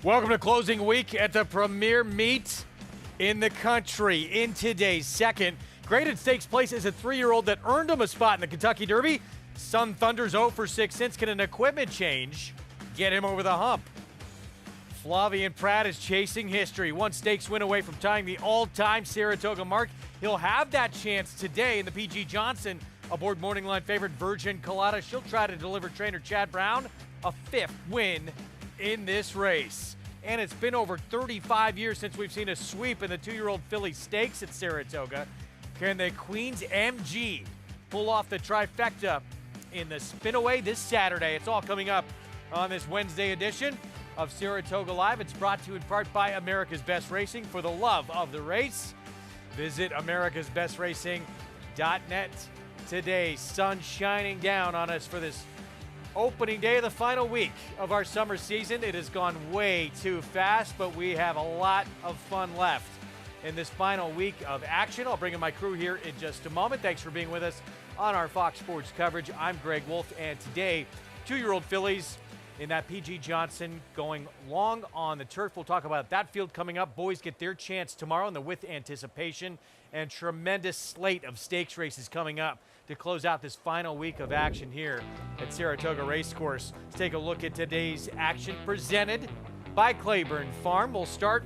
Welcome to closing week at the premier meet in the country. In today's second, graded stakes place is a 3-year-old that earned him a spot in the Kentucky Derby. Sun Thunder's 0 for 6 since. Can an equipment change get him over the hump? Flavian Pratt is chasing history. One stakes win away from tying the all-time Saratoga mark. He'll have that chance today in the PG Johnson. Aboard morning line favorite Virgin Colada. She'll try to deliver trainer Chad Brown a 5th win in this race. And it's been over 35 years since we've seen a sweep in the 2-year-old filly stakes at Saratoga. Can the Queen's MG pull off the trifecta in the Spinaway this Saturday? It's all coming up on this Wednesday edition of Saratoga Live. It's brought to you in part by America's Best Racing. For the love of the race, visit americasbestracing.net today. Sun shining down on us for this opening day of the final week of our summer season. It has gone way too fast, but we have a lot of fun left in this final week of action. I'll bring in my crew here in just a moment. Thanks for being with us on our Fox Sports coverage. I'm Greg Wolf, and today, 2-year-old fillies in that PG Johnson going long on the turf. We'll talk about that field coming up. Boys get their chance tomorrow in the With Anticipation, and tremendous slate of stakes races coming up to close out this final week of action here at Saratoga Racecourse. Let's take a look at today's action presented by Claiborne Farm. We'll start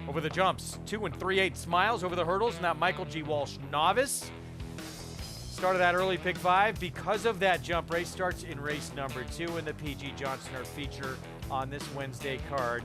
over the jumps. 2 3/8 miles over the hurdles in that Michael G. Walsh Novice. Start of that early pick 5 because of that jump race starts in race number 2 in the PG Johnson, our feature on this Wednesday card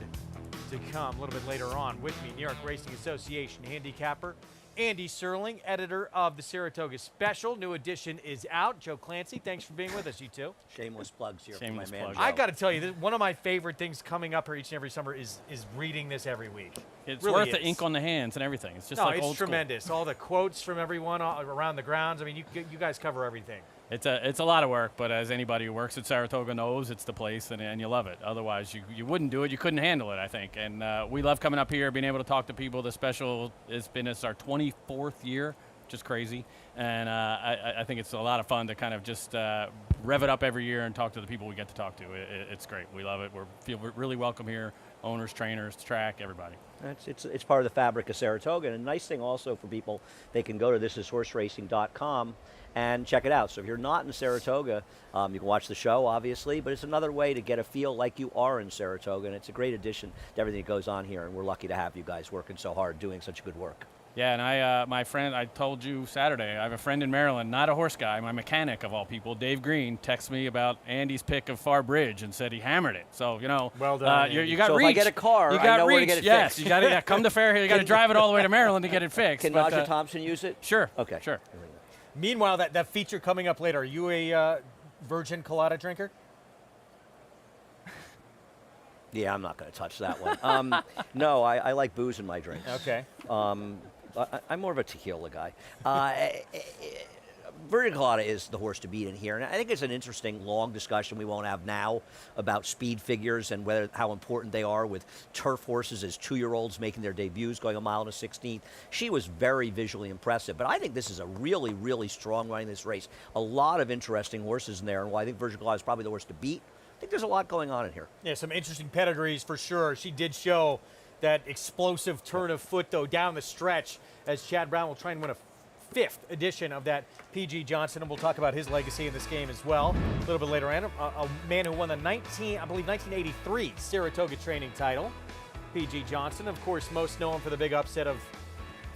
to come a little bit later on. With me, New York Racing Association handicapper Andy Serling, editor of the Saratoga Special. New edition is out. Joe Clancy, thanks for being with us, you two. Shameless plugs here. Shameless for my man, plug. I got to tell you, one of my favorite things coming up here each and every summer is reading this every week. It's really worth the ink on the hands and everything. It's just like old it's tremendous. All the quotes from everyone around the grounds. I mean, you guys cover everything. It's a lot of work, but as anybody who works at Saratoga knows, it's the place, and you love it. Otherwise, you wouldn't do it. You couldn't handle it, I think. And we love coming up here, being able to talk to people. The Special has been our 24th year, which is crazy. And I think it's a lot of fun to kind of just rev it up every year and talk to the people we get to talk to. It's great. We love it. We feel really welcome here. Owners, trainers, track, everybody. It's part of the fabric of Saratoga. And a nice thing also for people, they can go to thisishorseracing.com and check it out. So if you're not in Saratoga, you can watch the show, obviously, but it's another way to get a feel like you are in Saratoga, and it's a great addition to everything that goes on here, and we're lucky to have you guys working so hard, doing such good work. Yeah, and my friend, I told you Saturday, I have a friend in Maryland, not a horse guy, my mechanic of all people, Dave Green, texted me about Andy's pick of Far Bridge and said he hammered it. So, well done. You got so reach. If I get a car, you got I know reach. where to get it yes, fixed. you got to come to Fairhill. You got to drive it all the way to Maryland to get it fixed. Can Roger Thompson use it? Sure. Okay. Sure. Meanwhile, that feature coming up later, are you a Virgin Colada drinker? Yeah, I'm not going to touch that one. No, I like booze in my drinks. Okay. I'm more of a tequila guy. Virgin Colada is the horse to beat in here, and I think it's an interesting, long discussion we won't have now about speed figures and how important they are with turf horses as 2-year-olds making their debuts, going 1 mile and a 16th. She was very visually impressive, but I think this is a really, really strong running this race. A lot of interesting horses in there, and why I think Virgin Colada is probably the horse to beat. I think there's a lot going on in here. Yeah, some interesting pedigrees for sure. She did show that explosive turn of foot, though, down the stretch, as Chad Brown will try and win a 5th edition of that PG Johnson, and we'll talk about his legacy in this game as well a little bit later on. A man who won the 1983 Saratoga training title, PG Johnson, of course, most known for the big upset of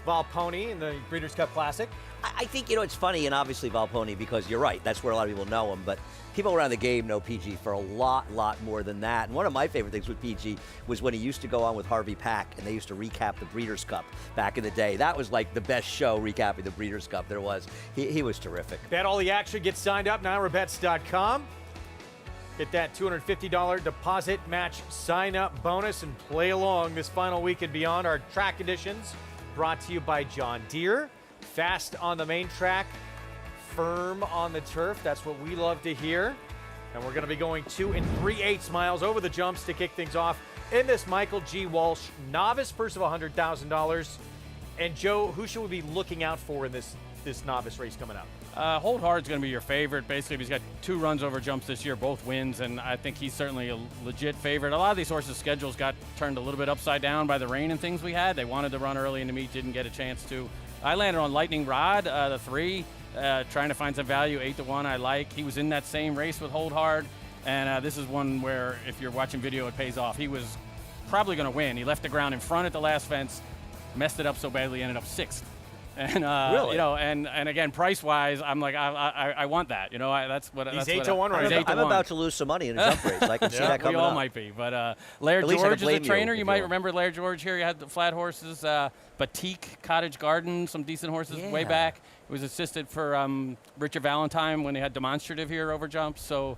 Valponi in the Breeders' Cup Classic. I think, it's funny, and obviously Valponi, because you're right, that's where a lot of people know him, but people around the game know PG for a lot more than that. And one of my favorite things with PG was when he used to go on with Harvey Pack, and they used to recap the Breeders' Cup back in the day. That was like the best show, recapping the Breeders' Cup there was. He was terrific. Bet all the action. Get signed up, NYRABets.com. Get that $250 deposit match sign-up bonus and play along this final week and beyond. Our track editions brought to you by John Deere. Fast on the main track, firm on the turf. That's what we love to hear. And we're going to be going 2 3/8 miles over the jumps to kick things off in this Michael G. Walsh Novice, purse of $100,000. And Joe, who should we be looking out for in this this novice race coming up? Hold Hard's going to be your favorite. Basically, he's got 2 runs over jumps this year, both wins, and I think he's certainly a legit favorite. A lot of these horses' schedules got turned a little bit upside down by the rain and things we had. They wanted to run early in the meet, didn't get a chance to. I landed on Lightning Rod, the 3, trying to find some value, 8-1 I like. He was in that same race with Hold Hard, and this is one where if you're watching video, it pays off. He was probably going to win. He left the ground in front at the last fence, messed it up so badly, ended up 6th. And really? You know, and again, price-wise, I'm like, I want that. You know, that's what. He's that's 8-1 right now. I'm about to lose some money in a jump race. I can see that coming we all up. might be. But Laird At least I George can is a blame trainer. you You if might you- remember Laird George here. He had the flat horses, Batik, Cottage Garden, some decent horses way Yeah. back. He was assisted for Richard Valentine when they had demonstrative here over jumps. So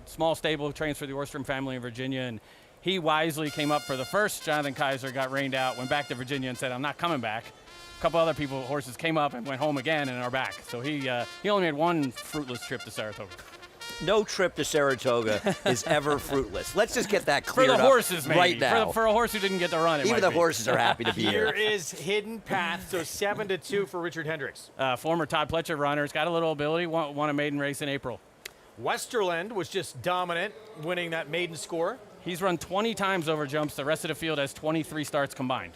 small stable, trains for the Orstrom family in Virginia. And he wisely came up for the first. Jonathan Kaiser got rained out, went back to Virginia and said, I'm not coming back. A couple other horses came up and went home again and are back. So he only made one fruitless trip to Saratoga. No trip to Saratoga is ever fruitless. Let's just get that For cleared the up horses, maybe. right now. For a horse who didn't get to run it. Even might the be. horses are happy to be Here here. is Hidden Path, so 7-2 for Richard Hendricks. Former Todd Pletcher runner. He's got a little ability. Won a maiden race in April. Westerland was just dominant, winning that maiden score. He's run 20 times over jumps. The rest of the field has 23 starts combined.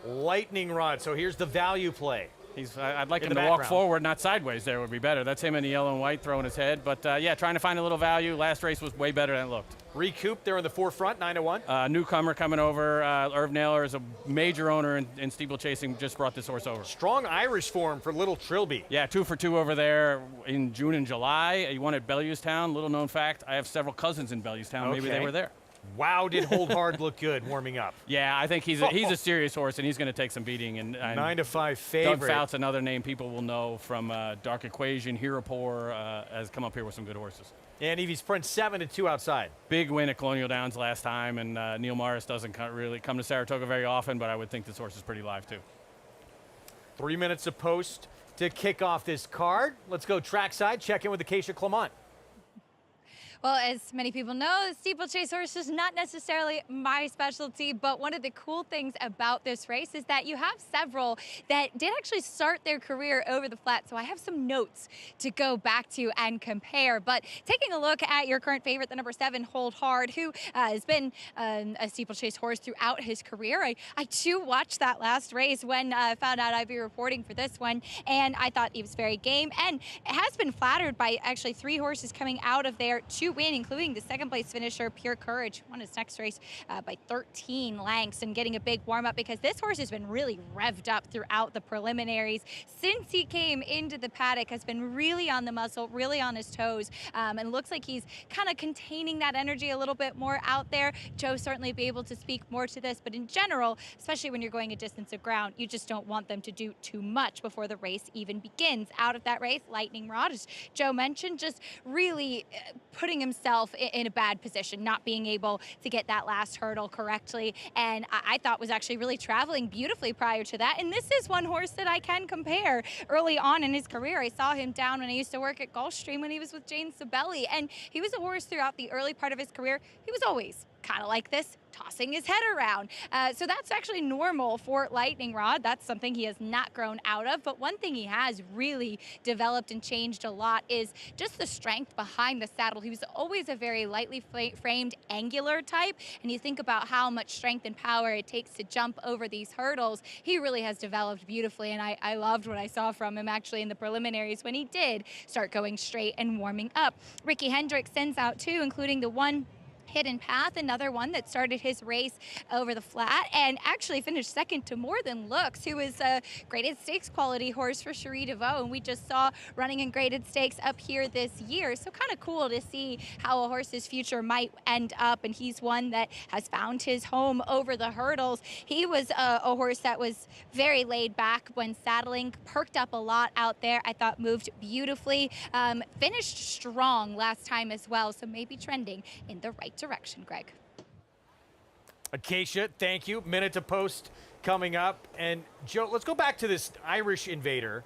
Lightning Rod, so here's the value play. I'd like In him the to walk background. forward, not sideways. There would be better. That's him in the yellow and white throwing his head. But yeah, trying to find a little value. Last race was way better than it looked. Recoup, they're in the forefront, 9-1. Newcomer coming over. Irv Naylor is a major owner in steeplechasing. Just brought this horse over. Strong Irish form for Little Trilby. Yeah, 2 for 2 over there in June and July. He won at Bellewstown. Little known fact, I have several cousins in Bellewstown. Maybe they Okay. were there. Wow, did Hold Hard look good warming up. Yeah, I think he's a serious horse, and he's going to take some beating. And 9-5 Doug favorite. Fout's another name people will know from Dark Equation. Hirapur has come up here with some good horses. And Evie's Prince 7-2 outside. Big win at Colonial Downs last time, and Neil Morris doesn't really come to Saratoga very often, but I would think this horse is pretty live too. 3 minutes of post to kick off this card. Let's go trackside, check in with Acacia Clement. Well, as many people know, the steeplechase horse is not necessarily my specialty, but one of the cool things about this race is that you have several that did actually start their career over the flat, so I have some notes to go back to and compare. But taking a look at your current favorite, the number 7, Hold Hard, who has been a steeplechase horse throughout his career. I too watched that last race when I found out I'd be reporting for this one, and I thought he was very game, and has been flattered by actually 3 horses coming out of there to win, including the second place finisher, Pure Courage, won his next race by 13 lengths and getting a big warm up because this horse has been really revved up throughout the preliminaries since he came into the paddock, has been really on the muscle, really on his toes, and looks like he's kind of containing that energy a little bit more out there. Joe certainly be able to speak more to this, but in general, especially when you're going a distance of ground, you just don't want them to do too much before the race even begins. Out of that race, Lightning Rod, as Joe mentioned, just really putting himself in a bad position, not being able to get that last hurdle correctly, and I thought was actually really traveling beautifully prior to that. And this is one horse that I can compare early on in his career. I saw him down when I used to work at Gulfstream when he was with Jane Sabelli, and he was a horse throughout the early part of his career. He was always kind of like this, tossing his head around. So that's actually normal for Lightning Rod. That's something he has not grown out of. But one thing he has really developed and changed a lot is just the strength behind the saddle. He was always a very lightly framed, angular type. And you think about how much strength and power it takes to jump over these hurdles. He really has developed beautifully. And I loved what I saw from him actually in the preliminaries when he did start going straight and warming up. Ricky Hendricks sends out 2, including the 1 Hidden Path, another one that started his race over the flat and actually finished second to More Than Looks, who is a graded stakes quality horse for Cherie DeVoe, and we just saw running in graded stakes up here this year. So kind of cool to see how a horse's future might end up, and he's one that has found his home over the hurdles. He was a horse that was very laid back when saddling, perked up a lot out there. I thought moved beautifully, finished strong last time as well, so maybe trending in the right direction, Greg. Acacia, thank you. Minute to post coming up. And Joe, let's go back to this Irish invader,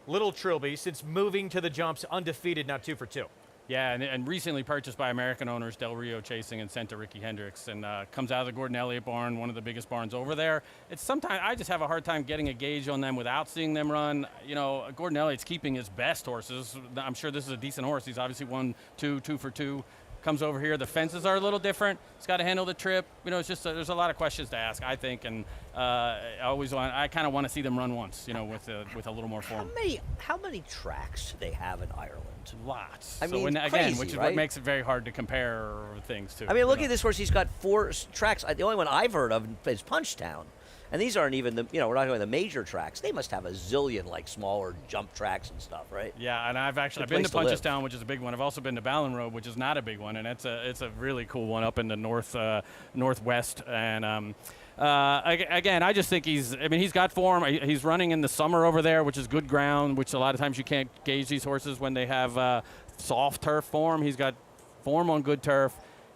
Little Trilby, since moving to the jumps undefeated, now 2 for 2. Yeah, and recently purchased by American owners, Del Rio Chasing and sent to Ricky Hendricks, and comes out of the Gordon Elliott barn, one of the biggest barns over there. It's sometimes I just have a hard time getting a gauge on them without seeing them run. You know, Gordon Elliott's keeping his best horses. I'm sure this is a decent horse. He's obviously won two for two. Comes over here. The fences are a little different. He's got to handle the trip. You know, it's just there's a lot of questions to ask, I think, and I kind of want to see them run once. You know, with a little more form. How many tracks do they have in Ireland? Lots. I mean, again, which is right? what makes it very hard to compare things to. I mean, look at this horse. He's got 4 tracks. The only one I've heard of is Punchtown. And these aren't even we're not going the major tracks. They must have a zillion like smaller jump tracks and stuff, right? Yeah, and I've been to Punchestown, which is a big one. I've also been to Ballon Road, which is not a big one, and it's a really cool one up in the northwest. And again, I just think he's got form. He's running in the summer over there, which is good ground, which a lot of times you can't gauge these horses when they have soft turf form. He's got form on good turf.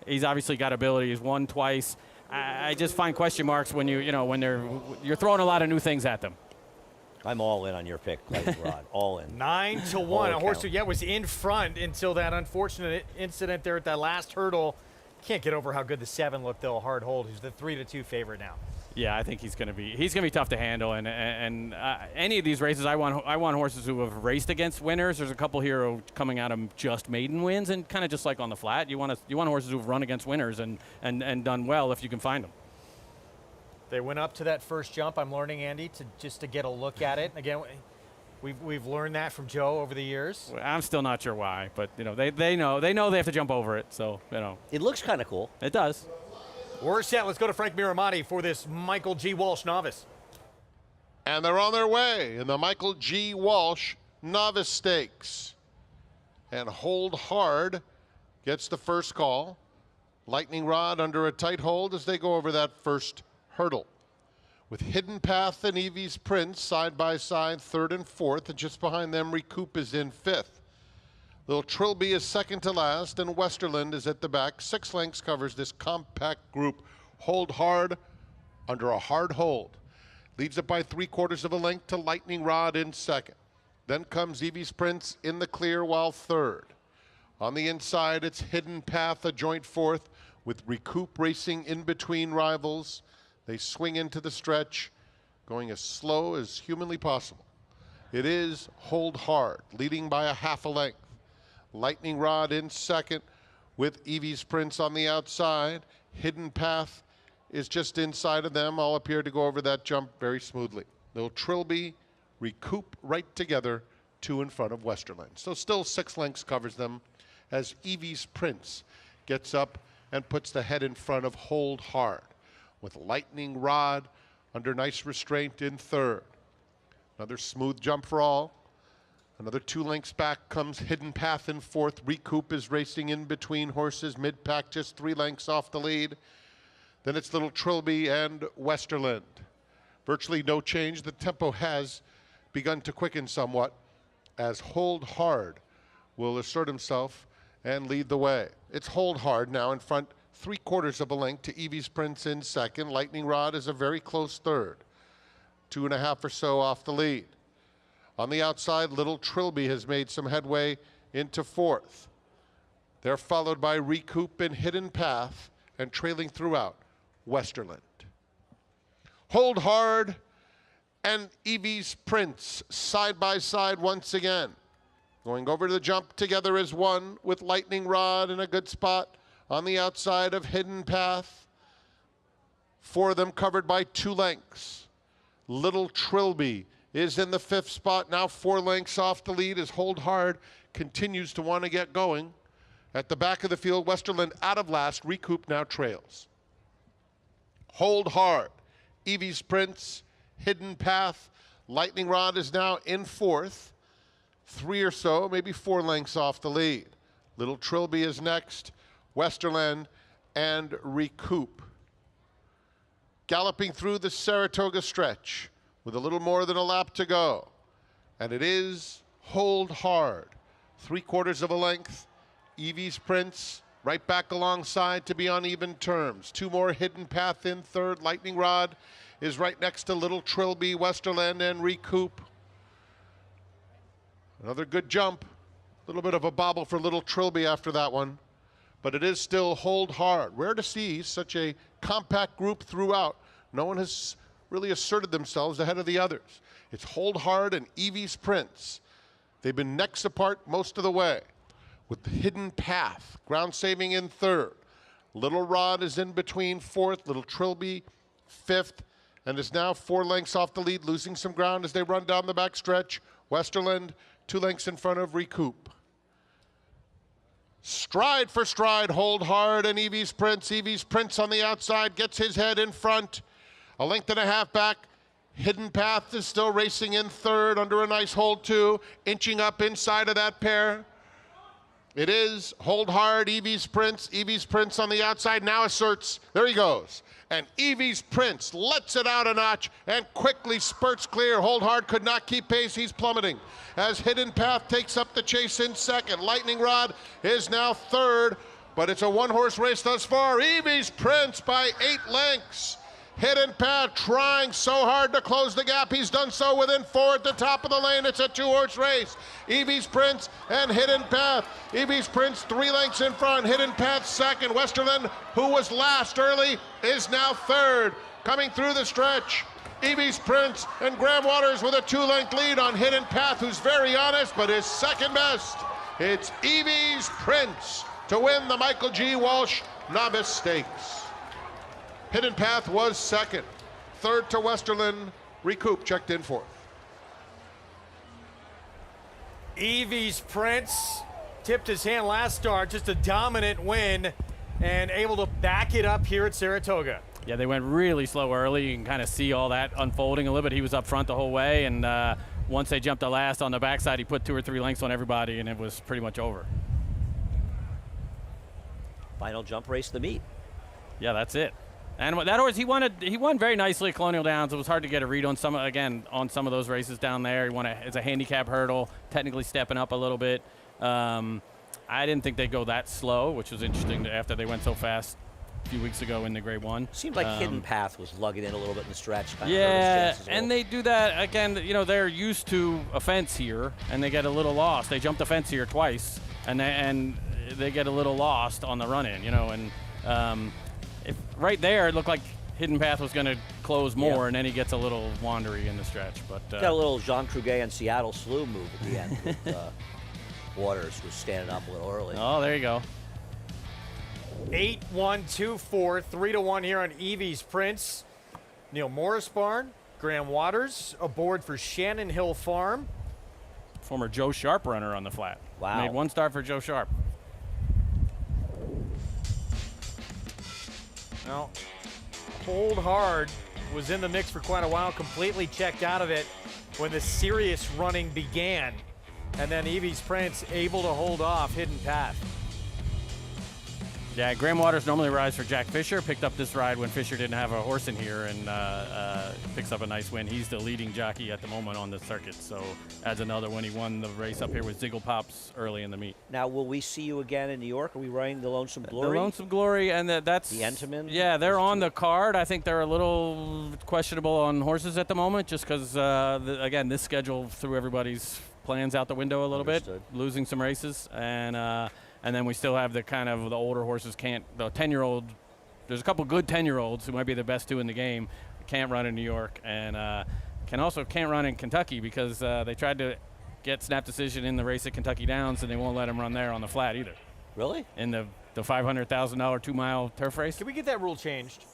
He's obviously got ability. He's won twice. I just find question marks when you're throwing a lot of new things at them. I'm all in on your pick, Lightning Rod. All in. 9-1. A horse who was in front until that unfortunate incident there at that last hurdle. Can't get over how good the 7 looked though. Hard hold. He's the 3-2 favorite now. Yeah, I think he's going to be tough to handle. And any of these races, I want horses who have raced against winners. There's a couple here coming out of just maiden wins, and kind of just like on the flat, you want horses who have run against winners and done well if you can find them. They went up to that first jump. I'm learning, Andy, to get a look at it. Again, we've learned that from Joe over the years. Well, I'm still not sure why, but they know they have to jump over it. So it looks kind of cool. It does. We're set. Let's go to Frank Miramonte for this Michael G. Walsh Novice. And they're on their way in the Michael G. Walsh Novice Stakes. And Hold Hard gets the first call. Lightning Rod under a tight hold as they go over that first hurdle. With Hidden Path and Evie's Prince side by side, 3rd and 4th, and just behind them, Recoup is in 5th. Little Trilby is second to last, and Westerland is at the back. 6 lengths covers this compact group. Hold Hard under a hard hold. Leads it by 3/4 of a length to Lightning Rod in second. Then comes Evie's Prince in the clear while 3rd. On the inside, it's Hidden Path, a joint 4th, with Recoup racing in between rivals. They swing into the stretch, going as slow as humanly possible. It is Hold Hard, leading by a half a length. Lightning Rod in second with Evie's Prince on the outside. Hidden Path is just inside of them. All appear to go over that jump very smoothly. Little Trilby, Recoup right together, 2 in front of Westerland. So still 6 lengths covers them as Evie's Prince gets up and puts the head in front of Hold Hard, with Lightning Rod under nice restraint in 3rd. Another smooth jump for all. Another 2 lengths back comes Hidden Path in 4th. Recoup is racing in between horses. Mid-pack just 3 lengths off the lead. Then it's Little Trilby and Westerland. Virtually no change. The tempo has begun to quicken somewhat as Hold Hard will assert himself and lead the way. It's Hold Hard now in front, 3/4 of a length to Evie's Prince in second. Lightning Rod is a very close 3rd. 2.5 or so off the lead. On the outside, Little Trilby has made some headway into 4th. They're followed by Recoup and Hidden Path, and trailing throughout, Westerland. Hold Hard and Evie's Prince side by side once again. Going over to the jump together as one with Lightning Rod in a good spot on the outside of Hidden Path. 4 of them covered by 2 lengths. Little Trilby is in the 5th spot, now 4 lengths off the lead as Hold Hard continues to want to get going. At the back of the field, Westerland out of last. Recoup now trails. Hold Hard, Evie's Prince, Hidden Path. Lightning Rod is now in 4th. 3 or so, maybe 4 lengths off the lead. Little Trilby is next, Westerland and Recoup. Galloping through the Saratoga stretch with a little more than a lap to go. And it is Hold Hard. 3/4 of a length. Evie's Prince right back alongside to be on even terms. 2 more Hidden Path in 3rd. Lightning Rod is right next to Little Trilby, Westerland, and Recoup. Another good jump. little bit of a bobble for Little Trilby after that one, but it is still Hold Hard. Rare to see such a compact group throughout. No one has really asserted themselves ahead of the others. It's Hold Hard and Evie's Prince. They've been necks apart most of the way, with the Hidden Path, ground saving in third. Little Rod is in between fourth, Little Trilby fifth, and is now 4 lengths off the lead, losing some ground as they run down the back stretch. Westerland 2 lengths in front of Recoup. Stride for stride, Hold Hard and Evie's Prince. Evie's Prince on the outside gets his head in front. A length and a half back. Hidden Path is still racing in third under a nice hold too, inching up inside of that pair. It is Hold Hard, Evie's Prince. Evie's Prince on the outside now asserts. There he goes. And Evie's Prince lets it out a notch and quickly spurts clear. Hold Hard could not keep pace. He's plummeting. As Hidden Path takes up the chase in second. Lightning Rod is now third, but it's a one-horse race thus far. Evie's Prince by 8 lengths. Hidden Path trying so hard to close the gap. He's done so within 4 at the top of the lane. It's a 2-horse race. Evie's Prince and Hidden Path. Evie's Prince 3 lengths in front. Hidden Path second. Westerland, who was last early, is now third. Coming through the stretch, Evie's Prince and Graham Waters with a 2-length lead on Hidden Path, who's very honest, but is second best. It's Evie's Prince to win the Michael G. Walsh Novice Stakes. Hidden Path was second. Third to Westerland. Recoup checked in fourth. Evie's Prince tipped his hand last start, just a dominant win, and able to back it up here at Saratoga. Yeah, they went really slow early. You can kind of see all that unfolding a little bit. He was up front the whole way, and once they jumped the last on the backside, he put 2 or 3 lengths on everybody, and it was pretty much over. Final jump race of the meet. Yeah, that's it. And that horse, he won very nicely at Colonial Downs. It was hard to get a read on some of those races down there. He won as a handicap hurdle, technically stepping up a little bit. I didn't think they'd go that slow, which was interesting after they went so fast a few weeks ago in the Grade 1. Seemed like Hidden Path was lugging in a little bit in the stretch. Yeah, and they do that again. You know, they're used to a fence here, and they get a little lost. They jumped the fence here twice, and they get a little lost on the run-in. You know, and if right there, it looked like Hidden Path was going to close more, and then he gets a little wandery in the stretch. But got a little Jean Cruguet and Seattle Slew move at the end. With, Waters was standing up a little early. Oh, there you go. 8-1, 2-4, 3-1 here on Evie's Prince. Neil Morris Barn, Graham Waters aboard for Shannon Hill Farm. Former Joe Sharp runner on the flat. Wow. Made 1 start for Joe Sharp. Now, Hold Hard was in the mix for quite a while, completely checked out of it when the serious running began. And then Evie's Prince able to hold off Hidden Path. Yeah, Graham Waters normally rides for Jack Fisher. Picked up this ride when Fisher didn't have a horse in here, and picks up a nice win. He's the leading jockey at the moment on the circuit, so adds another one. He won the race up here with Ziggle Pops early in the meet. Now, will we see you again in New York? Are we running the Lonesome Glory? The Lonesome Glory, and that's the Entenmann? Yeah, they're on the card. I think they're a little questionable on horses at the moment, just because again, this schedule threw everybody's plans out the window a little bit, losing some races, and then we still have the kind of the older horses the 10-year-old. There's a couple good 10-year-olds who might be the best 2 in the game, can't run in New York, and can't run in Kentucky because they tried to get snap decision in the race at Kentucky Downs, and they won't let them run there on the flat either. Really? In the $500,000 2-mile turf race. Can we get that rule changed?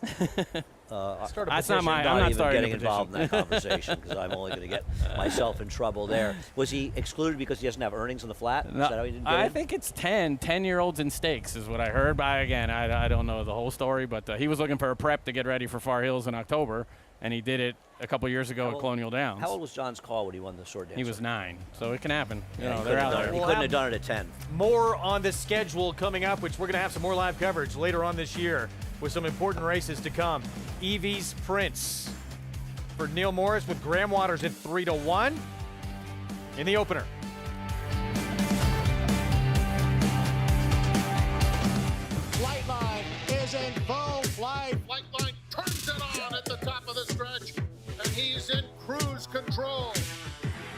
That's not my. I'm not even getting involved in that conversation because I'm only going to get myself in trouble there. Was he excluded because he doesn't have earnings on the flat? No, Is that how he didn't get I in? think it's 10-year-olds in stakes is what I heard. But again, I don't know the whole story. But he was looking for a prep to get ready for Far Hills in October, and he did it a couple years ago at Colonial Downs. How old was John's call when he won the Sword Dance? He was 9, so it can happen. Yeah, they're out there. He couldn't have done it at 10. More on the schedule coming up, which we're going to have some more live coverage later on this year with some important races to come. Evie's Prince for Neil Morris with Graham Waters at 3-1 in the opener. Lightline is in full flight. Lightline turns it on at the top of the stretch, and he's in cruise control.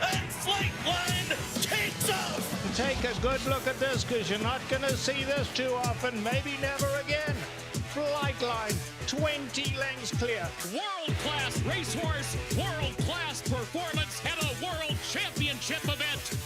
And Flightline takes off. take a good look at this, because you're not going to see this too often, maybe never again. Flight line, 20 lengths clear. World-class racehorse, world-class performance at a world championship event.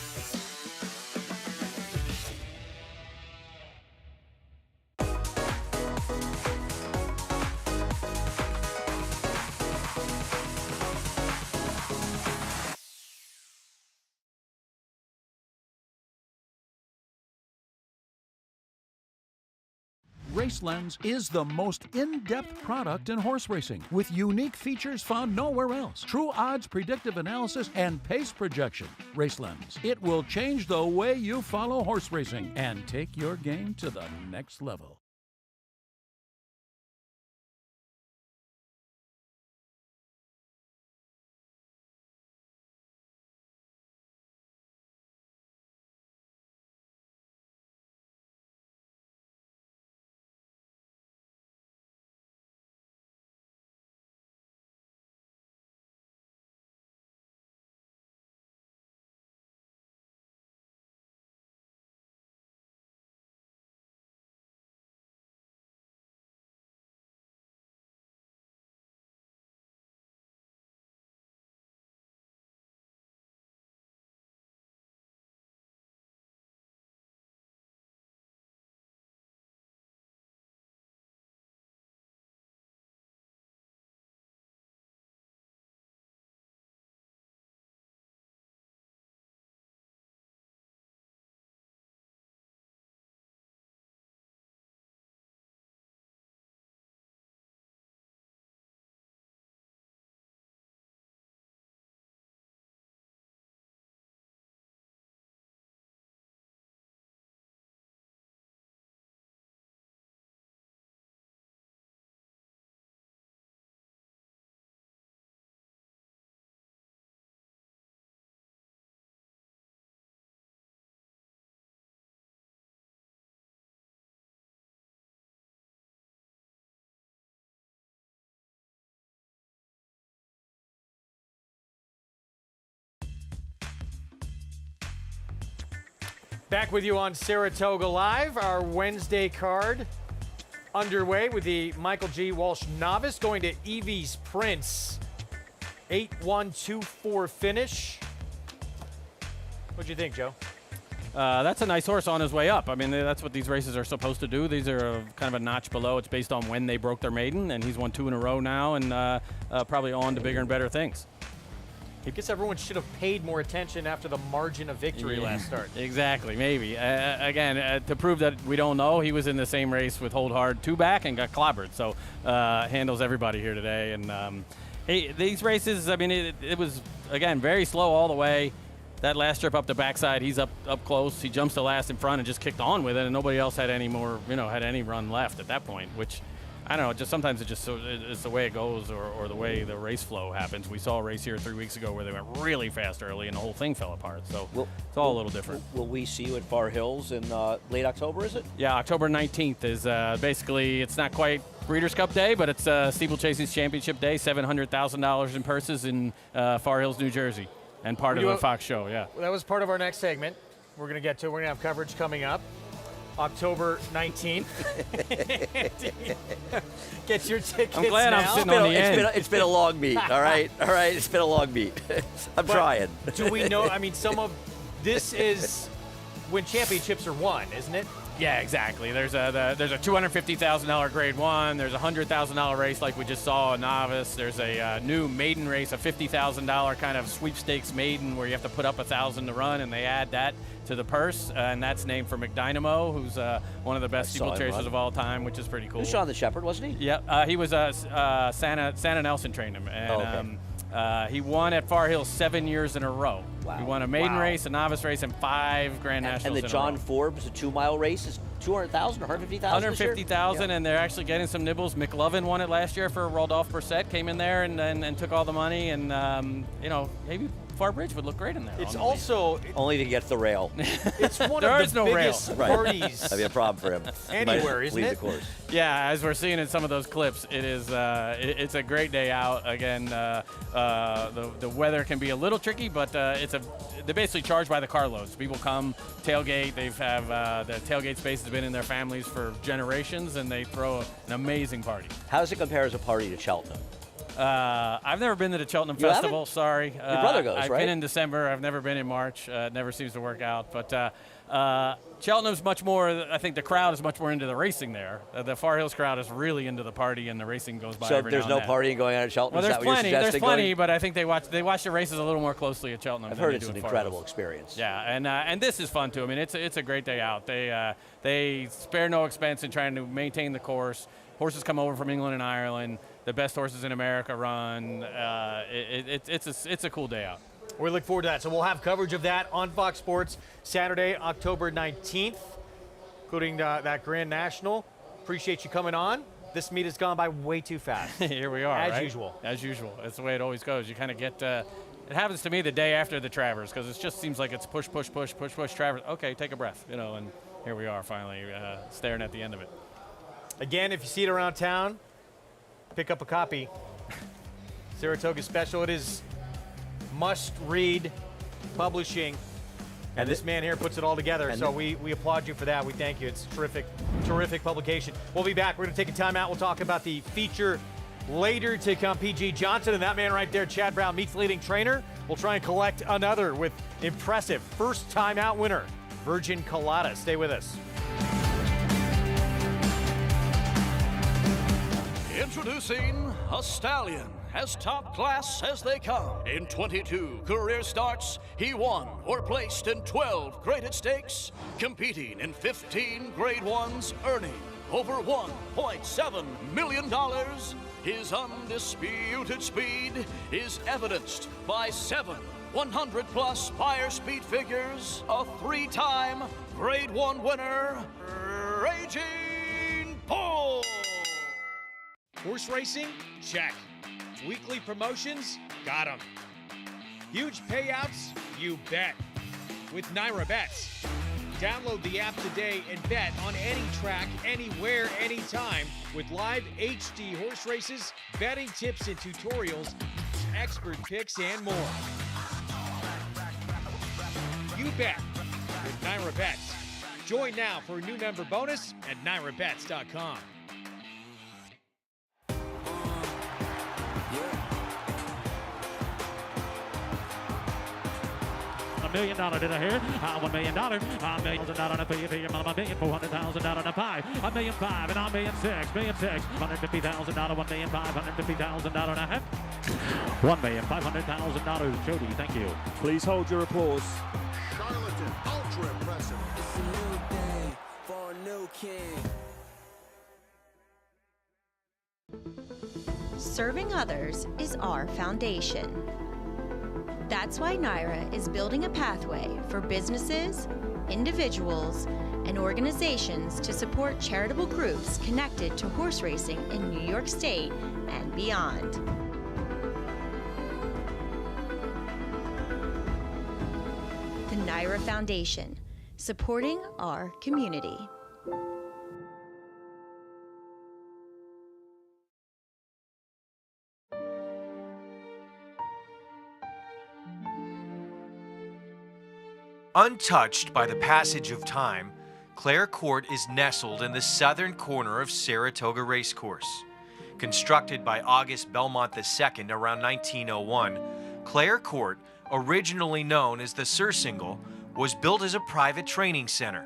RaceLens is the most in-depth product in horse racing, with unique features found nowhere else. True odds, predictive analysis, and pace projection. RaceLens. It will change the way you follow horse racing and take your game to the next level. Back with you on Saratoga Live, our Wednesday card underway with the Michael G. Walsh Novice going to Evie's Prince. 8-1-2-4 finish. What'd you think, Joe? That's a nice horse on his way up. I mean, that's what these races are supposed to do. These are kind of a notch below. It's based on when they broke their maiden, and he's won 2 in a row now, and probably on to bigger and better things. I guess everyone should have paid more attention after the margin of victory last start. Exactly, maybe. Again, to prove that we don't know, he was in the same race with Hold Hard 2 back and got clobbered. So handles everybody here today. And hey, these races, I mean, it was, again, very slow all the way. That last trip up the backside, he's up close. He jumps to last in front and just kicked on with it, and nobody else had any more, had any run left at that point, which, I don't know, just sometimes it's the way it goes or the way the race flow happens. We saw a race here 3 weeks ago where they went really fast early and the whole thing fell apart. So it's all a little different. Will we see you at Far Hills in late October, is it? Yeah, October 19th is basically, it's not quite Breeders' Cup Day, but it's Steeplechasing's Championship Day, $700,000 in purses in Far Hills, New Jersey, and part of the Fox show, yeah. Well, that was part of our next segment. We're going to get to it. We're going to have coverage coming up. October 19th. Get your tickets. I'm glad now. I'm sitting on the end. It's been a long meet, all right? All right, it's been a long meet. I'm trying. Do we know, I mean, some of this is when championships are won, isn't it? Yeah, exactly. There's a $250,000 grade 1. There's a $100,000 race like we just saw a Novice. There's a new maiden race, a $50,000 kind of sweepstakes maiden where you have to put up $1,000 to run, and they add that to the purse, and that's named for McDynamo, who's one of the best steeplechasers of all time, which is pretty cool. He was Sean the Shepherd, wasn't he? Yeah, he was Santa Nelson trained him, and he won at Far Hills 7 years in a row. Wow. He won a maiden race, a novice race, and 5 Grand Nationals and the in a John row. Forbes, the 2-mile race, is 200,000 or 150,000 150,000, and they're actually getting some nibbles. McLovin won it last year for Rodolphe Brissett, came in there and took all the money, and you know, maybe Farbridge would look great in there. It's also only to get the rail. It's one There of is the no biggest rail. parties That'd be a problem for him. anywhere, isn't leave it? the course. Yeah, as we're seeing in some of those clips, it is it's a great day out. Again, the weather can be a little tricky, but they're basically charged by the carloads. People come, tailgate. They've the tailgate space has been in their families for generations, and they throw an amazing party. How does it compare as a party to Cheltenham? I've never been to the Cheltenham You Festival. haven't? Sorry. Your brother goes, I've right? been in December. I've never been in March. It never seems to work out. But Cheltenham's much more, I think the crowd is much more into the racing there. The Far Hills crowd is really into the party, and the racing goes by So every there's now no and then. partying going on at Cheltenham? Well, Is that what you're there's suggesting? plenty, but I think they watch the races a little more closely at Cheltenham. I've than heard they it's do an in Far incredible Hills. experience. Yeah, and this is fun too. I mean, it's a great day out. They spare no expense in trying to maintain the course. Horses come over from England and Ireland. The best horses in America run. It's a cool day out. We look forward to that. So we'll have coverage of that on Fox Sports Saturday, October 19th, including that Grand National. Appreciate you coming on. This meet has gone by way too fast. Here we are, As right? usual. As usual. That's the way it always goes. You kind of get. It happens to me the day after the Travers because it just seems like it's push, Travers. Okay, take a breath, you know. And here we are, finally staring at the end of it. Again, if you see it around town, pick up a copy. Saratoga Special. It is must-read publishing. And this man here puts it all together, so we applaud you for that. We thank you. It's terrific, terrific publication. We'll be back. We're going to take a timeout. We'll talk about the feature later to come. PG Johnson and that man right there, Chad Brown, meets leading trainer. We'll try and collect another with impressive first timeout winner, Virgin Colada. Stay with us. Introducing a stallion, as top class as they come. In 22 career starts, he won or placed in 12 graded stakes, competing in 15 grade ones, earning over $1.7 million. His undisputed speed is evidenced by 7 100-plus buyer speed figures, a 3-time grade 1 winner, Raging Bull. Horse racing? Check. Weekly promotions? Got 'em. Huge payouts? You bet. With Naira Bets. Download the app today and bet on any track, anywhere, anytime with live HD horse races, betting tips and tutorials, expert picks, and more. You bet with Naira Bets. Join now for a new member bonus at NairaBets.com. $1 million, did I hear? $1 million, $1 million on a fee, $1,400,000 on a pie, $1,500,000 and $1,600,000, $150,000, $1,550,000 and a half, $1,500,000. Jody, thank you. Please hold your applause. Charlatan, ultra impressive. It's a new day for a new king. Serving others is our foundation. That's why Naira is building a pathway for businesses, individuals, and organizations to support charitable groups connected to horse racing in New York State and beyond. The Naira Foundation, supporting our community. Untouched by the passage of time, Clare Court is nestled in the southern corner of Saratoga Racecourse. Constructed by August Belmont II around 1901, Clare Court, originally known as the Surcingle, was built as a private training center.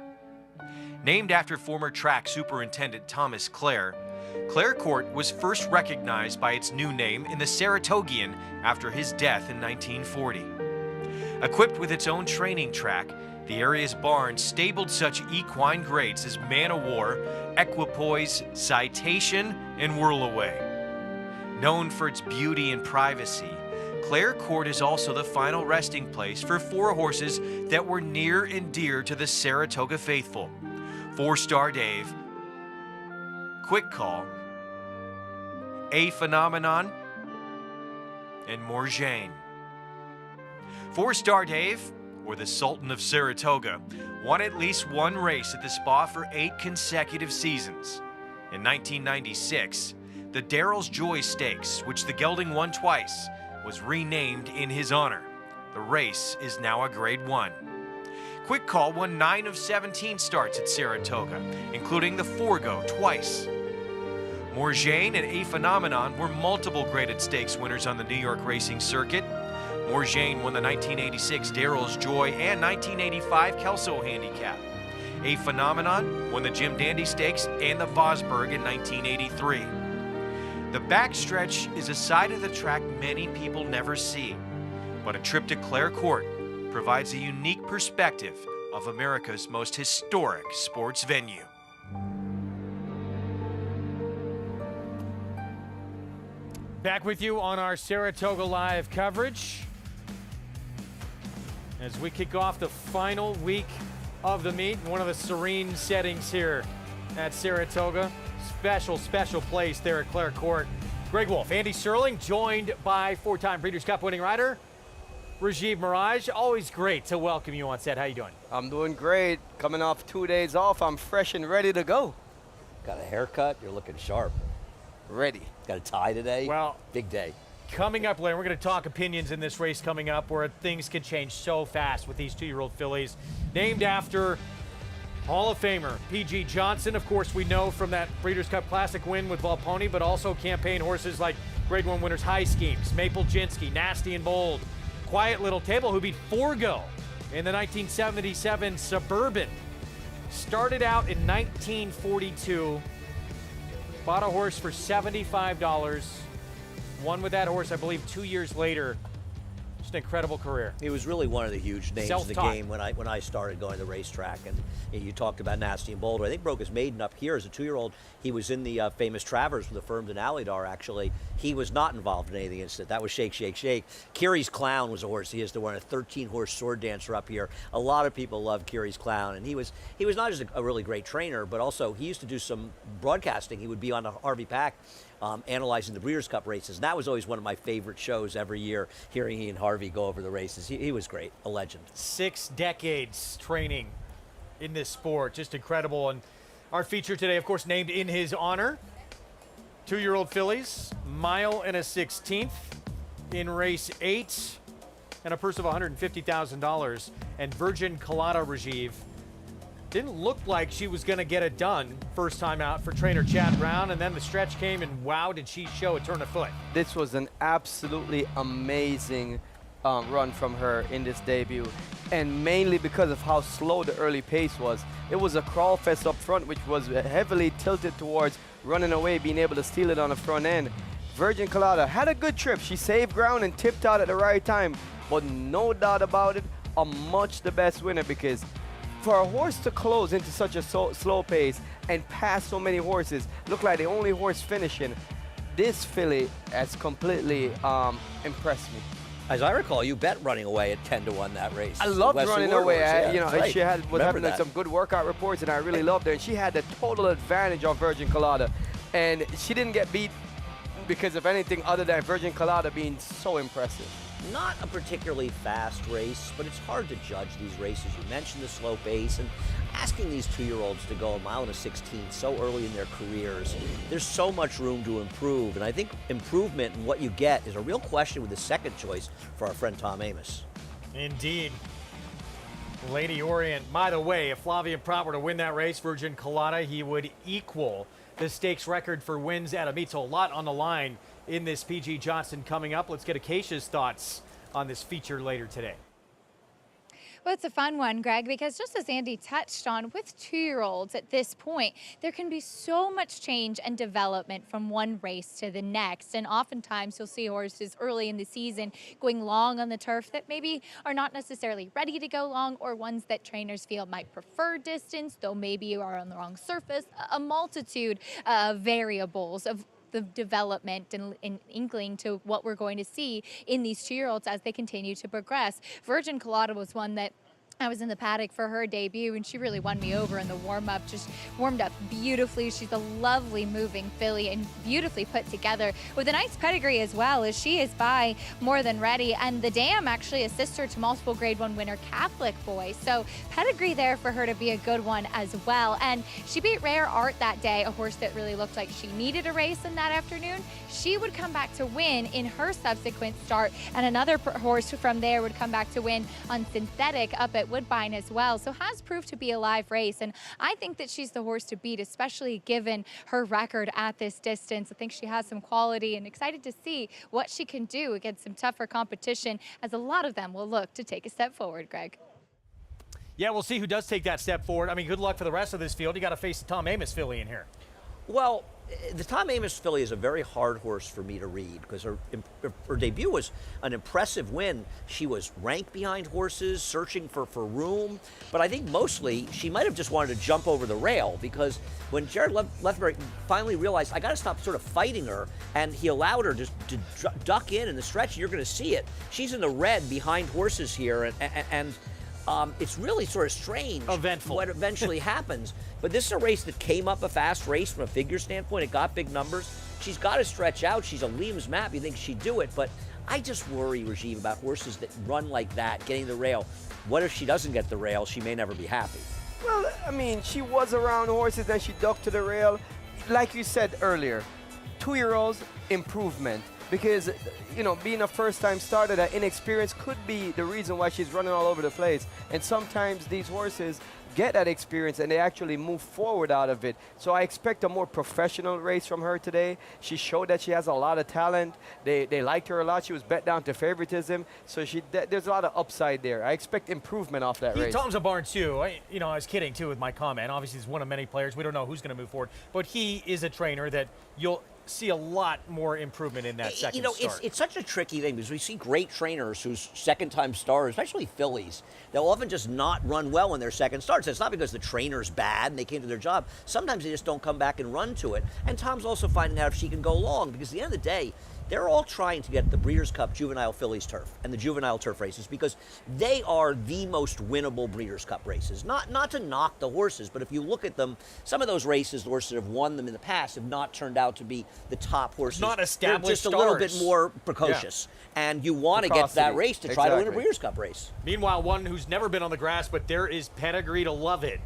Named after former track superintendent Thomas Clare, Clare Court was first recognized by its new name in the Saratogian after his death in 1940. Equipped with its own training track, the area's barns stabled such equine greats as Man o' War, Equipoise, Citation, and Whirlaway. Known for its beauty and privacy, Clare Court is also the final resting place for 4 horses that were near and dear to the Saratoga faithful. 4-Star Dave, Quick Call, A Phenomenon, and Morjane. 4-Star Dave, or the Sultan of Saratoga, won at least one race at the Spa for 8 consecutive seasons. In 1996, the Darrell's Joy Stakes, which the gelding won twice, was renamed in his honor. The race is now a Grade 1. Quick Call won 9 of 17 starts at Saratoga, including the Forgo twice. Morjane and A Phenomenon were multiple graded stakes winners on the New York racing circuit. Morjane won the 1986 Darrell's Joy and 1985 Kelso Handicap. A Phenomenon won the Jim Dandy Stakes and the Vosburg in 1983. The backstretch is a side of the track many people never see, but a trip to Clare Court provides a unique perspective of America's most historic sports venue. Back with you on our Saratoga Live coverage as we kick off the final week of the meet. One of the serene settings here at Saratoga. Special place there at Clare Court. Greg Wolf, Andy Serling, joined by 4-time Breeders' Cup winning rider Rajiv Mirage. Always great to welcome you on set. How you doing? I'm doing great. Coming off 2 days off, I'm fresh and ready to go. Got a haircut, you're looking sharp. Ready. Got a tie today? Well, big day. Coming up later, we're going to talk opinions in this race coming up where things can change so fast with these 2-year-old fillies. Named after Hall of Famer P.G. Johnson. Of course, we know from that Breeders' Cup Classic win with Volponi, but also campaign horses like Grade 1 winners High Schemes, Maple Jinsky, Nasty and Bold, Quiet Little Table, who beat Forgo in the 1977 Suburban. Started out in 1942. Bought a horse for $75. Won with that horse, I believe, 2 years later. Just an incredible career. He was really one of the huge names in the Self-taught. game when I started going to the racetrack. And you talked about Nasty and Bold. I think broke his maiden up here as a 2-year-old. He was in the famous Travers with the Firmed and Alydar, actually. He was not involved in anything instant. That was Shake, Shake, Shake. Kiri's Clown was a horse he used to run, a 13-horse sword dancer up here. A lot of people love Kiri's Clown. And he was not just a really great trainer, but also he used to do some broadcasting. He would be on the Harvey Pack analyzing the Breeders' Cup races. And that was always one of my favorite shows every year, hearing he and Harvey go over the races. He was great, a legend. 6 decades training in this sport, just incredible. And our feature today, of course, named in his honor. 2-year-old fillies, mile and a 16th in race 8, and a purse of $150,000. And Virgin Colada Rajiv didn't look like she was going to get it done first time out for trainer Chad Brown, and then the stretch came, and wow, did she show a turn of foot. This was an absolutely amazing run from her in this debut, and mainly because of how slow the early pace was. It was a crawl fest up front, which was heavily tilted towards running away, being able to steal it on the front end. Virgin Colada had a good trip. She saved ground and tipped out at the right time, but no doubt about it, a much the best winner, because for a horse to close into such a slow pace and pass so many horses, look like the only horse finishing, this filly has completely impressed me. As I recall, you bet running away at 10-1 that race. I loved running away. Right. She was having some good workout reports, and I really loved her. And she had the total advantage of Virgin Colada, and she didn't get beat because of anything other than Virgin Colada being so impressive. Not a particularly fast race, but it's hard to judge these races. You mentioned the slow pace, and asking these 2-year-olds to go a mile and a 16 so early in their careers, there's so much room to improve. And I think improvement in what you get is a real question with the second choice for our friend Tom Amoss. Indeed. Lady Orient. By the way, if Flavien Prat were to win that race, Virgin Colada, he would equal the stakes record for wins at a meet. So a lot on the line in this P.G. Johnson coming up. Let's get Acacia's thoughts on this feature later today. Well, it's a fun one, Greg, because just as Andy touched on, with 2-year-olds at this point, there can be so much change and development from one race to the next. And oftentimes you'll see horses early in the season going long on the turf that maybe are not necessarily ready to go long, or ones that trainers feel might prefer distance, though maybe are on the wrong surface. A multitude of variables of the development and inkling to what we're going to see in these 2-year-olds as they continue to progress. Virgin Colada was one that I was in the paddock for her debut, and she really won me over in the warm-up. Just warmed up beautifully. She's a lovely moving filly and beautifully put together with a nice pedigree as well, as she is by More Than Ready. And the dam actually a sister to multiple Grade 1 winner Catholic Boy. So pedigree there for her to be a good one as well. And she beat Rare Art that day, a horse that really looked like she needed a race in that afternoon. She would come back to win in her subsequent start, and another horse from there would come back to win on Synthetic up at Woodbine as well. So has proved to be a live race, and I think that she's the horse to beat, especially given her record at this distance. I think she has some quality, and excited to see what she can do against some tougher competition, as a lot of them will look to take a step forward, Greg. Yeah, we'll see who does take that step forward. I mean, good luck for the rest of this field. You got to face the Tom Amoss filly in here. Well, the Tom Amoss filly is a very hard horse for me to read because her debut was an impressive win. She was ranked behind horses, searching for room, but I think mostly she might have just wanted to jump over the rail, because when Jared Lefferberg finally realized, I got to stop sort of fighting her, and he allowed her to duck in the stretch, you're going to see it. She's in the red behind horses here, and it's really sort of strange what eventually happens. But this is a race that came up a fast race from a figure standpoint. It got big numbers. She's got to stretch out. She's a Liam's map. You think she'd do it. But I just worry, Rajiv, about horses that run like that, getting the rail. What if she doesn't get the rail? She may never be happy. Well, I mean, she was around horses, then she ducked to the rail. Like you said earlier, 2-year-olds, improvement. Because, you know, being a first-time starter, that inexperience could be the reason why she's running all over the place. And sometimes these horses get that experience and they actually move forward out of it. So I expect a more professional race from her today. She showed that she has a lot of talent. They liked her a lot. She was bet down to favoritism. So there's a lot of upside there. I expect improvement off that race. Tom's a barn too. I was kidding too with my comment. Obviously, he's one of many players. We don't know who's going to move forward. But he is a trainer that you'll see a lot more improvement in that second start. It's such a tricky thing, because we see great trainers whose second-time starters, especially fillies, they'll often just not run well in their second starts. It's not because the trainer's bad and they came to their job. Sometimes they just don't come back and run to it. And Tom's also finding out if she can go long, because at the end of the day, they're all trying to get the Breeders' Cup Juvenile Fillies turf and the Juvenile turf races, because they are the most winnable Breeders' Cup races. Not to knock the horses, but if you look at them, some of those races, the horses that have won them in the past have not turned out to be the top horses. Not established They're just stars. a little bit more precocious. Yeah. And you want to get to that race to try to win a Breeders' Cup race. Meanwhile, one who's never been on the grass, but there is pedigree to love it.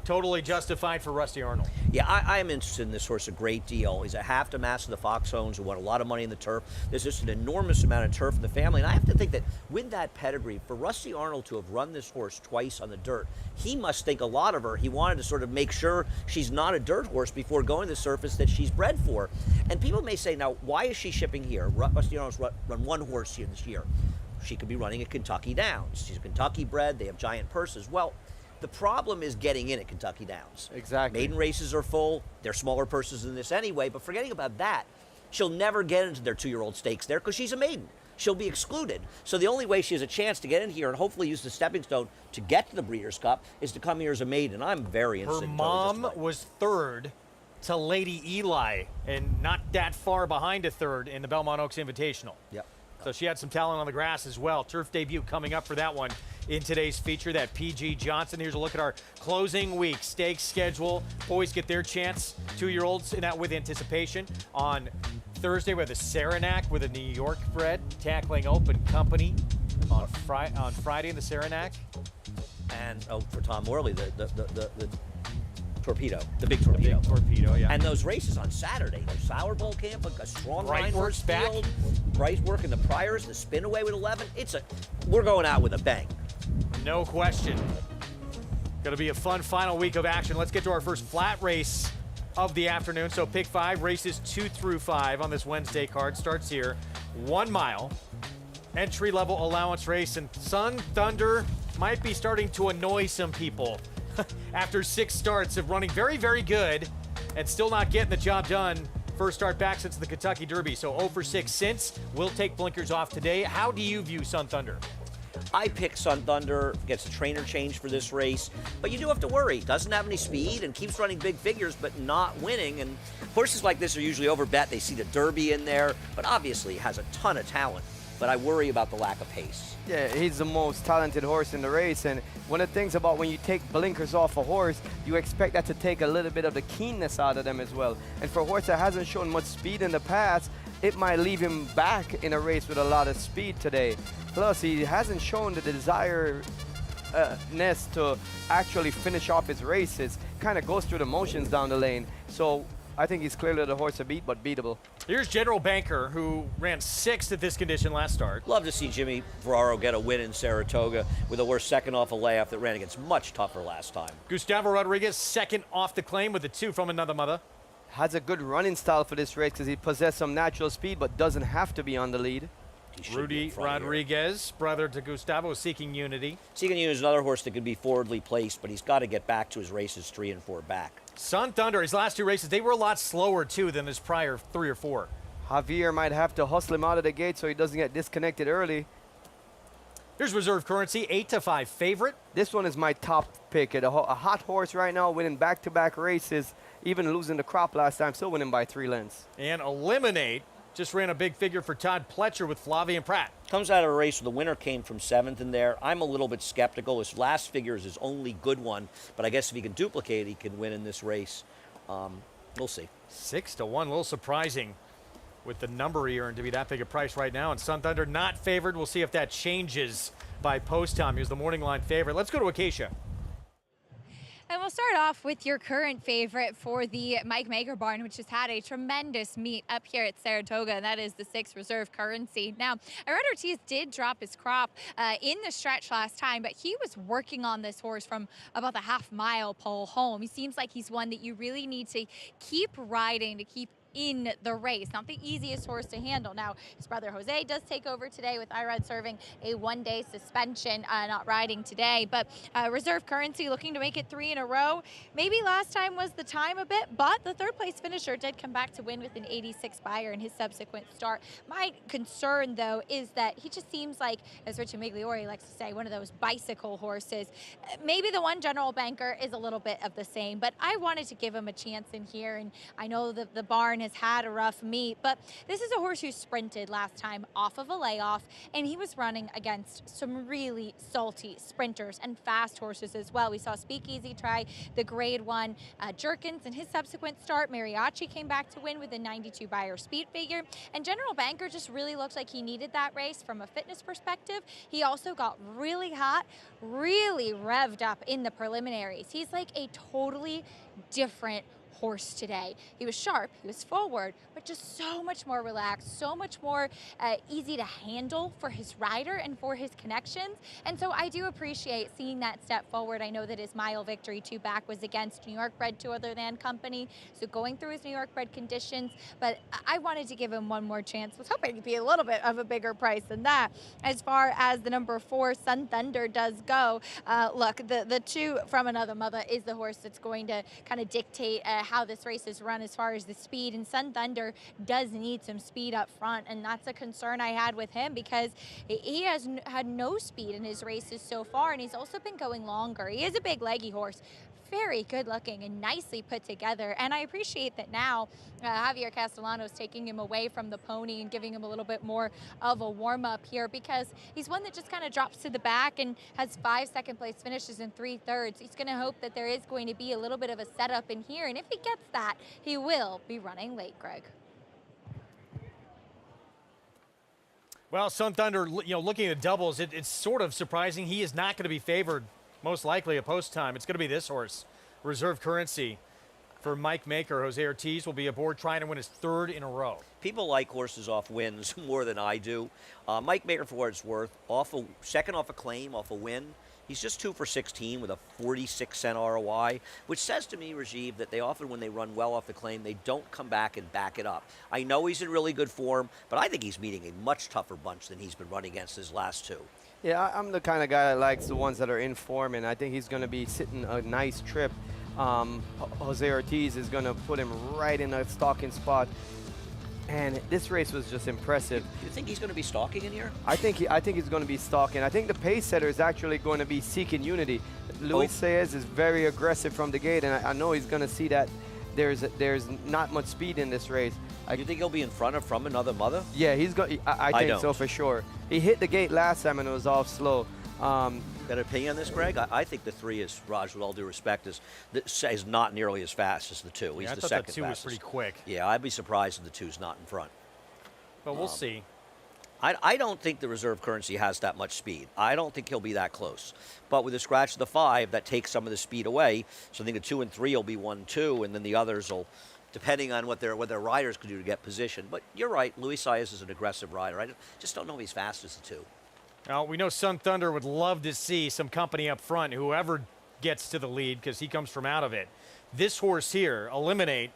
Totally justified for Rusty Arnold. Yeah, I am interested in this horse a great deal. He's a half to master the Foxhounds, who won a lot of money in the turf. There's just an enormous amount of turf in the family. And I have to think that with that pedigree, for Rusty Arnold to have run this horse twice on the dirt, he must think a lot of her. He wanted to sort of make sure she's not a dirt horse before going to the surface that she's bred for. And people may say, now, why is she shipping here? Rusty Arnold's run one horse here this year. She could be running at Kentucky Downs. She's a Kentucky bred. They have giant purses. Well, the problem is getting in at Kentucky Downs. Exactly. Maiden races are full. They're smaller purses than this anyway, but forgetting about that, she'll never get into their 2-year-old stakes there because she's a maiden. She'll be excluded. So the only way she has a chance to get in here and hopefully use the stepping stone to get to the Breeders' Cup is to come here as a maiden. I'm very interested. Her mom was third to Lady Eli, and not that far behind a third in the Belmont Oaks Invitational. Yep. So she had some talent on the grass as well. Turf debut coming up for that one in today's feature, that PG Johnson. Here's a look at our closing week stakes schedule. Boys get their chance, 2-year-olds in that with anticipation. On Thursday, we have the Saranac with a New York bred tackling Open Company. On Friday in the Saranac. And, for Tom Morley, the Torpedo, the big Torpedo. The big Torpedo, yeah. And those races on Saturday, the Sour Bowl camp, a strong line horse field. Bright work in the Priors, the Spinaway with 11. We're going out with a bang. No question. Going to be a fun final week of action. Let's get to our first flat race of the afternoon. So pick 5, races 2 through 5 on this Wednesday card. Starts here, 1 mile. Entry-level allowance race, and Sun Thunder might be starting to annoy some people. After 6 starts of running very, very good and still not getting the job done. First start back since the Kentucky Derby. So 0 for 6 since. We'll take blinkers off today. How do you view Sun Thunder? I pick Sun Thunder, gets a trainer change for this race, but you do have to worry. Doesn't have any speed and keeps running big figures, but not winning. And horses like this are usually overbet. They see the Derby in there, but obviously has a ton of talent. but I worry about the lack of pace. Yeah, he's the most talented horse in the race, and one of the things about when you take blinkers off a horse, you expect that to take a little bit of the keenness out of them as well. And for a horse that hasn't shown much speed in the past, it might leave him back in a race with a lot of speed today. Plus, he hasn't shown the desire to actually finish off his races. Kind of goes through the motions down the lane. So I think he's clearly the horse to beat, but beatable. Here's General Banker, who ran 6th at this condition last start. Love to see Jimmy Ferraro get a win in Saratoga with a horse second off a layoff that ran against much tougher last time. Gustavo Rodriguez, 2nd off the claim with the 2 from Another Mother. Has a good running style for this race because he possesses some natural speed, but doesn't have to be on the lead. Rudy Rodriguez, brother to Gustavo, Seeking Unity. Seeking Unity is another horse that could be forwardly placed, but he's got to get back to his races 3 and 4 back. Sun Thunder, his last 2 races, they were a lot slower too than his prior 3 or 4. Javier might have to hustle him out of the gate so he doesn't get disconnected early. Here's Reserve Currency, 8-5 favorite. This one is my top pick. A hot horse right now, winning back-to-back races, even losing the crop last time, still winning by 3 lengths. And Eliminate just ran a big figure for Todd Pletcher with Flavian Pratt. Comes out of a race where the winner came from 7th in there. I'm a little bit skeptical. His last figure is his only good one, but I guess if he can duplicate it, he can win in this race. We'll see. 6-1, a little surprising with the number he earned to be that big a price right now. And Sun Thunder not favored. We'll see if that changes by post time. He was the morning line favorite. Let's go to Acacia. And we'll start off with your current favorite for the Mike Maker barn, which has had a tremendous meet up here at Saratoga, and that is the 6 Reserve Currency. Now, Outrider Ortiz did drop his crop in the stretch last time, but he was working on this horse from about the half-mile pole home. He seems like he's one that you really need to keep riding, to keep in the race. Not the easiest horse to handle. Now, his brother Jose does take over today with Irad serving a 1-day suspension, not riding today. But Reserve Currency looking to make it 3 in a row. Maybe last time was the time a bit, but the 3rd place finisher did come back to win with an 86 buyer in his subsequent start. My concern, though, is that he just seems like, as Richard Migliore likes to say, one of those bicycle horses. Maybe the one General Banker is a little bit of the same, but I wanted to give him a chance in here, and I know that the barn has had a rough meet, but this is a horse who sprinted last time off of a layoff, and he was running against some really salty sprinters and fast horses as well. We saw Speakeasy try the grade 1 Jerkins in his subsequent start. Mariachi came back to win with a 92 buyer speed figure, and General Banker just really looked like he needed that race from a fitness perspective. He also got really hot, really revved up in the preliminaries. He's like a totally different horse today. He was sharp, he was forward, but just so much more relaxed, so much more easy to handle for his rider and for his connections. And so I do appreciate seeing that step forward. I know that his mile victory 2 back was against New York bred to Other Than Company, so going through his New York bred conditions, but I wanted to give him one more chance. Was hoping to be a little bit of a bigger price than that. As far as the number 4 Sun Thunder does go, look, the 2 from Another Mother is the horse that's going to kind of dictate how this race is run as far as the speed, and Sun Thunder does need some speed up front, and that's a concern I had with him because he has had no speed in his races so far, and he's also been going longer. He is a big leggy horse, very good looking and nicely put together, and I appreciate that now Javier Castellano is taking him away from the pony and giving him a little bit more of a warm-up here, because he's one that just kind of drops to the back and has 5 second-place finishes in 3/3. He's going to hope that there is going to be a little bit of a setup in here, and if he gets that, he will be running late, Greg. Well, Sun Thunder, looking at doubles, it's sort of surprising. He is not going to be favored, most likely, at post time. It's going to be this horse, Reserve Currency. For Mike Maker, Jose Ortiz will be aboard trying to win his 3rd in a row. People like horses off wins more than I do. Mike Maker, for what it's worth, second off a claim, off a win. He's just 2 for 16 with a 46-cent ROI, which says to me, Rajiv, that they often, when they run well off the claim, they don't come back and back it up. I know he's in really good form, but I think he's meeting a much tougher bunch than he's been running against his last 2. Yeah, I'm the kind of guy that likes the ones that are in form, and I think he's going to be sitting a nice trip. Jose Ortiz is going to put him right in a stalking spot. And this race was just impressive. You think he's going to be stalking in here? I think he's going to be stalking. I think the pace setter is actually going to be Seeking Unity. Luis Saez is very aggressive from the gate, and I know he's going to see that there's not much speed in this race. You think he'll be in front of From Another Mother? Yeah, he's going. I think so for sure. He hit the gate last time and it was off slow. Got an opinion on this, Greg? I think the 3 is, Raj, with all due respect, is not nearly as fast as the 2. He's I the thought second the 2 was fastest. pretty quick. Yeah, I'd be surprised if the 2's not in front. But we'll see. I don't think the reserve currency has that much speed. I don't think he'll be that close. But with the scratch of the 5, that takes some of the speed away. So I think the 2 and 3 will be 1-2, and then the others will, depending on what their riders can do to get position. But you're right, Luis Saez is an aggressive rider. I just don't know if he's fast as the 2. Now, we know Sun Thunder would love to see some company up front, whoever gets to the lead, because he comes from out of it. This horse here, Eliminate,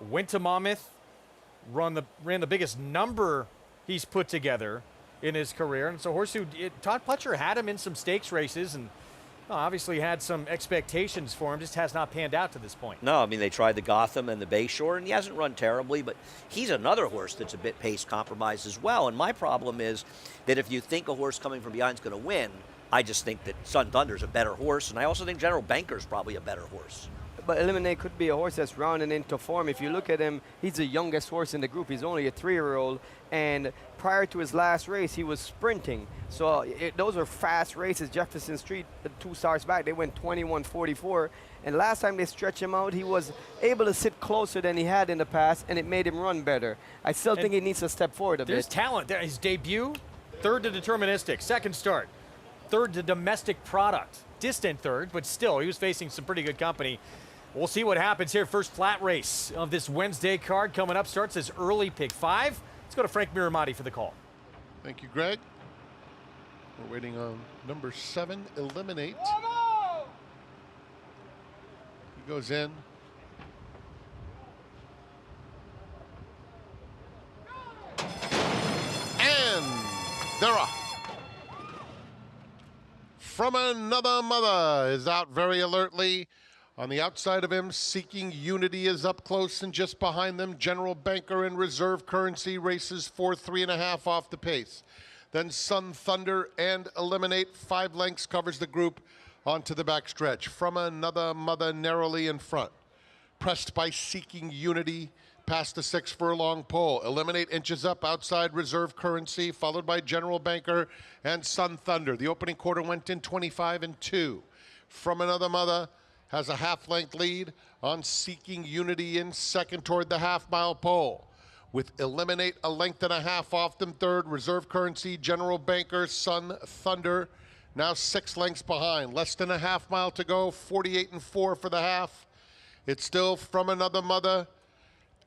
went to Monmouth, ran the biggest number he's put together in his career. And so horse who Todd Pletcher had him in some stakes races and obviously had some expectations for him, just has not panned out to this point. No, I mean, they tried the Gotham and the Bayshore, and he hasn't run terribly, but he's another horse that's a bit pace compromised as well. And my problem is that if you think a horse coming from behind is going to win, I just think that Sun Thunder's a better horse, and I also think General Banker's probably a better horse. But Eliminate could be a horse that's rounding into form. If you look at him, he's the youngest horse in the group. He's only a 3-year-old, and prior to his last race, he was sprinting. So those are fast races. Jefferson Street, 2 starts back, they went 21:44. And last time they stretched him out, he was able to sit closer than he had in the past, and it made him run better. I still think he needs to step forward a bit. There's talent there. His debut, 3rd to Deterministic. 2nd start, 3rd to Domestic Product. Distant 3rd, but still, he was facing some pretty good company. We'll see what happens here. First flat race of this Wednesday card coming up. Starts as early pick 5. Let's go to Frank Miramati for the call. Thank you, Greg. We're waiting on number 7, Eliminate. He goes in. And they're off. From Another Mother is out very alertly. On the outside of him, Seeking Unity is up close, and just behind them, General Banker and Reserve Currency races 4.5 off the pace. Then Sun Thunder and Eliminate, 5 lengths, covers the group onto the back stretch. From Another Mother narrowly in front. Pressed by Seeking Unity past the 6 furlong pole. Eliminate inches up outside Reserve Currency, followed by General Banker and Sun Thunder. The opening quarter went in 25-2. From Another Mother has a half-length lead on Seeking Unity in second toward the half-mile pole. With Eliminate a length and a half off them third, Reserve Currency, General Banker, Sun Thunder, now 6 lengths behind. Less than a half mile to go, 48-4 for the half. It's still From Another Mother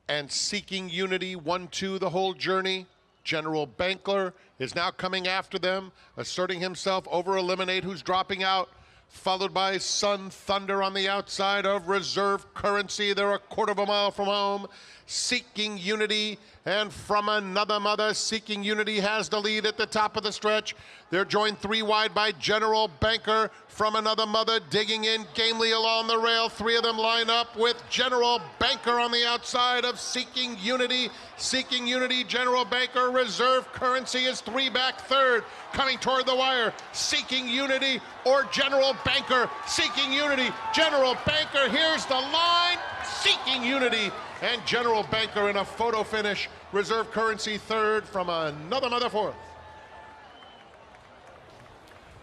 and Seeking Unity, 1-2 the whole journey. General Banker is now coming after them, asserting himself over Eliminate, who's dropping out, followed by Sun Thunder on the outside of Reserve Currency. They're a 1/4 mile from home. Seeking Unity and From Another Mother. Seeking Unity has the lead at the top of the stretch. They're joined 3 wide by General Banker. From Another Mother digging in gamely along the rail. 3 of them line up with General Banker on the outside of Seeking Unity. Seeking Unity, General Banker, Reserve Currency is 3 back third. Coming toward the wire, Seeking Unity or General Banker. Seeking Unity, General Banker, here's the line. Seeking Unity and General Banker in a photo finish. Reserve Currency third, From Another Mother fourth.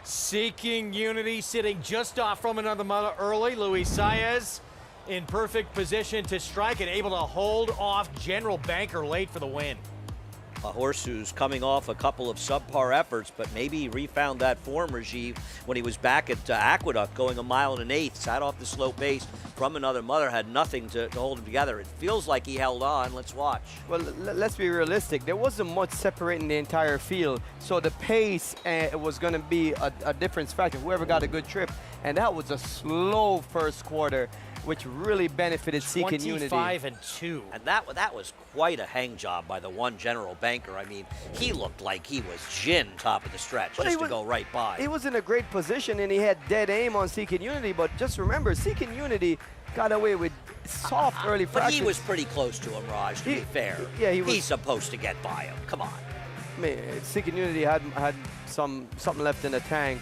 Seeking Unity sitting just off From Another Mother early. Luis Saez in perfect position to strike and able to hold off General Banker late for the win. A horse who's coming off a couple of subpar efforts, but maybe he refound that form regime when he was back at Aqueduct going 1 1/8, sat off the slow pace. From Another Mother had nothing to hold him together. It feels like he held on. Let's watch. Well, let's be realistic. There wasn't much separating the entire field, so the pace was going to be a difference factor. Whoever got a good trip, and that was a slow first quarter, which really benefited Seeking Unity. 25-2. And that was quite a hang job by the one General Banker. I mean, he looked like he was gin top of the stretch But just to go right by. He was in a great position, and he had dead aim on Seeking Unity, but just remember, Seeking Unity got away with soft early But fractions. he was pretty close to him, Raj, to be fair. Yeah, he was. He's supposed to get by him. Come on. I mean, Seeking Unity had something left in the tank.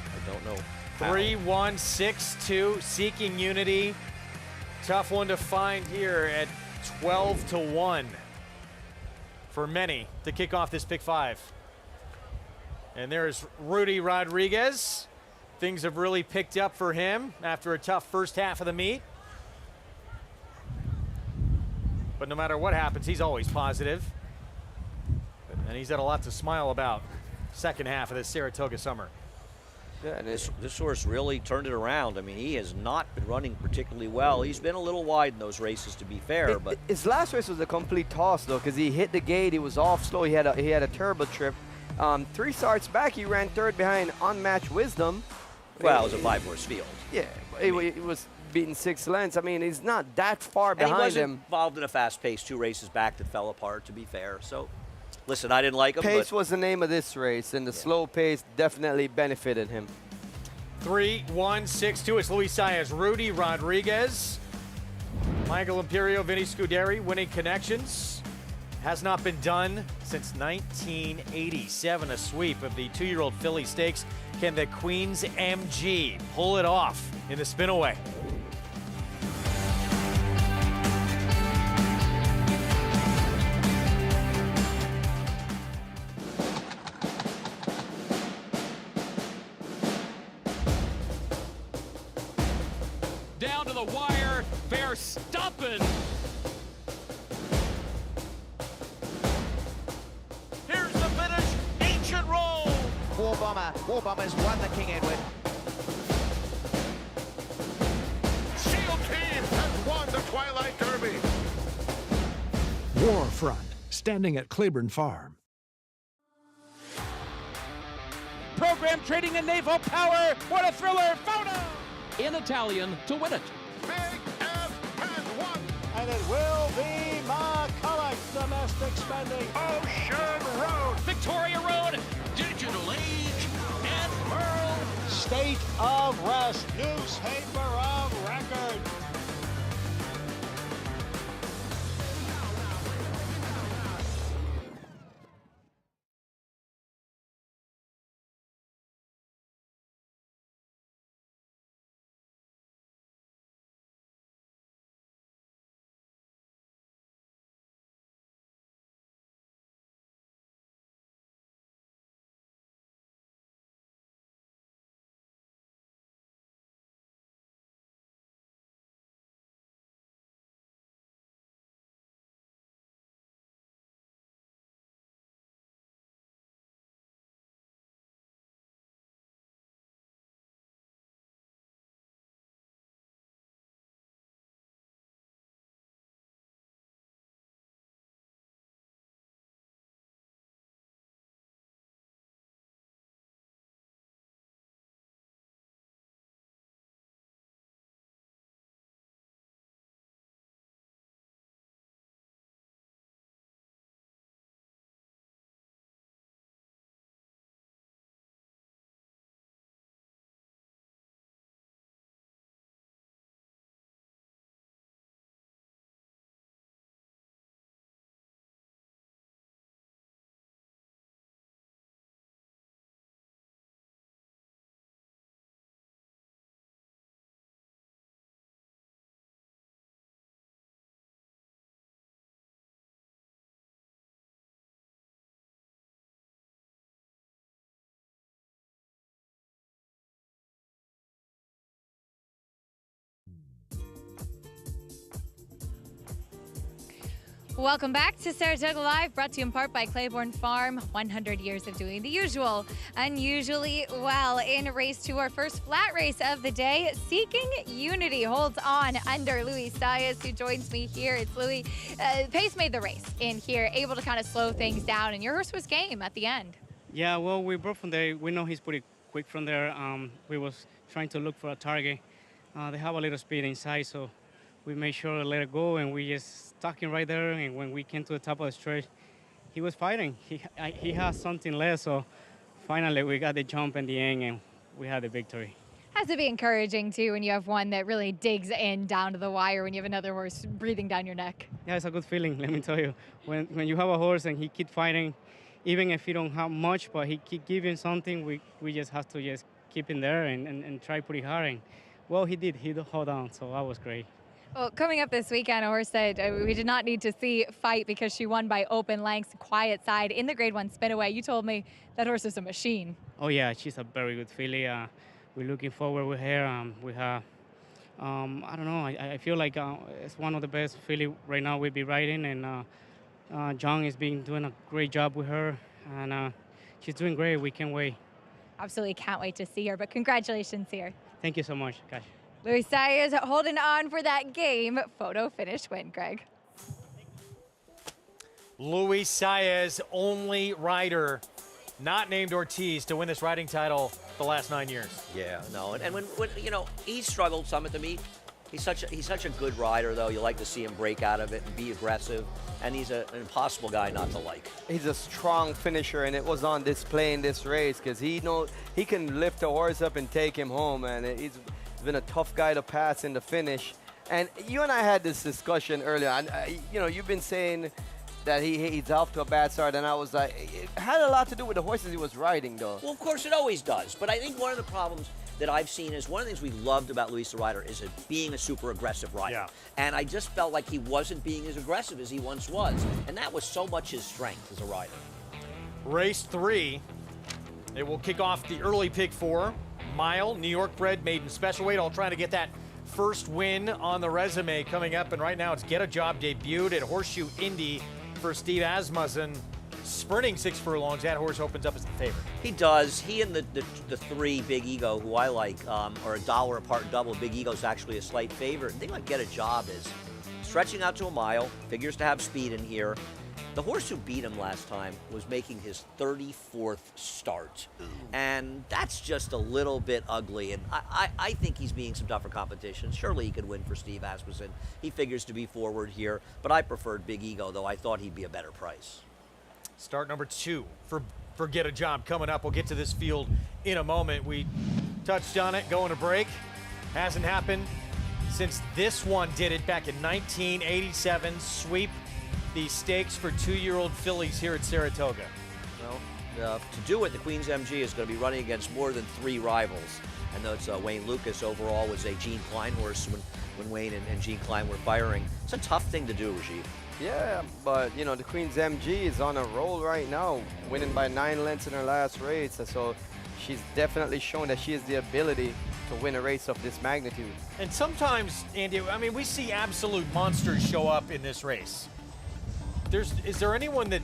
I don't know. 3-1, 6-2, seeking unity. Tough one to find here at 12-1 for many to kick off this pick 5. And there's Rudy Rodriguez. Things have really picked up for him after a tough first half of the meet. But no matter what happens, he's always positive. And he's had a lot to smile about second half of this Saratoga summer. Yeah, and this horse really turned it around. I mean, he has not been running particularly well. He's been a little wide in those races, to be fair. But his last race was a complete toss, though, because he hit the gate. He was off slow. He had a turbo trip. 3 starts back, he ran third behind Unmatched Wisdom. Well, it was a 5-horse field. Yeah, he was beating 6 lengths. I mean, he's not that far behind him. And he wasn't involved in a fast pace 2 races back that fell apart, to be fair. So, listen, I didn't like him. Pace was the name of this race, and the slow pace definitely benefited him. 3-1, 6-2. It's Luis Saez, Rudy Rodriguez, Michael Imperio, Vinny Scuderi winning connections. Has not been done since 1987, a sweep of the 2-year-old filly stakes. Can the Queen's MG pull it off in the Spinaway? Down to the wire, Verstappen. Here's the finish, Ancient Roll. War Bomber's won the King Edward. Shield Team has won the Twilight Derby. Warfront, standing at Claiborne Farm. Program trading in naval power. What a thriller. Photo. In Italian to win it. Big F has won. And it will be McCulloch. Domestic spending. Ocean Road. Victoria Road. Digital Age. And Pearl. State of Rest. Newspaper of record. Welcome back to Saratoga Live, brought to you in part by Claiborne Farm. 100 years of doing the usual, unusually well. In race 2, our first flat race of the day, Seeking Unity holds on under Luis Saez, who joins me here. It's Louis. Pace made the race in here, able to kind of slow things down, and your horse was game at the end. Yeah, well, we brought from there. We know he's pretty quick from there. We was trying to look for a target. They have a little speed inside, so we made sure to let it go, and we just stuck him right there. And when we came to the top of the straight, he was fighting. He has something less, so finally we got the jump in the end, and we had the victory. Has to be encouraging, too, when you have one that really digs in down to the wire, when you have another horse breathing down your neck. Yeah, it's a good feeling, let me tell you. When you have a horse and he keep fighting, even if you don't have much, but he keep giving something, we just have to just keep him there and try pretty hard. And, well, he did. He held on, so that was great. Well, coming up this weekend, a horse that we did not need to see fight because she won by open lengths, Quiet Side, in the Grade 1 Spinaway. You told me that horse is a machine. Oh, yeah, she's a very good filly. We're looking forward with her. We have, I don't know, I feel like it's one of the best filly right now we'll be riding. And John is doing a great job with her. And she's doing great. We can't wait. Absolutely can't wait to see her, but congratulations here. Thank you so much, guys. Luis Saez holding on for that game photo finish win, Greg. Luis Saez, only rider not named Ortiz to win this riding title the last 9 years. Yeah, no, and when you know, he struggled some at the meet. He's such a good rider, though. You like to see him break out of it and be aggressive, and he's an impossible guy not to like. He's a strong finisher, and it was on display in this race because he can lift a horse up and take him home, and he's been a tough guy to pass in the finish. And you and I had this discussion earlier. And, you know, you've been saying that he's off to a bad start, and I was like, it had a lot to do with the horses he was riding, though. Well, of course, it always does. But I think one of the problems that I've seen is one of the things we loved about Luis the rider is being a super aggressive rider. Yeah. And I just felt like he wasn't being as aggressive as he once was. And that was so much his strength as a rider. Race 3, it will kick off the early pick 4. Mile, New York bred, maiden special weight, all trying to get that first win on the resume coming up. And right now it's Get a Job debuted at Horseshoe Indy for Steve Asmussen. Sprinting 6 furlongs, that horse opens up as the favorite. He does. He and the 3 Big Ego, who I like, are $1 apart double. Big Ego's actually a slight favorite. The thing about Get a Job is stretching out to a mile, figures to have speed in here. The horse who beat him last time was making his 34th start. And that's just a little bit ugly. And I think he's being some tougher competition. Surely he could win for Steve Asmussen. He figures to be forward here. But I preferred Big Ego, though I thought he'd be a better price. Start number 2 for Get a Job coming up. We'll get to this field in a moment. We touched on it going to break. Hasn't happened since this one did it back in 1987. Sweep the stakes for 2-year-old fillies here at Saratoga. Well, to do it, the Queen's MG is going to be running against more than 3 rivals. And though it's Wayne Lucas overall was a Gene Klein horse when Wayne and Gene Klein were firing. It's a tough thing to do, Rajiv. Yeah, but, you know, the Queen's MG is on a roll right now, winning by 9 lengths in her last race. So she's definitely shown that she has the ability to win a race of this magnitude. And sometimes, Andy, I mean, we see absolute monsters show up in this race. Is there anyone that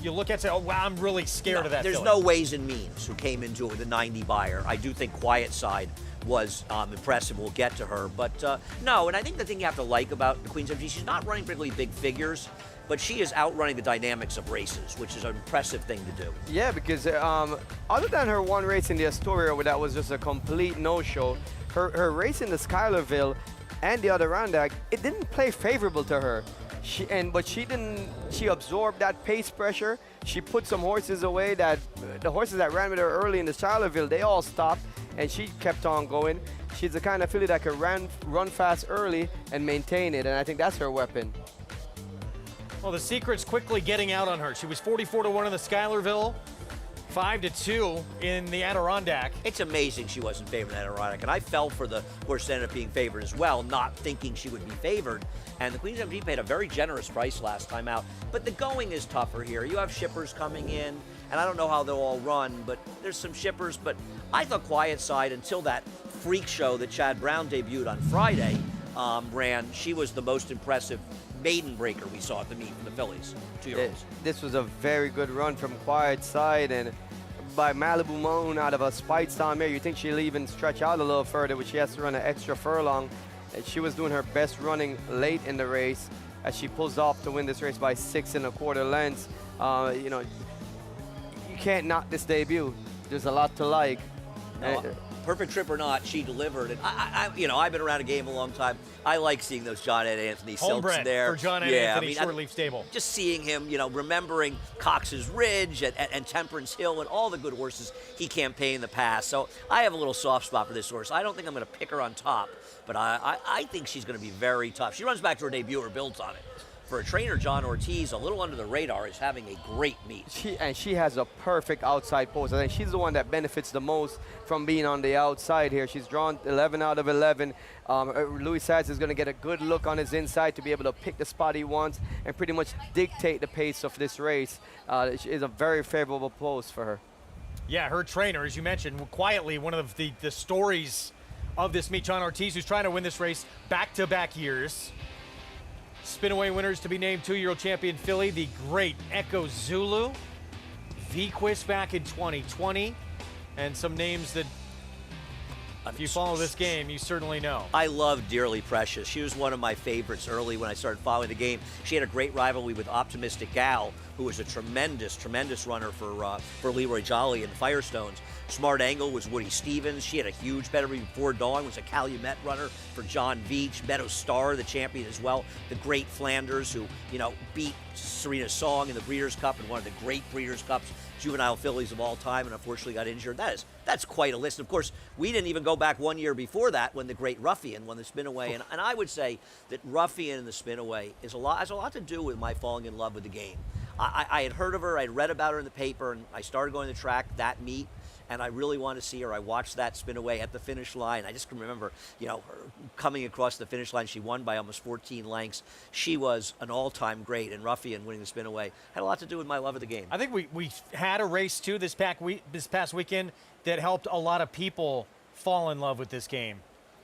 you look at and say, oh, wow, I'm really scared of that There's filly? no Ways and Means who came into it with a 90 buyer. I do think Quiet Side was impressive. We'll get to her. But no, and I think the thing you have to like about the Queen's MG, she's not running particularly big figures, but she is outrunning the dynamics of races, which is an impressive thing to do. Yeah, because other than her one race in the Astoria where that was just a complete no-show, her race in the Schuylerville and the Adirondack, it didn't play favorable to her. But she absorbed that pace pressure. She put some horses away that the horses that ran with her early in the Schuylerville, they all stopped, and she kept on going. She's the kind of filly that can run fast early and maintain it, and I think that's her weapon. Well, the secret's quickly getting out on her. She was 44-1 in the Schuylerville, 5-2 in the Adirondack. It's amazing she wasn't favored in the Adirondack, and I fell for the horse that ended up being favored as well, not thinking she would be favored. And the Queen's MG paid a very generous price last time out. But the going is tougher here. You have shippers coming in, and I don't know how they'll all run, but there's some shippers. But I thought Quiet Side, until that freak show that Chad Brown debuted on Friday ran, she was the most impressive maiden breaker we saw at the meet from the fillies, 2-year-olds. This was a very good run from Quiet Side, and by Malibu Moon out of a Spitestone mare, you think she'll even stretch out a little further, but she has to run an extra furlong. And she was doing her best running late in the race as she pulls off to win this race by 6 1/4 lengths. You know, you can't knock this debut. There's a lot to like. No, perfect trip or not, she delivered. And I've been around a game a long time. I like seeing those John Ed Anthony silks there. for John Ed Anthony, Shortleaf Stable. Just seeing him, remembering Cox's Ridge and Temperance Hill and all the good horses he campaigned in the past. So I have a little soft spot for this horse. I don't think I'm going to pick her on top, but I think she's going to be very tough. She runs back to her debut or builds on it for a trainer, John Ortiz, a little under the radar, is having a great meet. She has a perfect outside post. I think she's the one that benefits the most from being on the outside here. She's drawn 11 out of 11. Louis Saez is going to get a good look on his inside to be able to pick the spot he wants and pretty much dictate the pace of this race. It is a very favorable post for her. Yeah, her trainer, as you mentioned, quietly one of the stories of this meet, John Ortiz, who's trying to win this race back-to-back years. Spinaway winners to be named 2-year-old champion filly, the great Echo Zulu, V-Quist back in 2020, and some names that, if you follow this game, you certainly know. I love Dearly Precious. She was one of my favorites early when I started following the game. She had a great rivalry with Optimistic Gal, who was a tremendous runner for Leroy Jolly and the Firestones. Smart Angle was Woody Stevens. She had a huge pedigree before Dawn, was a Calumet runner for John Veach. Meadow Star, the champion as well. The great Flanders, who, beat Serena Song in the Breeders' Cup and one of the great Breeders' Cups juvenile fillies of all time, and unfortunately got injured. That's quite a list. Of course, we didn't even go back 1 year before that when the great Ruffian won the Spinaway, and I would say that Ruffian and the Spinaway has a lot to do with my falling in love with the game. I had heard of her, I'd read about her in the paper, and I started going to the track that meet, and I really wanted to see her. I watched that Spinaway at the finish line. I just can remember, her coming across the finish line. She won by almost 14 lengths. She was an all-time great, and Ruffian winning the Spinaway had a lot to do with my love of the game. I think we had a race, too, this past weekend that helped a lot of people fall in love with this game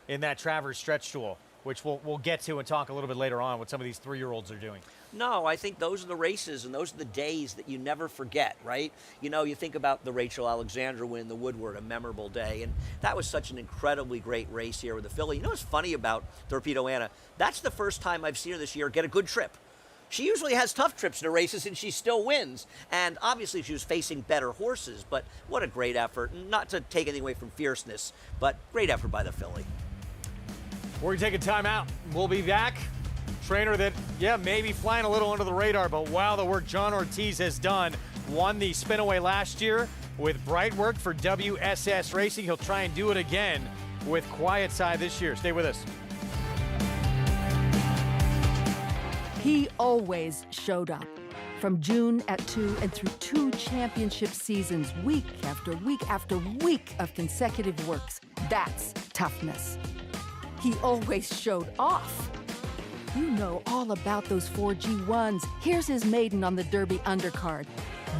in that Travers stretch tool, which we'll get to and talk a little bit later on what some of these 3-year-olds are doing. No, I think those are the races and those are the days that you never forget, right? You think about the Rachel Alexandra win, the Woodward, a memorable day, and that was such an incredibly great race here with the filly. You know what's funny about Torpedo Anna? That's the first time I've seen her this year get a good trip. She usually has tough trips in her races, and she still wins. And obviously she was facing better horses, but what a great effort. Not to take anything away from Fierceness, but great effort by the filly. We're going to take a timeout. We'll be back. Trainer that, maybe flying a little under the radar, but wow, the work John Ortiz has done. Won the Spinaway last year with bright work for WSS Racing. He'll try and do it again with Quiet Side this year. Stay with us. He always showed up. From June at 2 and through 2 championship seasons, week after week after week of consecutive works. That's toughness. He always showed off. You know all about those 4 G1s. Here's his maiden on the Derby undercard.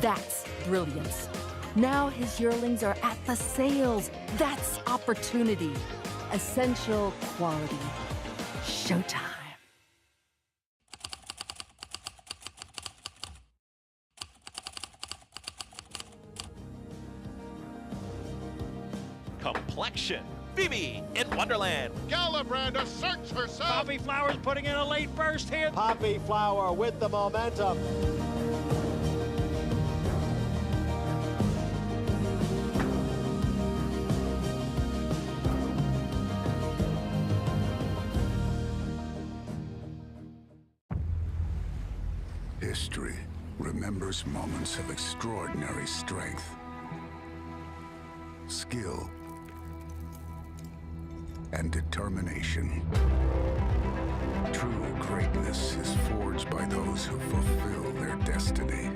That's brilliance. Now his yearlings are at the sales. That's opportunity. Essential quality. Showtime. Complexion. Phoebe in Wonderland. Gallifrand asserts herself. Poppy Flowers putting in a late burst here. Poppy Flower with the momentum. History remembers moments of extraordinary strength, skill, and determination. True greatness is forged by those who fulfill their destiny.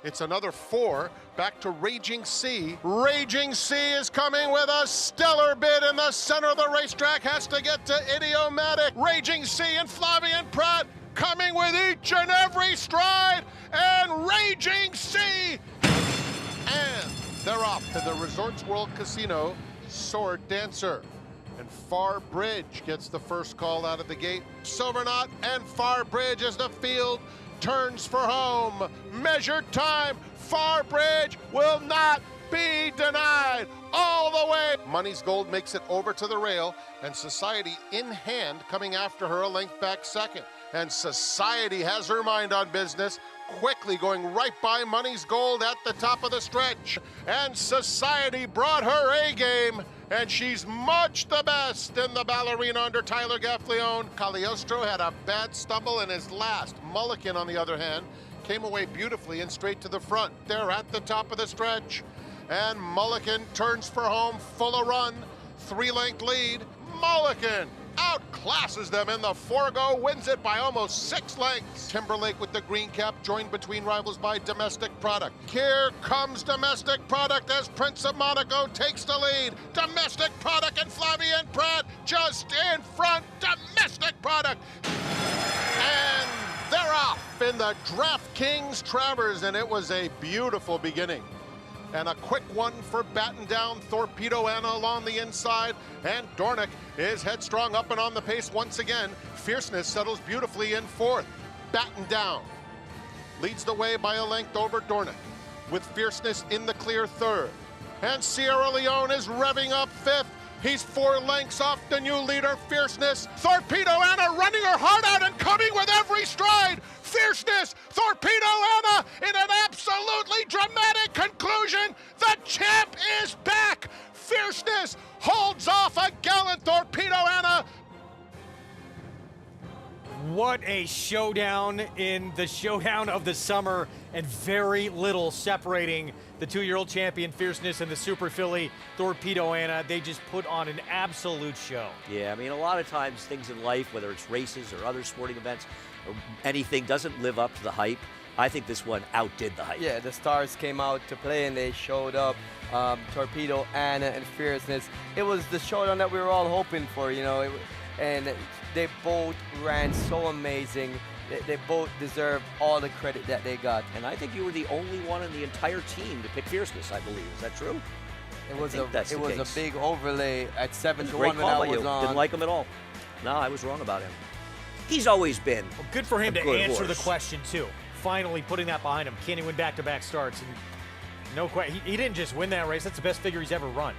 It's another 4, back to Raging Sea. Raging Sea is coming with a stellar bid in the center of the racetrack, has to get to Idiomatic. Raging Sea and Flavian Pratt coming with each and every stride, and Raging Sea! And they're off to the Resorts World Casino Sword Dancer. And Far Bridge gets the first call out of the gate. Silverknot and Far Bridge as the field turns for home. Measured time. Far Bridge will not be denied all the way. Money's Gold makes it over to the rail, and Society in hand coming after her a length back second. And Society has her mind on business, quickly going right by Money's Gold at the top of the stretch. And Society brought her A game, and she's much the best in the ballerina under Tyler Gaffleone. Cagliostro had a bad stumble in his last. Mulligan, on the other hand, came away beautifully and straight to the front. They're at the top of the stretch. And Mulligan turns for home, full of run, 3-length lead. Mulligan outclasses them in the forego, wins it by almost 6 lengths. Timberlake with the green cap, joined between rivals by Domestic Product. Here comes Domestic Product as Prince of Monaco takes the lead. Domestic Product and Flavien Prat just in front. Domestic Product. And they're off in the DraftKings Travers, and it was a beautiful beginning. And a quick one for batten down Torpedo Anna along the inside. And Dornick is headstrong up and on the pace once again. Fierceness settles beautifully in fourth. Batten down leads the way by a length over Dornick, with Fierceness in the clear third. And Sierra Leone is revving up fifth. He's 4 lengths off the new leader, Fierceness. Torpedo Anna running her heart out and coming with every stride. Fierceness, Torpedo Anna in an absolutely dramatic conclusion. The champ is back. Fierceness holds off a gallant Torpedo Anna. What a showdown in the showdown of the summer, and very little separating the 2-year-old champion Fierceness and the super filly Torpedo Anna. They just put on an absolute show. Yeah, I mean, a lot of times things in life, whether it's races or other sporting events or anything, doesn't live up to the hype. I think this one outdid the hype. Yeah, the stars came out to play and they showed up. Torpedo Anna and Fierceness. It was the showdown that we were all hoping for, you know, and they both ran so amazing. They both deserve all the credit that they got. And I think you were the only one in the entire team to pick Fierceness, I believe. Is that true? It was a big overlay at 7-1 when I was on. Didn't like him at all. No, I was wrong about him. He's always been well, good for him to answer horse. the question, too. Finally putting that behind him. Can he win back-to-back starts? And no question. He didn't just win that race. That's the best figure he's ever run.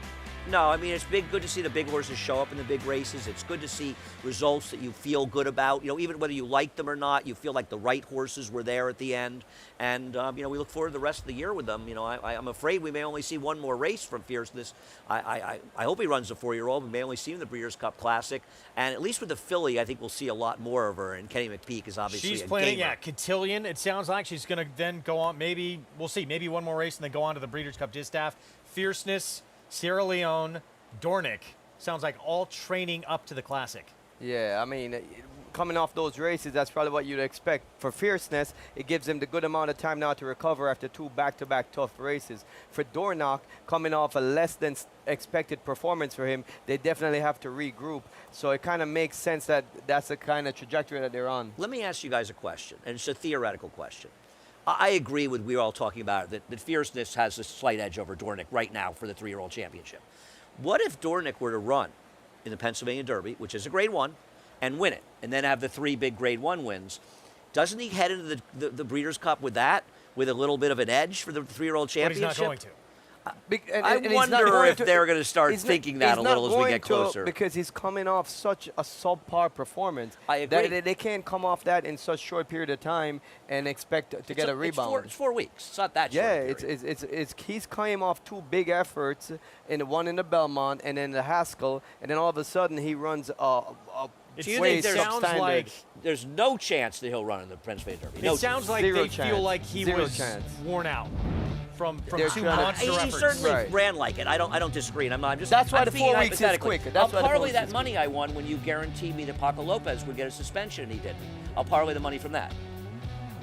No, I mean, it's good to see the big horses show up in the big races. It's good to see results that you feel good about. You know, even whether you like them or not, you feel like the right horses were there at the end. And, you know, we look forward to the rest of the year with them. You know, I'm afraid we may only see one more race from Fierceness. I hope he runs the 4-year-old. We may only see him in the Breeders' Cup Classic. And at least with the filly, I think we'll see a lot more of her. And Kenny McPeak is obviously she's a planning, gamer. yeah, Cotillion. It sounds like she's going to then go on. Maybe, we'll see, maybe one more race and then go on to the Breeders' Cup Distaff. Fierceness, Sierra Leone, Dornick, sounds like all training up to the Classic. Yeah, I mean, coming off those races, that's probably what you'd expect. For Fierceness, it gives him the good amount of time now to recover after 2 back-to-back tough races. For Dornick, coming off a less than expected performance for him, they definitely have to regroup. So it kind of makes sense that that's the kind of trajectory that they're on. Let me ask you guys a question, and it's a theoretical question. I agree with we're all talking about it, that Fierceness has a slight edge over Dornick right now for the 3-year-old championship. What if Dornick were to run in the Pennsylvania Derby, which is a Grade 1, and win it, and then have the 3 big Grade 1 wins? Doesn't he head into the Breeders' Cup with that, with a little bit of an edge for the 3-year-old championship? But he's not going to. I wonder if they're going to start thinking that a little as we get closer. Because he's coming off such a subpar perforence. I agree. That they can't come off that in such short period of time and expect to get a rebound. It's 4 weeks. It's not that short. Yeah, he's coming off 2 big efforts, one in the Belmont and then the Haskell, and then all of a sudden he runs Do you think there's no chance that he'll run in the Pennsylvania Derby? It sounds like they feel like he was worn out from 2 monster efforts. He certainly ran like it. I don't disagree. And I'm just. That's why I'm the thinking 4 weeks is quick. I'll parlay that money I won when you guaranteed me that Paco Lopez would get a suspension and he didn't. I'll parlay the money from that.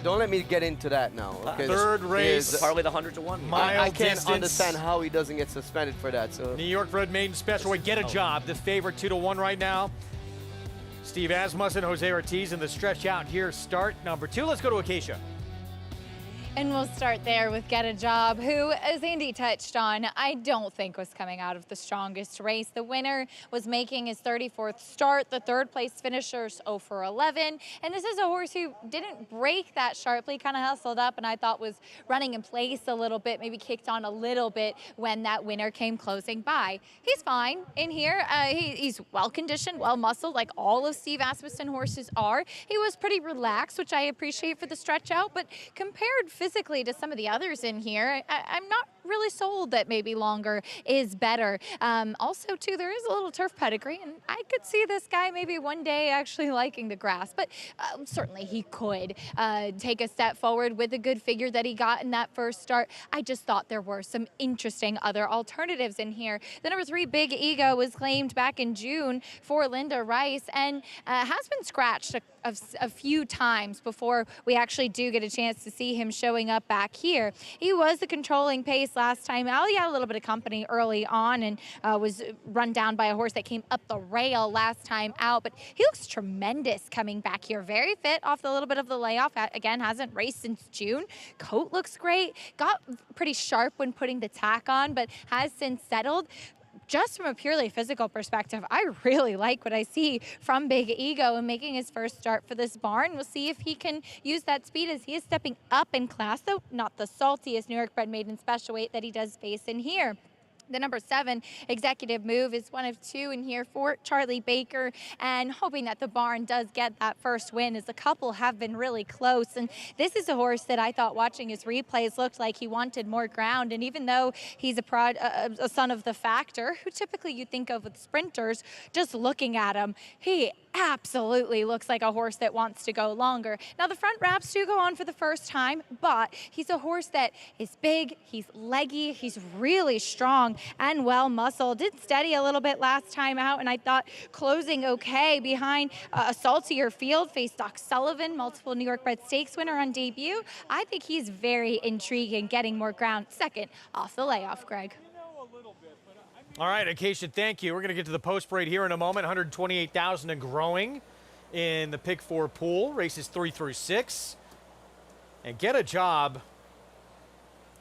Don't let me get into that now. Third race. Parlay the 100 to 1. I can't understand how he doesn't get suspended for that. So New York Bred Maiden Spinaway, get a job. The favorite 2-1 right now. Steve Asmussen, Jose Ortiz in the stretch out here. Start number 2. Let's go to Acacia. And we'll start there with Get a Job, who, as Andy touched on, I don't think was coming out of the strongest race. The winner was making his 34th start. The third place finishers 0 for 11. And this is a horse who didn't break that sharply, kind of hustled up, and I thought was running in place a little bit, maybe kicked on a little bit when that winner came closing by. He's fine in here. He's well-conditioned, well-muscled, like all of Steve Asmussen horses are. He was pretty relaxed, which I appreciate for the stretch out, but compared physically to some of the others in here, I'm not really sold that maybe longer is better. Also, too, there is a little turf pedigree, and I could see this guy maybe one day actually liking the grass, but certainly he could take a step forward with the good figure that he got in that first start. I just thought there were some interesting other alternatives in here. The number 3 Big Ego was claimed back in June for Linda Rice and has been scratched a few times before we actually do get a chance to see him showing up back here. He was the controlling pace last time out. He had a little bit of company early on and was run down by a horse that came up the rail last time out, but he looks tremendous coming back here. Very fit off the little bit of the layoff. Again, hasn't raced since June. Coat looks great. Got pretty sharp when putting the tack on, but has since settled. Just from a purely physical perspective, I really like what I see from Big Ego and making his first start for this barn. We'll see if he can use that speed as he is stepping up in class, though not the saltiest New York bred maiden special weight that he does face in here. The number 7 Executive Move is one of 2 in here for Charlie Baker, and hoping that the barn does get that first win, as a couple have been really close. And this is a horse that I thought, watching his replays, looked like he wanted more ground. And even though he's a son of the Factor, who typically you think of with sprinters, just looking at him, he absolutely looks like a horse that wants to go longer. Now, the front wraps do go on for the first time, but he's a horse that is big, he's leggy, he's really strong and well muscled. Did steady a little bit last time out, and I thought closing okay behind a saltier field. Faced Doc Sullivan, multiple New York bred stakes winner on debut. I think he's very intriguing, getting more ground. Second off the layoff, Greg. All right, Acacia, thank you. We're going to get to the post parade here in a moment. 128,000 and growing in the pick 4 pool, races 3 through 6. And Get a Job,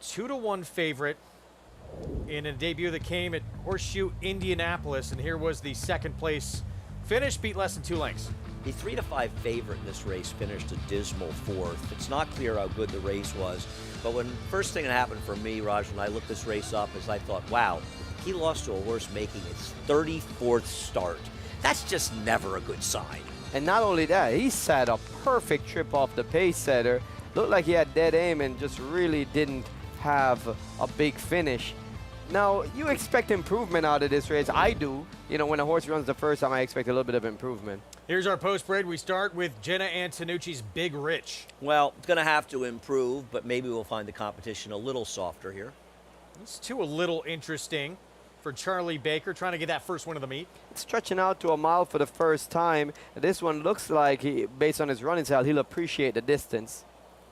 2-1 favorite in a debut that came at Horseshoe Indianapolis. And here was the second place finish, beat less than 2 lengths. The 3-5 favorite in this race finished a dismal 4th. It's not clear how good the race was, but first thing that happened for me, Raj, when I looked this race up, is I thought, wow, he lost to a horse making its 34th start. That's just never a good sign. And not only that, he set a perfect trip off the pace setter. Looked like he had dead aim and just really didn't have a big finish. Now, you expect improvement out of this race. I do. You know, when a horse runs the first time, I expect a little bit of improvement. Here's our post parade. We start with Jenna Antonucci's Big Rich. Well, it's going to have to improve, but maybe we'll find the competition a little softer here. It's too a little interesting for Charlie Baker, trying to get that first win of the meet. It's stretching out to a mile for the first time. This one looks like, based on his running style, he'll appreciate the distance.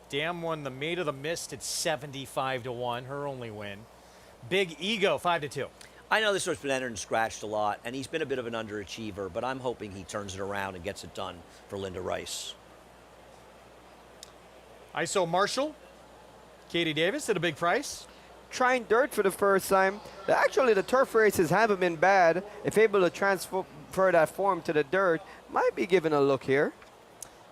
Dam won the Maid of the Mist at 75-1, her only win. Big Ego, 5-2. I know this horse has been entered and scratched a lot, and he's been a bit of an underachiever, but I'm hoping he turns it around and gets it done for Linda Rice. ISO Marshall, Katie Davis at a big price. Trying dirt for the first time. Actually, the turf races haven't been bad. If able to transfer that form to the dirt, might be given a look here.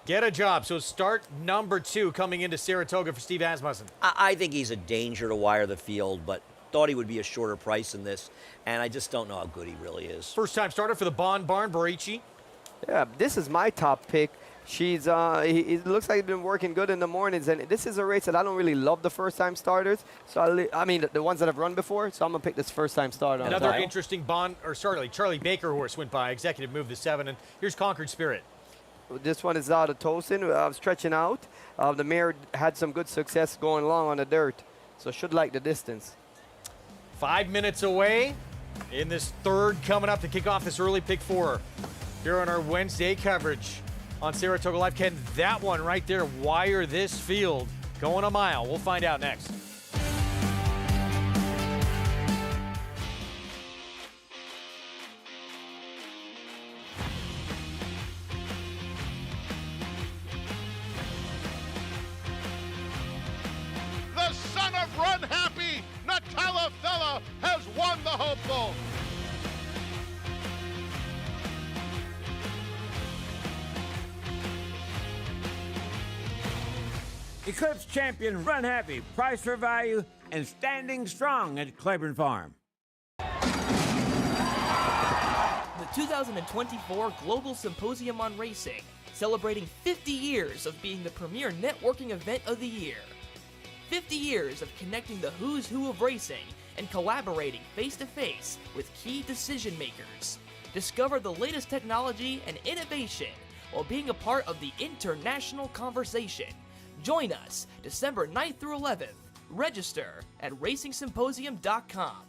Get a Job. So start number 2 coming into Saratoga for Steve Asmussen. I think he's a danger to wire the field, but thought he would be a shorter price than this, and I just don't know how good he really is. First time starter for the Bond Barn, Barici. Yeah, this is my top pick. She's it looks like he's been working good in the mornings, and this is a race that I don't really love the first-time starters. So I mean the ones that have run before. So I'm gonna pick this first-time starter. Another interesting Charlie Baker horse went by. Executive Move the 7, and here's Conquered Spirit. This one is out of Tosin, stretching out. The mare had some good success going long on the dirt, so should like the distance. 5 minutes away in this third coming up to kick off this early pick 4 here on our Wednesday coverage on Saratoga Live. Can that one right there wire this field going a mile? We'll find out next. Eclipse champion Run Happy, priced for value and standing strong at Claiborne Farm. The 2024 Global Symposium on Racing, celebrating 50 years of being the premier networking event of the year. 50 years of connecting the who's who of racing and collaborating face-to-face with key decision makers. Discover the latest technology and innovation while being a part of the international conversation. Join us December 9th through 11th. Register at racingsymposium.com.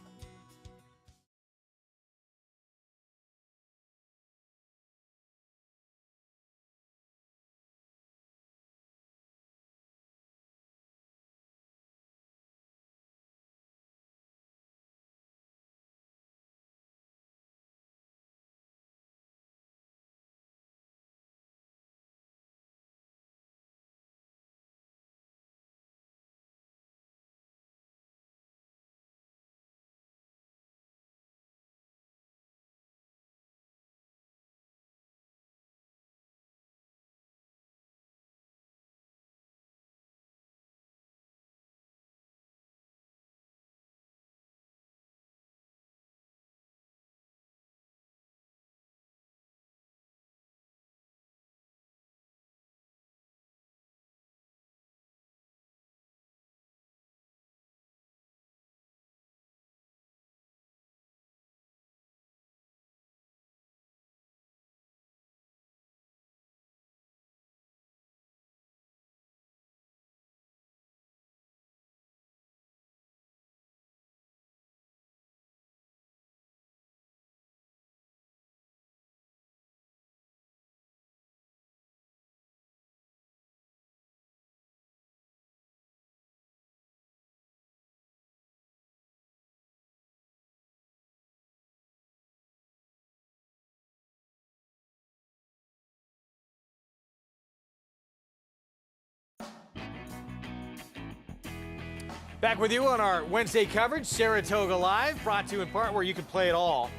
Back with you on our Wednesday coverage, Saratoga Live, brought to you in part where you can play it all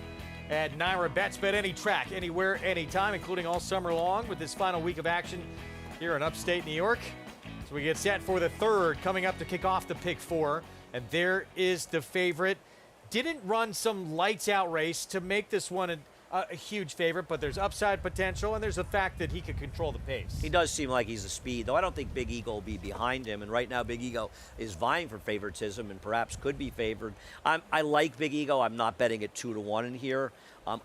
at NYRA Bets. Bet any track, anywhere, anytime, including all summer long with this final week of action here in upstate New York. So we get set for the third coming up to kick off the Pick 4. And there is the favorite. Didn't run some lights out race to make this one a huge favorite, but there's upside potential, and there's the fact that he could control the pace. He does seem like he's a speed, though I don't think Big Eagle will be behind him, and right now Big Eagle is vying for favoritism and perhaps could be favored. I like Big Eagle. I'm not betting at 2-1 in here.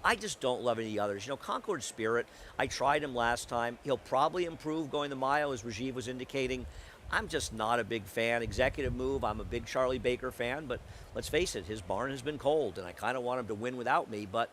I just don't love any others. You know, Concord Spirit, I tried him last time. He'll probably improve going the mile, as Rajiv was indicating. I'm just not a big fan. Executive Move, I'm a big Charlie Baker fan, but let's face it, his barn has been cold, and I kind of want him to win without me, but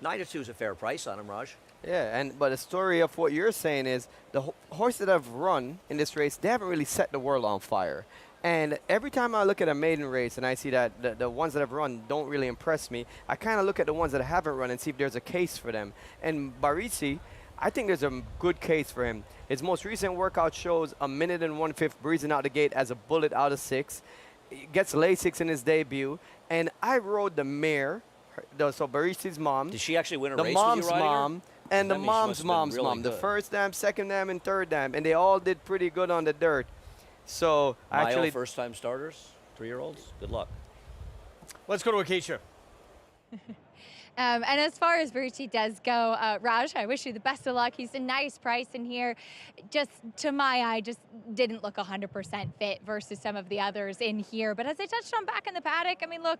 9-2 is a fair price on him, Raj. Yeah, but the story of what you're saying is the horse that I've run in this race, they haven't really set the world on fire. And every time I look at a maiden race and I see that the ones that I've run don't really impress me, I kind of look at the ones that I haven't run and see if there's a case for them. And Barisi, I think there's a good case for him. His most recent workout shows a 1 1/5 breezing out the gate as a bullet out of 6. He gets Lasix in his debut. And I rode the mare. So Barisi's mom. Did she actually win a race with you, The mom's Ryder? mom and the mom's really mom. The good. first dam, second dam, and third dam. And they all did pretty good on the dirt. So actually, first-time starters, 3-year-olds. Good luck. Let's go to Acacia. And as far as Barisi does go, Raj, I wish you the best of luck. He's a nice price in here. Just to my eye, just didn't look 100% fit versus some of the others in here. But as I touched on back in the paddock, I mean, look,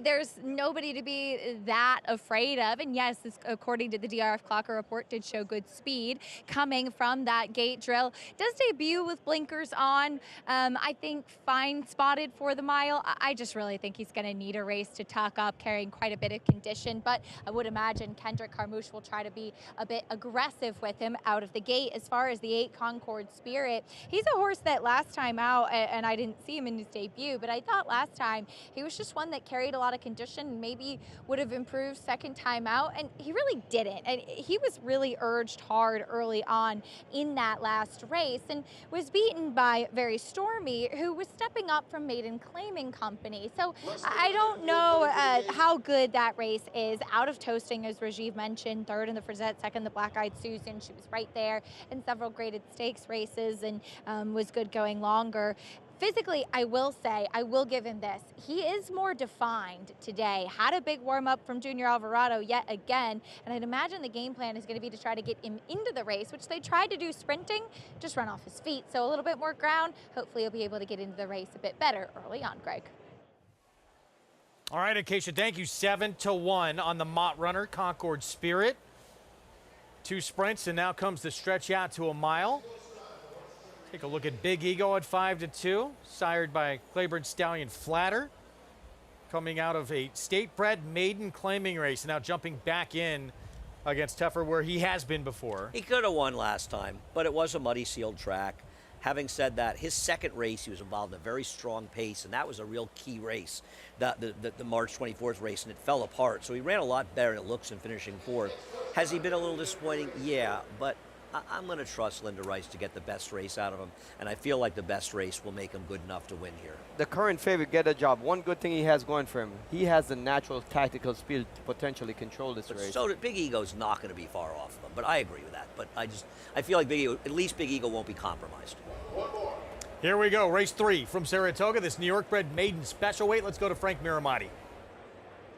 there's nobody to be that afraid of. And yes, this, according to the DRF Clocker report, did show good speed coming from that gate drill. Does debut with blinkers on. I think fine spotted for the mile. I just really think he's going to need a race to tuck up, carrying quite a bit of condition. But I would imagine Kendrick Carmouche will try to be a bit aggressive with him out of the gate. As far as the 8 Concord Spirit, he's a horse that last time out, and I didn't see him in his debut, but I thought last time he was just one that carried a lot of condition and maybe would have improved second time out, and he really didn't. And he was really urged hard early on in that last race and was beaten by Very Stormy, who was stepping up from Maiden Claiming Company. So I don't know how good that race is out of toasting, as Rajiv mentioned, third in the Frizette, second the Black-Eyed Susan. She was right there in several graded stakes races and was good going longer. Physically, I will say, I will give him this. He is more defined today. Had a big warm-up from Junior Alvarado yet again, and I'd imagine the game plan is going to be to try to get him into the race, which they tried to do sprinting, just run off his feet. So a little bit more ground. Hopefully he'll be able to get into the race a bit better early on, Greg. All right, Acacia, thank you. 7-1 on the Mott Runner, Concord Spirit. 2 sprints, and now comes the stretch out to a mile. Take a look at Big Ego at 5-2, sired by Claiborne Stallion Flatter, coming out of a state-bred maiden claiming race, and now jumping back in against Tougher, where he has been before. He could have won last time, but it was a muddy sealed track. Having said that, his second race, he was involved in a very strong pace, and that was a real key race, the March 24th race, and it fell apart. So he ran a lot better than it looks in finishing 4th. Has he been a little disappointing? Yeah, but I'm going to trust Linda Rice to get the best race out of him, and I feel like the best race will make him good enough to win here. The current favorite Get a Job. One good thing he has going for him, he has the natural tactical speed to potentially control this race. So Big Ego's not going to be far off of him, but I agree with that. But I feel like at least Big Ego won't be compromised. Here we go, race 3 from Saratoga, this New York bred maiden special weight. Let's go to Frank Miramati.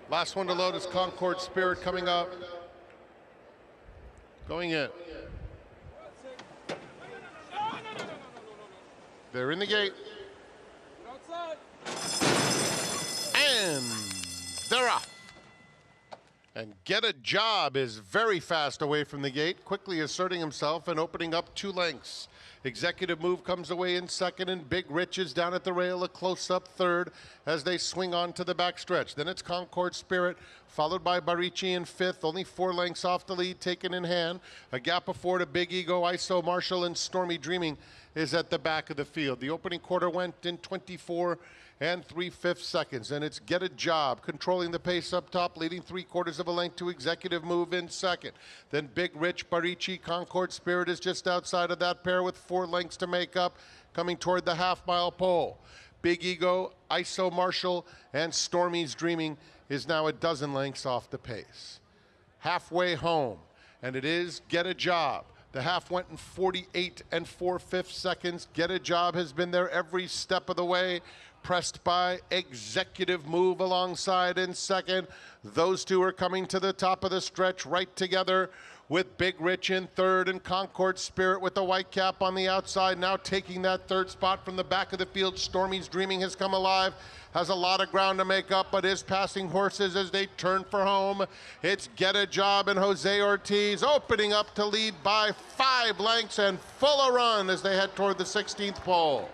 Last one to load is Concord Spirit coming up. Going in. They're in the gate. And they're off. And Get a Job is very fast away from the gate, quickly asserting himself and opening up 2 lengths. Executive Move comes away in second, and Big Rich is down at the rail, a close-up third as they swing on to the backstretch. Then it's Concord Spirit, followed by Barici in 5th, only 4 lengths off the lead, taken in hand. A gap of 4 to Big Ego, ISO, Marshall, and Stormy Dreaming is at the back of the field. The opening quarter went in 24 3/5 seconds, and it's Get a Job controlling the pace up top, leading 3/4 of a length to Executive Move in second. Then Big Rich, Barici, Concord Spirit is just outside of that pair with 4 lengths to make up, coming toward the half-mile pole. Big Ego, ISO, Marshall, and Stormy's Dreaming is now a 12 lengths off the pace. Halfway home, and it is Get a Job. The half went in 48 4/5 seconds. Get a Job has been there every step of the way, pressed by Executive Move alongside in second. Those 2 are coming to the top of the stretch right together, with Big Rich in third and Concord Spirit with the white cap on the outside, now taking that 3rd spot from the back of the field. Stormy's Dreaming has come alive, has a lot of ground to make up, but is passing horses as they turn for home. It's Get a Job and Jose Ortiz opening up to lead by 5 lengths and full a run as they head toward the 16th pole.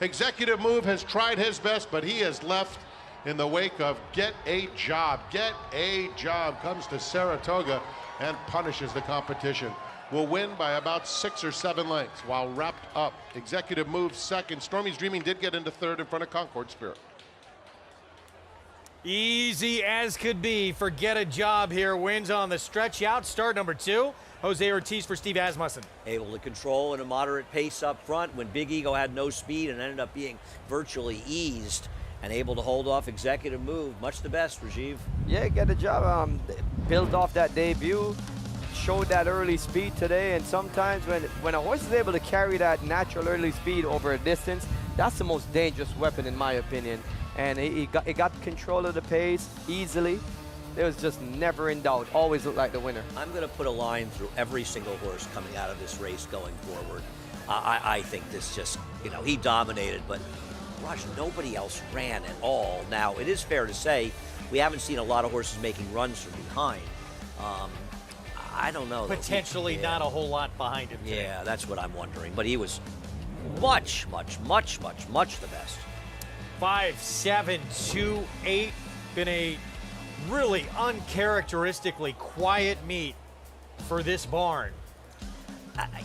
Executive Move has tried his best, but he has left in the wake of Get a Job. Get a Job comes to Saratoga and punishes the competition. Will win by about 6 or 7 lengths while wrapped up. Executive Move second. Stormy's Dreaming did get into third in front of Concord Spirit. Easy as could be for Get a Job here. Wins on the stretch out. Start number 2. Jose Ortiz for Steve Asmussen. Able to control at a moderate pace up front when Big Ego had no speed and ended up being virtually eased, and able to hold off Executive Move. Much the best, Rajiv. Yeah, Get a Job. Built off that debut, showed that early speed today, and sometimes when a horse is able to carry that natural early speed over a distance, that's the most dangerous weapon in my opinion. And he got control of the pace easily. It was just never in doubt. Always looked like the winner. I'm going to put a line through every single horse coming out of this race going forward. I think this just, he dominated, but Raj, nobody else ran at all. Now, it is fair to say we haven't seen a lot of horses making runs from behind. I don't know. Potentially not a whole lot behind him today. Yeah, that's what I'm wondering. But he was much the best. 5, 7, 2, 8. Been a really uncharacteristically quiet meet for this barn.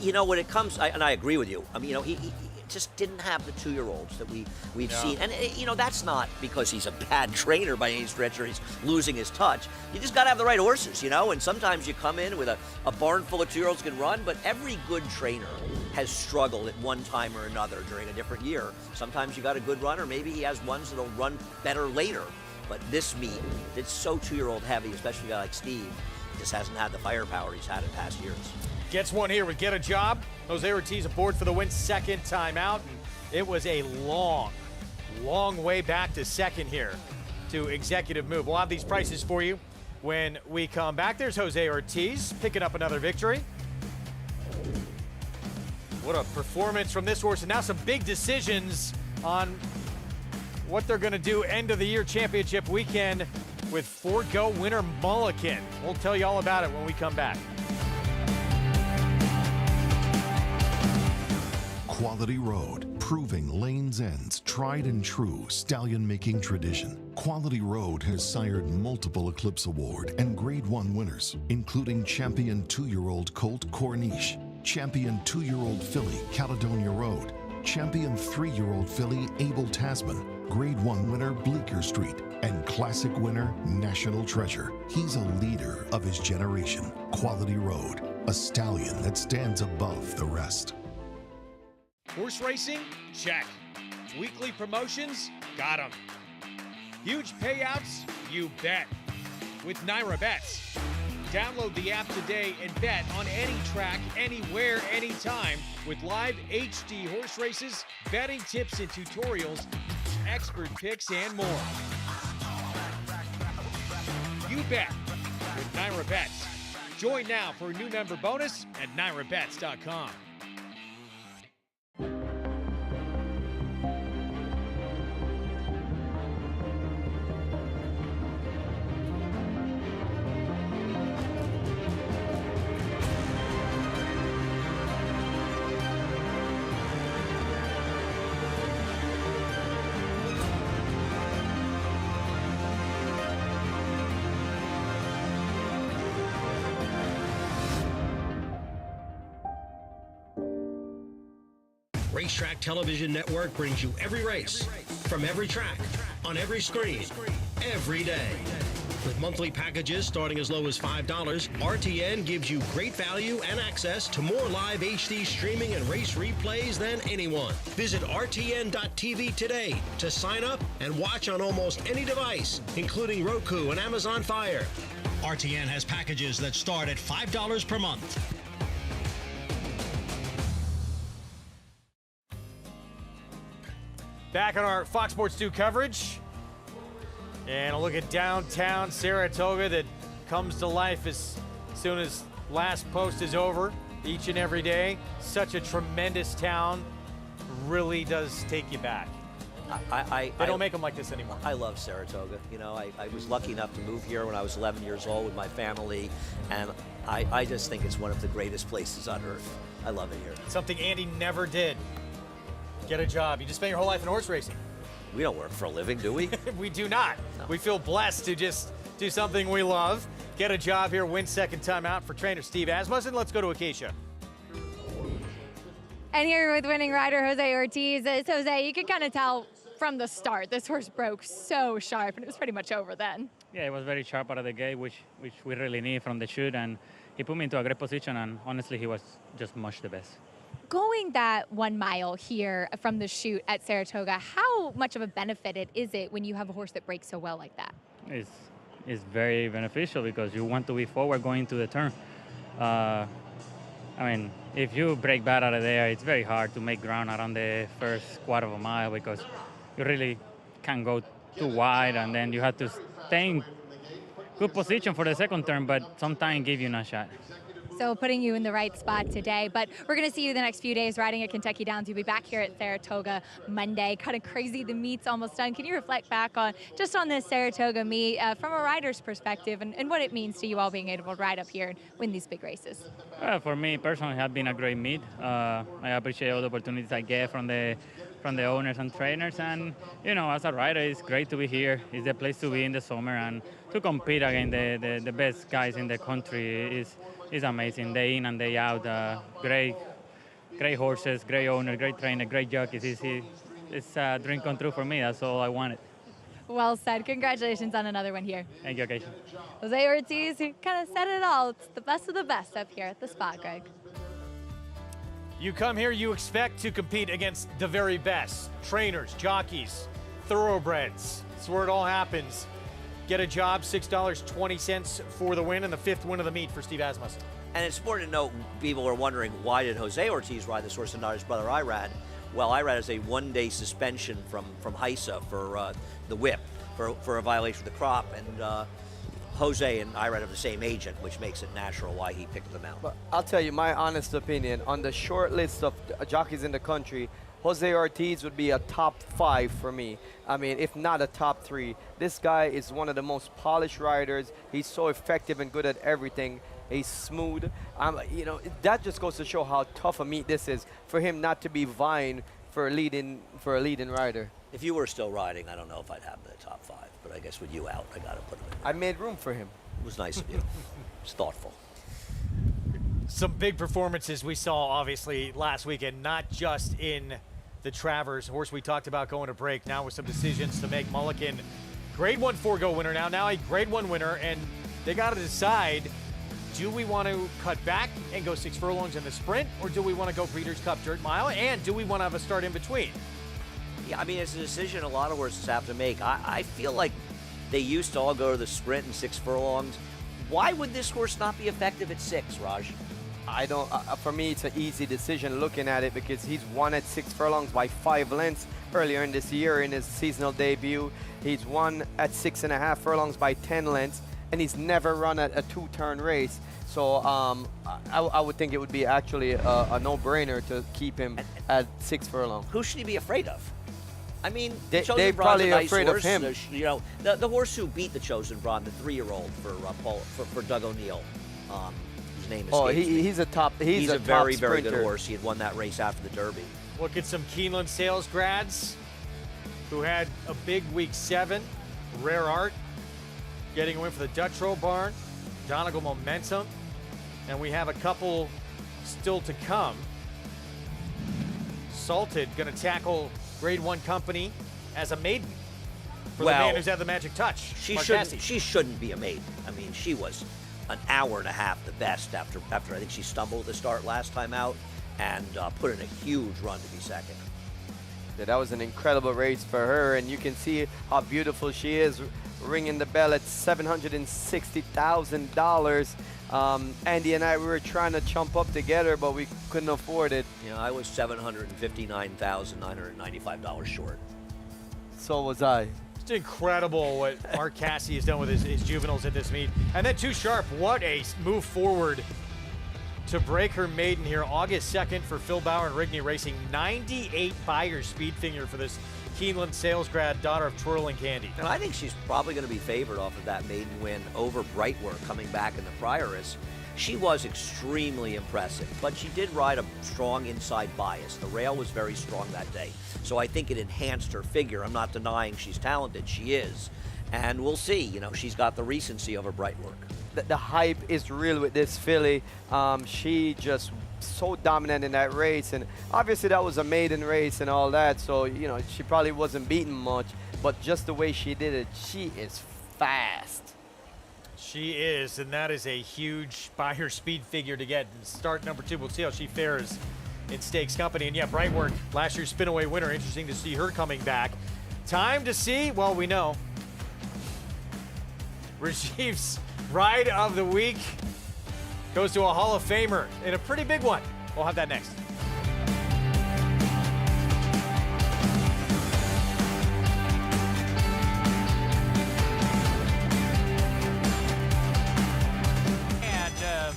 When it comes, and I agree with you. I mean, he just didn't have the 2-year-olds that we've seen. And, that's not because he's a bad trainer by any stretch or he's losing his touch. You just got to have the right horses, and sometimes you come in with a barn full of 2-year-olds can run, but every good trainer has struggled at one time or another during a different year. Sometimes you got a good runner. Maybe he has ones that'll run better later. But this meet, it's so 2-year-old heavy, especially a guy like Steve, just hasn't had the firepower he's had in past years. Gets one here with Get a Job. Jose Ortiz aboard for the win, second time out. And it was a long way back to second here to executive move. We'll have these prices for you when we come back. There's Jose Ortiz picking up another victory. What a performance from this horse. And now some big decisions on what they're going to do end of the year championship weekend with Forgo winner Mulliken. We'll tell you all about it when we come back. Quality Road, proving Lane's End's tried and true stallion-making tradition. Quality Road has sired multiple Eclipse Award and Grade 1 winners, including champion 2-year-old Colt Corniche, champion 2-year-old filly Caledonia Road, champion 3-year-old filly Abel Tasman, Grade 1 winner Bleecker Street, and classic winner National Treasure. He's a leader of his generation. Quality Road, a stallion that stands above the rest. Horse racing? Check. Weekly promotions? Got 'em. Huge payouts? You bet. With Naira Bets. Download the app today and bet on any track, anywhere, anytime with live HD horse races, betting tips and tutorials, expert picks, and more. You bet with Naira Bets. Join now for a new member bonus at nairabets.com. Racetrack Television Network brings you every race, from every track, on every screen, every day. With monthly packages starting as low as $5, RTN gives you great value and access to more live HD streaming and race replays than anyone. Visit RTN.tv today to sign up and watch on almost any device, including Roku and Amazon Fire. RTN has packages that start at $5 per month. Back on our Fox Sports 2 coverage. And a look at downtown Saratoga that comes to life as soon as last post is over each and every day. Such a tremendous town. Really does take you back. They don't make them like this anymore. I love Saratoga. You know, I was lucky enough to move here when I was 11 years old with my family, and I just think it's one of the greatest places on earth. I love it here. Something Andy never did. Get a job. You just spend your whole life in horse racing. We don't work for a living, do we? We do not. No. We feel blessed to just do something we love. Get a job here, win second time out for trainer Steve Asmussen. Let's go to Acacia. And here with winning rider Jose Ortiz. Jose, you can kind of tell from the start, this horse broke so sharp, and it was pretty much over then. Yeah, it was very sharp out of the gate, which we really need from the chute, and he put me into a great position, and honestly, he was just much the best. Going that 1 mile here from the chute at Saratoga, how much of a benefit is it when you have a horse that breaks so well like that? It's very beneficial because you want to be forward going to the turn. I mean, if you break bad out of there, it's very hard to make ground around the first quarter of a mile because you really can't go too wide, and then you have to stay in good position for the second turn, but sometimes give you no shot. So putting you in the right spot today, but we're going to see you the next few days riding at Kentucky Downs. You'll be back here at Saratoga Monday. Kind of crazy, the meet's almost done. Can you reflect back on just on this Saratoga meet from a rider's perspective and what it means to you all being able to ride up here and win these big races? For me personally, it has been a great meet. I appreciate all the opportunities I get from the owners and trainers, and you know, as a rider, it's great to be here. It's the place to be in the summer, and to compete against the best guys in the country is amazing. Day in and day out, great horses, great owner, great trainer, great jockeys. It's a dream come true for me. That's all I wanted. Well said. Congratulations on another one here. Thank you, Acacia. Jose Ortiz, you kind of said it all. It's the best of the best up here at the spot, Greg. You come here, you expect to compete against the very best. Trainers, jockeys, Thoroughbreds. That's where it all happens. Get a job, $6.20 for the win, and the 5th win of the meet for Steve Asmussen. And it's important to note, people are wondering, why did Jose Ortiz ride this horse and not his brother Irad? Well, Irad has a 1-day suspension from HISA for the whip, for a violation of the crop, and Jose and Irad have the same agent, which makes it natural why he picked them out. But I'll tell you my honest opinion, on the short list of jockeys in the country, Jose Ortiz would be a top 5 for me. I mean, if not a top 3. This guy is one of the most polished riders. He's so effective and good at everything. He's smooth. You know, that just goes to show how tough a meet this is for him not to be vying for a leading rider. If you were still riding, I don't know if I'd have him in the top 5, but I guess with you out, I got to put him in. I made room for him. It was nice of you. It was thoughtful. Some big performances we saw, obviously, last weekend, not just in the Travers horse we talked about going to break. Now with some decisions to make. Mulligan, Grade 1 4-go winner now a Grade 1 winner, and they got to decide, do we want to cut back and go 6 furlongs in the sprint, or do we want to go Breeders' Cup Dirt Mile, and do we want to have a start in between? Yeah, I mean, it's a decision a lot of horses have to make. I feel like they used to all go to the sprint and 6 furlongs. Why would this horse not be effective at 6, Raj? I don't, for me, it's an easy decision looking at it because he's won at 6 furlongs by 5 lengths earlier in this year in his seasonal debut. He's won at 6.5 furlongs by 10 lengths, and he's never run at a 2-turn race. So I would think it would be actually a no-brainer to keep him at 6 furlongs. Who should he be afraid of? I mean, they're probably afraid of him. You know, the horse who beat the Chosen Braun, the 3-year-old for Doug O'Neill. His name escapes me. He's a top. He's a very, top very good sprinter. horse. He had won that race after the Derby. Look at some Keeneland sales grads who had a big week 7. Rare Art getting a win for the Dutrow Barn. Donegal Momentum. And we have a couple still to come. Salted going to tackle Grade 1 Company as a maiden for the man who's had the magic touch. She shouldn't be a maiden. I mean, she was an hour and a half the best after I think she stumbled at the start last time out and put in a huge run to be second. Yeah, that was an incredible race for her, and you can see how beautiful she is, ringing the bell at $760,000. Andy and I, we were trying to chump up together, but we couldn't afford it. Yeah, I was $759,995 short. So was I. It's incredible what Mark Cassidy has done with his juveniles at this meet. And then Too Sharp, what a move forward to break her maiden here. August 2nd for Phil Bauer and Rigney Racing. 98 buyer speed figure for this Keeneland sales grad, daughter of Twirling Candy. And I think she's probably going to be favored off of that maiden win over Brightwork coming back in the Prioress. She was extremely impressive, but she did ride a strong inside bias. The rail was very strong that day, so I think it enhanced her figure. I'm not denying she's talented. She is. And we'll see. You know, she's got the recency over Brightwork. The hype is real with this filly. She just so dominant in that race, and obviously that was a maiden race and all that, so you know she probably wasn't beaten much, but just the way she did it, she is fast. She is, and that is a huge buyer speed figure to get. Start number 2, we'll see how she fares in Stakes Company. And yeah, Brightwork, last year's Spinaway winner. Interesting to see her coming back. Time to see, well, we know. Rajiv's Ride of the Week goes to a Hall of Famer in a pretty big one. We'll have that next.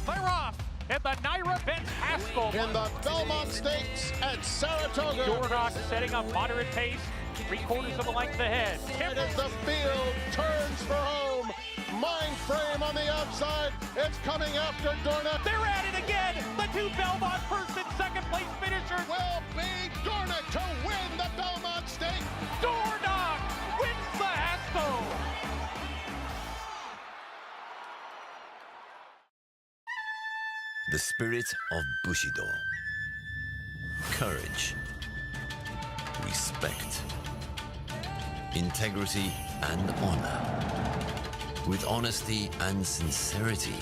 They're off at the Naira Benz Haskell. In the Belmont Stakes at Saratoga. Dornock setting up moderate pace, 3/4 of a length ahead. Right as the field turns for home. Mind frame on the outside. It's coming after Dornock. They're at it again. The 2 Belmont first and second place finishers will be Dornock to win the Belmont Stakes. Dornock wins the Haskell. The spirit of Bushido. Courage. Respect. Integrity and honor. With honesty and sincerity,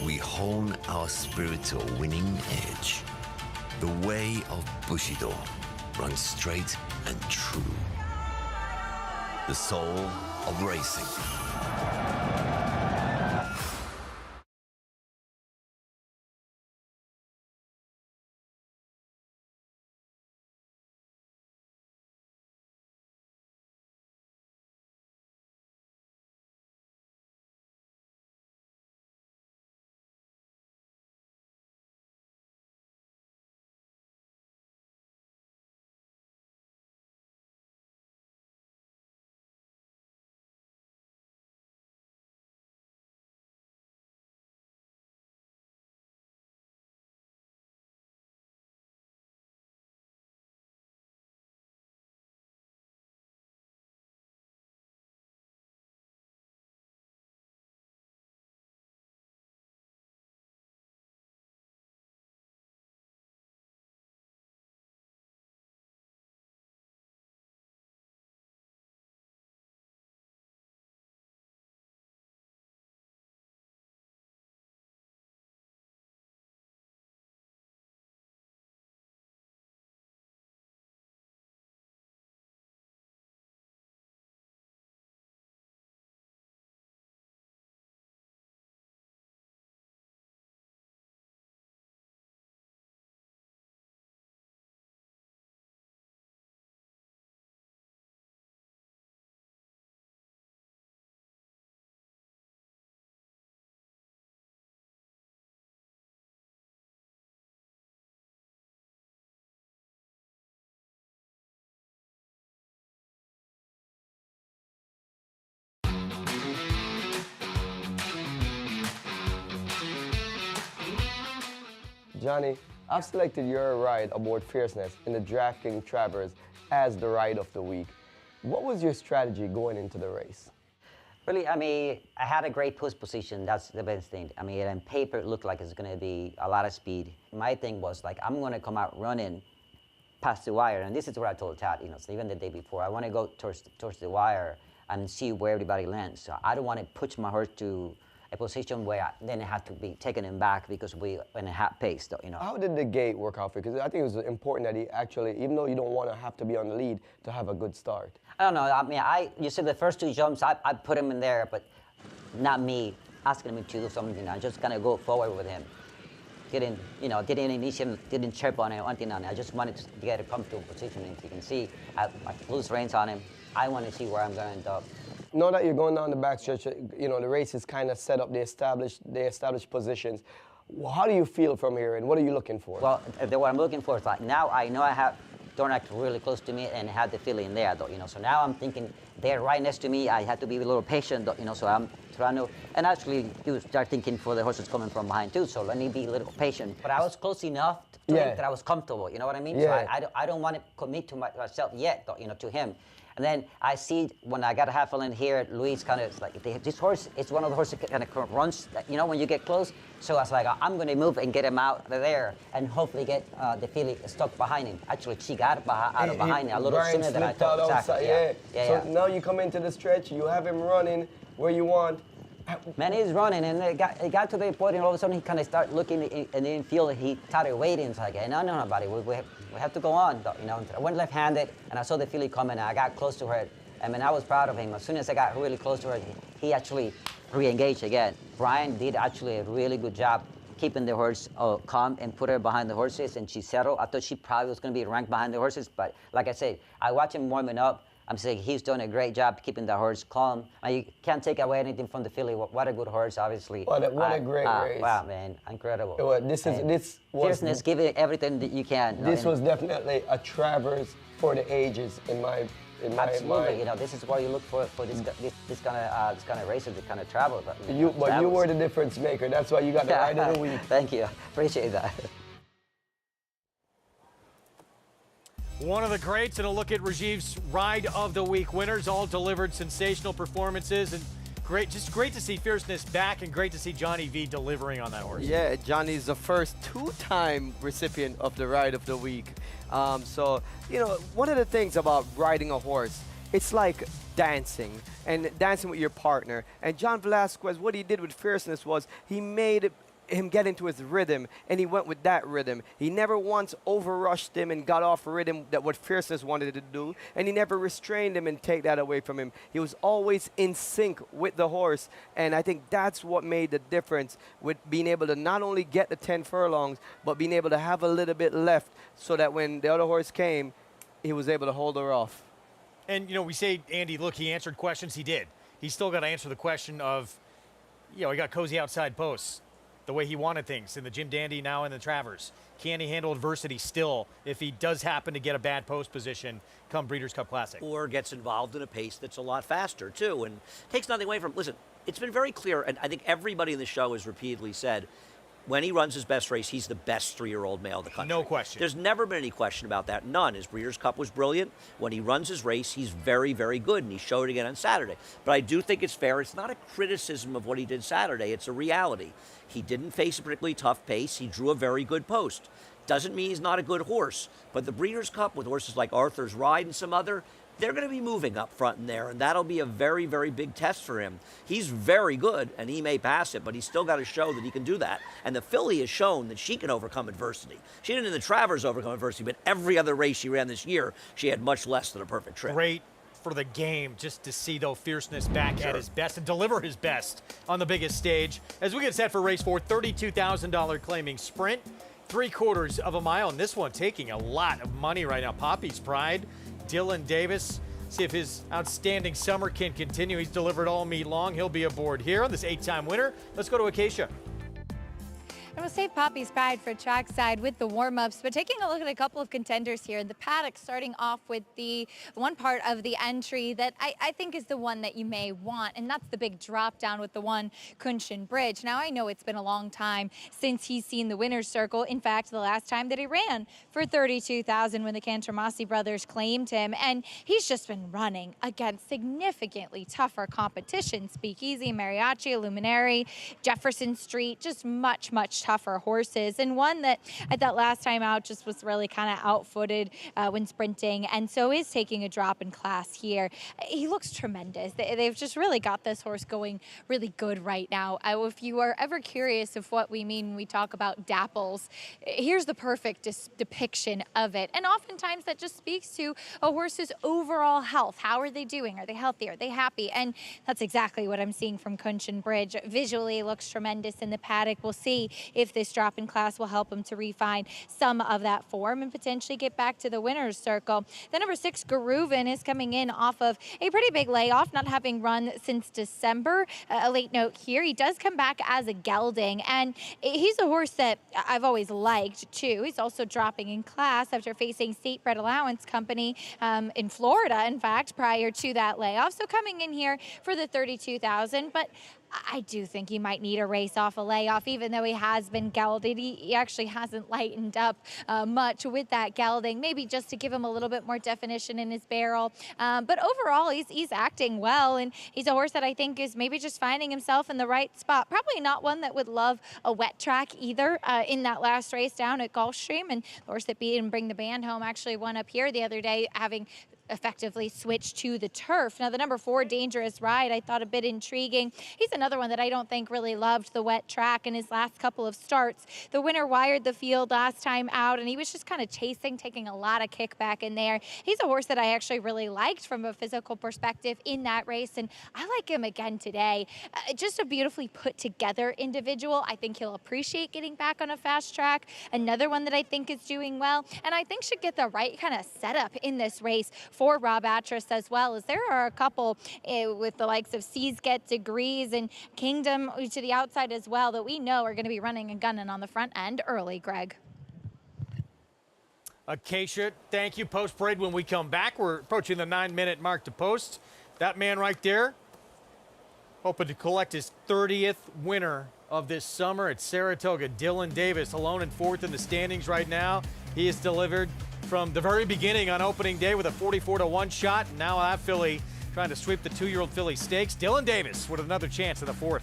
we hone our spirit to a winning edge. The way of Bushido runs straight and true. the soul of racing. Johnny, I've selected your ride aboard Fierceness in the Whitney Travers as the ride of the week. What was your strategy going into the race? Really, I mean, I had a great post position. That's the best thing. I mean, on paper, it looked like it's going to be a lot of speed. My thing was, like, I'm going to come out running past the wire. And this is what I told Tad, you know, so even the day before, I want to go towards the wire and see where everybody lands. So I don't want to push my horse to a position where then I have to be taking him back because we in a hot pace, you know. How did the gate work out for you? Because I think it was important that he actually, even though you don't want to have to be on the lead, to have a good start. I don't know. I mean, you said the first two jumps, I put him in there, but not me asking him to do something. I just kind of go forward with him. Didn't chirp on him, anything on it. I just wanted to get a comfortable position. And you can see, I lose reins on him. I want to see where I'm going to end up. Now that you're going down the backstretch, you know, the race is kind of set up, the established positions. How do you feel from here, and what are you looking for? Well, what I'm looking for is, like, now I know I have Dornack really close to me and had the feeling there, though, you know. So now I'm thinking they're right next to me. I had to be a little patient, though, you know, so I'm trying to, and actually you start thinking for the horses coming from behind too, so let me be a little patient. But I was close enough to him that I was comfortable, you know what I mean? Yeah. So I don't want to commit to myself yet, though, you know, to him. And then I see when I got a half a length here, Luis kind of like, this horse, it's one of the horses that kind of runs, you know, when you get close. So I was like, I'm going to move and get him out of there and hopefully get the filly stuck behind him. Actually, she got out of behind him a little sooner than I thought. Exactly. So now you come into the stretch, you have him running where you want. Man, he's running, and it got to the point, and all of a sudden he kind of started looking in the infield. He started waiting. It's like, no, buddy, we have to go on. You know, I went left-handed, and I saw the filly coming, and I got close to her. I mean, I was proud of him. As soon as I got really close to her, he actually re-engaged again. Brian did actually a really good job keeping the horse calm and put her behind the horses, and she settled. I thought she probably was going to be ranked behind the horses, but like I said, I watched him warming up. I'm saying he's done a great job keeping the horse calm. You can't take away anything from the filly. What a good horse, obviously. What a great race. Wow, man, incredible. Fierceness, give it everything that you can. This was definitely a Travers for the ages in my Absolutely, you know, this is what you look for this kind of races, this kind of travel. But you were the difference maker. That's why you got the ride of the week. Thank you, appreciate that. One of the greats, and a look at Rajiv's Ride of the Week winners, all delivered sensational performances, and just great to see Fierceness back, and great to see Johnny V delivering on that horse. Yeah, Johnny's the first two-time recipient of the Ride of the Week. So, you know, one of the things about riding a horse, it's like dancing, and dancing with your partner. And John Velasquez, what he did with Fierceness was he made him get into his rhythm, and he went with that rhythm. He never once overrushed him and got off rhythm that what Fierceness wanted to do, and he never restrained him and take that away from him. He was always in sync with the horse, and I think that's what made the difference with being able to not only get the 10 furlongs, but being able to have a little bit left so that when the other horse came, he was able to hold her off. And, you know, we say, Andy, look, he answered questions. He did. He's still got to answer the question of, you know, he got cozy outside posts, the way he wanted things in the Jim Dandy, now in the Travers. Can he handle adversity still if he does happen to get a bad post position come Breeders' Cup Classic? Or gets involved in a pace that's a lot faster, too, and takes nothing away from, listen, it's been very clear, and I think everybody in the show has repeatedly said, when he runs his best race, he's the best 3-year-old male in the country. No question. There's never been any question about that. None. His Breeders' Cup was brilliant. When he runs his race, he's very, very good, and he showed it again on Saturday. But I do think it's fair. It's not a criticism of what he did Saturday. It's a reality. He didn't face a particularly tough pace. He drew a very good post. Doesn't mean he's not a good horse. But the Breeders' Cup, with horses like Arthur's Ride and some other, they're going to be moving up front in there, and that'll be a very, very big test for him. He's very good, and he may pass it, but he's still got to show that he can do that. And the filly has shown that she can overcome adversity. She didn't in the Travers overcome adversity, but every other race she ran this year, she had much less than a perfect trip. Great for the game just to see, though, Fierceness back at his best and deliver his best on the biggest stage. As we get set for race 4, $32,000 claiming sprint, 3/4 of a mile, and this one taking a lot of money right now. Poppy's Pride, Dylan Davis. See if his outstanding summer can continue. He's delivered all meet long. He'll be aboard here on this 8-time winner. Let's go to Acacia. And we'll save Poppy's Pride for Trackside with the warm-ups, but taking a look at a couple of contenders here. The paddock starting off with the one part of the entry that I think is the one that you may want, and that's the big drop down with the one Kunshin Bridge. Now, I know it's been a long time since he's seen the winner's circle. In fact, the last time that he ran for $32,000 when the Cantormasi brothers claimed him, and he's just been running against significantly tougher competition. Speakeasy, Mariachi, Luminary, Jefferson Street, just much tougher horses, and one that I thought last time out just was really kind of outfooted when sprinting, and so is taking a drop in class here. He looks tremendous. They've just really got this horse going really good right now. If you are ever curious of what we mean when we talk about dapples, here's the perfect depiction of it, and oftentimes that just speaks to a horse's overall health. How are they doing? Are they healthy? Are they happy? And that's exactly what I'm seeing from Kunshin Bridge. Visually looks tremendous in the paddock. We'll see if this drop in class will help him to refine some of that form and potentially get back to the winner's circle. The number 6, Garuvan, is coming in off of a pretty big layoff, not having run since December. A late note here, he does come back as a gelding, and he's a horse that I've always liked too. He's also dropping in class after facing State Bred Allowance Company in Florida, in fact, prior to that layoff. So coming in here for the $32,000, but I do think he might need a race off a layoff, even though he has been gelded. He actually hasn't lightened up much with that gelding, maybe just to give him a little bit more definition in his barrel. But overall, he's acting well, and he's a horse that I think is maybe just finding himself in the right spot. Probably not one that would love a wet track either in that last race down at Gulfstream, and the horse that beat him, Bring the Band Home, actually won up here the other day, having effectively switched to the turf. Now, the number 4, Dangerous Ride, I thought a bit intriguing. He's another one that I don't think really loved the wet track in his last couple of starts. The winner wired the field last time out, and he was just kind of chasing, taking a lot of kickback in there. He's a horse that I actually really liked from a physical perspective in that race, and I like him again today. Just a beautifully put together individual. I think he'll appreciate getting back on a fast track. Another one that I think is doing well, and I think should get the right kind of setup in this race for Rob Atras as well, as there are a couple with the likes of Seas Get Degrees and Kingdom to the outside as well that we know are going to be running and gunning on the front end early, Greg. Acacia, thank you. Post parade when we come back. We're approaching the 9-minute mark to post. That man right there, hoping to collect his 30th winner of this summer at Saratoga. Dylan Davis alone in 4th in the standings right now. He has delivered from the very beginning on opening day with a 44-1 shot. Now that filly trying to sweep the 2-year-old filly stakes. Dylan Davis with another chance in the 4th.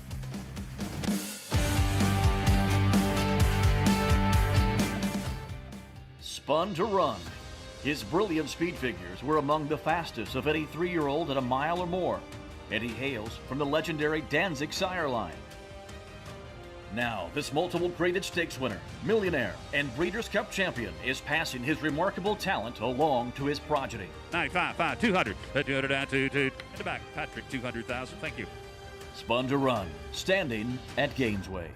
Spun to Run. His brilliant speed figures were among the fastest of any 3-year-old at a mile or more, and he hails from the legendary Danzig sire line. Now, this multiple graded stakes winner, millionaire, and Breeders' Cup champion is passing his remarkable talent along to his progeny. 95, 5, 200, 200 down, 2, in the back. Patrick, 200,000. Thank you. Spun to run, standing at Gainesway.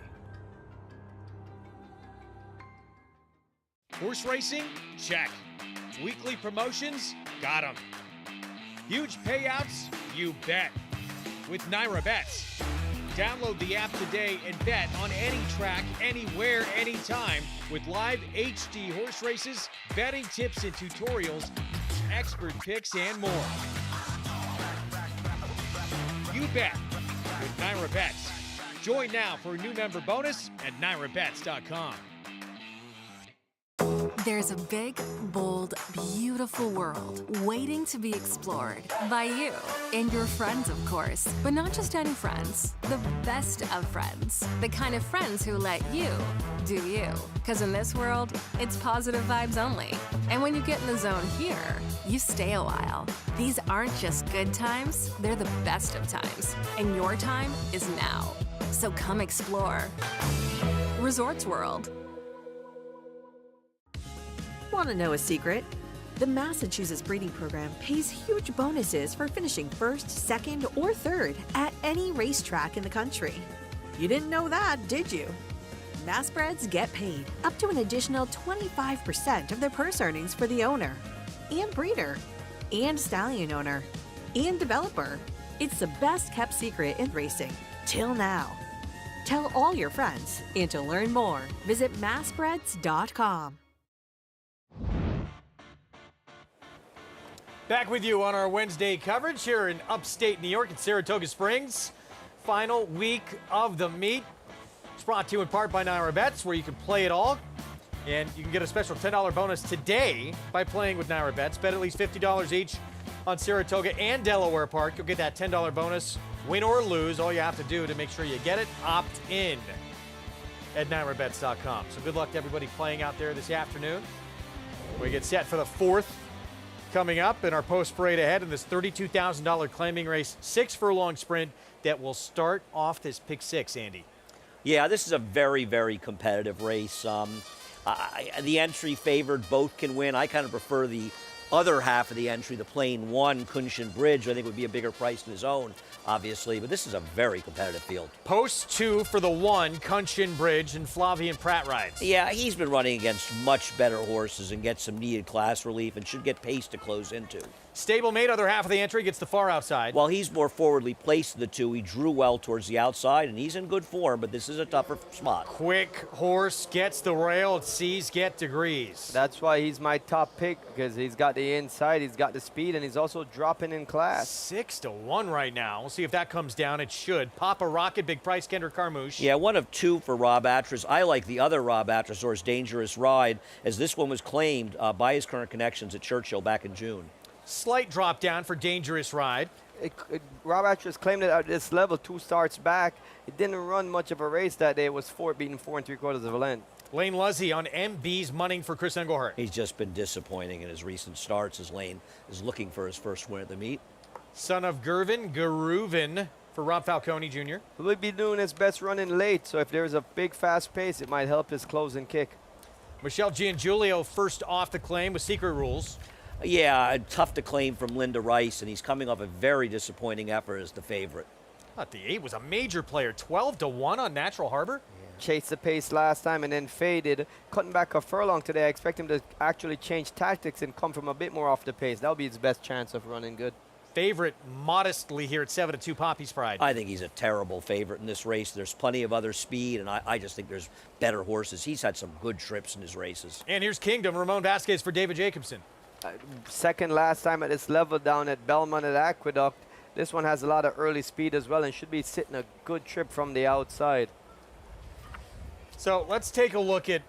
Horse racing? Check. Weekly promotions? Got 'em. Huge payouts? You bet. With Naira Bets. Download the app today and bet on any track, anywhere, anytime with live HD horse races, betting tips and tutorials, expert picks, and more. You bet with Naira Bets. Join now for a new member bonus at nairabets.com. There's a big, bold, beautiful world waiting to be explored by you and your friends, of course. But not just any friends, the best of friends. The kind of friends who let you do you. Because in this world, it's positive vibes only. And when you get in the zone here, you stay a while. These aren't just good times, they're the best of times. And your time is now. So come explore. Resorts World. Want to know a secret? The Massachusetts Breeding Program pays huge bonuses for finishing first, second, or third at any racetrack in the country. You didn't know that, did you? Massbreds get paid up to an additional 25% of their purse earnings for the owner, and breeder, and stallion owner, and developer. It's the best kept secret in racing, till now. Tell all your friends, and to learn more, visit massbreds.com. Back with you on our Wednesday coverage here in upstate New York at Saratoga Springs. Final week of the meet. It's brought to you in part by Naira Bets, where you can play it all. And you can get a special $10 bonus today by playing with Naira Bets. Bet at least $50 each on Saratoga and Delaware Park. You'll get that $10 bonus, win or lose. All you have to do to make sure you get it, opt in at nairabets.com. So good luck to everybody playing out there this afternoon. We get set for the fourth coming up in our post parade ahead in this $32,000 claiming race, 6 furlong sprint that will start off this pick 6, Andy. Yeah, this is a very, very competitive race. The entry favored, both can win. I kind of prefer the other half of the entry, the plain one, Kunshin Bridge. I think would be a bigger price than his own, obviously, but this is a very competitive field. Post 2 for the 1, Kunshin Bridge, and Flavian Pratt rides. Yeah, he's been running against much better horses and gets some needed class relief and should get pace to close into. Stablemate, other half of the entry, gets the far outside. While he's more forwardly placed of the two, he drew well towards the outside, and he's in good form, but this is a tougher spot. Quick horse gets the rail, sees get degrees. That's why he's my top pick, because he's got the inside, he's got the speed, and he's also dropping in class. 6-1 right now. We'll see if that comes down. It should. Papa Rocket, big price, Kendrick Carmouche. Yeah, 1 of 2 for Rob Atras. I like the other Rob Atrasor's Dangerous Ride, as this one was claimed by his current connections at Churchill back in June. Slight drop down for Dangerous Ride. Rob Atras claimed it at this level 2 starts back. It didn't run much of a race that day. It was beating 4 3/4 of a length. Lane Luzzy on MB's money for Chris Engelhart. He's just been disappointing in his recent starts as Lane is looking for his first win at the meet. Son of Garuven for Rob Falcone Jr. He'll be doing his best running late, so if there's a big fast pace, it might help his closing kick. Michelle Giangiulio first off the claim with Secret Rules. Yeah, tough to claim from Linda Rice, and he's coming off a very disappointing effort as the favorite. Thought the 8 was a major player. 12-1 on Natural Harbor. Chased the pace last time and then faded. Cutting back a furlong today. I expect him to actually change tactics and come from a bit more off the pace. That'll be his best chance of running good. Favorite modestly here at 7-2, Poppy's Pride. I think he's a terrible favorite in this race. There's plenty of other speed, and I just think there's better horses. He's had some good trips in his races. And here's Kingdom, Ramon Vasquez for David Jacobson. Second last time at this level down at Belmont at Aqueduct. This one has a lot of early speed as well and should be sitting a good trip from the outside. So let's take a look at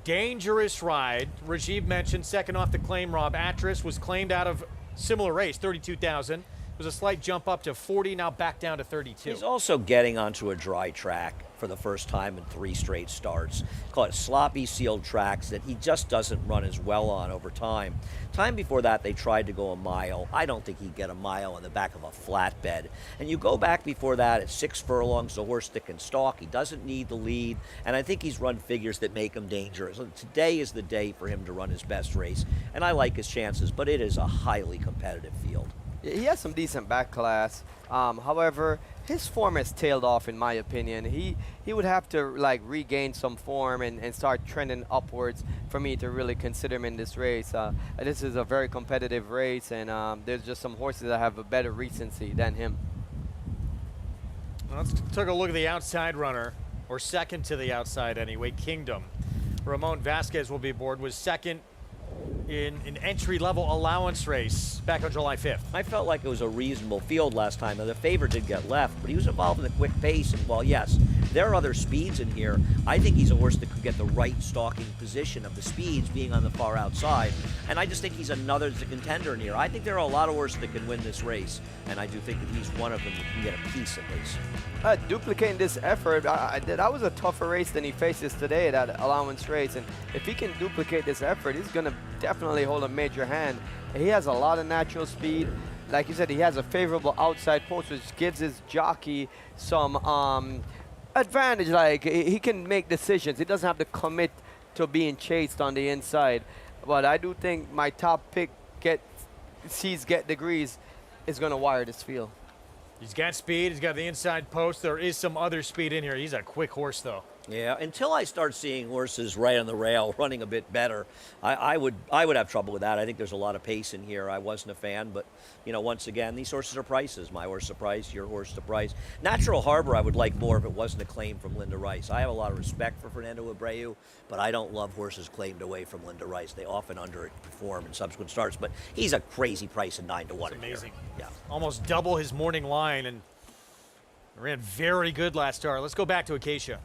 Dangerous Ride. Rajiv mentioned second off the claim. Rob Atras was claimed out of similar race, 32,000. was a slight jump up to 40, now back down to 32. He's also getting onto a dry track for the first time in 3 straight starts. Call it sloppy sealed tracks that he just doesn't run as well on over time. Time before that, they tried to go a mile. I don't think he'd get a mile on the back of a flatbed. And you go back before that at 6 furlongs, the horse that can stalk. He doesn't need the lead. And I think he's run figures that make him dangerous. Today is the day for him to run his best race. And I like his chances, but it is a highly competitive field. He has some decent back class. However, his form has tailed off, in my opinion. He would have to like regain some form and start trending upwards for me to really consider him in this race. This is a very competitive race, and there's just some horses that have a better recency than him. Let's take a look at the outside runner, or second to the outside anyway, Kingdom. Ramon Vasquez will be aboard, was second in an entry-level allowance race back on July 5th. I felt like it was a reasonable field last time. Now, the favorite did get left, but he was involved in the quick pace. And while, yes, there are other speeds in here, I think he's a horse that could get the right stalking position of the speeds being on the far outside. And I just think he's another contender in here. I think there are a lot of horses that can win this race, and I do think that he's one of them that can get a piece at least. Duplicating this effort, that was a tougher race than he faces today, that allowance race. And if he can duplicate this effort, he's going to definitely hold a major hand. He has a lot of natural speed. Like you said, he has a favorable outside post, which gives his jockey some advantage. Like, he can make decisions. He doesn't have to commit to being chased on the inside. But I do think my top pick, Get Degrees, is going to wire this field. He's got speed. He's got the inside post. There is some other speed in here. He's a quick horse, though. Yeah, until I start seeing horses right on the rail running a bit better, I would have trouble with that. I think there's a lot of pace in here. I wasn't a fan, but, you know, once again, these horses are prices. My horse is a price, your horse is a price. Natural Harbor I would like more if it wasn't a claim from Linda Rice. I have a lot of respect for Fernando Abreu, but I don't love horses claimed away from Linda Rice. They often underperform in subsequent starts, but he's a crazy price at 9-1. It's amazing. Yeah. Almost double his morning line and ran very good last start. Let's go back to Acacia.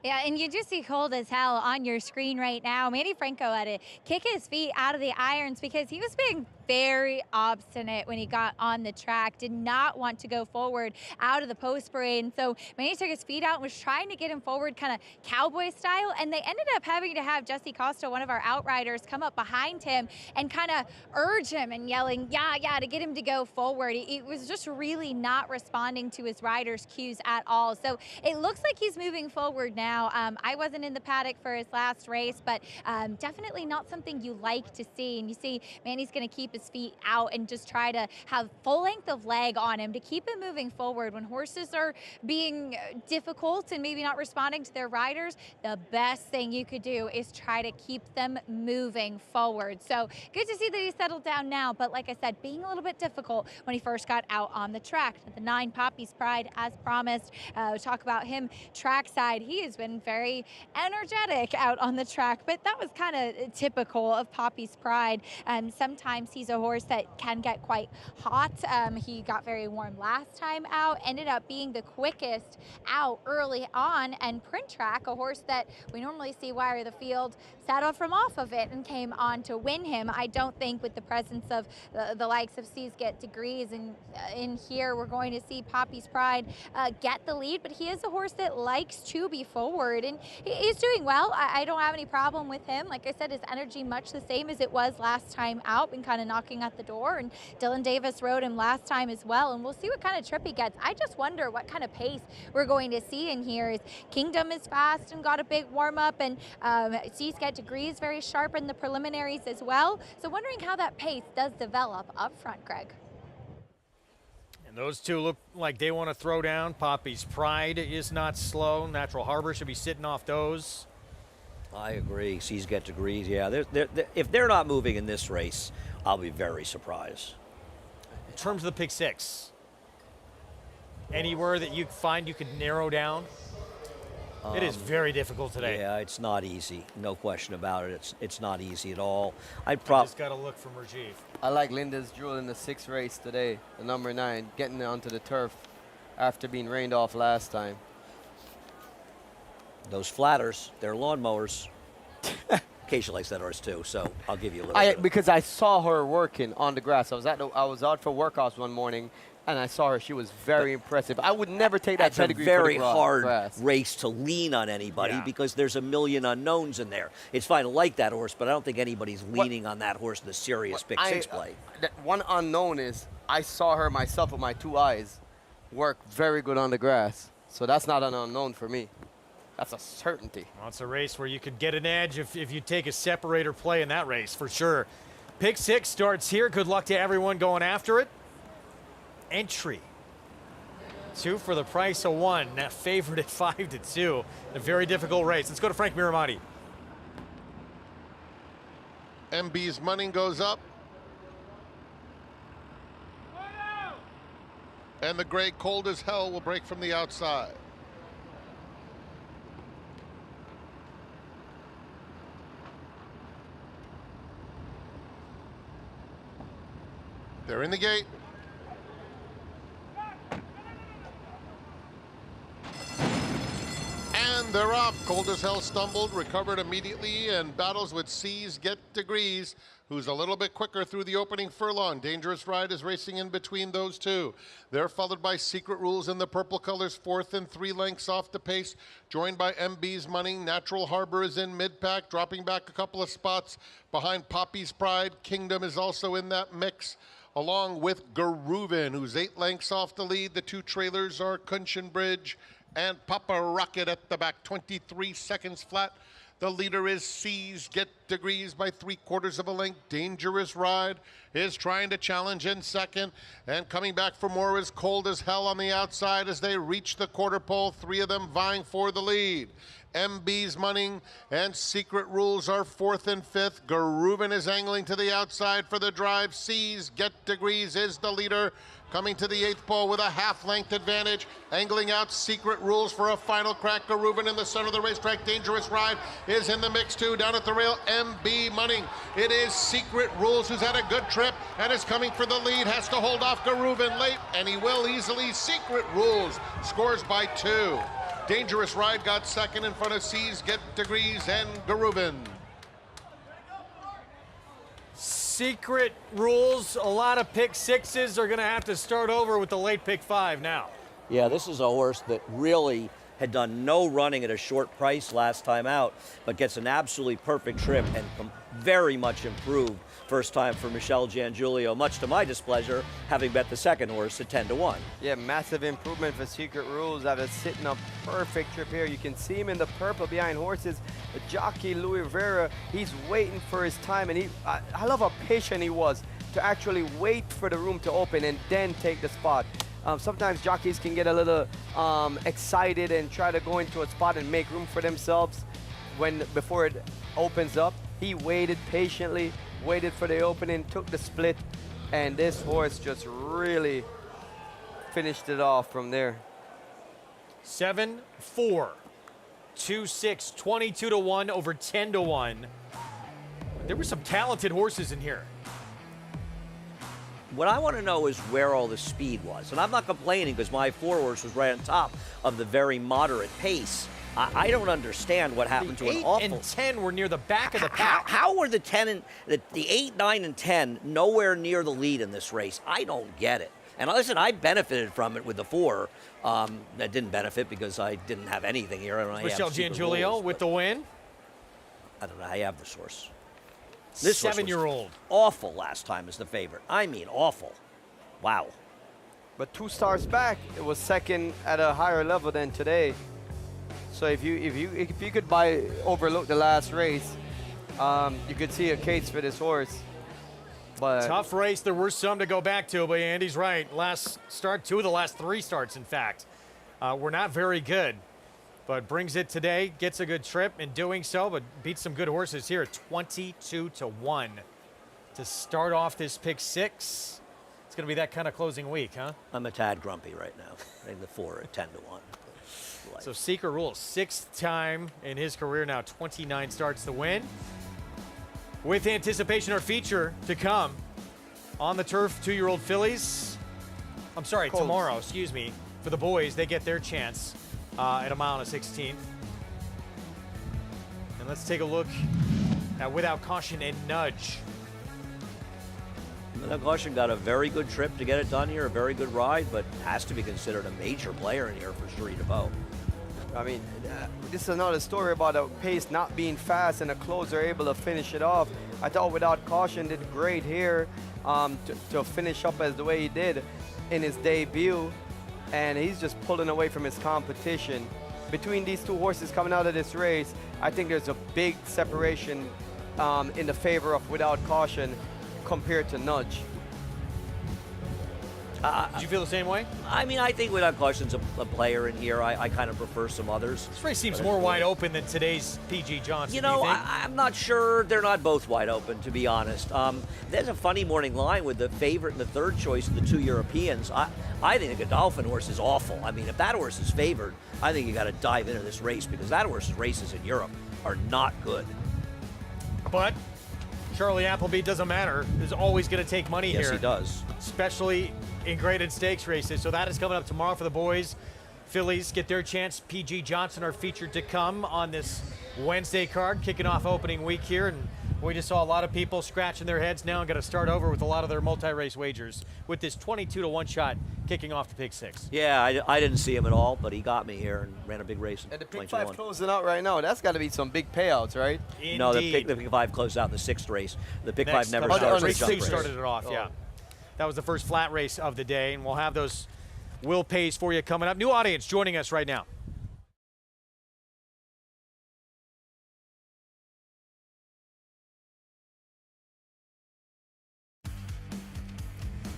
Yeah, and you just see cold as hell on your screen right now. Manny Franco had to kick his feet out of the irons because he was being very obstinate when he got on the track, did not want to go forward out of the post parade. And so Manny took his feet out and was trying to get him forward kind of cowboy style. And they ended up having to have Jesse Costa, one of our outriders, come up behind him and kind of urge him and yelling, yeah, to get him to go forward. He was just really not responding to his rider's cues at all. So it looks like he's moving forward now. I wasn't in the paddock for his last race, but definitely not something you like to see. And you see Manny's going to keep his feet out and just try to have full length of leg on him to keep him moving forward. When horses are being difficult and maybe not responding to their riders, the best thing you could do is try to keep them moving forward. So good to see that he's settled down now, but like I said, being a little bit difficult when he first got out on the track. The 9 Poppy's Pride, as promised. We'll talk about him trackside. He has been very energetic out on the track, but that was kind of typical of Poppy's Pride. Sometimes he's a horse that can get quite hot. He got very warm last time out, ended up being the quickest out early on, and Print Track, a horse that we normally see wire the field, saddled from off of it and came on to win him. I don't think with the presence of the likes of Seas Get Degrees and in here we're going to see Poppy's Pride get the lead, but he is a horse that likes to be forward and he's doing well. I don't have any problem with him. Like I said, his energy much the same as it was last time out, been kind of knocking at the door, and Dylan Davis rode him last time as well, and we'll see what kind of trip he gets. I just wonder what kind of pace we're going to see in here. Is Kingdom is fast and got a big warm up, and Seas Get Degrees very sharp in the preliminaries as well. So wondering how that pace does develop up front, Greg. And those two look like they want to throw down. Poppy's Pride is not slow. Natural Harbor should be sitting off those. I agree. Seas Get Degrees. Yeah, if they're not moving in this race, I'll be very surprised. In terms of the pick 6, anywhere that you find you could narrow down? It is very difficult today. Yeah, it's not easy. No question about it. It's not easy at all. I just got to look for Rajiv. I like Linda's Jewel in the 6th race today, the number 9, getting onto the turf after being rained off last time. Those flatters, they're lawnmowers. Acacia likes that horse too, so I'll give you a little bit. Because I saw her working on the grass. I was out for workouts one morning, and I saw her. She was very impressive. I would never take that pedigree. It's a very for the hard grass. race to lean on anybody because there's a million unknowns in there. It's fine to like that horse, but I don't think anybody's leaning on that horse in the serious pick six play. One unknown is I saw her myself with my 2 eyes work very good on the grass. So that's not an unknown for me. That's a certainty. Well, it's a race where you could get an edge if you take a separator play in that race, for sure. Pick 6 starts here. Good luck to everyone going after it. Entry. 2 for the price of 1. That favorite at 5-2. A very difficult race. Let's go to Frank Miramati. MB's money goes up. And the gray Cold as Hell will break from the outside. They're in the gate. And they're off. Cold as Hell stumbled, recovered immediately, and battles with C's Get Degrees, who's a little bit quicker through the opening furlong. Dangerous Ride is racing in between those two. They're followed by Secret Rules in the purple colors, 4th and 3 lengths off the pace, joined by MB's Money. Natural Harbor is in mid-pack, dropping back a couple of spots behind Poppy's Pride. Kingdom is also in that mix, along with Garuvan, who's 8 lengths off the lead. The 2 trailers are Kunshin Bridge and Papa Rocket at the back, 23 seconds flat. The leader is C's Get Degrees by 3/4 of a length. Dangerous Ride is trying to challenge in second. And coming back for more is Cold as Hell on the outside as they reach the quarter pole. 3 of them vying for the lead. MB's Money and Secret Rules are 4th and 5th. Garuvan is angling to the outside for the drive. C's Get Degrees is the leader, coming to the 8th pole with a half-length advantage. Angling out Secret Rules for a final crack. Garuvan in the center of the racetrack. Dangerous Ride is in the mix too. Down at the rail, MB Money. It is Secret Rules who's had a good trip and is coming for the lead. Has to hold off Garuvan late, and he will easily. Secret Rules scores by 2. Dangerous Ride got second in front of C's Get Degrees and Garuvan. Secret Rules. A lot of pick 6s are going to have to start over with the late pick 5 now. Yeah, this is a horse that really had done no running at a short price last time out, but gets an absolutely perfect trip and very much improved first time for Michelle Giangiulio, much to my displeasure, having bet the second horse at 10-1. Yeah, massive improvement for Secret Rules. After sitting a perfect trip here. You can see him in the purple behind horses. The jockey, Louis Vera, he's waiting for his time, and I love how patient he was to actually wait for the room to open and then take the spot. Sometimes jockeys can get a little excited and try to go into a spot and make room for themselves before it opens up. He waited patiently, waited for the opening, took the split, and this horse just really finished it off from there. 7-4, 2-6, 22-1 over 10-1. There were some talented horses in here. What I want to know is where all the speed was. And I'm not complaining because my 4 horse was right on top of the very moderate pace. I don't understand what happened to an awful... 8 and 10 were near the back of the pack. How were the 10 and the 8, 9, and 10 nowhere near the lead in this race? I don't get it. And listen, I benefited from it with the 4. That didn't benefit because I didn't have anything here. I don't Michelle Giangiulio with the win. I don't know how you have this horse. This 7-year-old. Awful last time as the favorite. I mean, awful. Wow. But 2 starts back, it was second at a higher level than today. So if you could overlook the last race, you could see a case for this horse. But tough race. There were some to go back to, but Andy's right. Last start, 2 of the last 3 starts, in fact, were not very good. But brings it today, gets a good trip in doing so, but beats some good horses here at 22-1 to start off this pick 6. It's going to be that kind of closing week, huh? I'm a tad grumpy right now. I think the 4 at 10-1. So Secret Rules, 6th time in his career now, 29 starts to win. With anticipation, our feature to come on the turf, 2-year-old fillies. I'm sorry, Colts. Tomorrow, excuse me. For the boys, they get their chance at a mile and a 16th. And let's take a look Without Caution and Nudge. Without Caution got a very good trip to get it done here, a very good ride, but has to be considered a major player in here for Cherie DeVoe. I mean, this is another story about a pace not being fast and a closer able to finish it off. I thought Without Caution did great here to finish up as the way he did in his debut, and he's just pulling away from his competition. Between these two horses coming out of this race, I think there's a big separation in the favor of Without Caution compared to Nudge. Did you feel the same way? I mean, I think Without Caution's a player in here. I kind of prefer some others. This race seems more wide open than today's PG Johnson. You know, I'm not sure. They're not both wide open, to be honest. There's a funny morning line with the favorite and the third choice of the two Europeans. I think the Godolphin horse is awful. I mean, if that horse is favored, I think you got to dive into this race because that horse's races in Europe are not good. But Charlie Appleby, doesn't matter, is always going to take money here. Yes, he does. Especially in graded stakes races. So that is coming up tomorrow for the boys. Fillies get their chance. PG Johnson are featured to come on this Wednesday card, kicking off opening week here. And we just saw a lot of people scratching their heads now and got to start over with a lot of their multi-race wagers with this 22-1 shot kicking off the Pick 6. Yeah, I didn't see him at all, but he got me here and ran a big race. And the Pick 5 closing out right now. That's got to be some big payouts, right? Indeed. No, the Pick 5 closed out in the 6th race. The Pick 5 never starts. Race 2 started it off, yeah. That was the first flat race of the day, and we'll have those Will Pays for you coming up. New audience joining us right now.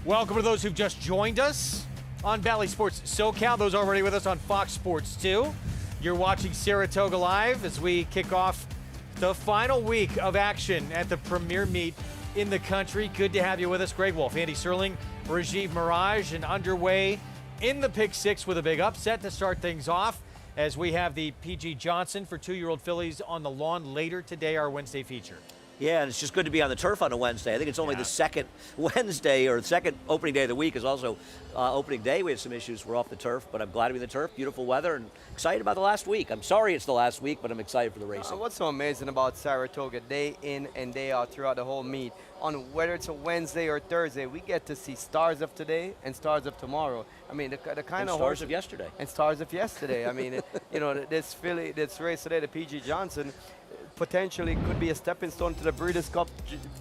Welcome to those who've just joined us on Valley Sports SoCal. Those already with us on Fox Sports 2. You're watching Saratoga Live as we kick off the final week of action at the premier meet in the country. Good to have you with us. Greg Wolf, Andy Serling, Rajiv Mirage, and underway in the Pick 6 with a big upset to start things off as we have the PG Johnson for 2-year-old fillies on the lawn later today, our Wednesday feature. Yeah, and it's just good to be on the turf on a Wednesday. I think it's only the second Wednesday or the second opening day of the week is also opening day. We had some issues. We're off the turf, but I'm glad to be on the turf. Beautiful weather and excited about the last week. I'm sorry it's the last week, but I'm excited for the racing. What's so amazing about Saratoga, day in and day out throughout the whole meet, on whether it's a Wednesday or Thursday, we get to see stars of today and stars of tomorrow. I mean, the kind of stars of yesterday. And stars of yesterday. I mean, this race today, the PG Johnson, potentially could be a stepping stone to the Breeders' Cup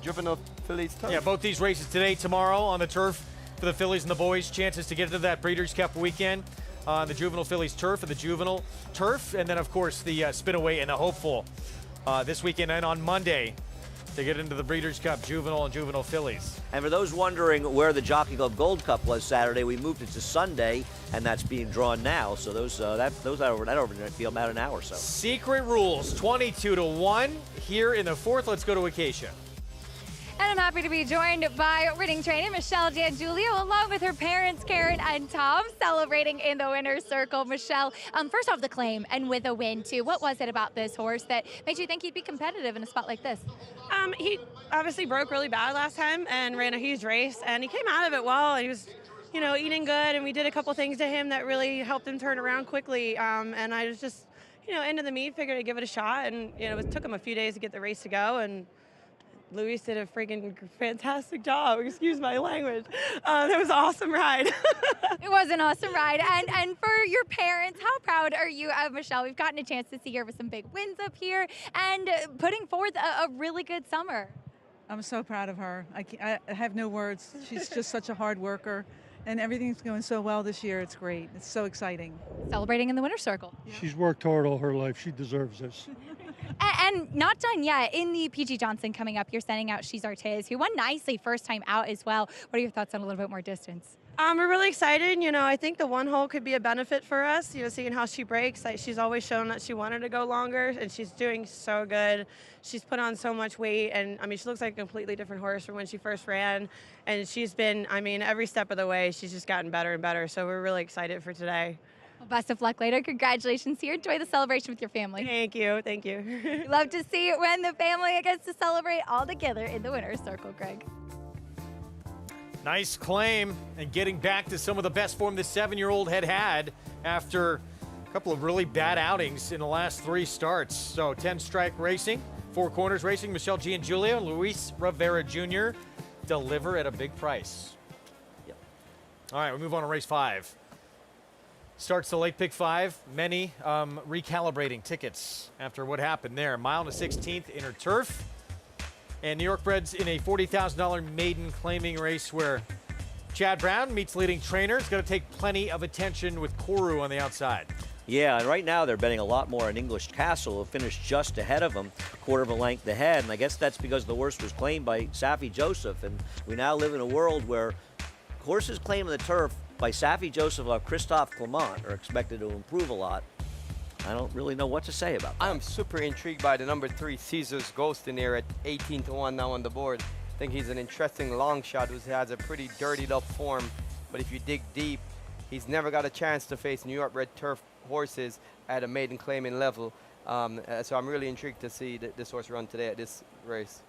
Juvenile Fillies turf. Yeah, both these races today, tomorrow on the turf for the fillies and the boys. Chances to get into that Breeders' Cup weekend on the Juvenile Fillies turf and the Juvenile turf. And then, of course, the Spinaway and the Hopeful this weekend and on Monday to get into the Breeders' Cup Juvenile and Juvenile Fillies. And for those wondering where the Jockey Club Gold Cup was Saturday, we moved it to Sunday, and that's being drawn now. So those are over about an hour or so. Secret rules, 22-1 here in the fourth. Let's go to Acacia. And I'm happy to be joined by riding trainer Michelle D'Angiulio, along with her parents, Karen and Tom, celebrating in the winner's circle. Michelle, first off the claim and with a win too. What was it about this horse that made you think he'd be competitive in a spot like this? He obviously broke really bad last time and ran a huge race, and he came out of it well. He was, eating good, and we did a couple things to him that really helped him turn around quickly. And I was just, into the meet, figured I'd give it a shot, and it took him a few days to get the race to go, and Luis did a freaking fantastic job. Excuse my language. It was an awesome ride. It was an awesome ride. And for your parents, how proud are you of Michelle? We've gotten a chance to see her with some big wins up here and putting forth a really good summer. I'm so proud of her. I have no words. She's just such a hard worker. And everything's going so well this year. It's great. It's so exciting. Celebrating in the winner's circle. She's worked hard all her life. She deserves this. And not done yet. In the PG Johnson coming up, you're sending out She's Artiz, who won nicely first time out as well. What are your thoughts on a little bit more distance? We're really excited. I think the one hole could be a benefit for us, seeing how she breaks. Like, she's always shown that she wanted to go longer, and she's doing so good. She's put on so much weight, and, she looks like a completely different horse from when she first ran. And she's been, every step of the way, she's just gotten better and better. So we're really excited for today. Well, best of luck later. Congratulations here. Enjoy the celebration with your family. Thank you. Thank you. We love to see it when the family gets to celebrate all together in the winner's circle, Greg. Nice claim, and getting back to some of the best form this 7-year-old had after a couple of really bad outings in the last 3 starts. So 10 strike racing, Four Corners Racing, Michelle G. and Julia, Luis Rivera Jr. deliver at a big price. Yep. All right, we move on to race 5. Starts the late pick 5. Many recalibrating tickets after what happened there. Mile and a 16th inner turf. And New York Breds in a $40,000 maiden claiming race where Chad Brown meets leading trainer. It's going to take plenty of attention with Koru on the outside. Yeah, and right now they're betting a lot more on English Castle, who finished just ahead of him, quarter of a length ahead. And I guess that's because the horse was claimed by Safi Joseph. And we now live in a world where horses claiming the turf by Safi Joseph or Christophe Clement are expected to improve a lot. I don't really know what to say about that. I'm super intrigued by the number 3, Caesar's Ghost, in there at 18-1 now on the board. I think he's an interesting long shot who has a pretty dirtied up form. But if you dig deep, he's never got a chance to face New York bred turf horses at a maiden claiming level. So I'm really intrigued to see this horse run today at this race.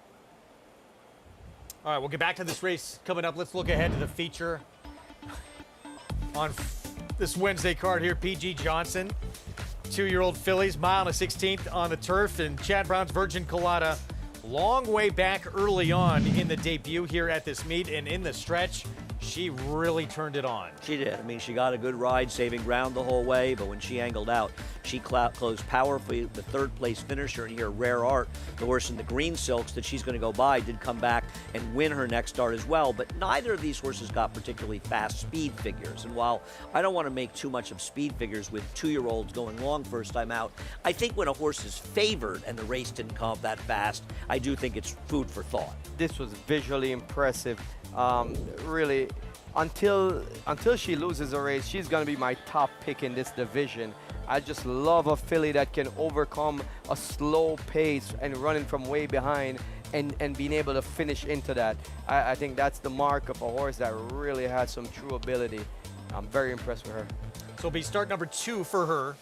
All right, we'll get back to this race coming up. Let's look ahead to the feature on this Wednesday card here. PG Johnson, 2-year-old fillies, mile and a 16th on the turf, and Chad Brown's Virgin Colada, long way back early on in the debut here at this meet, and in the stretch, she really turned it on. She did. I mean, she got a good ride, saving ground the whole way, but when she angled out, she closed powerfully. The third-place finisher, and here, Rare Art, the horse in the green silks that she's going to go by, did come back and win her next start as well, but neither of these horses got particularly fast speed figures. And while I don't want to make too much of speed figures with 2-year-olds going long first time out, I think when a horse is favored and the race didn't come up that fast, I do think it's food for thought. This was visually impressive. Really, until she loses a race, she's going to be my top pick in this division. I just love a filly that can overcome a slow pace and running from way behind and being able to finish into that. I think that's the mark of a horse that really has some true ability. I'm very impressed with her. So it'll be start number 2 for her,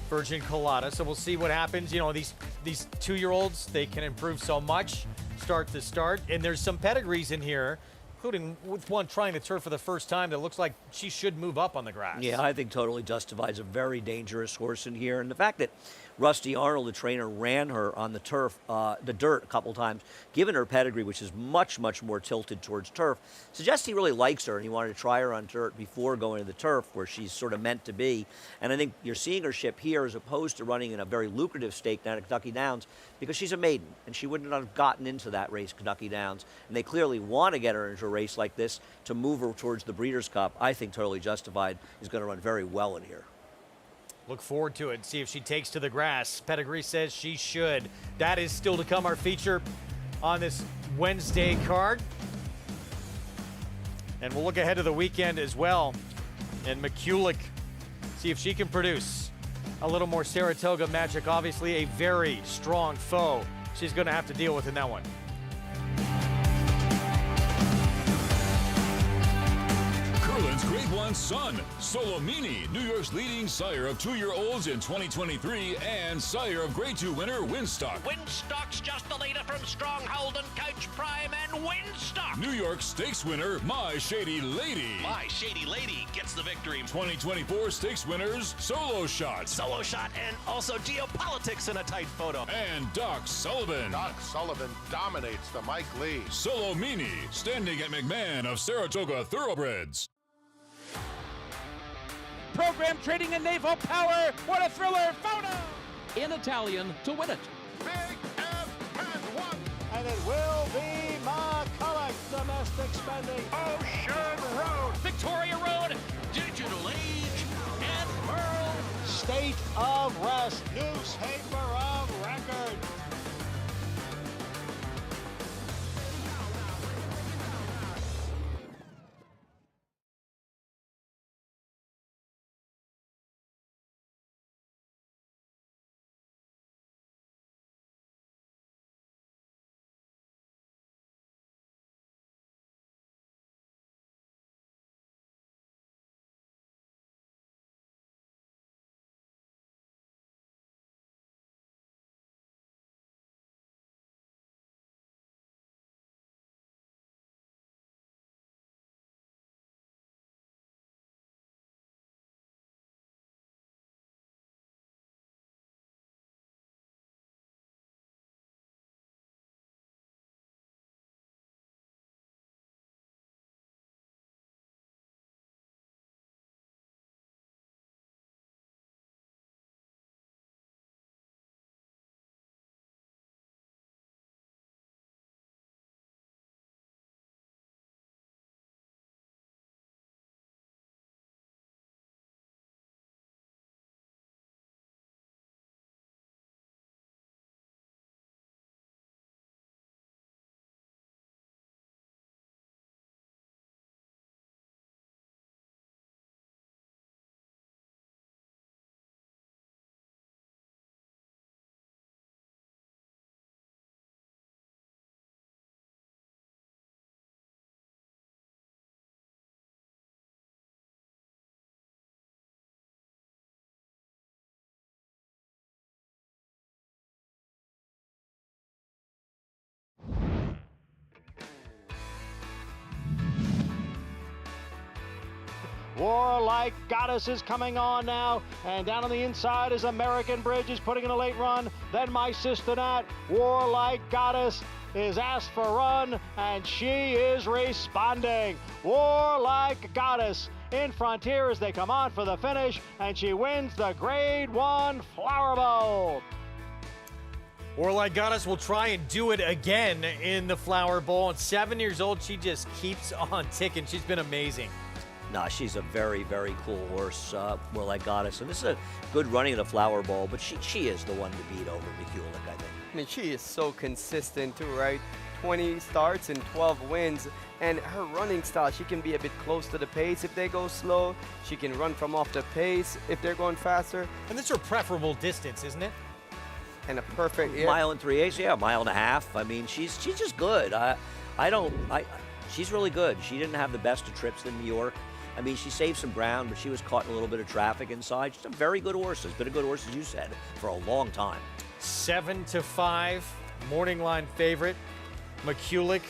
Virgin Colada. So we'll see what happens. You know, these 2-year-olds, they can improve so much start to start. And there's some pedigrees in here, including with one trying the turf for the first time that looks like she should move up on the grass. Yeah, I think totally justifies a very dangerous horse in here. And the fact that Rusty Arnold, the trainer, ran her on the turf, the dirt a couple times, given her pedigree, which is much, much more tilted towards turf, suggests he really likes her and he wanted to try her on dirt before going to the turf where she's sort of meant to be. And I think you're seeing her ship here as opposed to running in a very lucrative stake down at Kentucky Downs because she's a maiden and she wouldn't have gotten into that race, Kentucky Downs. And they clearly want to get her into a race like this to move her towards the Breeders' Cup. I think totally justified is going to run very well in here. Look forward to it. See if she takes to the grass. Pedigree says she should. That is still to come, our feature on this Wednesday card. And we'll look ahead to the weekend as well. And McCulloch, see if she can produce a little more Saratoga magic. Obviously a very strong foe she's going to have to deal with in that one. Curlin's Grade 1 son, Solomini, New York's leading sire of 2-year-olds in 2023 and sire of Grade 2 winner Winstock. Winstock's just the leader from Stronghold and Coach Prime and Winstock. New York Stakes winner My Shady Lady. My Shady Lady gets the victory. 2024 Stakes winners Solo Shot. Solo Shot and also Geopolitics in a tight photo. And Doc Sullivan. Doc Sullivan dominates the Mike Lee. Solomini, standing at McMahon of Saratoga Thoroughbreds. Program trading in naval power. What a thriller photo! In Italian to win it. Big F has won. And it will be McCulloch, domestic spending. Ocean Road. Victoria Road. Digital Age. And Pearl. State of Rest. Newspaper of record. Warlike Goddess is coming on now, and down on the inside is American Bridge. Is putting in a late run. Then My Sister Nat. Warlike Goddess is asked for a run, and she is responding. Warlike Goddess in front here as they come on for the finish, and she wins the Grade 1 Flower Bowl. Warlike Goddess will try and do it again in the Flower Bowl. At 7 years old, she just keeps on ticking. She's been amazing. No, she's a very, very cool horse, Warlike Goddess. And this is a good running of the Flower Bowl, but she is the one to beat over McCulloch, I think. I mean, she is so consistent too, right? 20 starts and 12 wins. And her running style, she can be a bit close to the pace if they go slow. She can run from off the pace if they're going faster. And this is her preferable distance, isn't it? And a perfect mile and 3/8, yeah, mile and a half. I mean, she's just good. She's really good. She didn't have the best of trips in New York. I mean, she saved some ground, but she was caught in a little bit of traffic inside. She's a very good horse. Has been a good horse, as you said, for a long time. 7-5, morning line favorite, McCulloch.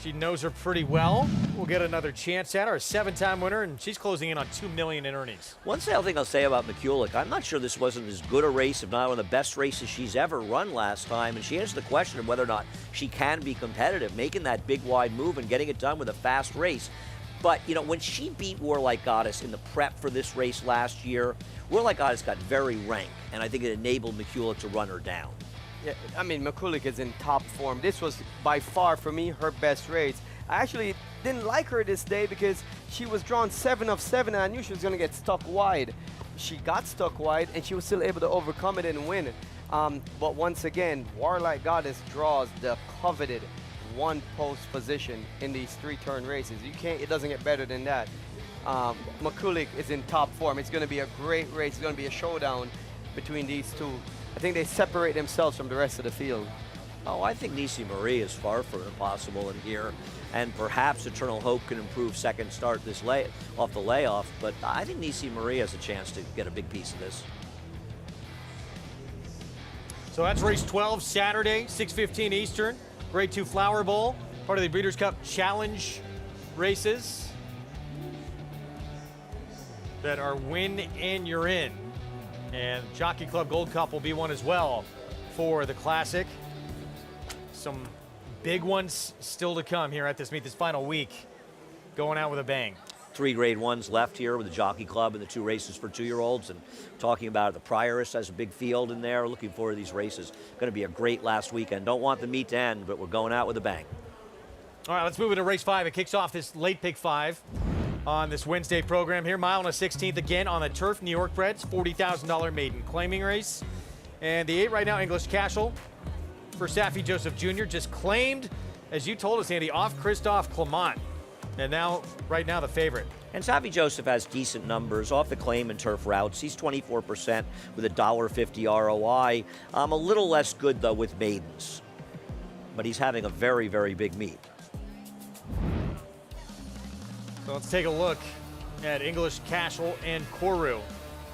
She knows her pretty well. We'll get another chance at her, a 7-time winner, and she's closing in on $2 million in earnings. One thing I'll say about McCulloch, I'm not sure this wasn't as good a race, if not one of the best races she's ever run last time, and she answered the question of whether or not she can be competitive, making that big wide move and getting it done with a fast race. But, you know, when she beat Warlike Goddess in the prep for this race last year, Warlike Goddess got very rank, and I think it enabled McCulloch to run her down. Yeah, I mean, McCulloch is in top form. This was by far, for me, her best race. I actually didn't like her this day because she was drawn 7 of 7, and I knew she was going to get stuck wide. She got stuck wide, and she was still able to overcome it and win. But once again, Warlike Goddess draws the coveted one-post position in these 3-turn races. It doesn't get better than that. McCulloch is in top form. It's going to be a great race. It's going to be a showdown between these two. I think they separate themselves from the rest of the field. Oh, I think Nisi Marie is far from impossible in here, and perhaps Eternal Hope can improve second start off the layoff, but I think Nisi Marie has a chance to get a big piece of this. So that's race 12, Saturday, 6:15 Eastern, Grade 2 Flower Bowl, part of the Breeders' Cup Challenge races that are win and you're in. And Jockey Club Gold Cup will be one as well for the Classic. Some big ones still to come here at this meet this final week, going out with a bang. 3 Grade 1s left here with the Jockey Club and the 2 races for 2-year-olds. And talking about it, the Prioress has a big field in there. Looking forward to these races. Going to be a great last weekend. Don't want the meet to end, but we're going out with a bang. All right, let's move into race 5. It kicks off this late pick 5 on this Wednesday program here. Mile and a 16th again on the turf. New York breds, $40,000 maiden claiming race. And the 8 right now, English Castle for Saffie Joseph Jr. just claimed, as you told us, Andy, off Christophe Clement. And now, right now, the favorite. And Saffie Joseph has decent numbers off the claim and turf routes. He's 24% with a $1.50 ROI. A little less good, though, with maidens. But he's having a very, very big meet. So let's take a look at English Castle and Kourou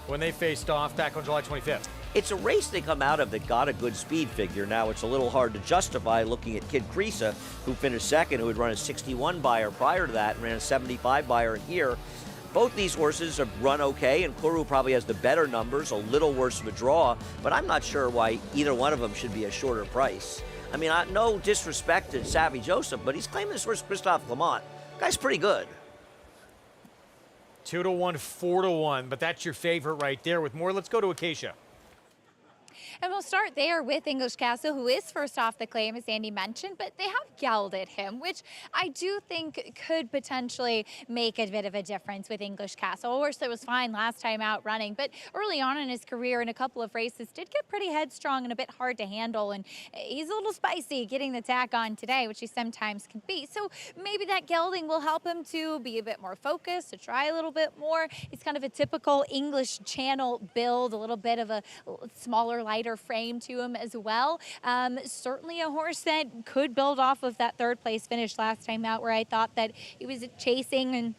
when they faced off back on July 25th. It's a race they come out of that got a good speed figure. Now, it's a little hard to justify looking at Kid Creasa, who finished second, who had run a 61 buyer prior to that and ran a 75 buyer in here. Both these horses have run okay, and Kourou probably has the better numbers, a little worse of a draw, but I'm not sure why either one of them should be a shorter price. I mean, no disrespect to Saffie Joseph, but he's claiming this horse Christophe Clement. Guy's pretty good. 2-1, 4-1, but that's your favorite right there. With more, let's go to Acacia. And we'll start there with English Castle, who is first off the claim, as Andy mentioned, but they have gelded him, which I do think could potentially make a bit of a difference with English Castle. A horse that was fine last time out running, but early on in his career in a couple of races did get pretty headstrong and a bit hard to handle, and he's a little spicy getting the tack on today, which he sometimes can be. So maybe that gelding will help him to be a bit more focused, to try a little bit more. He's kind of a typical English Channel build, a little bit of a smaller, lighter frame to him as well. Certainly a horse that could build off of that third place finish last time out, where I thought that he was chasing and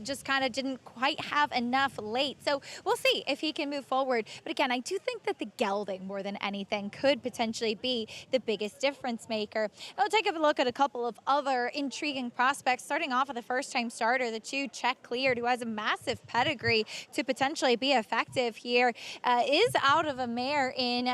just kind of didn't quite have enough late. So we'll see if he can move forward. But again, I do think that the gelding more than anything could potentially be the biggest difference maker. We'll take a look at a couple of other intriguing prospects, starting off with the first-time starter, the 2 Check Cleared, who has a massive pedigree to potentially be effective here, is out of a mare in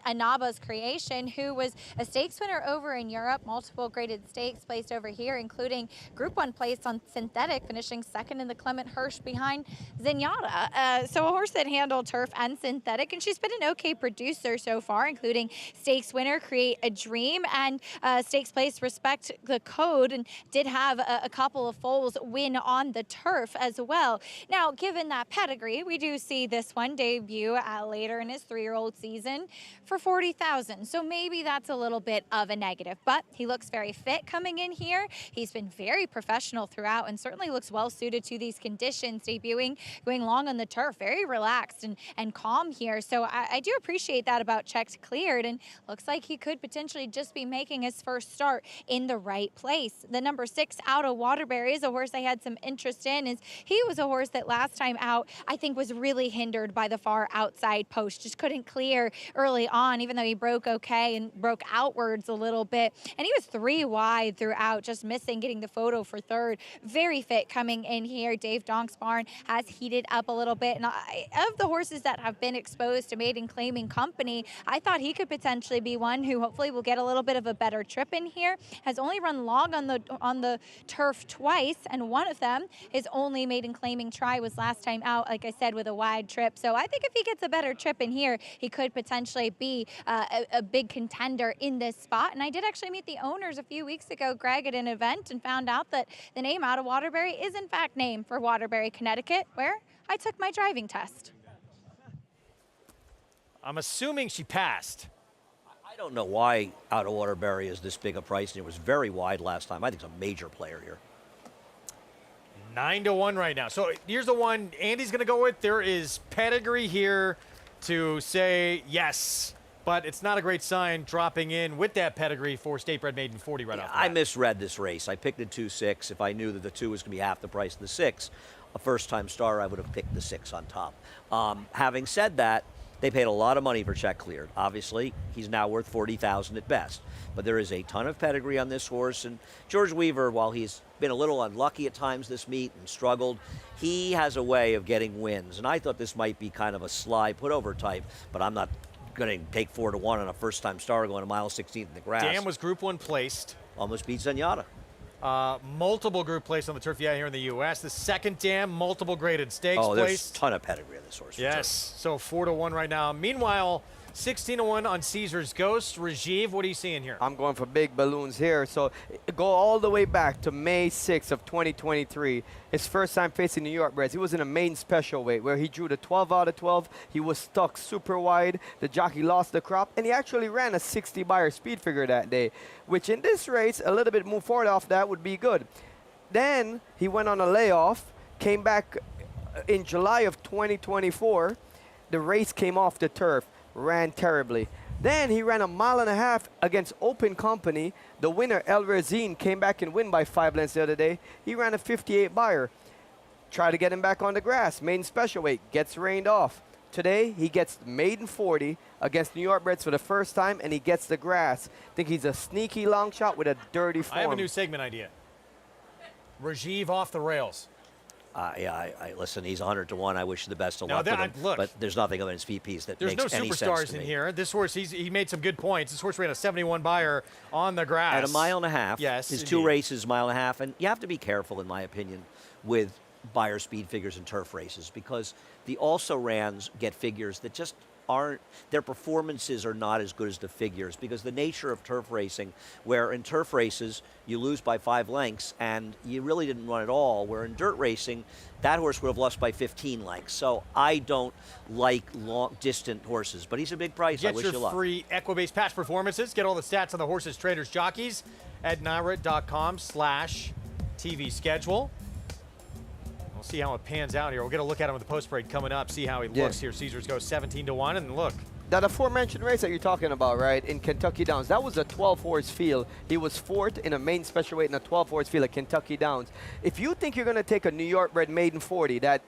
Anaba's Creation, who was a stakes winner over in Europe, multiple graded stakes placed over here, including Group 1 place on synthetic, finishing second in the Clement Hirsch behind Zenyatta. So a horse that handled turf and synthetic, and she's been an okay producer so far, including stakes winner Create a Dream and stakes place Respect the Code, and did have a couple of foals win on the turf as well. Now, given that pedigree, we do see this one debut later in his 3-year-old season for $40,000. So maybe that's a little bit of a negative, but he looks very fit coming in here. He's been very professional throughout and certainly looks well suited to these conditions, debuting, going long on the turf, very relaxed and calm here. So I do appreciate that about Checked Cleared, and looks like he could potentially just be making his first start in the right place. The number 6 Out of Waterbury is a horse I had some interest in, as he was a horse that last time out I think was really hindered by the far outside post, just couldn't clear early on, even though he broke okay and broke outwards a little bit, and he was 3 wide throughout, just missing getting the photo for third. Very fit coming in here. Dave Donk's barn has heated up a little bit, and of the horses that have been exposed to maiden claiming company, I thought he could potentially be one who hopefully will get a little bit of a better trip in here. Has only run long on the turf twice, and one of them, his only maiden claiming try, was last time out, like I said, with a wide trip. So I think if he gets a better trip in here, he could potentially be a big contender in this spot. And I did actually meet the owners a few weeks ago, Greg, at an event, and found out that the name Out of Waterbury is in fact named for Waterbury, Connecticut, where I took my driving test. I'm assuming she passed. I don't know why Out of Waterbury is this big a price, and it was very wide last time. I think it's a major player here. 9-1 right now. So here's the one Andy's going to go with. There is pedigree here to say yes, but it's not a great sign dropping in with that pedigree for State Bred Maiden 40 right off the bat. I misread this race. I picked the 2-6. If I knew that the 2 was going to be half the price of the 6, a first-time star, I would have picked the 6 on top. Having said that, they paid a lot of money for Check Cleared. Obviously, he's now worth $40,000 at best. But there is a ton of pedigree on this horse. And George Weaver, while he's been a little unlucky at times this meet and struggled, he has a way of getting wins. And I thought this might be kind of a sly put-over type, but I'm not going to take 4-1 on a first-time star going a mile 16th in the grass. Dan was Group 1 placed. Almost beat Zenyatta. Multiple group placed on the turf here in the U.S. The second dam, multiple graded stakes placed. Oh, there's a ton of pedigree on this horse. Yes, so 4-1 right now. Meanwhile, 16-1 on Caesar's Ghost. Rajiv, what are you seeing here? I'm going for big balloons here. So go all the way back to May 6th of 2023. His first time facing New York Breds. He was in a main special weight where he drew the 12 out of 12. He was stuck super wide. The jockey lost the crop, and he actually ran a 60 buyer speed figure that day, which in this race, a little bit move forward off that would be good. Then he went on a layoff, came back in July of 2024. The race came off the turf. Ran terribly. Then he ran a 1.5 miles against Open Company. The winner, El Razine, came back and win by 5 lengths the other day. He ran a 58 buyer. Try to get him back on the grass. Maiden special weight, gets rained off. Today, he gets maiden 40 against New York Breds for the first time, and he gets the grass. Think he's a sneaky long shot with a dirty form. I have a new segment idea. Rajiv off the rails. I listen, he's 100-1. I wish you the best of Now luck with him. look, but there's nothing on his VPs that there's makes no any sense superstars to in me. here. This horse, he made some good points. This horse ran a 71 buyer on the grass. At a 1.5 miles. Yes, his indeed. 2 races, 1.5 miles. And you have to be careful, in my opinion, with buyer speed figures in turf races, because the also-rans get figures that just aren't, their performances are not as good as the figures, because the nature of turf racing, where in turf races you lose by 5 lengths and you really didn't run at all, where in dirt racing that horse would have lost by 15 lengths. So I don't like long distant horses, but he's a big price. I Get wish your you luck. free Equibase patch performances. Get all the stats on the horses, traders, jockeys at NYRA.com/TV schedule. We'll see how it pans out here. We'll get a look at him with the post parade coming up, see how he looks here. Caesars goes 17-1, and look, that aforementioned race that you're talking about, right, in Kentucky Downs, that was a 12-horse field. He was 4th in a main special weight in a 12-horse field at Kentucky Downs. If you think you're going to take a New York bred maiden 40 that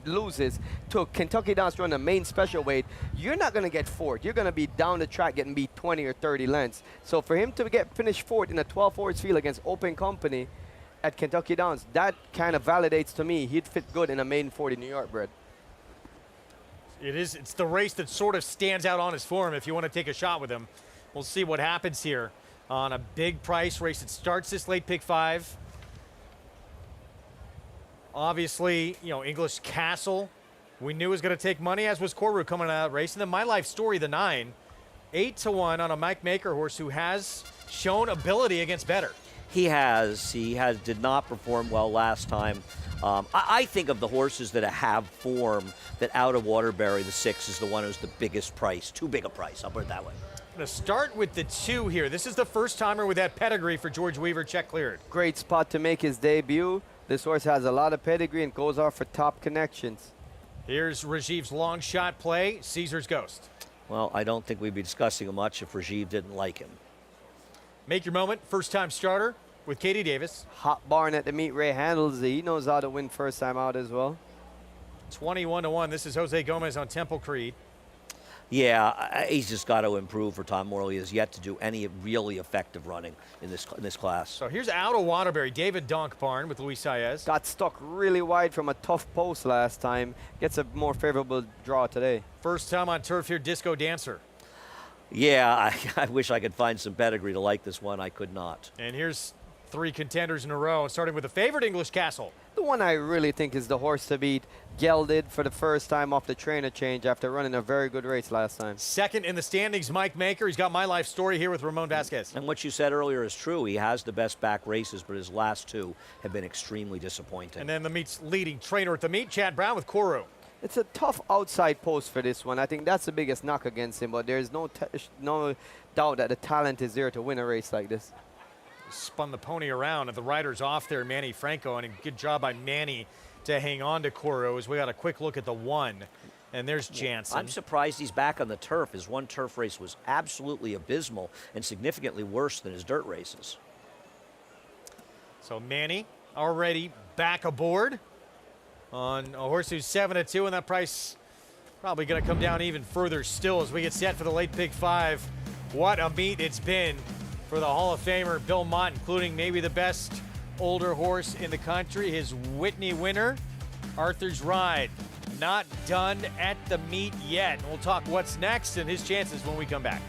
loses to a Kentucky Downs run a main special weight, you're not going to get 4th. You're going to be down the track getting beat 20 or 30 lengths. So for him to finish 4th in a 12-horse field against Open Company at Kentucky Downs, that kind of validates to me he'd fit good in a maiden 40 New York bred. It's the race that sort of stands out on his form if you want to take a shot with him. We'll see what happens here on a big price race that starts this late pick 5. Obviously, you know, English Castle, we knew was going to take money, as was Koru coming out of that race. And then My Life Story, the 9, 8-1 on a Mike Maker horse who has shown ability against better. He did not perform well last time. I think of the horses that have form, that Out of Waterbury, the 6, is the one who's the biggest price, too big a price, I'll put it that way. I'm going to start with the 2 here. This is the first timer with that pedigree for George Weaver, check cleared. Great spot to make his debut. This horse has a lot of pedigree and goes off for top connections. Here's Rajiv's long shot play, Caesar's Ghost. Well, I don't think we'd be discussing it much if Rajiv didn't like him. Make your moment, first time starter with Katie Davis. Hot barn at the meet, Ray handles it. He knows how to win first time out as well. 21-1, this is Jose Gomez on Temple Creed. Yeah, he's just got to improve for Tom Morley. He has yet to do any really effective running in this class. So here's Out of Waterbury, David Donk barn with Luis Saez. Got stuck really wide from a tough post last time. Gets a more favorable draw today. First time on turf here, Disco Dancer. Yeah, I wish I could find some pedigree to like this one. I could not. And here's 3 contenders in a row, starting with the favorite, English Castle. The one I really think is the horse to beat, gelded for the first time off the trainer change after running a very good race last time. Second in the standings, Mike Maker. He's got My Life Story here with Ramon Vasquez. And what you said earlier is true. He has the best back races, but his last 2 have been extremely disappointing. And then the meet's leading trainer at the meet, Chad Brown with Koru. It's a tough outside post for this one. I think that's the biggest knock against him, but there's no doubt that the talent is there to win a race like this. Spun the pony around, and the rider's off there, Manny Franco, and a good job by Manny to hang on to Koru as we got a quick look at the 1. And there's Jansen. I'm surprised he's back on the turf. His one turf race was absolutely abysmal and significantly worse than his dirt races. So Manny already back aboard on a horse who's 7-2, and that price probably going to come down even further still as we get set for the late pick 5. What a meet it's been for the Hall of Famer Bill Mott, including maybe the best older horse in the country, his Whitney winner, Arthur's Ride. Not done at the meet yet. We'll talk what's next and his chances when we come back.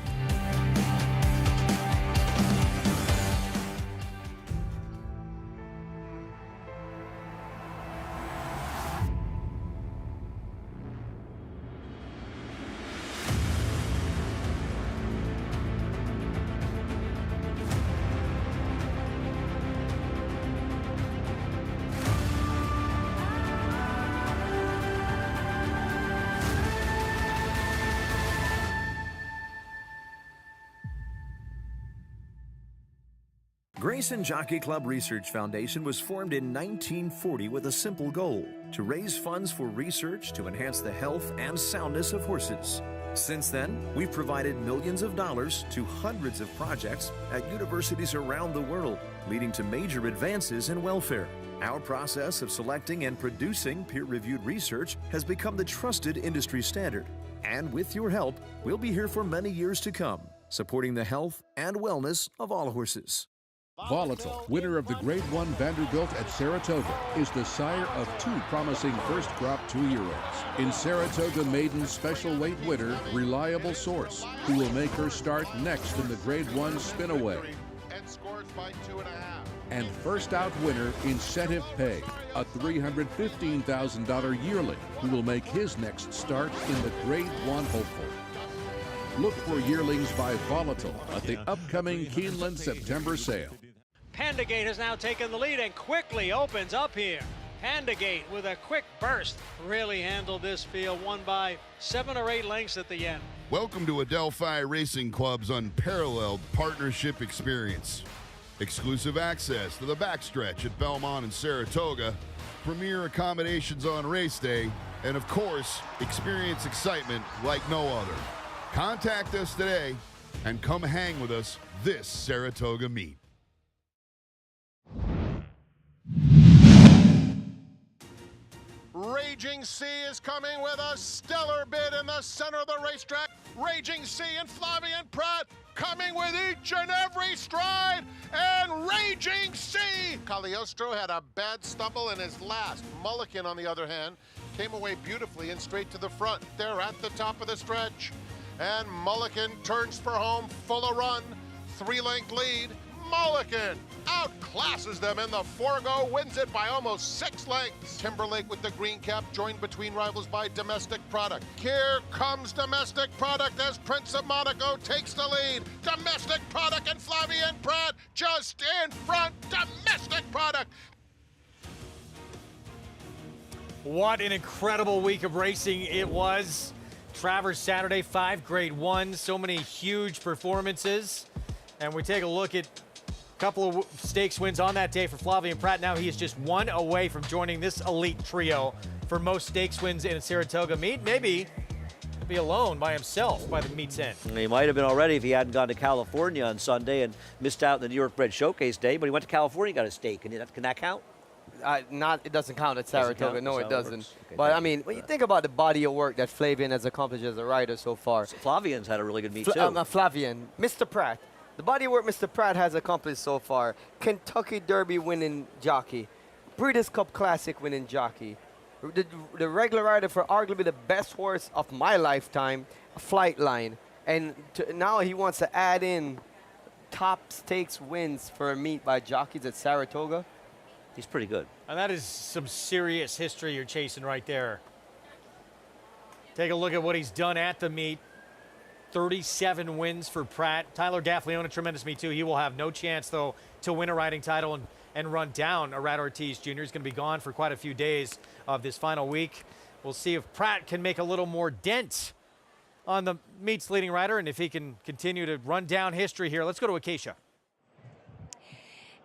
Grayson Jockey Club Research Foundation was formed in 1940 with a simple goal: to raise funds for research to enhance the health and soundness of horses. Since then, we've provided millions of dollars to hundreds of projects at universities around the world, leading to major advances in welfare. Our process of selecting and producing peer-reviewed research has become the trusted industry standard. And with your help, we'll be here for many years to come, supporting the health and wellness of all horses. Volatile, winner of the Grade 1 Vanderbilt at Saratoga, is the sire of 2 promising first-crop 2-year-olds. In Saratoga maiden special weight winner, Reliable Source, who will make her start next in the Grade 1 Spinaway. And scores by 2.5. And first out winner, Incentive Pay, a $315,000 yearling, who will make his next start in the Grade 1 Hopeful. Look for yearlings by Volatile at the upcoming Keeneland September sale. Pandagate has now taken the lead and quickly opens up here. Pandagate with a quick burst really handled this field, won by 7 or 8 lengths at the end. Welcome to Adelphi Racing Club's unparalleled partnership experience. exclusive access to the backstretch at Belmont and Saratoga, premier accommodations on race day, and of course, experience excitement like no other. Contact us today and come hang with us this Saratoga meet. Raging Sea is coming with a stellar bid in the center of the racetrack. Raging Sea and Flavien Prat coming with each and every stride, and Raging Sea! Cagliostro had a bad stumble in his last. Mulligan, on the other hand, came away beautifully and straight to the front. They're at the top of the stretch, and Mulligan turns for home, full of run, 3-length lead. Mulligan outclasses them in the forego, wins it by almost 6 lengths. Timberlake with the green cap, joined between rivals by Domestic Product. Here comes Domestic Product as Prince of Monaco takes the lead. Domestic Product and Flavien Prat just in front. Domestic Product. What an incredible week of racing it was. Travers Saturday, 5 Grade 1s, so many huge performances. And we take a look at a couple of stakes wins on that day for Flavien Prat. Now he is just 1 away from joining this elite trio for most stakes wins in a Saratoga meet. Maybe he'll be alone by himself by the meet's end. He might have been already if he hadn't gone to California on Sunday and missed out on the New York Bred Showcase Day, but he went to California and got a stake. Can that count? It doesn't count at Saratoga. Count? No, So it doesn't. Okay, But I mean, when you think about the body of work that Flavien has accomplished as a rider so far. Flavien's had a really good meet too. Flavien, Mr. Prat. The body of work Mr. Prat has accomplished so far. Kentucky Derby winning jockey. Breeders' Cup Classic winning jockey. The regular rider for arguably the best horse of my lifetime, Flightline. And now he wants to add in top stakes wins for a meet by jockeys at Saratoga. He's pretty good. And that is some serious history you're chasing right there. Take a look at what he's done at the meet. 37 wins for Prat. Tyler Gaffleone, a tremendous meet too. He will have no chance though to win a riding title and run down Arad Ortiz Jr. He's going to be gone for quite a few days of this final week. We'll see if Prat can make a little more dent on the meet's leading rider and if he can continue to run down history here. Let's go to Acacia.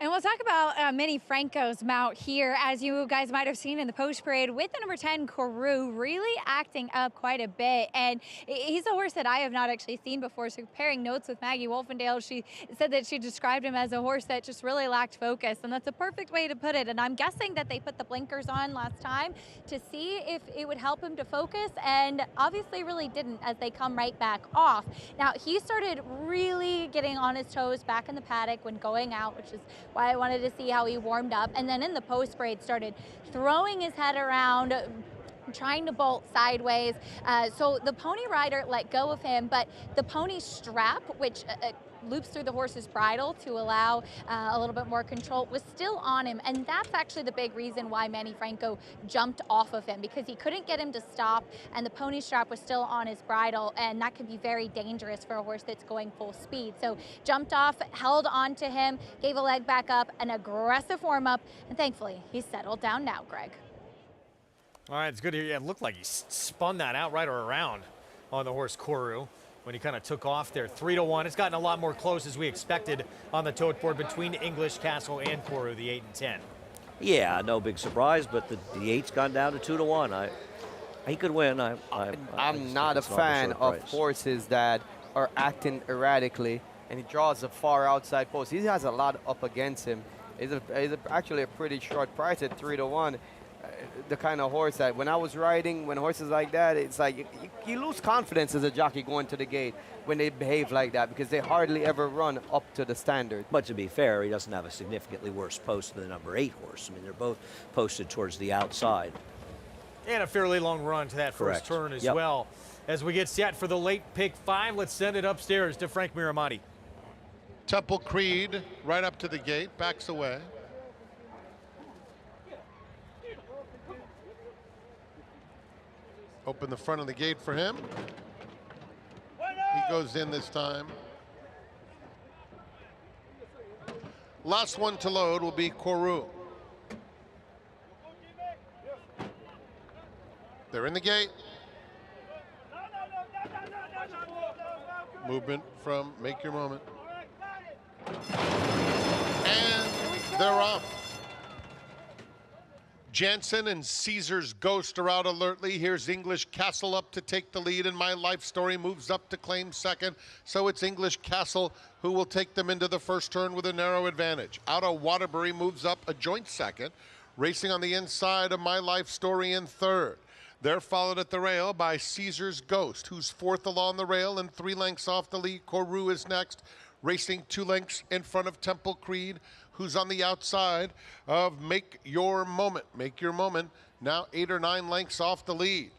And we'll talk about Minnie Franco's mount here, as you guys might have seen in the post parade with the number 10 Kourou really acting up quite a bit. And he's a horse that I have not actually seen before. So comparing notes with Maggie Wolfendale, she said that she described him as a horse that just really lacked focus. And that's a perfect way to put it. And I'm guessing that they put the blinkers on last time to see if it would help him to focus. And obviously really didn't, as they come right back off. Now, he started really getting on his toes back in the paddock when going out, which is why I wanted to see how he warmed up. And then in the post parade started throwing his head around, trying to bolt sideways. So the pony rider let go of him, but the pony strap, which loops through the horse's bridle to allow a little bit more control, was still on him. And that's actually the big reason why Manny Franco jumped off of him, because he couldn't get him to stop and the pony strap was still on his bridle, and that could be very dangerous for a horse that's going full speed. So jumped off, held on to him, gave a leg back up, an aggressive warm up, and thankfully he's settled down now, Greg. All right, it's good to hear. Yeah, it looked like he spun that Outrider around on the horse Kourou when he kind of took off there. 3-1. It's gotten a lot more close as we expected on the tote board between English, Castle, and Kourou, the 8 and 10. Yeah, no big surprise, but the 8's gone down to 2-1. He could win. I'm not a fan of horses that are acting erratically, and he draws a far outside post. He has a lot up against him. He's actually a pretty short price at 3-1. The kind of horse that when I was riding, when horses like that, it's like you lose confidence as a jockey going to the gate when they behave like that, because they hardly ever run up to the standard. But to be fair, he doesn't have a significantly worse post than the number 8 horse. I mean, they're both posted towards the outside. And a fairly long run to that first turn as well. As we get set for the late pick 5, let's send it upstairs to Frank Miramati. Temple Creed right up to the gate, backs away. Open the front of the gate for him. He goes in this time. Last one to load will be Kourou. They're in the gate. Movement from Make Your Moment. they're off. Jansen and Caesar's Ghost are out alertly. Here's English Castle up to take the lead, and My Life Story moves up to claim second. So it's English Castle who will take them into the first turn with a narrow advantage. Out of Waterbury moves up a joint second, racing on the inside of My Life Story in third. They're followed at the rail by Caesar's Ghost, who's fourth along the rail and 3 lengths off the lead. Kourou is next, racing 2 lengths in front of Temple Creed, who's on the outside of Make Your Moment. Make Your Moment, now 8 or 9 lengths off the lead.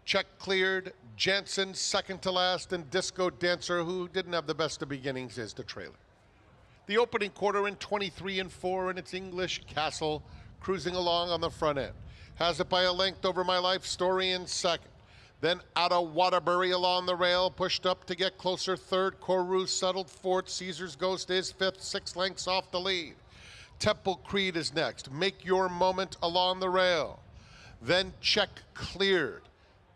Check cleared, Jansen second to last, and Disco Dancer, who didn't have the best of beginnings, is the trailer. The opening quarter in 23 and 4, and it's English Castle cruising along on the front end. Has it by a length over My Life Story in second. Then out of Waterbury along the rail, pushed up to get closer third. Kourou settled fourth. Caesar's Ghost is fifth, 6 lengths off the lead. Temple Creed is next. Make Your Moment along the rail. Then Check Cleared.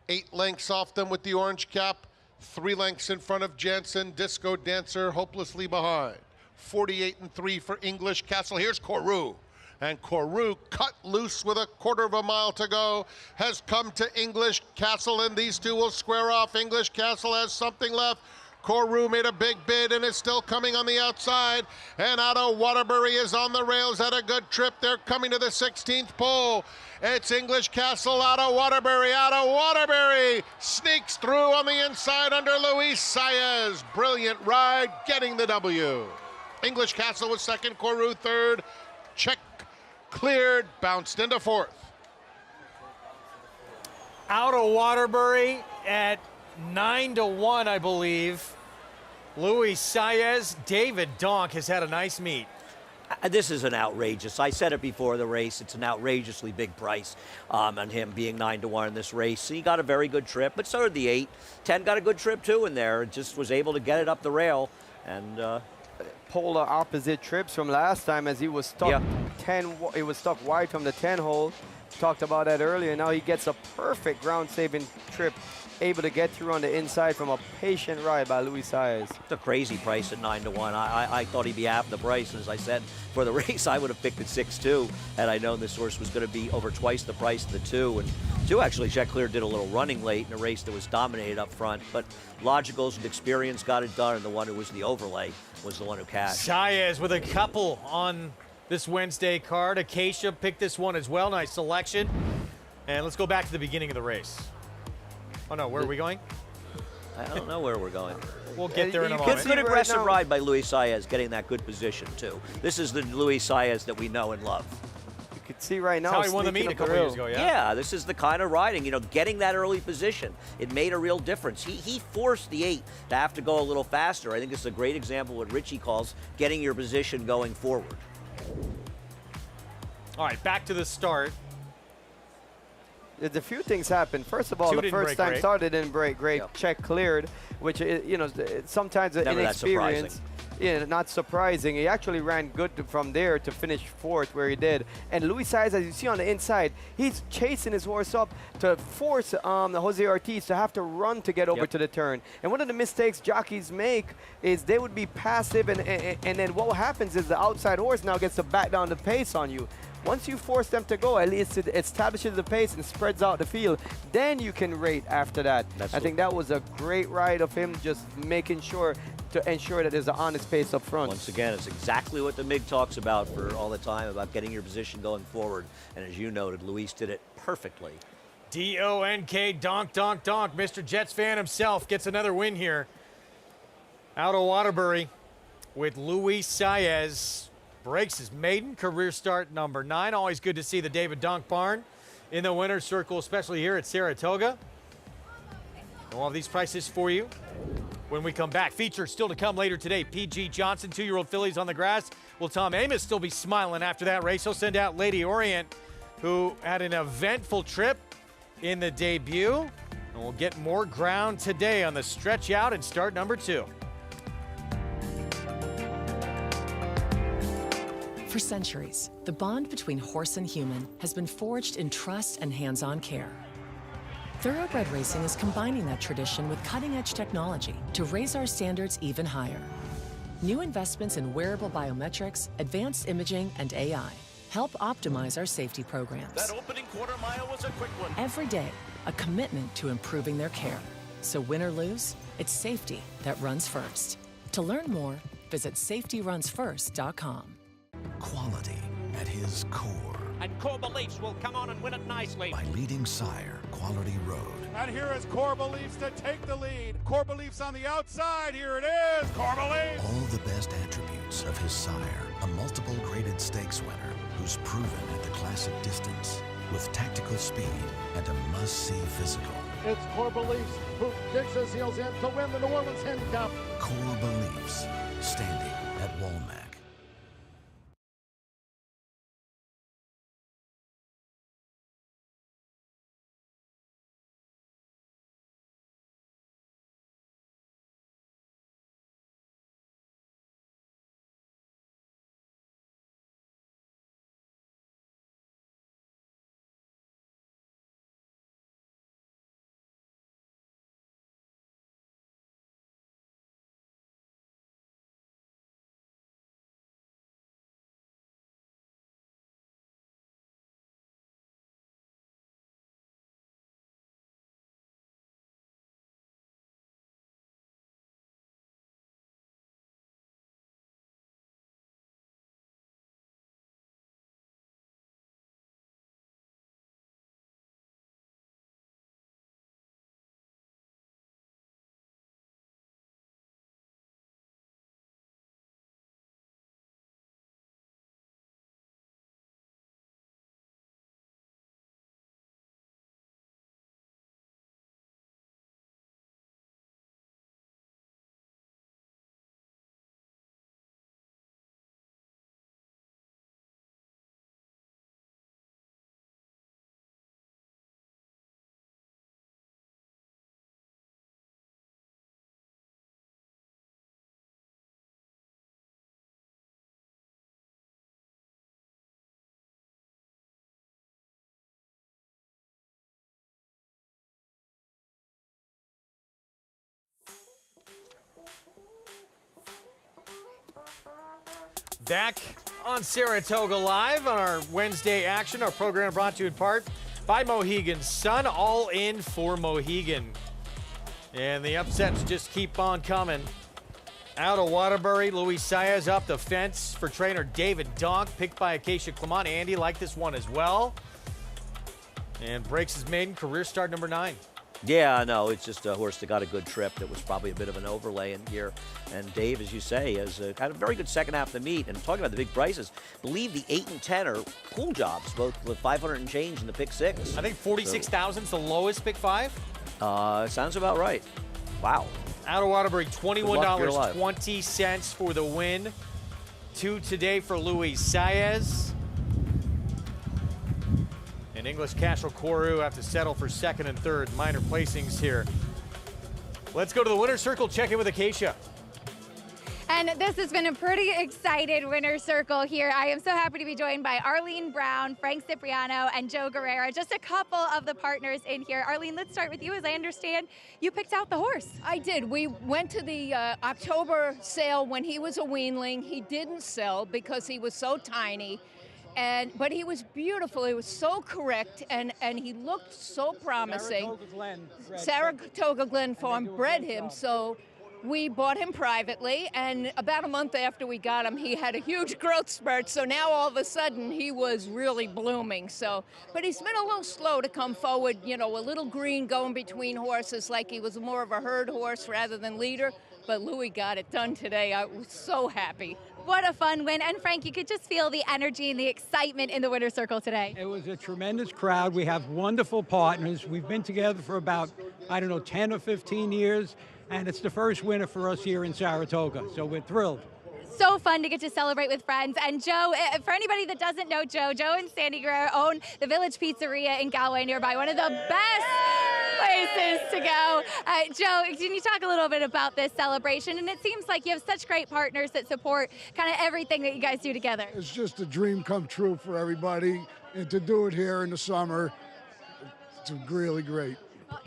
8 lengths off them with the orange cap. 3 lengths in front of Jansen. Disco Dancer hopelessly behind. 48 and 3 for English Castle. Here's Kourou. And Kourou, cut loose with a 1/4 mile to go, has come to English Castle, and these two will square off. English Castle has something left. Kourou made a big bid and is still coming on the outside. And out of Waterbury is on the rails at a good trip. They're coming to the 16th pole. It's English Castle out of Waterbury. Out of Waterbury sneaks through on the inside under Luis Saez. Brilliant ride, getting the W. English Castle was second, Kourou third. Check Cleared, bounced into fourth. Out of Waterbury at 9 to 1, I believe. Luis Saez, David Donk has had a nice meet. This is an outrageous, I said it before the race, it's an outrageously big price on him being 9 to 1 in this race. He got a very good trip, but so did the 8. 10 got a good trip too in there, just was able to get it up the rail. And polar opposite trips from last time, as he was stuck he was stuck wide from the 10 hole. Talked about that earlier. Now he gets a perfect ground saving trip, able to get through on the inside from a patient ride by Luis Saez. It's a crazy price at 9 to 1. I thought he'd be half the price. As I said, for the race, I would have picked at 6-2 had I known this horse was going to be over twice the price of the 2. And 2 actually, Check Clear did a little running late in a race that was dominated up front. But Logicals and experience got it done, and the one who was the overlay was the one who cashed. Saez with a couple on this Wednesday card. Acacia picked this one as well. Nice selection. And let's go back to the beginning of the race. Oh, no, where are we going? I don't know where we're going. We'll get there in a moment. Good aggressive ride by Luis Saez, getting that good position, too. This is the Luis Saez that we know and love. You can see right now. That's how he won the meet a couple years ago, yeah? Yeah, this is the kind of riding, you know, getting that early position. It made a real difference. He forced the 8 to have to go a little faster. I think it's a great example of what Richie calls getting your position going forward. All right, back to the start. A few things happened. First of all, the first time started didn't break great. Yep. Check cleared, which, you know, sometimes an inexperience. Yeah, not surprising. He actually ran good from there to finish fourth where he did. And Luis Saez, as you see on the inside, he's chasing his horse up to force Jose Ortiz to have to run to get over to the turn. And one of the mistakes jockeys make is they would be passive, and then what happens is the outside horse now gets to back down the pace on you. Once you force them to go, at least it establishes the pace and spreads out the field. Then you can rate after that. I think that was a great ride of him, just making sure to ensure that there's an honest pace up front. Once again, it's exactly what the MIG talks about for all the time, about getting your position going forward. And as you noted, Luis did it perfectly. D-O-N-K, donk, donk, donk. Mr. Jets fan himself gets another win here. Out of Waterbury with Luis Saez. Breaks his maiden career start, number 9. Always good to see the David Donk barn in the winner's circle, especially here at Saratoga. We'll have these prices for you when we come back. Feature still to come later today. P.G. Johnson, 2-year-old fillies on the grass. Will Tom Amos still be smiling after that race? He'll send out Lady Orient, who had an eventful trip in the debut. And we'll get more ground today on the stretch out and start number 2. For centuries, the bond between horse and human has been forged in trust and hands-on care. Thoroughbred racing is combining that tradition with cutting-edge technology to raise our standards even higher. New investments in wearable biometrics, advanced imaging, and AI help optimize our safety programs. That opening quarter mile was a quick one. Every day, a commitment to improving their care. So win or lose, it's safety that runs first. To learn more, visit safetyrunsfirst.com. Quality at his core. And Core Beliefs will come on and win it nicely. By leading sire, Quality Road. And here is Core Beliefs to take the lead. Core Beliefs on the outside. Here it is. Core Beliefs. All the best attributes of his sire, a multiple graded stakes winner who's proven at the classic distance with tactical speed and a must-see physical. It's Core Beliefs who digs his heels in to win the New Orleans Handicap. Core Beliefs, standing at Walmack. Back on Saratoga Live on our Wednesday action. Our program brought to you in part by Mohegan Sun. All in for Mohegan. And the upsets just keep on coming. Out of Waterbury, Luis Saez up the fence for trainer David Donk. Picked by Acacia Clement. Andy liked this one as well. And breaks his maiden career start number 9. Yeah, no, it's just a horse that got a good trip. That was probably a bit of an overlay in here. And Dave, as you say, has had a very good second half of the meet. And talking about the big prices, believe the 8 and 10 are pool jobs, both with 500 and change in the pick 6. I think 46,000 is the lowest pick 5. Sounds about right. Wow. Out of Waterbury, $21.20 for the win. 2 today for Luis Saez. And English Cashel Koru have to settle for second and third. Minor placings here. Let's go to the winner's circle, check in with Acacia. And this has been a pretty excited winner's circle here. I am so happy to be joined by Arlene Brown, Frank Cipriano, and Joe Guerrera. Just a couple of the partners in here. Arlene, let's start with you. As I understand, you picked out the horse. I did. We went to the October sale when he was a weanling. He didn't sell because he was so tiny. But he was beautiful. He was so correct, and he looked so promising. Saratoga Glen Farm bred him, so we bought him privately. And about a month after we got him, he had a huge growth spurt. So now all of a sudden he was really blooming. But he's been a little slow to come forward. You know, a little green going between horses, like he was more of a herd horse rather than leader. But Louis got it done today. I was so happy. What a fun win. And Frank, you could just feel the energy and the excitement in the winner's circle today. It was a tremendous crowd. We have wonderful partners. We've been together for about, 10 or 15 years, and it's the first winner for us here in Saratoga, so we're thrilled. So fun to get to celebrate with friends. And Joe, for anybody that doesn't know Joe and Sandy Guerrero own the Village Pizzeria in Galway nearby, one of the best places to go. Joe, can you talk a little bit about this celebration? And it seems like you have such great partners that support kind of everything that you guys do together. It's just a dream come true for everybody, and to do it here in the summer, it's really great.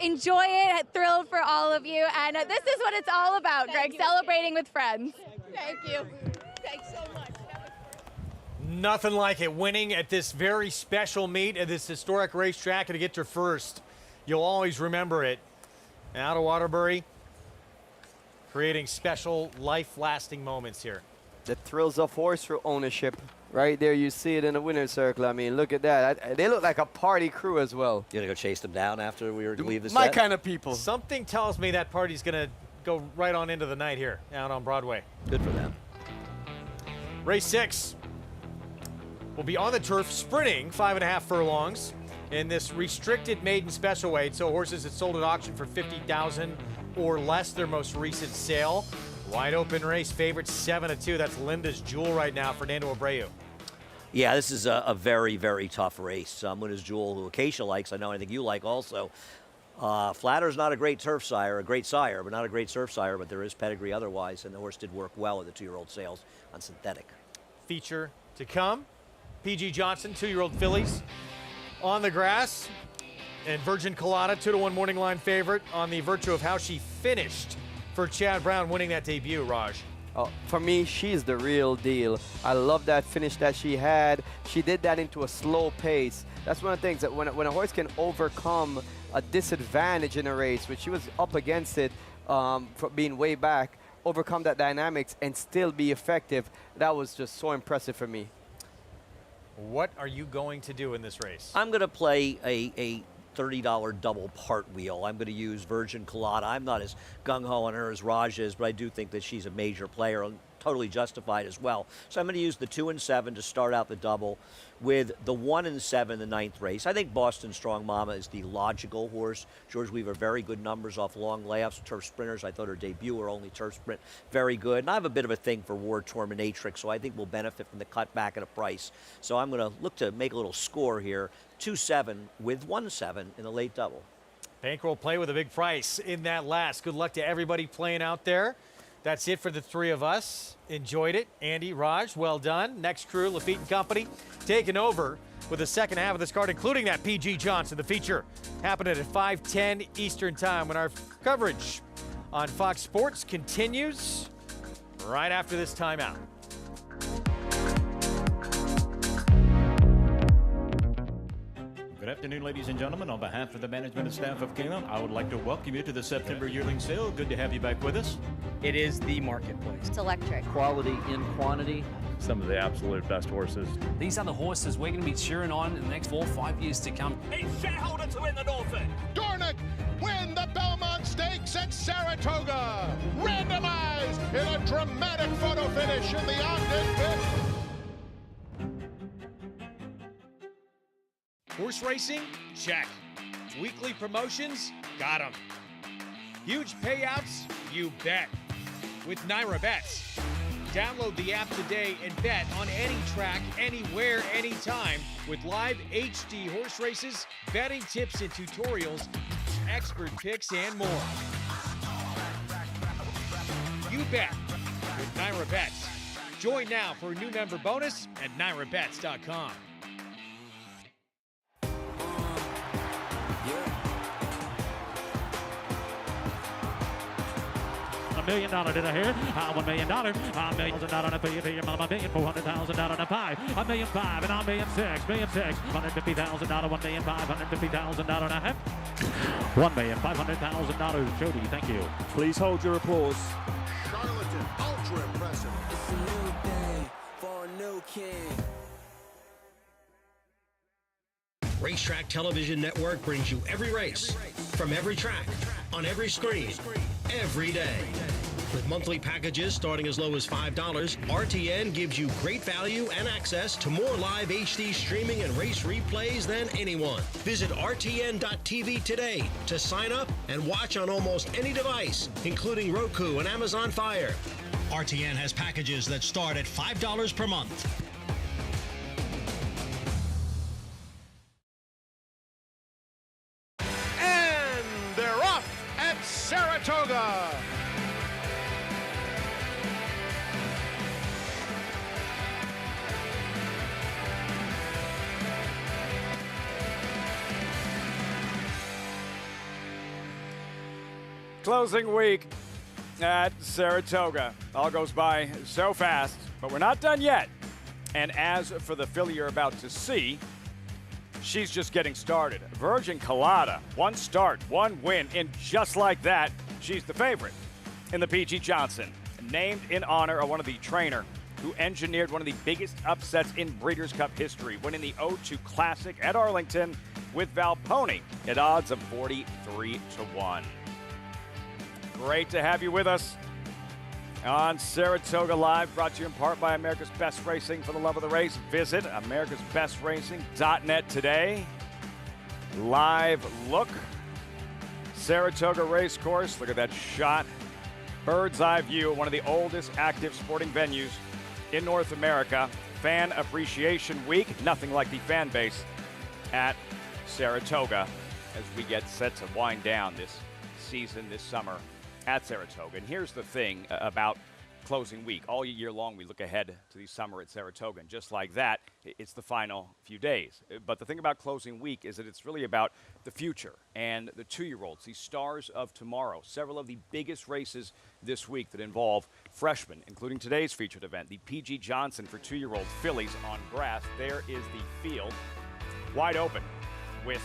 Enjoy it, thrilled for all of you, and this is what it's all about, Greg, celebrating with friends. Thank you. Thanks so much. Nothing like it. Winning at this very special meet at this historic racetrack and to get your first. You'll always remember it. And out of Waterbury, creating special, life-lasting moments here. The thrills of horse ownership. Right there, you see it in the winner's circle. I mean, look at that. They look like a party crew as well. You gonna go chase them down after we leave the set? My kind of people. Something tells me that party's gonna go right on into the night here, out on Broadway. Good for them. Race 6 will be on the turf, sprinting 5.5 furlongs in this restricted maiden special weight. So horses that sold at auction for $50,000 or less, their most recent sale. Wide open race, favorite 7-2. That's Linda's Jewel right now, Fernando Abreu. Yeah, this is a very, very tough race. Linda's Jewel, who Acacia likes, I know, I think you like also. Flatter's not a great turf sire, a great sire, but not a great surf sire, but there is pedigree otherwise, and the horse did work well with the 2-year-old sales on synthetic. Feature to come. P.G. Johnson, 2-year-old fillies on the grass. And Virgin Colada, 2-1 morning line favorite on the virtue of how she finished for Chad Brown winning that debut, Raj. Oh, for me, she's the real deal. I love that finish that she had. She did that into a slow pace. That's one of the things that when a horse can overcome a disadvantage in a race, which she was up against it for being way back, overcome that dynamics and still be effective, that was just so impressive for me. What are you going to do in this race? I'm going to play a $30 double part wheel. I'm going to use Virgin Colada. I'm not as gung-ho on her as Raj is, but I do think that she's a major player and totally justified as well. So I'm going to use the 2 and 7 to start out the double with the 1 and 7, the 9th race. I think Boston Strong Mama is the logical horse. George Weaver, very good numbers off long layups. Turf sprinters, I thought her debut, her only turf sprint, very good. And I have a bit of a thing for War Terminatrix, so I think we'll benefit from the cutback in a price. So I'm going to look to make a little score here. 2-7 with 1-7 in the late double. Bankroll play with a big price in that last. Good luck to everybody playing out there. That's it for the three of us. Enjoyed it. Andy, Raj, well done. Next crew, Lafitte and Company, taking over with the second half of this card, including that P.G. Johnson. The feature happening at 5:10 Eastern Time when our coverage on Fox Sports continues right after this timeout. Good afternoon, ladies and gentlemen. On behalf of the management and staff of Keeneland, I would like to welcome you to the September yearling sale. Good to have you back with us. It is the marketplace. It's electric. Quality in quantity. Some of the absolute best horses. These are the horses we're going to be cheering on in the next 4 or 5 years to come. A shareholder to win the Norfolk. Dornick win the Belmont Stakes at Saratoga. Randomized in a dramatic photo finish in the Ogden Pit. Horse racing? Check. Weekly promotions? Got 'em. Huge payouts? You bet. With Naira Bets. Download the app today and bet on any track, anywhere, anytime with live HD horse races, betting tips and tutorials, expert picks, and more. You bet with Naira Bets. Join now for a new member bonus at NairaBets.com. $1 million, did I hear? $1 million, $1 million on a $1,400,000 on a pie, $1,500,000 and $1,600,000, $150,000, $1,550,000 on a half, $1,500,000. Jody, thank you. Please hold your applause. Charlatan, ultra impressive. It's a new day for a new king. Racetrack Television Network brings you every race, from every track, on every screen, every day. With monthly packages starting as low as $5, RTN gives you great value and access to more live HD streaming and race replays than anyone. Visit RTN.tv today to sign up and watch on almost any device, including Roku and Amazon Fire. RTN has packages that start at $5 per month. Saratoga. Closing week at Saratoga. All goes by so fast, but we're not done yet. And as for the filly you're about to see, she's just getting started. Virgin Colada, 1 start, 1 win, and just like that, she's the favorite in the PG Johnson, named in honor of one of the trainer who engineered one of the biggest upsets in Breeders' Cup history, winning the O2 Classic at Arlington with Valponi at odds of 43-1. Great to have you with us on Saratoga Live, brought to you in part by America's Best Racing. For the love of the race, visit americasbestracing.net today. Live look. Saratoga Racecourse. Look at that shot. Bird's eye view of one of the oldest active sporting venues in North America. Fan Appreciation Week. Nothing like the fan base at Saratoga as we get set to wind down this season this summer at Saratoga. And here's the thing about closing week. All year long, we look ahead to the summer at Saratoga, and just like that, it's the final few days. But the thing about closing week is that it's really about the future and the 2-year-olds, the stars of tomorrow. Several of the biggest races this week that involve freshmen, including today's featured event, the PG Johnson for 2-year-old fillies on grass. There is the field wide open with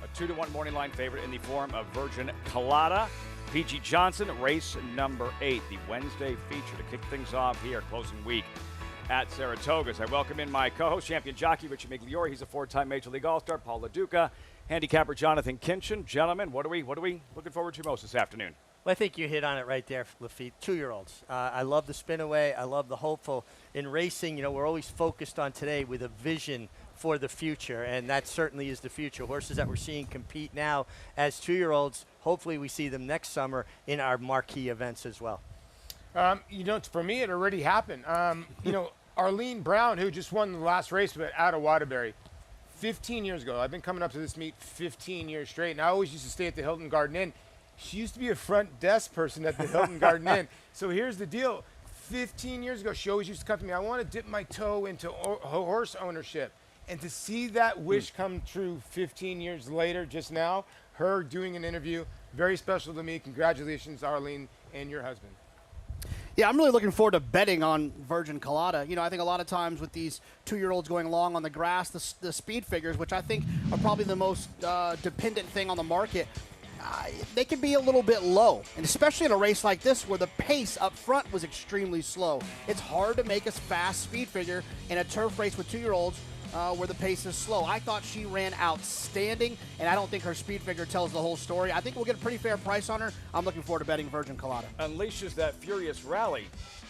a 2-1 morning line favorite in the form of Virgin Colada. PG Johnson, race number 8, the Wednesday feature to kick things off here, closing week at Saratoga. As I welcome in my co-host, champion jockey Richie Migliore. He's a 4-time Major League All-Star. Paul LaDuca, handicapper Jonathan Kinchin. Gentlemen, what are we looking forward to most this afternoon? Well, I think you hit on it right there, Lafitte. 2-year-olds. I love the Spinaway. I love the hopeful. In racing, you know, we're always focused on today with a vision for the future, and that certainly is the future. Horses that we're seeing compete now as 2-year-olds, hopefully we see them next summer in our marquee events as well. You know, for me, it already happened. You know, Arlene Brown, who just won the last race out of Waterbury, 15 years ago. I've been coming up to this meet 15 years straight, and I always used to stay at the Hilton Garden Inn. She used to be a front desk person at the Hilton Garden Inn. So here's the deal. 15 years ago, she always used to come to me, I want to dip my toe into horse ownership. And to see that wish come true 15 years later, just now, her doing an interview, very special to me. Congratulations, Arlene, and your husband. Yeah, I'm really looking forward to betting on Virgin Colada. You know, I think a lot of times with these 2-year-olds going along on the grass, the speed figures, which I think are probably the most dependent thing on the market, they can be a little bit low, and especially in a race like this where the pace up front was extremely slow. It's hard to make a fast speed figure in a turf race with 2-year-olds where the pace is slow. I thought she ran outstanding, and I don't think her speed figure tells the whole story. I think we'll get a pretty fair price on her. I'm looking forward to betting Virgin Colada. Unleashes that furious rally,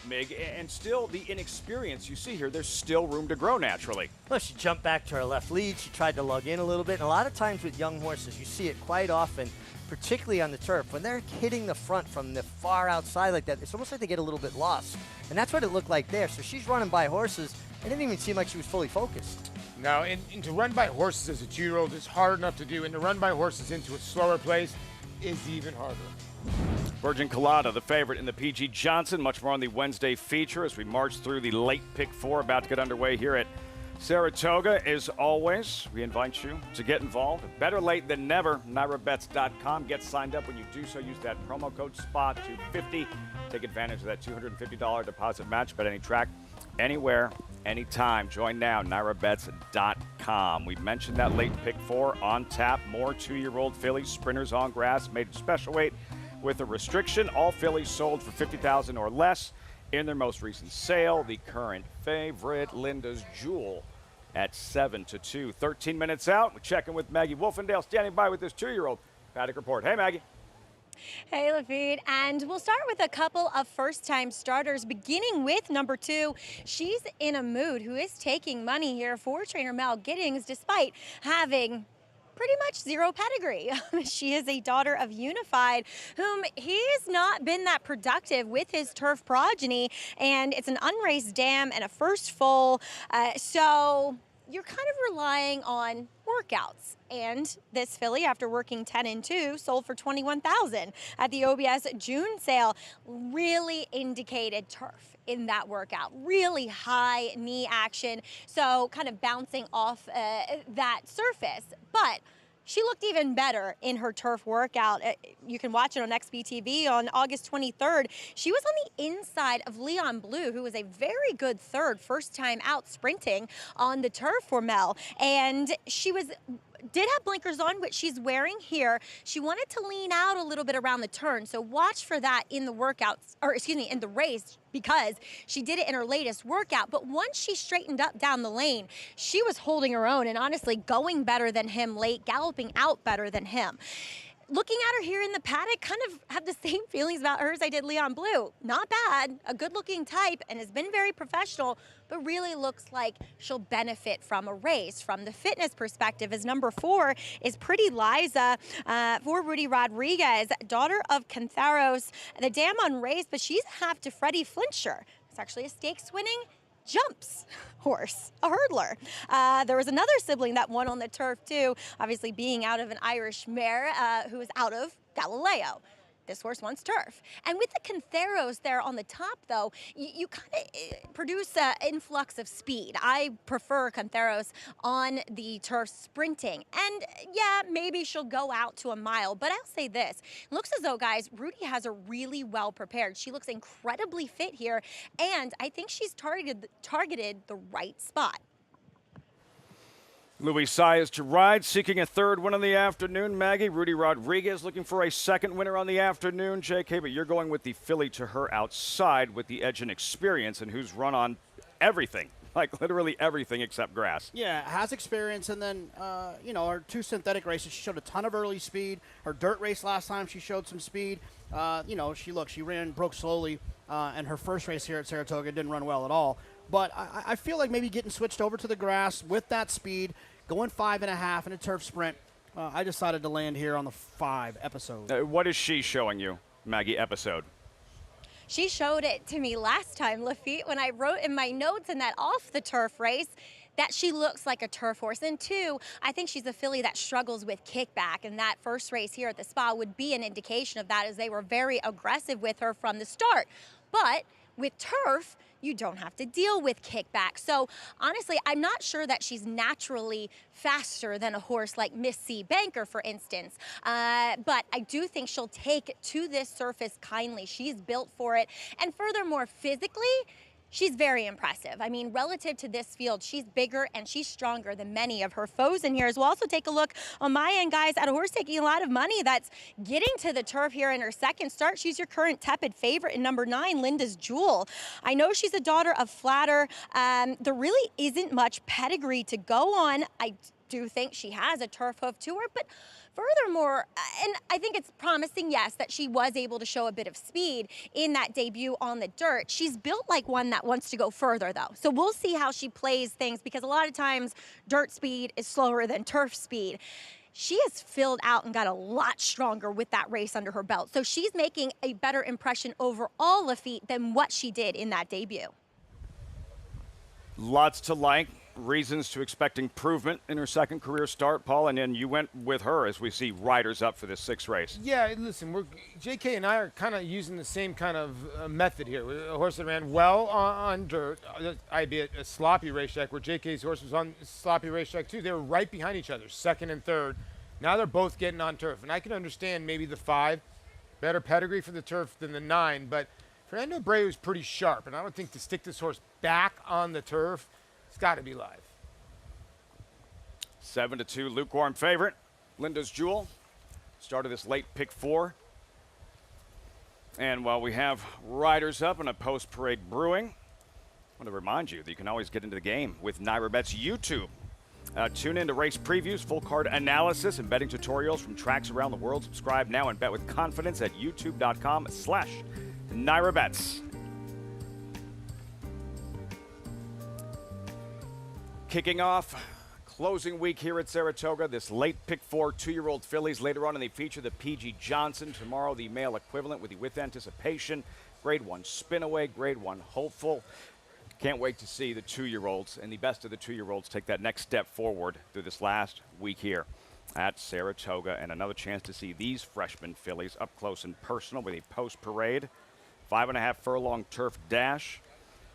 Mig, and still the inexperience you see here, there's still room to grow naturally. Well, she jumped back to her left lead. She tried to lug in a little bit, and a lot of times with young horses, you see it quite often, particularly on the turf. When they're hitting the front from the far outside like that, it's almost like they get a little bit lost. And that's what it looked like there. So she's running by horses. It didn't even seem like she was fully focused. No, and to run by horses as a 2-year-old is hard enough to do, and to run by horses into a slower place is even harder. Virgin Colada, the favorite in the PG Johnson. Much more on the Wednesday feature as we march through the late pick 4, about to get underway here at Saratoga. As always, we invite you to get involved. Better late than never. NyraBets.com. Get signed up. When you do so, use that promo code SPA250. Take advantage of that $250 deposit match. Bet any track, anywhere, anytime. Join now, NyraBets.com. We mentioned that late pick 4 on tap. More 2-year-old fillies, sprinters on grass, made to special weight with a restriction. All fillies sold for $50,000 or less in their most recent sale. The current favorite, Linda's Jewel, at 7-2. 13 minutes out. We're checking with Maggie Wolfendale, standing by with this 2-year-old. Paddock Report. Hey, Maggie. Hey, Lafitte, and we'll start with a couple of first-time starters, beginning with number 2. She's in a mood, who is taking money here for trainer Mal Giddings, despite having pretty much zero pedigree. She is a daughter of Unified, whom he's not been that productive with his turf progeny, and it's an unraced dam and a first foal, so you're kind of relying on workouts. And this filly, after working 10-2, sold for $21,000 at the OBS June sale. Really indicated turf in that workout. Really high knee action, so kind of bouncing off that surface. But she looked even better in her turf workout. You can watch it on XBTV on August 23rd. She was on the inside of Leon Blue, who was a very good third, first time out sprinting on the turf for Mel. And she did have blinkers on, which she's wearing here. She wanted to lean out a little bit around the turn, so watch for that in the workouts, or excuse me, in the race, because she did it in her latest workout. But once she straightened up down the lane, she was holding her own and honestly going better than him late, galloping out better than him. Looking at her here in the paddock, kind of have the same feelings about her as I did Leon Blue. Not bad, a good-looking type, and has been very professional, but really looks like she'll benefit from a race. From the fitness perspective, as number 4 is Pretty Liza for Rudy Rodriguez, daughter of Cantheros. The dam on race, but she's half to Freddie Flincher. It's actually a stakes-winning jumps horse, a hurdler. There was another sibling that won on the turf too, obviously being out of an Irish mare who is out of Galileo. This horse wants turf. And with the Cantheros there on the top, though, you kind of produce an influx of speed. I prefer Cantheros on the turf sprinting. And yeah, maybe she'll go out to a mile, but I'll say this. Looks as though, guys, Rudy has her really well prepared. She looks incredibly fit here, and I think she's targeted the right spot. Luis Saez to ride, seeking a third win on the afternoon. Maggie, Rudy Rodriguez looking for a second winner on the afternoon. JK, but you're going with the filly to her outside with the edge and experience, and who's run on everything, like literally everything except grass. Yeah, has experience, and then, her 2 synthetic races, she showed a ton of early speed. Her dirt race last time, she showed some speed. She broke slowly, and her first race here at Saratoga didn't run well at all. But I feel like maybe getting switched over to the grass with that speed, going 5.5 in a turf sprint, I decided to land here on the 5 episode. What is she showing you, Maggie, episode? She showed it to me last time, Lafitte, when I wrote in my notes in that off-the-turf race that she looks like a turf horse. And 2, I think she's a filly that struggles with kickback, and that first race here at the Spa would be an indication of that, as they were very aggressive with her from the start. But with turf, you don't have to deal with kickback. So honestly, I'm not sure that she's naturally faster than a horse like Miss C. Banker, for instance. But I do think she'll take to this surface kindly. She's built for it. And furthermore, physically, she's very impressive. I mean, relative to this field, she's bigger and she's stronger than many of her foes in here. As we'll also take a look on my end, guys, at a horse taking a lot of money that's getting to the turf here in her second start. She's your current tepid favorite in number 9, Linda's Jewel. I know she's a daughter of Flatter. There really isn't much pedigree to go on. I do think she has a turf hoof to her, but furthermore, and I think it's promising, yes, that she was able to show a bit of speed in that debut on the dirt. She's built like one that wants to go further, though. So we'll see how she plays things, because a lot of times dirt speed is slower than turf speed. She has filled out and got a lot stronger with that race under her belt. So she's making a better impression overall, Lafitte, than what she did in that debut. Lots to like. Reasons to expect improvement in her second career start, Paul, and then you went with her as we see riders up for this 6th race. Yeah, listen, JK and I are kind of using the same kind of method here. A horse that ran well on dirt, albeit a sloppy racetrack, where JK's horse was on sloppy racetrack too. They were right behind each other, second and third. Now they're both getting on turf, and I can understand maybe the 5, better pedigree for the turf than the 9, but Fernando Abreu is pretty sharp, and I would think to stick this horse back on the turf, it's got to be live. 7-2 lukewarm favorite, Linda's Jewel. Started this late pick 4. And while we have riders up and a post-parade brewing, I want to remind you that you can always get into the game with NyraBet's YouTube. Tune in to race previews, full card analysis, and betting tutorials from tracks around the world. Subscribe now and bet with confidence at youtube.com/NyraBets. Kicking off closing week here at Saratoga, this late pick 4 2-year-old fillies. Later on, and they feature the PG Johnson. Tomorrow, the male equivalent with the With Anticipation. Grade 1 Spinaway, Grade 1 Hopeful. Can't wait to see the 2-year-olds and the best of the 2-year-olds take that next step forward through this last week here at Saratoga. And another chance to see these freshman fillies up close and personal with a post-parade. 5.5 furlong turf dash.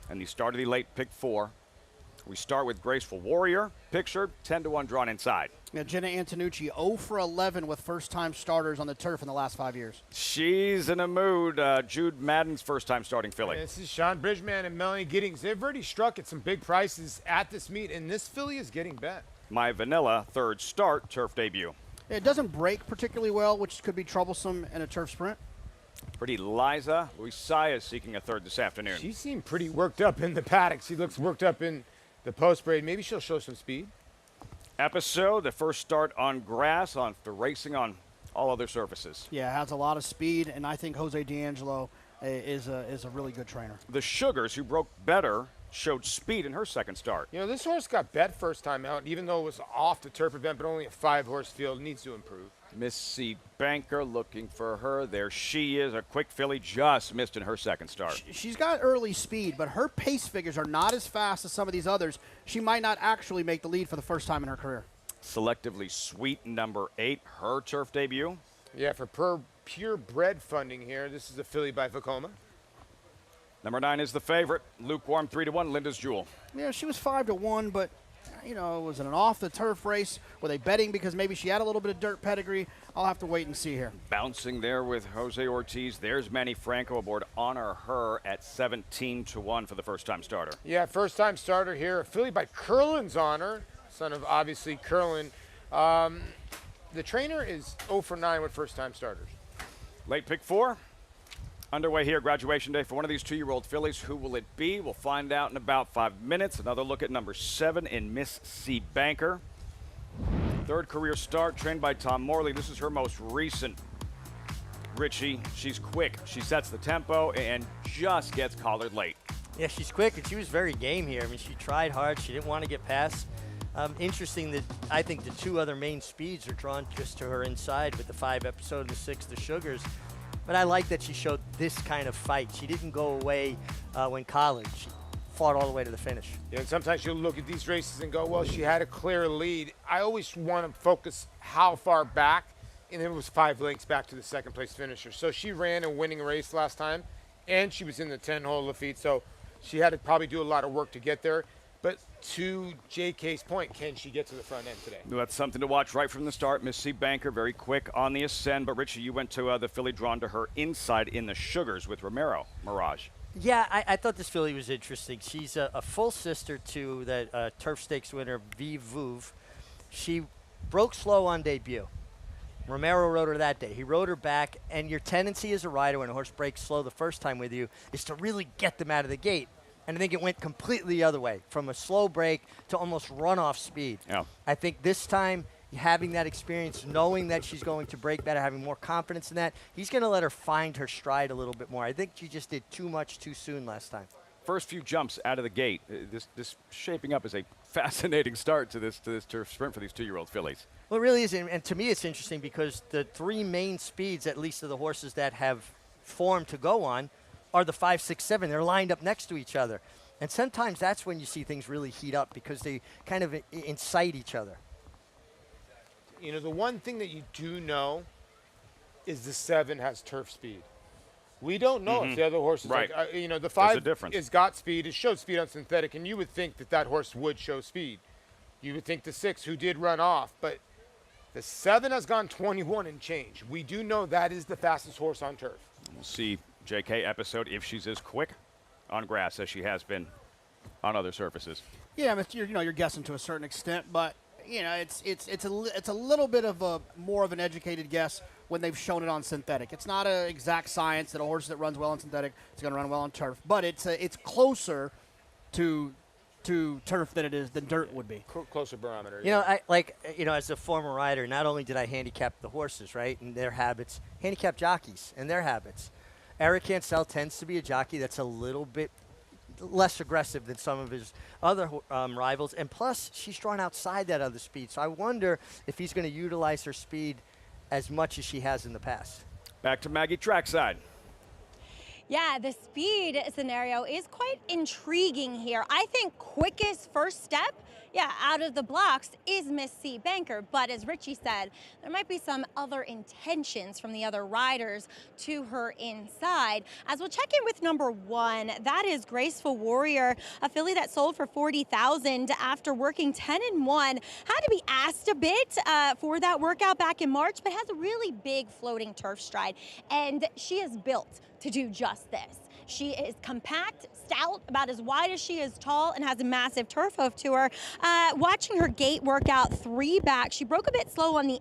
And the start of the late pick 4. We start with Graceful Warrior, pictured 10-1 drawn inside. Yeah, Jenna Antonucci 0 for 11 with first-time starters on the turf in the last 5 years. She's in a mood. Jude Madden's first-time starting filly. This is Sean Bridgman and Melanie Giddings. They've already struck at some big prices at this meet, and this filly is getting bet. My Vanilla, third start, turf debut. It doesn't break particularly well, which could be troublesome in a turf sprint. Pretty Liza Luisiah is seeking a third this afternoon. She seemed pretty worked up in the paddock. She looks worked up in the post braid. Maybe she'll show some speed. Episode, the first start on grass, on the racing on all other surfaces. Yeah, has a lot of speed, and I think Jose D'Angelo is a really good trainer. The Sugars, who broke better, showed speed in her second start. You know, this horse got bet first time out, even though it was off the turf event, but only a 5-horse field. Needs to improve. Miss C. Banker looking for her. There she is. A quick filly, just missed in her second start. She's got early speed, but her pace figures are not as fast as some of these others. She might not actually make the lead for the first time in her career. Selectively Sweet, number 8, her turf debut. Yeah, for purebred funding here, this is a filly by Vekoma. Number 9 is the favorite. Lukewarm 3-1, Linda's Jewel. Yeah, she was 5-1, but you know, it was an off-the-turf race. Were they betting because maybe she had a little bit of dirt pedigree? I'll have to wait and see here. Bouncing there with Jose Ortiz. There's Manny Franco aboard Honor Her at 17-1 for the first-time starter. Yeah, first-time starter here. A filly by Curlin's Honor, son of obviously Curlin. The trainer is 0 for 9 with first-time starters. Late pick 4. Underway here, graduation day for one of these 2-year-old fillies. Who will it be? We'll find out in about 5 minutes. Another look at number 7 in Miss C. Banker. Third career start, trained by Tom Morley. This is her most recent. Richie, she's quick. She sets the tempo and just gets collared late. Yeah, she's quick, and she was very game here. I mean, she tried hard. She didn't want to get past. Interesting that I think the 2 other main speeds are drawn just to her inside with the 5 episode and the 6, the Sugars. But I like that she showed this kind of fight. She didn't go away when collared. She fought all the way to the finish. Yeah, and sometimes you'll look at these races and go, well, she had a clear lead. I always want to focus how far back, and it was 5 lengths back to the second-place finisher. So she ran a winning race last time, and she was in the 10-hole Lafitte, so she had to probably do a lot of work to get there. But to JK's point, can she get to the front end today? That's something to watch right from the start. Miss C. Banker, very quick on the ascend. But, Richie, you went to the filly drawn to her inside in the Sugars with Romero, Mirage. Yeah, I thought this filly was interesting. She's a full sister to the Turf Stakes winner, Vive Vouve. She broke slow on debut. Romero rode her that day. He rode her back, and your tendency as a rider when a horse breaks slow the first time with you is to really get them out of the gate. And I think it went completely the other way, from a slow break to almost run-off speed. Yeah. I think this time, having that experience, knowing that she's going to break better, having more confidence in that, he's going to let her find her stride a little bit more. I think she just did too much too soon last time. First few jumps out of the gate. This shaping up as a fascinating start to this turf sprint for these 2-year-old fillies. Well, it really is, and to me it's interesting because the 3 main speeds, at least of the horses that have form to go on, are the 5, 6, 7. They're lined up next to each other. And sometimes that's when you see things really heat up because they kind of incite each other. You know, the one thing that you do know is the 7 has turf speed. We don't know if the other horses, right. You know, the 5 difference. has got speed, it showed speed on synthetic, and you would think that horse would show speed. You would think the 6, who did run off, but the 7 has gone 21 and change. We do know that is the fastest horse on turf. We'll see JK episode if she's as quick on grass as she has been on other surfaces. Yeah, but you're guessing to a certain extent, but you know it's a little bit of a more of an educated guess when they've shown it on synthetic. It's not an exact science that a horse that runs well on synthetic is going to run well on turf, but it's closer to turf than dirt would be. Closer barometer. You know, as a former rider, not only did I handicap the horses, right, and their habits, handicap jockeys and their habits. Eric Cancel tends to be a jockey that's a little bit less aggressive than some of his other rivals, and plus she's drawn outside that other speed. So I wonder if he's going to utilize her speed as much as she has in the past. Back to Maggie Trackside. Yeah, the speed scenario is quite intriguing here. I think quickest first step Yeah, out of the blocks is Miss C. Banker, but as Richie said, there might be some other intentions from the other riders to her inside. As we'll check in with number 1, that is Graceful Warrior, a filly that sold for $40,000 after working 10-1. Had to be asked a bit for that workout back in March, but has a really big floating turf stride, and she is built to do just this. She is compact, stout, about as wide as she is tall, and has a massive turf hoof to her. Watching her gait workout 3 back, she broke a bit slow on the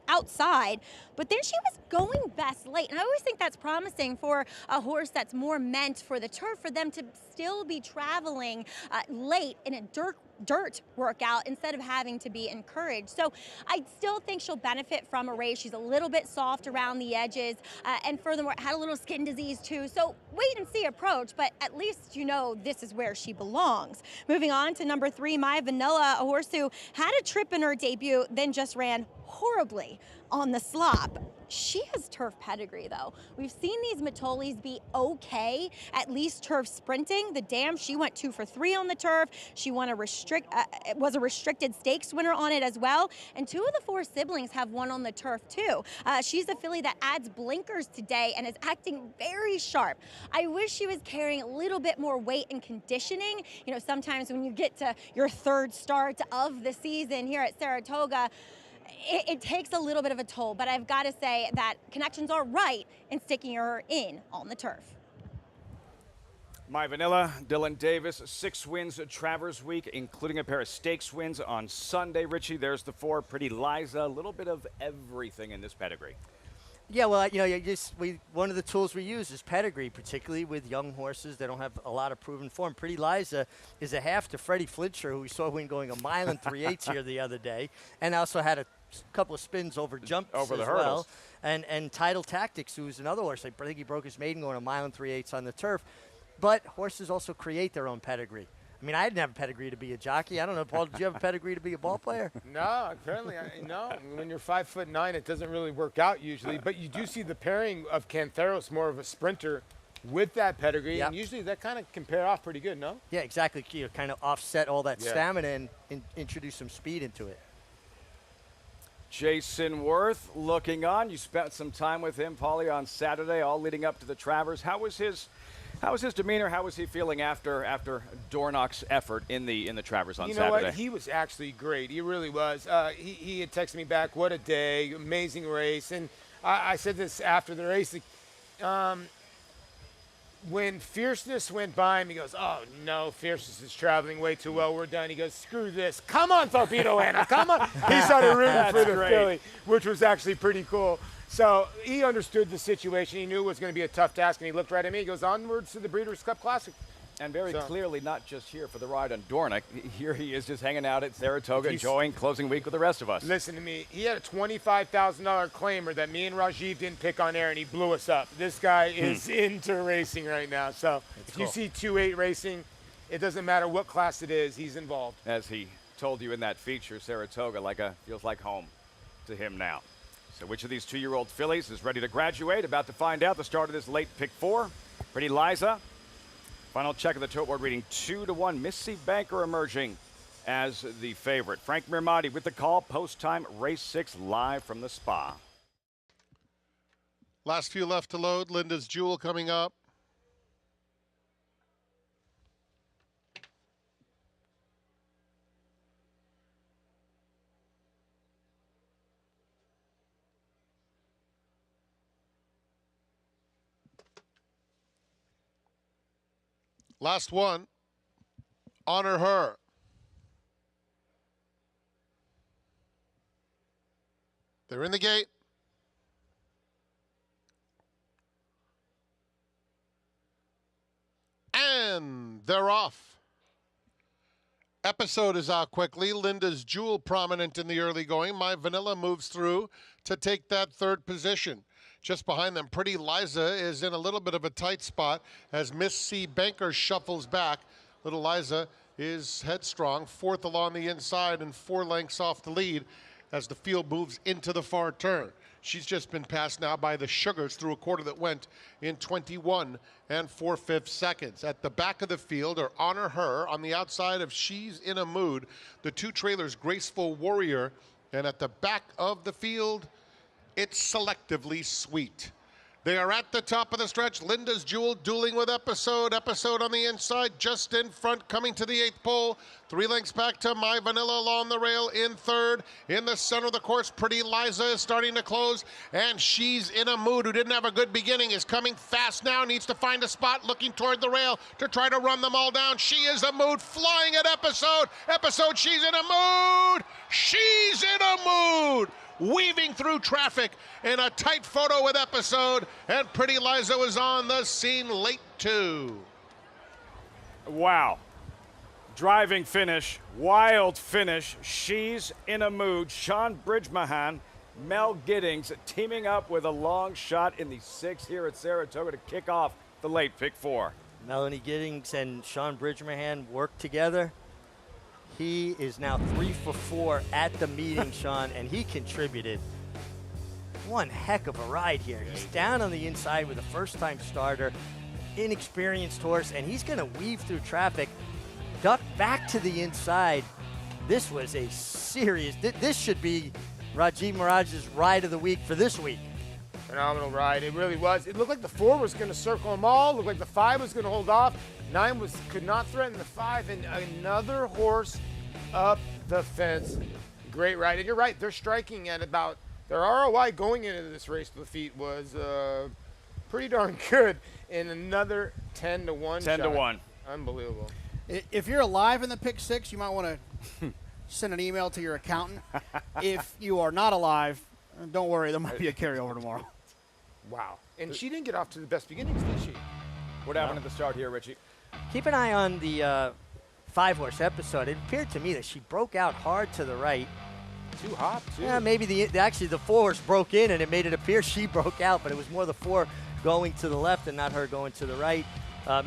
outside, but then she was going best late. And I always think that's promising for a horse that's more meant for the turf, for them to still be traveling late in a dirt workout instead of having to be encouraged. So I still think she'll benefit from a race. She's a little bit soft around the edges, and furthermore had a little skin disease too. So wait and see approach, but at least you know this is where she belongs. Moving on to number 3, My Vanilla, a horse who had a trip in her debut, then just ran horribly on the slop. She has turf pedigree, though. We've seen these Matolis be okay, at least turf sprinting. The Dam, she went 2 for 3 on the turf. She won was a restricted stakes winner on it as well. And 2 of the 4 siblings have won on the turf, too. She's a filly that adds blinkers today and is acting very sharp. I wish she was carrying a little bit more weight and conditioning. You know, sometimes when you get to your 3rd start of the season here at Saratoga, it takes a little bit of a toll, but I've got to say that connections are right in sticking her in on the turf. My Vanilla, Dylan Davis, 6 wins at Travers Week, including a pair of stakes wins on Sunday. Richie, there's the 4. Pretty Liza, a little bit of everything in this pedigree. Yeah, well, you know, one of the tools we use is pedigree, particularly with young horses that don't have a lot of proven form. Pretty Liza is a half to Freddie Flincher, who we saw win going a mile and 3/8 here the other day, and also had a couple of spins over jumps over the as hurdles. well. And Tidal Tactics, who's another horse, I think he broke his maiden going a mile and 3/8 on the turf. But horses also create their own pedigree. I mean, I didn't have a pedigree to be a jockey. I don't know, Paul, did you have a pedigree to be a ball player? No, apparently, no. When you're 5'9", it doesn't really work out usually. But you do see the pairing of Cantheros, more of a sprinter, with that pedigree, and usually that kind of can pair off pretty good, no? Yeah, exactly. You know, kind of offset all that stamina and introduce some speed into it. Jason Worth looking on. You spent some time with him, Paulie, on Saturday, all leading up to the Travers. How was his demeanor? How was he feeling after Dornock's effort in the Travers on Saturday? You know what? He was actually great. He really was. He had texted me back, what a day, amazing race. And I said this after the race. When Fierceness went by him, he goes, oh, no, Fierceness is traveling way too well. We're done. He goes, screw this. Come on, Torpedo Anna. Come on. He started rooting for the filly, which was actually pretty cool. So he understood the situation. He knew it was going to be a tough task, and he looked right at me. He goes, onwards to the Breeders' Cup Classic. And very clearly not just here for the ride on Dornock. Here he is just hanging out at Saratoga, enjoying closing week with the rest of us. Listen to me. He had a $25,000 claimer that me and Rajiv didn't pick on air, and he blew us up. This guy is into racing right now. So if you see 2-8 racing, it doesn't matter what class it is, he's involved. As he told you in that feature, Saratoga feels like home to him now. So which of these 2-year-old fillies is ready to graduate? About to find out. The start of this late pick 4. Pretty Liza. Final check of the tote board reading 2-1. Missy Banker emerging as the favorite. Frank Mirmati with the call. Post time, race 6 live from the Spa. Last few left to load. Linda's Jewel coming up. Last one. Honor Her. They're in the gate. And they're off. Episode is out quickly. Linda's Jewel prominent in the early going. My Vanilla moves through to take that 3rd position. Just behind them, Pretty Liza is in a little bit of a tight spot as Miss C. Banker shuffles back. Little Liza is headstrong, 4th along the inside and 4 lengths off the lead as the field moves into the far turn. She's just been passed now by the Sugars through a quarter that went in 21 4/5 seconds. At the back of the field are Honor Her on the outside of She's in a Mood, the two trailers Graceful Warrior, and at the back of the field, it's Selectively Sweet. They are at the top of the stretch. Linda's Jewel dueling with Episode. Episode on the inside, just in front, coming to the 8th pole. 3 lengths back to My Vanilla along the rail in third. In the center of the course, Pretty Liza is starting to close. And She's in a Mood, who didn't have a good beginning, is coming fast now. Needs to find a spot, looking toward the rail to try to run them all down. She is a Mood, flying at Episode. Episode, She's in a Mood. She's in a Mood. Weaving through traffic in a tight photo with Episode, and Pretty Liza was on the scene late too. Wow. Driving finish, wild finish. She's in a Mood. Sean Bridgemahan, Mel Giddings teaming up with a long shot in the 6 here at Saratoga to kick off the late pick 4. Melanie Giddings and Sean Bridgemahan worked together. He is now 3 for 4 at the meeting, Sean, and he contributed. One heck of a ride here. He's down on the inside with a first-time starter, inexperienced horse, and he's going to weave through traffic, duck back to the inside. This was a serious, this should be Rajiv Maharaj's ride of the week for this week. Phenomenal ride. It really was. It looked like the 4 was going to circle them all. Looked like the 5 was going to hold off. 9 could not threaten the 5, and another horse up the fence. Great ride. And you're right, they're striking at about, their ROI going into this race to the feet was pretty darn good. And another 10-1 shot. 10-1. Unbelievable. If you're alive in the pick 6, you might want to send an email to your accountant. If you are not alive, don't worry, there might be a carryover tomorrow. Wow. And she didn't get off to the best beginnings, did she? What happened at the start here, Richie? Keep an eye on the 5-horse Episode. It appeared to me that she broke out hard to the right. Too hot, too. Yeah, maybe actually the 4-horse broke in and it made it appear she broke out, but it was more the 4 going to the left and not her going to the right.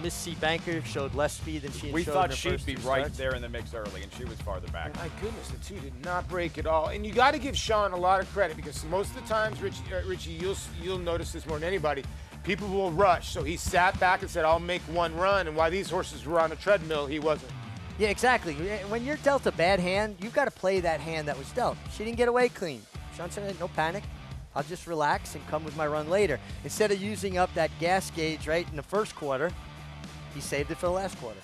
Miss C. Banker showed less speed than she We showed thought in her she'd first be 2 right starts. there in the mix early, and she was farther back. My goodness, the 2 did not break at all. And you got to give Sean a lot of credit, because most of the times, Richie, you'll notice this more than anybody, people will rush. So he sat back and said, I'll make one run. And while these horses were on a treadmill, he wasn't. Yeah, exactly. When you're dealt a bad hand, you've got to play that hand that was dealt. She didn't get away clean. Sean said, no panic. I'll just relax and come with my run later. Instead of using up that gas gauge right in the first quarter, he saved it for the last quarter.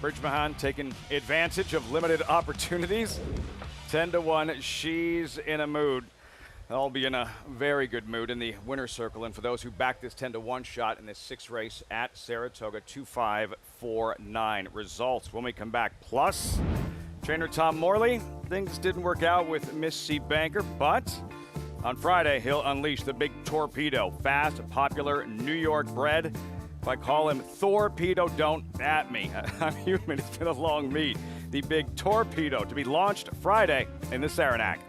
Bridgemahan taking advantage of limited opportunities. 10-1, She's in a Mood. I'll be in a very good mood in the winner's circle. And for those who backed this 10-1 shot in this 6th race at Saratoga, 2-5-4-9 results when we come back. Plus, trainer Tom Morley, things didn't work out with Miss C. Banker, but on Friday, he'll unleash the big torpedo. Fast, popular, New York bred. If I call him Thorpedo, don't at me. I'm human. It's been a long meet. The big torpedo to be launched Friday in the Saranac.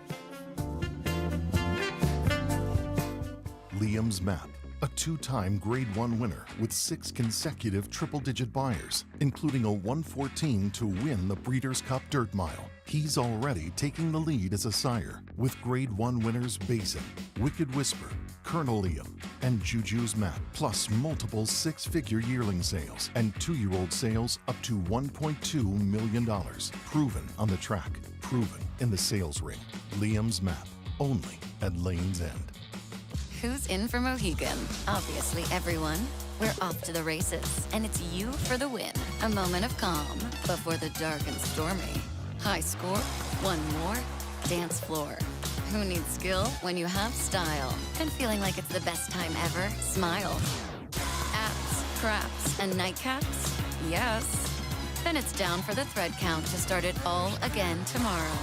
Liam's Map, a 2-time Grade 1 winner with 6 consecutive triple-digit buyers, including a 114 to win the Breeders' Cup Dirt Mile. He's already taking the lead as a sire, with Grade 1 winners Basin, Wicked Whisper, Colonel Liam, and Juju's Map, plus multiple 6-figure yearling sales and 2-year-old sales up to $1.2 million. Proven on the track, proven in the sales ring. Liam's Map, only at Lane's End. Who's in for Mohegan? Obviously everyone. We're off to the races, and it's you for the win. A moment of calm before the dark and stormy. High score, one more, dance floor. Who needs skill when you have style? And feeling like it's the best time ever? Smile. Abs, craps, and nightcaps? Yes. Then it's down for the thread count to start it all again tomorrow.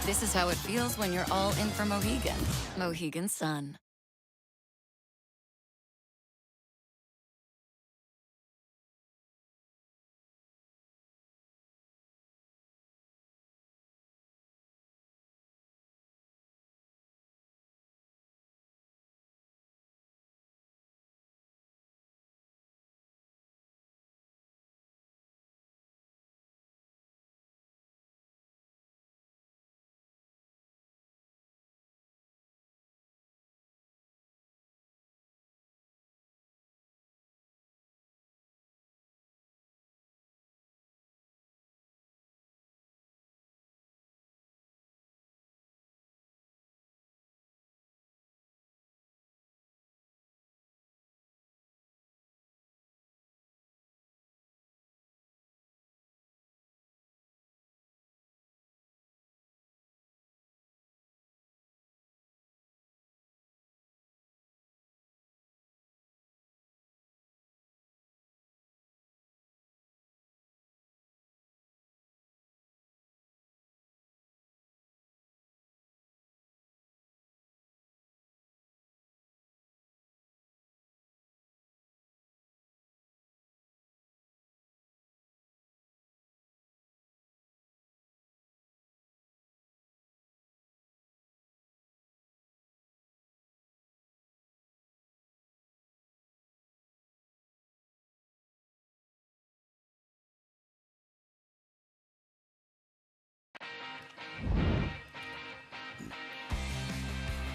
This is how it feels when you're all in for Mohegan. Mohegan Sun.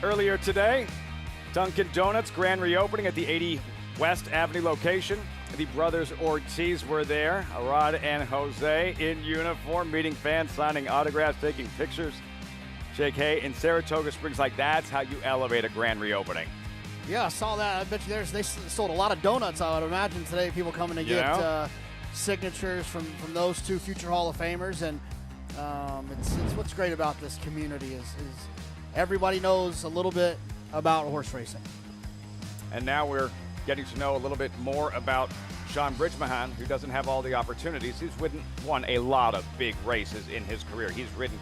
Earlier today, Dunkin' Donuts grand reopening at the 80 West Avenue location. The brothers Ortiz were there, Arad and Jose in uniform, meeting fans, signing autographs, taking pictures. Jake Hay in Saratoga Springs, like that's how you elevate a grand reopening. Yeah, I saw that. I bet you they sold a lot of donuts, I would imagine, today. People coming to get signatures from those two future Hall of Famers. And it's what's great about this community is everybody knows a little bit about horse racing. And now we're getting to know a little bit more about Sean Bridgmohan, who doesn't have all the opportunities. He's won a lot of big races in his career. He's ridden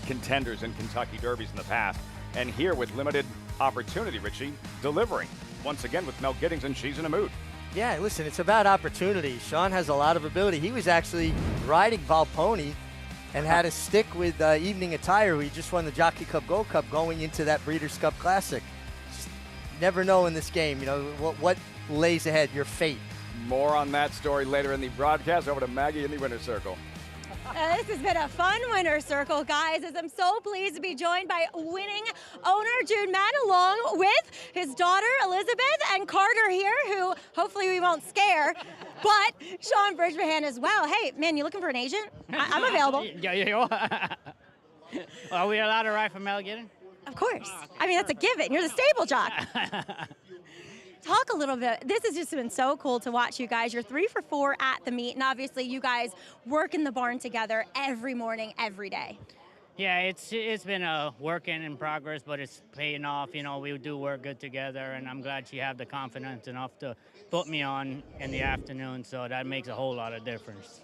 contenders in Kentucky Derbies in the past. And here with limited opportunity, Richie, delivering once again with Mel Giddings, and she's in a mood. Yeah, listen, it's about opportunity. Sean has a lot of ability. He was actually riding Valponi and had to stick with Evening Attire, who he just won the Jockey Cup Gold Cup going into that Breeders' Cup Classic. Just never know in this game, what lays ahead, your fate. More on that story later in the broadcast. Over to Maggie in the winner's circle. This has been a fun winner's circle, guys, as I'm so pleased to be joined by winning owner Jude Mann, along with his daughter Elizabeth and Carter here, who hopefully we won't scare, but Sean Bridgmohan as well. Hey, man, you looking for an agent? I'm available. Yeah. Are we allowed to ride for Mel Giddings? Of course. I mean, that's a given. You're the stable jock. Talk a little bit. This has just been so cool to watch you guys. You're 3 for 4 at the meet, and obviously you guys work in the barn together every morning, every day. Yeah, it's been a work in progress, but it's paying off. We do work good together, and I'm glad she had the confidence enough to put me on in the afternoon, so that makes a whole lot of difference.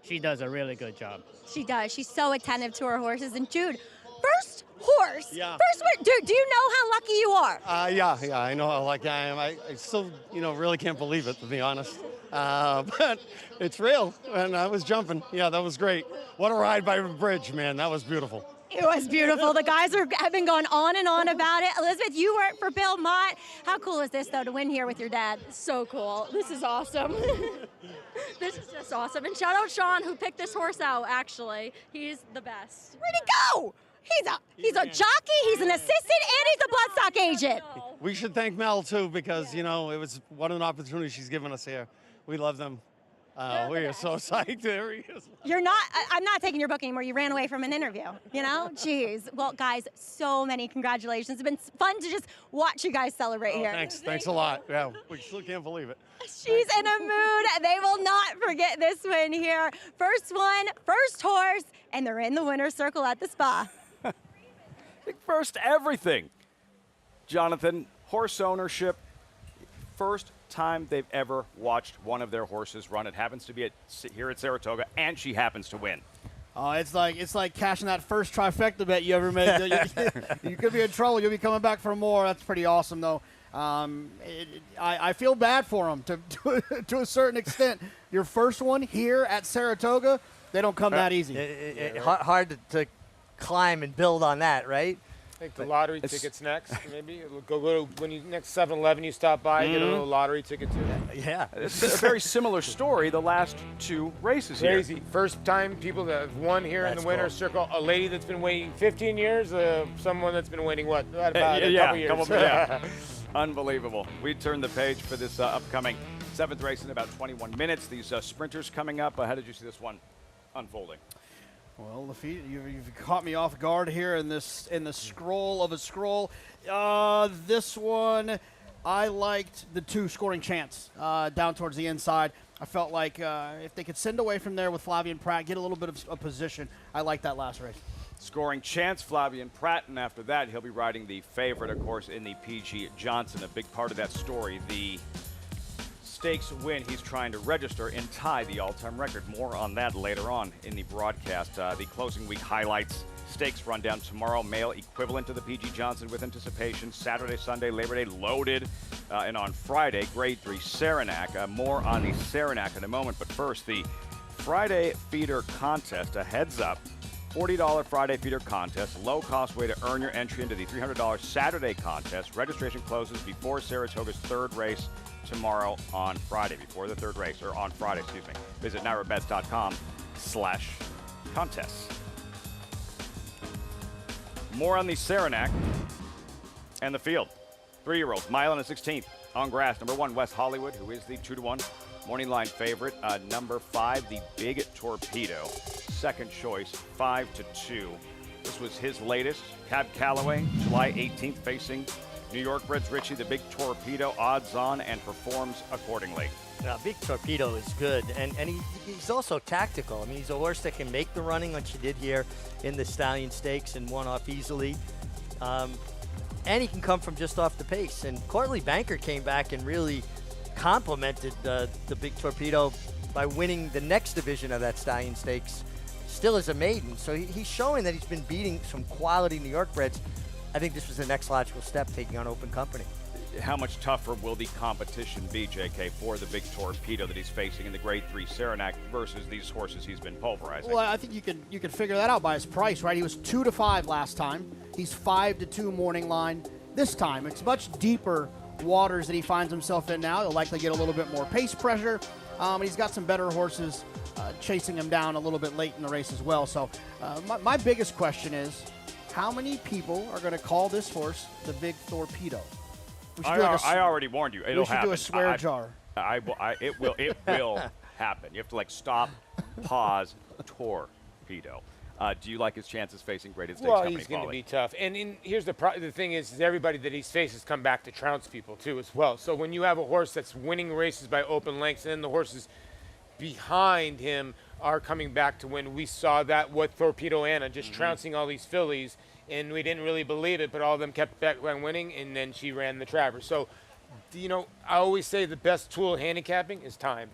She does a really good job. She does. She's so attentive to her horses. And Jude, first horse. Yeah. First one. Dude, do you know how lucky you are? Yeah, I know how lucky I am. I still, really can't believe it, to be honest. But it's real, and I was jumping. Yeah, that was great. What a ride by Bridge, man. That was beautiful. It was beautiful. The guys have been going on and on about it. Elizabeth, you work for Bill Mott. How cool is this, though, to win here with your dad? So cool. This is awesome. This is just awesome. And shout out Sean, who picked this horse out, actually. He's the best. Where'd he go? He's a jockey, he's an assistant, and he's a bloodstock agent. We should thank Mel, too, because, it was what an opportunity she's given us here. We love them. We are so psyched. There he is. I'm not taking your book anymore. You ran away from an interview, Jeez. Well, guys, so many congratulations. It's been fun to just watch you guys celebrate here. Thanks a lot. Yeah, we still can't believe it. She's in a mood. They will not forget this win here. First one, first horse, and they're in the winner's circle at the spa. First everything. Jonathan, horse ownership, first time they've ever watched one of their horses run. It happens to be here at Saratoga, and she happens to win. Oh, it's like cashing that first trifecta bet you ever made. You could be in trouble. You'll be coming back for more. That's pretty awesome, though. I feel bad for them to a certain extent. Your first one here at Saratoga, they don't come that easy. Hard to climb and build on that, right? Take the lottery tickets next, maybe. Go to when you next 7-Eleven you stop by, get a little lottery ticket too. Yeah. It's a very similar story the last two races here. Crazy. First time people that have won here in the winner's circle. A lady that's been waiting 15 years, someone that's been waiting, what, about a couple years. Yeah. Unbelievable. We turn the page for this upcoming 7th race in about 21 minutes. These sprinters coming up. How did you see this one unfolding? Well, Lafitte, you've caught me off guard here in the scroll of a scroll. This one, I liked the 2 scoring chance down towards the inside. I felt like if they could send away from there with Flavian Pratt, get a little bit of a position, I liked that last race. Scoring chance, Flavian Pratt, and after that, he'll be riding the favorite, of course, in the PG Johnson. A big part of that story, the stakes win he's trying to register and tie the all-time record. More on that later on in the broadcast. The closing week highlights, stakes rundown tomorrow, male equivalent to the PG Johnson with anticipation. Saturday, Sunday, Labor Day loaded. And on Friday, Grade 3 Saranac. More on the Saranac in a moment. But first, the Friday feeder contest. A heads up. $40 Friday feeder contest, low-cost way to earn your entry into the $300 Saturday contest. Registration closes before Saratoga's 3rd race tomorrow on Friday, before the 3rd race, or on Friday, excuse me. Visit NyraBets.com/contests. More on the Saranac. And the field, 3-year-olds, mile and a 16th on grass. Number 1, West Hollywood, who is the 2-1 morning line favorite. Number 5, the Big Torpedo, second choice, 5-2. This was his latest. Cab Calloway, July 18th, facing New York Bred's Richie, the Big Torpedo, odds on, and performs accordingly. Now, Big Torpedo is good, and he's also tactical. I mean, he's a horse that can make the running like she did here in the Stallion Stakes and won off easily. And he can come from just off the pace. And Courtney Banker came back and really complimented the Big Torpedo by winning the next division of that Stallion Stakes, still as a maiden. So he's showing that he's been beating some quality New York breds. I think this was the next logical step, taking on Open Company. How much tougher will the competition be, JK, for the Big Torpedo that he's facing in the Grade 3 Saranac versus these horses he's been pulverizing? Well, I think you can figure that out by his price, right? He was 2-5 last time. He's 5-2 morning line this time. It's much deeper waters that he finds himself in now. He'll likely get a little bit more pace pressure. And he's got some better horses chasing him down a little bit late in the race as well. So my biggest question is, how many people are going to call this horse the Big Torpedo? I already warned you. It'll happen. We should do a swear jar. It will happen. You have to stop, pause, torpedo. Do you like his chances facing Graded Stakes Company? Well, he's going to be tough. And here's the thing is everybody that he's faced has come back to trounce people too as well. So when you have a horse that's winning races by open lengths and then the horses behind him are coming back to win, we saw that with Torpedo Anna just trouncing all these fillies, and we didn't really believe it, but all of them kept back on winning, and then she ran the Travers. So, I always say the best tool of handicapping is time.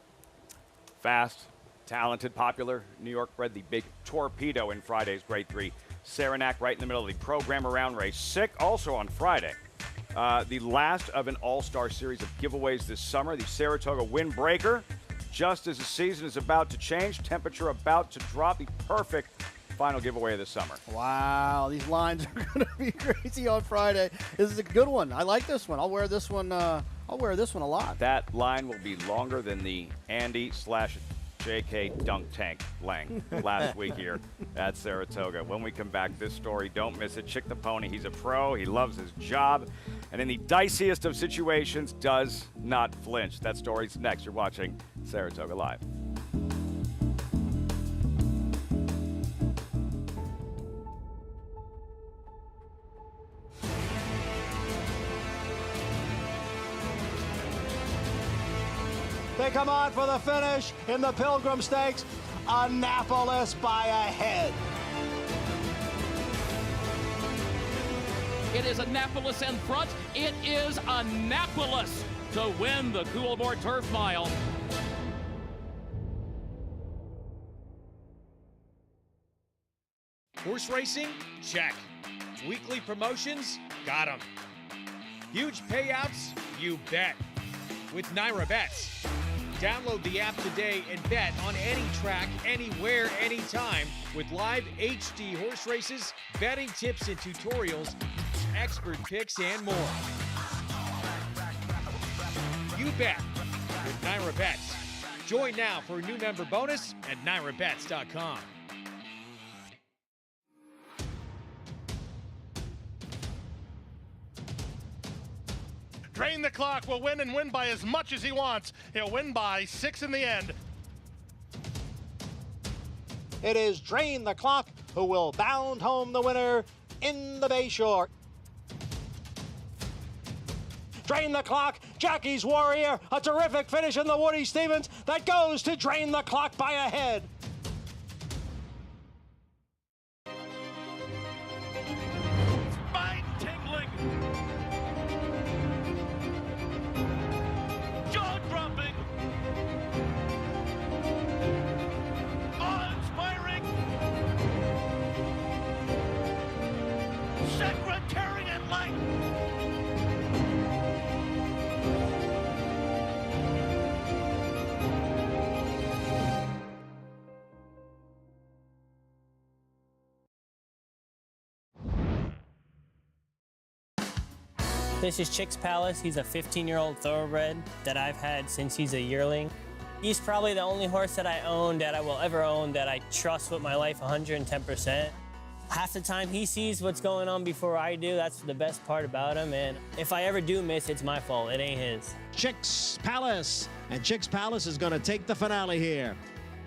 Fast, talented, popular New York bred, the Big Torpedo in Friday's Grade 3 Saranac, right in the middle of the program around race 6. Also on Friday, the last of an all-star series of giveaways this summer, the Saratoga Windbreaker. Just as the season is about to change, temperature about to drop, the perfect final giveaway of the summer. Wow, these lines are going to be crazy on Friday. This is a good one. I like this one. I'll wear this one. I'll wear this one a lot. That line will be longer than the Andy/JK dunk tank Lang last week here at Saratoga. When we come back, this story, don't miss it. Chick the Pony, he's a pro. He loves his job. And in the diciest of situations, does not flinch. That story's next. You're watching Saratoga Live. They come on for the finish in the Pilgrim Stakes. Annapolis by a head. It is Annapolis in front. It is Annapolis to win the Coolmore Turf Mile. Horse racing? Check. Weekly promotions? Got 'em. Huge payouts? You bet. With Naira Bets. Download the app today and bet on any track, anywhere, anytime with live HD horse races, betting tips and tutorials, expert picks, and more. You bet with Naira Bets. Join now for a new member bonus at nairabets.com. Drain the Clock will win and win by as much as he wants. He'll win by 6 in the end. It is Drain the Clock who will bound home the winner in the Bayshore. Drain the Clock, Jockey's Warrior, a terrific finish in the Woody Stevens that goes to Drain the Clock by a head. Spine-tingling, jaw-dropping, awe-inspiring, Secretariat-like. This is Chick's Palace. He's a 15-year-old thoroughbred that I've had since he's a yearling. He's probably the only horse that I own, that I will ever own, that I trust with my life 110%. Half the time he sees what's going on before I do. That's the best part about him. And if I ever do miss, it's my fault. It ain't his. Chicks Palace. And Chicks Palace is going to take the finale here.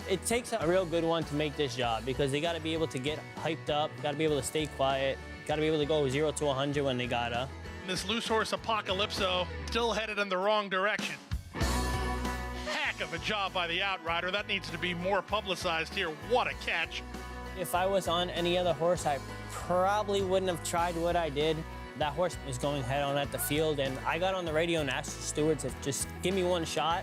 It takes a real good one to make this job because they got to be able to get hyped up, got to be able to stay quiet, got to be able to go 0 to 100 when they gotta. This loose horse Apocalypso still headed in the wrong direction. Heck of a job by the Outrider. That needs to be more publicized here. What a catch. If I was on any other horse, I probably wouldn't have tried what I did. That horse was going head on at the field, and I got on the radio and asked the stewards to just give me one shot.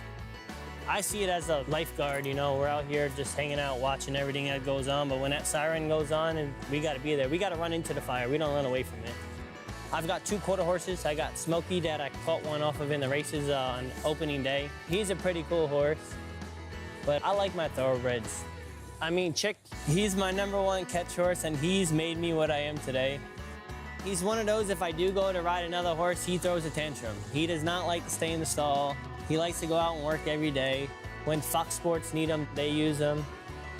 I see it as a lifeguard, you know. We're out here just hanging out, watching everything that goes on, but when that siren goes on, and we got to be there. We got to run into the fire. We don't run away from it. I've got 2 quarter horses. I got Smokey that I caught one off of in the races on opening day. He's a pretty cool horse, but I like my thoroughbreds. I mean, Chick, he's my #1 catch horse, and he's made me what I am today. He's one of those, if I do go to ride another horse, he throws a tantrum. He does not like to stay in the stall. He likes to go out and work every day. When Fox Sports need him, they use him.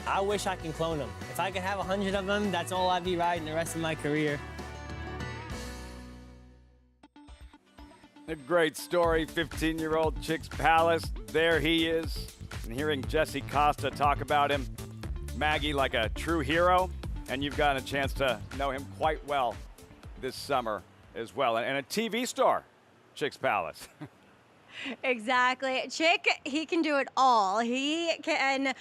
I wish I can clone him. If I could have 100 of them, that's all I'd be riding the rest of my career. A great story, 15-year-old Chicks Palace. There he is. And hearing Jesse Costa talk about him, Maggie like a true hero, and you've gotten a chance to know him quite well this summer as well. And a TV star, Chicks Palace. Exactly. Chick, he can do it all. He can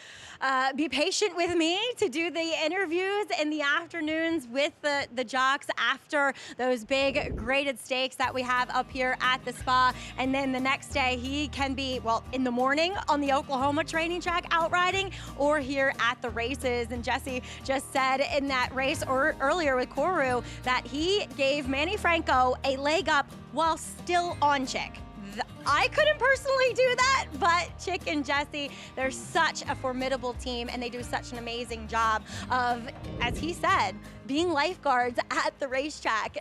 be patient with me to do the interviews in the afternoons with the jocks after those big graded stakes that we have up here at the spa. And then the next day he can be, well, in the morning on the Oklahoma training track out riding or here at the races. And Jesse just said in that race or earlier with Koru that he gave Manny Franco a leg up while still on Chick. I couldn't personally do that, but Chick and Jesse, they're such a formidable team, and they do such an amazing job of, as he said, being lifeguards at the racetrack.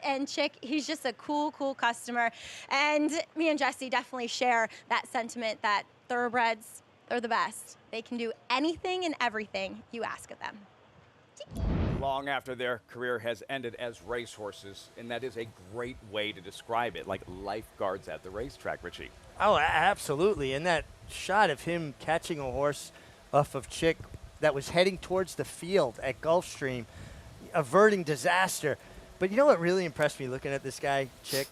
And Chick, he's just a cool customer. And me and Jesse definitely share that sentiment that thoroughbreds, they're the best. They can do anything and everything you ask of them. Long after their career has ended as racehorses, and that is a great way to describe it, like lifeguards at the racetrack, Richie. Oh, absolutely. And that shot of him catching a horse off of Chick that was heading towards the field at Gulfstream, averting disaster. But you know what really impressed me looking at this guy, Chick?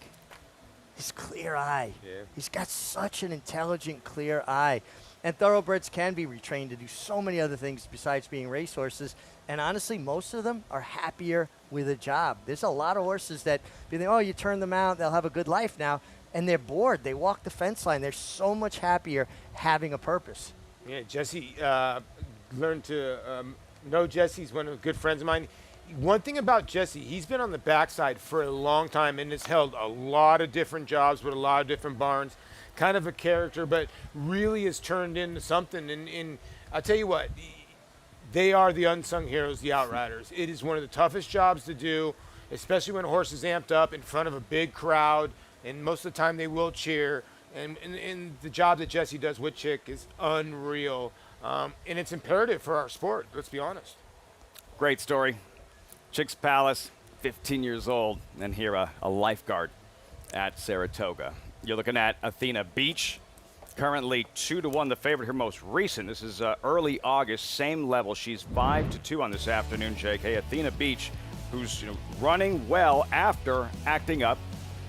His clear eye. Yeah. He's got such an intelligent, clear eye. And thoroughbreds can be retrained to do so many other things besides being racehorses. And honestly, most of them are happier with a job. There's a lot of horses that be like, oh, you turn them out, they'll have a good life now. And they're bored. They walk the fence line. They're so much happier having a purpose. Yeah, Jesse learned to know Jesse's one of the good friends of mine. One thing about Jesse, he's been on the backside for a long time and has held a lot of different jobs with a lot of different barns. Kind of a character, but really has turned into something. And I'll tell you what, they are the unsung heroes, the Outriders. It is one of the toughest jobs to do, especially when a horse is amped up in front of a big crowd, and most of the time they will cheer. And the job that Jesse does with Chick is unreal. And it's imperative for our sport, let's be honest. Great story. Chick's Palace, 15 years old, and here a lifeguard at Saratoga. You're looking at Athena Beach, currently 2-1 the favorite, her most recent. This is early August, same level. She's 5-2 on this afternoon, JK. Athena Beach, who's running well after acting up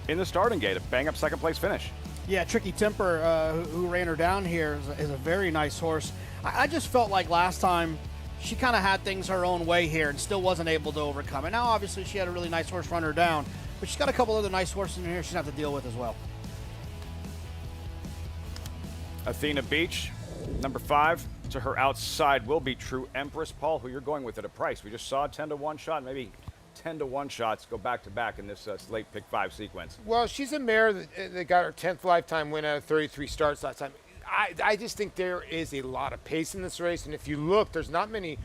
in the starting gate, a bang-up second-place finish. Yeah, Tricky Temper, who ran her down here, is a very nice horse. I just felt like last time she kind of had things her own way here and still wasn't able to overcome it. Now, obviously, she had a really nice horse run her down, but she's got a couple other nice horses in here she's going to have to deal with as well. Athena Beach, number 5 to her outside will be True Empress. Paul, who you're going with at a price. We just saw a 10-1 shot, maybe 10-1 shots go back-to-back in this late pick 5 sequence. Well, she's a mare that got her 10th lifetime win out of 33 starts last time. I just think there is a lot of pace in this race, and if you look, there's not many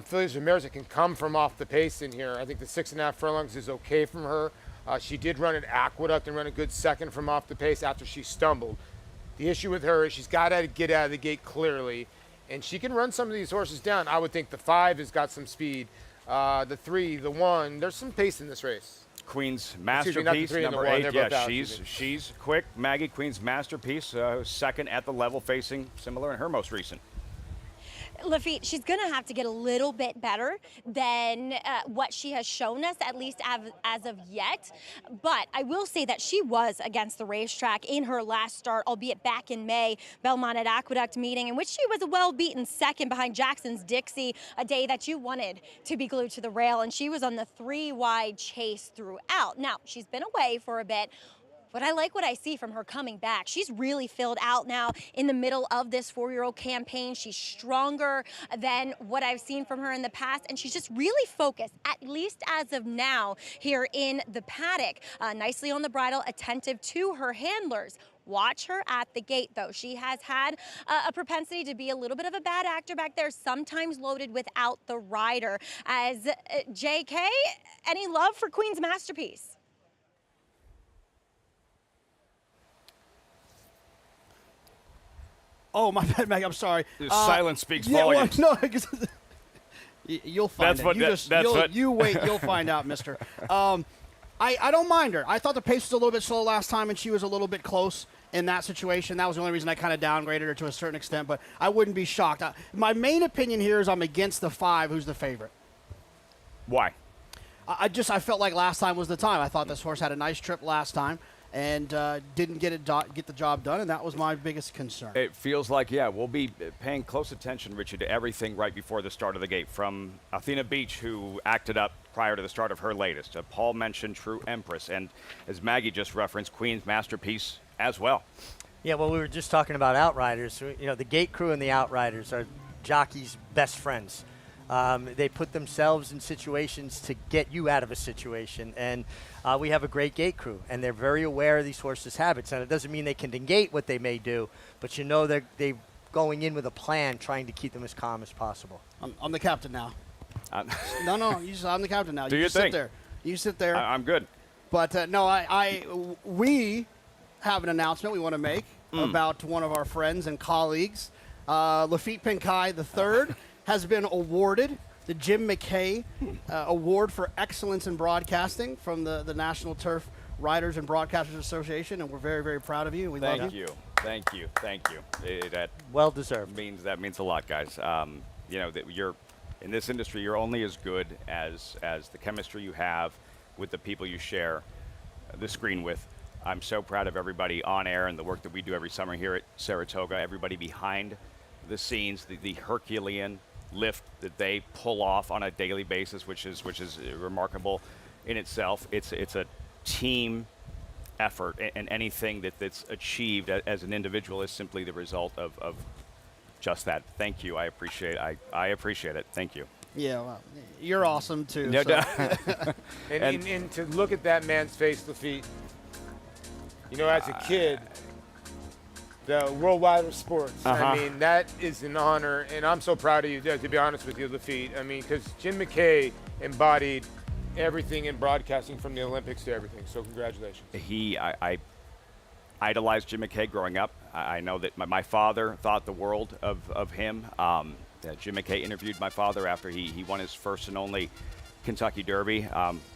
fillies or mares that can come from off the pace in here. I think the 6.5 furlongs is okay from her. She did run at Aqueduct and run a good second from off the pace after she stumbled. The issue with her is she's got to get out of the gate clearly, and she can run some of these horses down. I would think the 5 has got some speed. The 3, the 1. There's some pace in this race. Queen's Excuse me, not the Masterpiece, 3 and the number 1. 8. They're Yeah, both out, she's quick. Maggie, Queen's Masterpiece, second at the level, facing similar in her most recent. Lafitte, she's going to have to get a little bit better than what she has shown us, at least as of yet. But I will say that she was against the racetrack in her last start, albeit back in May, Belmont at Aqueduct meeting, in which she was a well-beaten second behind Jackson's Dixie, a day that you wanted to be glued to the rail, and she was on the 3-wide chase throughout. Now, she's been away for a bit, but I like what I see from her coming back. She's really filled out now in the middle of this 4-year-old campaign. She's stronger than what I've seen from her in the past, and she's just really focused, at least as of now, here in the paddock. Nicely on the bridle, attentive to her handlers. Watch her at the gate, though. She has had a propensity to be a little bit of a bad actor back there, sometimes loaded without the rider. As JK, any love for Queen's Masterpiece? Oh, my bad, Meg. I'm sorry. Silence speaks volumes. Well, no, you'll find out. You wait. You'll find out, mister. I don't mind her. I thought the pace was a little bit slow last time, and she was a little bit close in that situation. That was the only reason I kind of downgraded her to a certain extent, but I wouldn't be shocked. My main opinion here is I'm against the 5, who's the favorite. Why? I felt like last time was the time. I thought this horse had a nice trip last time and didn't get the job done, and that was my biggest concern. It feels like, we'll be paying close attention, Richard, to everything right before the start of the gate. From Athena Beach, who acted up prior to the start of her latest. Paul mentioned True Empress, and as Maggie just referenced, Queen's Masterpiece as well. Yeah, well, we were just talking about Outriders. You know, the gate crew and the Outriders are Jockey's best friends. They put themselves in situations to get you out of a situation, and we have a great gate crew, and they're very aware of these horses' habits. And it doesn't mean they can negate what they may do, but you know they're going in with a plan, trying to keep them as calm as possible. I'm the captain now. No, I'm the captain now. Do you sit there. You sit there. I'm good. But we have an announcement we want to make about one of our friends and colleagues. Lafitte Pinkai III has been awarded the Jim McKay Award for Excellence in Broadcasting from the National Turf Riders and Broadcasters Association, and we're very, very proud of you. We love you. Thank you. That well deserved. That means a lot, guys. That you're in this industry. You're only as good as the chemistry you have with the people you share the screen with. I'm so proud of everybody on air and the work that we do every summer here at Saratoga. Everybody behind the scenes, the Herculean lift that they pull off on a daily basis, which is remarkable in itself. It's a team effort, and anything that's achieved as an individual is simply the result of just that. Thank you. I appreciate it. Thank you. Yeah, well, you're awesome too. No, so. and to look at that man's face, Lafitte, you know, as a kid, the worldwide of sports. I mean, that is an honor, and I'm so proud of you, to be honest with you, Lafitte. I mean, because Jim McKay embodied everything in broadcasting from the Olympics to everything, so congratulations. I idolized Jim McKay growing up. I know that my father thought the world of him. Jim McKay interviewed my father after he won his first and only Kentucky Derby.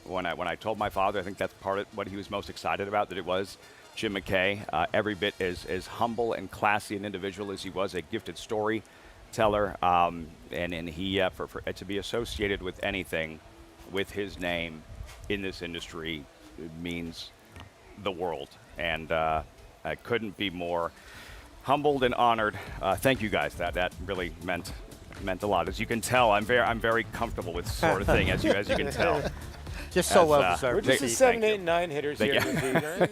When I told my father, I think that's part of what he was most excited about, that it was Jim McKay, every bit as humble and classy an individual as he was, a gifted storyteller, and he for to be associated with anything with his name in this industry means the world, and I couldn't be more humbled and honored. Thank you guys. That really meant a lot. As you can tell, I'm very comfortable with this sort of thing, as you can tell. Just so well deserved. We're just the 7, 8, and 9 hitters here.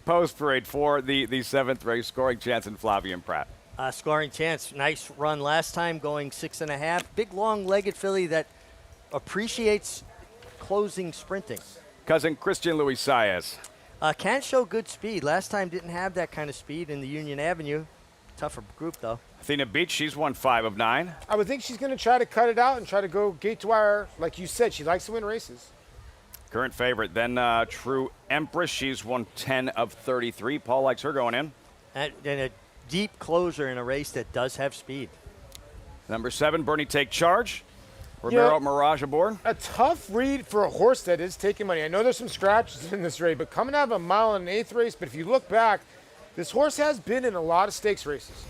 Post parade for the seventh race, Scoring Chance and Flavian Pratt. Scoring Chance, nice run last time, going 6.5. Big long-legged filly that appreciates closing sprinting. Cousin Christian Luis Saez. Can show good speed. Last time didn't have that kind of speed in the Union Avenue. Tougher group, though. Athena Beach, she's won 5 of 9. I would think she's going to try to cut it out and try to go gate to wire. Like you said, she likes to win races. Current favorite. Then True Empress, she's won 10 of 33. Paul likes her going in. And a deep closer in a race that does have speed. Number 7, Bernie Take Charge. Romero Mirage aboard. A tough read for a horse that is taking money. I know there's some scratches in this race, but coming out of a 1.125 race, but if you look back, this horse has been in a lot of stakes races.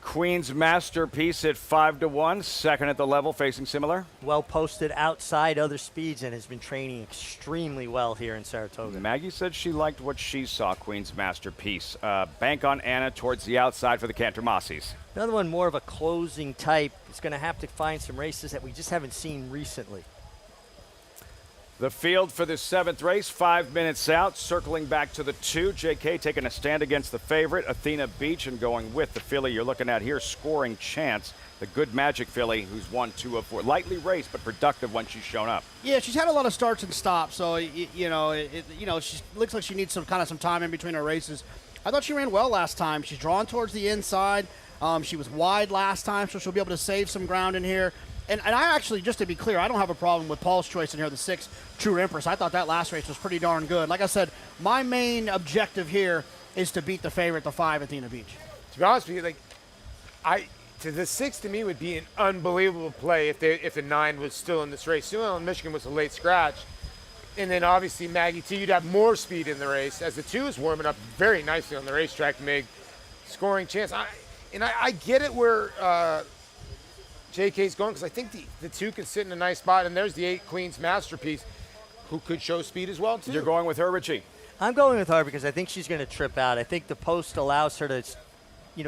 Queen's Masterpiece at 5-1, second at the level, facing similar. Well posted outside other speeds and has been training extremely well here in Saratoga. Maggie said she liked what she saw, Queen's Masterpiece. Bank on Anna towards the outside for the Cantermasis. Another one more of a closing type. It's going to have to find some races that we just haven't seen recently. The field for the 7th race, 5 minutes out, circling back to the 2. JK taking a stand against the favorite, Athena Beach, and going with the filly you're looking at here, Scoring Chance, the Good Magic filly, who's won 2 of 4. Lightly raced, but productive when she's shown up. Yeah, she's had a lot of starts and stops, so she looks like she needs some time in between her races. I thought she ran well last time. She's drawn towards the inside. She was wide last time, so she'll be able to save some ground in here. And I actually, just to be clear, I don't have a problem with Paul's choice in here, the 6, True Empress. I thought that last race was pretty darn good. Like I said, my main objective here is to beat the favorite, the 5, Athena Beach. To be honest with you, the 6 to me would be an unbelievable play if the 9 was still in this race. New England, Michigan was a late scratch. And then obviously Maggie T, you'd have more speed in the race as the 2 is warming up very nicely on the racetrack, Mig. Scoring Chance. I get it where JK's going, because I think the 2 can sit in a nice spot, and there's the 8 Queen's Masterpiece, who could show speed as well, too. You're going with her, Richie? I'm going with her because I think she's going to trip out. I think the post allows her to,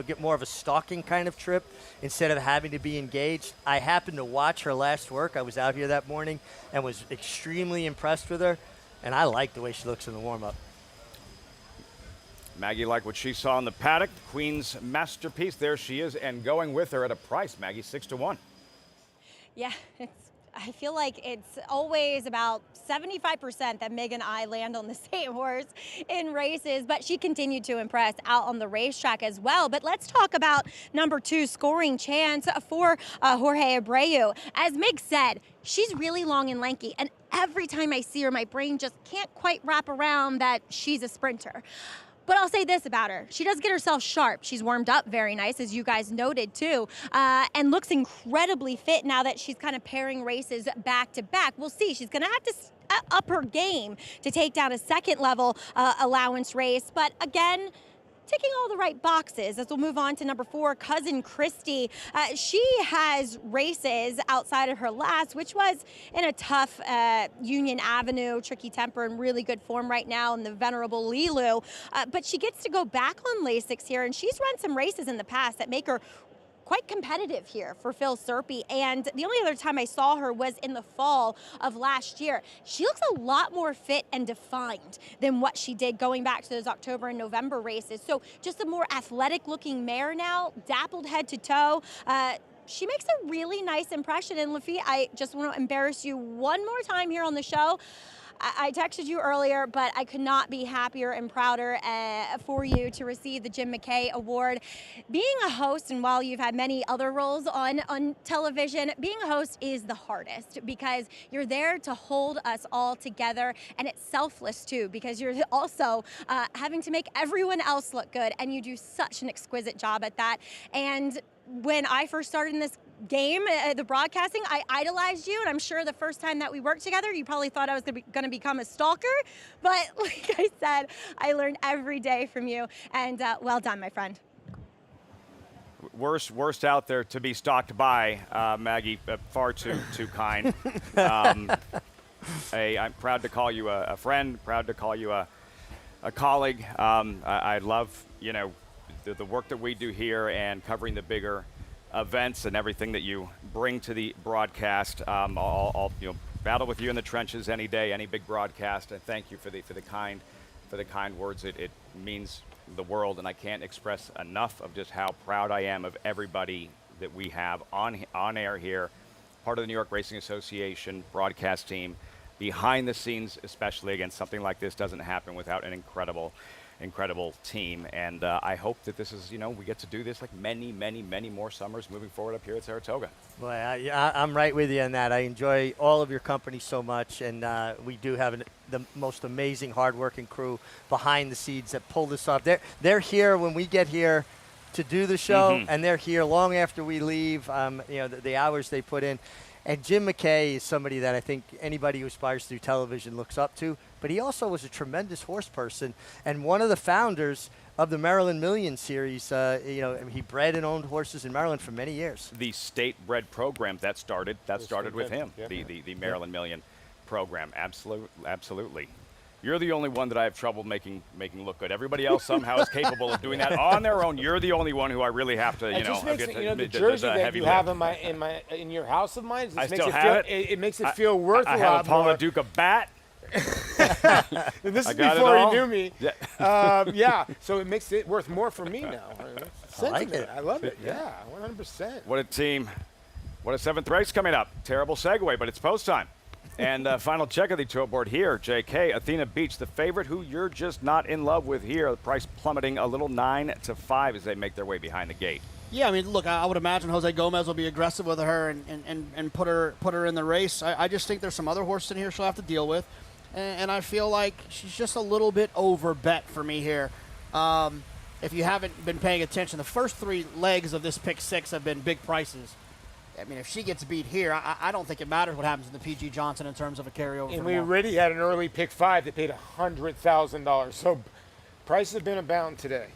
get more of a stalking kind of trip instead of having to be engaged. I happened to watch her last work. I was out here that morning and was extremely impressed with her, and I like the way she looks in the warm-up. Maggie liked what she saw in the paddock. Queen's Masterpiece, there she is, and going with her at a price, Maggie, 6-1. Yeah, I feel like it's always about 75% that Meg and I land on the same horse in races, but she continued to impress out on the racetrack as well. But let's talk about number 2, Scoring Chance for Jorge Abreu. As Meg said, she's really long and lanky, and every time I see her, my brain just can't quite wrap around that she's a sprinter. But I'll say this about her. She does get herself sharp. She's warmed up very nice, as you guys noted, too, and looks incredibly fit now that she's kind of pairing races back to back. We'll see. She's going to have to up her game to take down a second level allowance race. But again, ticking all the right boxes. As we'll move on to number 4, Cousin Christie. She has races outside of her last, which was in a tough Union Avenue, tricky temper, and really good form right now in the venerable Lilu. But she gets to go back on Lasix here, and she's run some races in the past that make her quite competitive here for Phil Serpy. And the only other time I saw her was in the fall of last year. She looks a lot more fit and defined than what she did going back to those October and November races. So just a more athletic looking mare now, dappled head to toe. She makes a really nice impression. And Lafitte, I just want to embarrass you one more time here on the show. I texted you earlier, but I could not be happier and prouder for you to receive the Jim McKay Award. Being a host, and while you've had many other roles on television, being a host is the hardest because you're there to hold us all together, and it's selfless too because you're also having to make everyone else look good, and you do such an exquisite job at that. And when I first started in this game, the broadcasting, I idolized you, and I'm sure the first time that we worked together, you probably thought I was going to become a stalker, but like I said, I learned every day from you, and well done, my friend. Worst out there to be stalked by, Maggie, far too kind. I'm proud to call you a friend, proud to call you a colleague. I love, the work that we do here and covering the bigger events and everything that you bring to the broadcast. I'll battle with you in the trenches any day, any big broadcast. And thank you for the kind words. It means the world, and I can't express enough of just how proud I am of everybody that we have on air here, part of the New York Racing Association broadcast team, behind the scenes, especially. Again, something like this doesn't happen without an incredible team, and I hope that this is, we get to do this like many more summers moving forward up here at Saratoga. Boy, I'm right with you on that. I enjoy all of your company so much, and we do have the most amazing, hardworking crew behind the scenes that pull this off. They're here when we get here to do the show, and they're here long after we leave. The hours they put in. And Jim McKay is somebody that I think anybody who aspires to do television looks up to. But he also was a tremendous horse person and one of the founders of the Maryland Million series. He bred and owned horses in Maryland for many years. The state bred program that started with him. Yeah. The Maryland Million program. Absolutely. You're the only one that I have trouble making look good. Everybody else somehow is capable of doing that on their own. You're the only one who I really have to, the jersey that you have in your house of mine. I still have it. It makes it feel worth a lot more. I have a Paula Duca bat. This is before you knew me. Yeah. So it makes it worth more for me now. I like it. I love it. Yeah, 100%. What a team. What a 7th race coming up. Terrible segue, but it's post time. And final check of the tour board here, JK. Athena Beach, the favorite who you're just not in love with here. The price plummeting a little 9-5 as they make their way behind the gate. Yeah, I mean, look, I would imagine Jose Gomez will be aggressive with her and put her in the race. I just think there's some other horses in here she'll have to deal with. And I feel like she's just a little bit over bet for me here. If you haven't been paying attention, the first 3 legs of this pick 6 have been big prices. I mean, if she gets beat here, I don't think it matters what happens in the P.G. Johnson in terms of a carryover. And we already had an early pick 5 that paid $100,000. So prices have been abound today.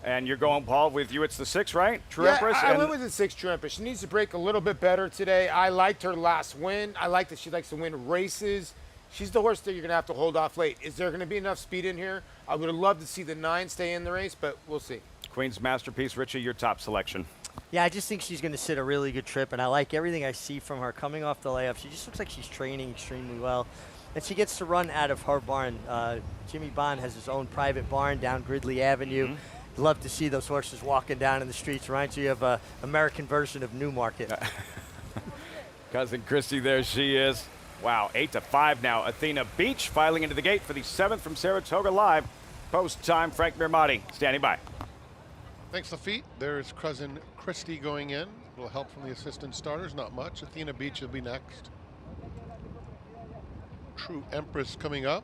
And you're going, Paul, with you. It's the 6, right? True yeah, Empress? I went with the 6 True Empress. She needs to break a little bit better today. I liked her last win. I like that she likes to win races. She's the horse that you're going to have to hold off late. Is there going to be enough speed in here? I would have loved to see the 9 stay in the race, but we'll see. Queen's Masterpiece. Richie, your top selection. Yeah, I just think she's going to sit a really good trip, and I like everything I see from her coming off the layup. She just looks like she's training extremely well, and she gets to run out of her barn. Jimmy Bond has his own private barn down Gridley Avenue. Mm-hmm. Love to see those horses walking down in the streets. Reminds you of an American version of Newmarket. Cousin Christy, there she is. Wow, 8-5 now. Athena Beach filing into the gate for the 7th from Saratoga Live. Post time, Frank Mirmati standing by. Thanks, Lafitte. There's Cousin Christy going in. A little help from the assistant starters, not much. Athena Beach will be next. True Empress coming up.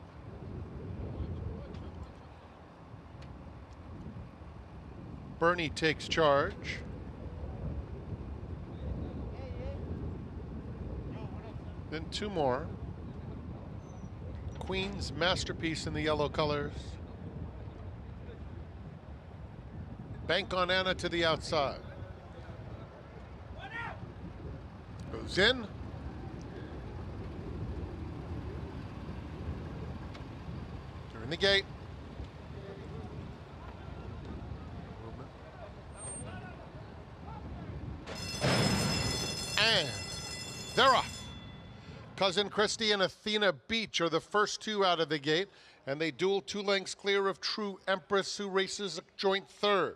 Bernie takes charge. Then 2 more. Queen's Masterpiece in the yellow colors. Bank on Anna to the outside. Goes in. They're in the gate. And they're off. Cousin Christy and Athena Beach are the first 2 out of the gate, and they duel 2 lengths clear of True Empress, who races a joint 3rd.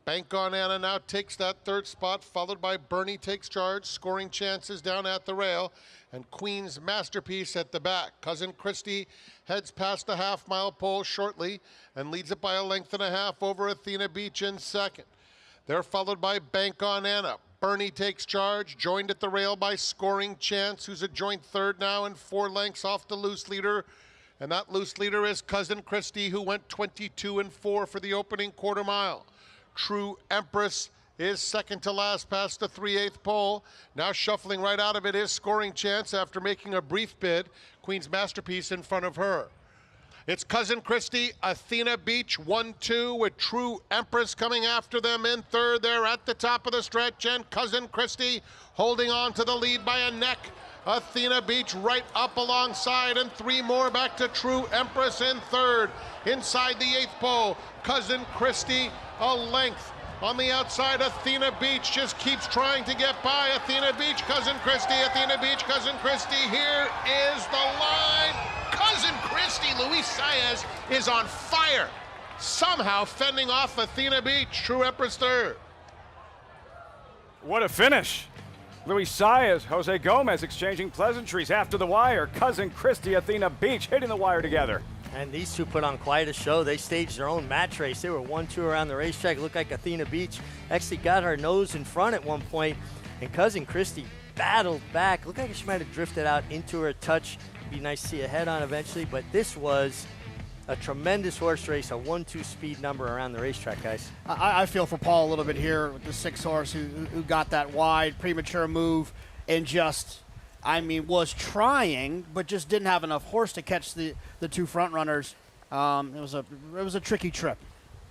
Bank on Anna now takes that 3rd spot, followed by Bernie takes charge, scoring chances down at the rail, and Queen's Masterpiece at the back. Cousin Christy heads past the half-mile pole shortly and leads it by a 1.5 lengths over Athena Beach in 2nd. They're followed by Bank on Anna. Bernie takes charge, joined at the rail by Scoring Chance, who's a joint 3rd now and 4 lengths off the loose leader. And that loose leader is Cousin Christy, who went 22-4 for the opening quarter mile. True Empress is 2nd to last past the 3/8 pole. Now shuffling right out of it is Scoring Chance after making a brief bid. Queen's Masterpiece in front of her. It's Cousin Christy, Athena Beach, 1-2 with True Empress coming after them in 3rd. They're at the top of the stretch, and Cousin Christy holding on to the lead by a neck. Athena Beach right up alongside, and 3 more back to True Empress in 3rd. Inside the 8th pole, Cousin Christy a length. On the outside, Athena Beach just keeps trying to get by. Athena Beach, Cousin Christy, Athena Beach, Cousin Christy. Here is the line. Cousin Christy, Luis Saez is on fire. Somehow fending off Athena Beach, True Empress 3rd. What a finish. Luis Saez, Jose Gomez exchanging pleasantries after the wire. Cousin Christy, Athena Beach hitting the wire together. And these 2 put on quite a show. They staged their own match race. They were 1-2 around the racetrack. It looked like Athena Beach actually got her nose in front at one point, and Cousin Christy battled back. Looked like she might have drifted out into her touch. Be nice to see a head on eventually, but this was a tremendous horse race, a 1-2 speed number around the racetrack, guys. I feel for Paul a little bit here with the 6 horse who got that wide premature move and just, I mean, was trying, but just didn't have enough horse to catch the two front runners. It was a tricky trip.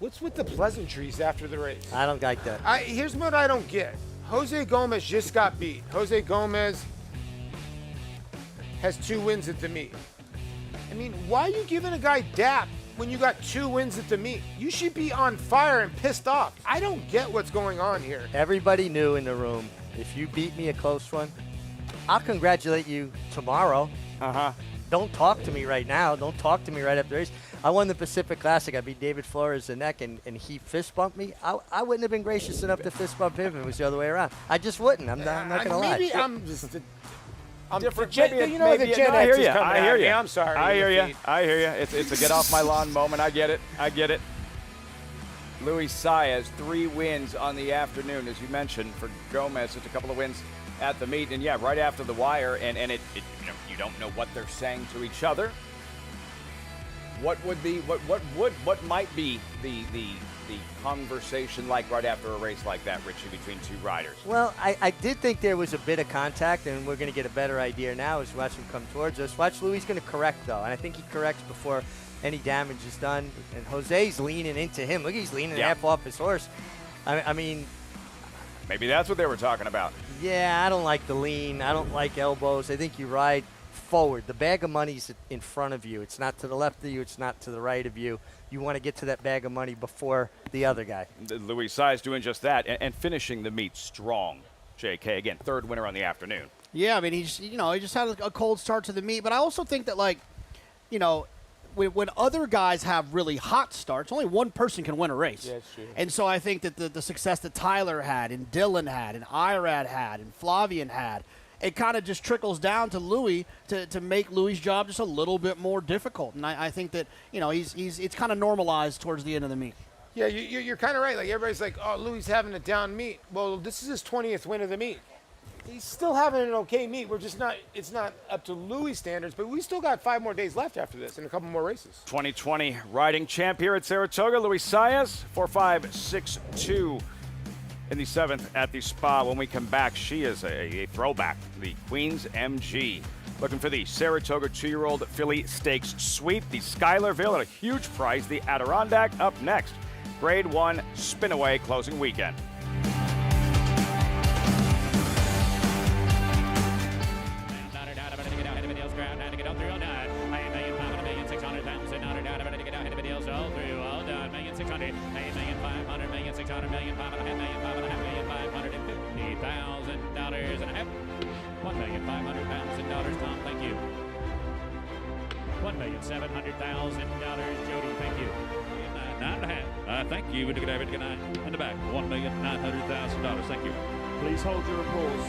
What's with the pleasantries after the race? I don't like that. Here's what I don't get. Jose Gomez just got beat. Jose Gomez has 2 wins at the meet. I mean, why are you giving a guy dap when you got 2 wins at the meet? You should be on fire and pissed off. I don't get what's going on here. Everybody knew in the room, if you beat me a close one, I'll congratulate you tomorrow. Don't talk to me right now. Don't talk to me right after the race. I won the Pacific Classic. I beat David Flores in the neck, and he fist bumped me. I wouldn't have been gracious enough to fist bump him if it was the other way around. I just wouldn't. I'm not going to lie. Maybe I'm just I'm different. you know, the Gen X is coming I hear at you. me. I'm sorry. I hear you. I hear you. It's a get off my lawn moment. I get it. I get it. Luis Saez, 3 wins on the afternoon, as you mentioned, for Gomez. Just a couple of wins at the meet, and yeah, right after the wire, and it you don't know what they're saying to each other. What might be the conversation like right after a race like that, Richie, between 2 riders? Well, I did think there was a bit of contact, and we're going to get a better idea now as we watch him come towards us. Watch Louis going to correct, though, and I think he corrects before any damage is done. And Jose's leaning into him. Look, he's leaning half off his horse. I mean, maybe that's what they were talking about. Yeah, I don't like the lean. I don't like elbows. I think you ride forward. The bag of money's in front of you. It's not to the left of you. It's not to the right of you. You want to get to that bag of money before the other guy. Luis Saez doing just that and finishing the meet strong. JK, again, 3rd winner on the afternoon. Yeah, I mean, he just had a cold start to the meet. But I also think that, like, you know, when other guys have really hot starts, only one person can win a race. Yeah, that's true. And so I think that the success that Tyler had and Dylan had and Irad had and Flavian had, it kind of just trickles down to Louis to make Louis' job just a little bit more difficult. And I think that, you know, it's kind of normalized towards the end of the meet. Yeah, you're kind of right. Like, everybody's like, oh, Louis having a down meet. Well, this is his 20th win of the meet. He's still having an okay meet. It's not up to Louis standards, but we still got 5 more days left after this and a couple more races. 2020 riding champ here at Saratoga, Luis Saez, 4.562 in the 7th at the Spa. When we come back, she is a throwback, the Queen's MG. Looking for the Saratoga 2-year-old filly stakes sweep, the Schuylerville at a huge price, the Adirondack up next. Grade 1 Spinaway closing weekend. Tom, thank you. $1,700,000, Jody, thank you. 9.5. Thank you. In the back, $1,900,000. Thank you. Please hold your applause.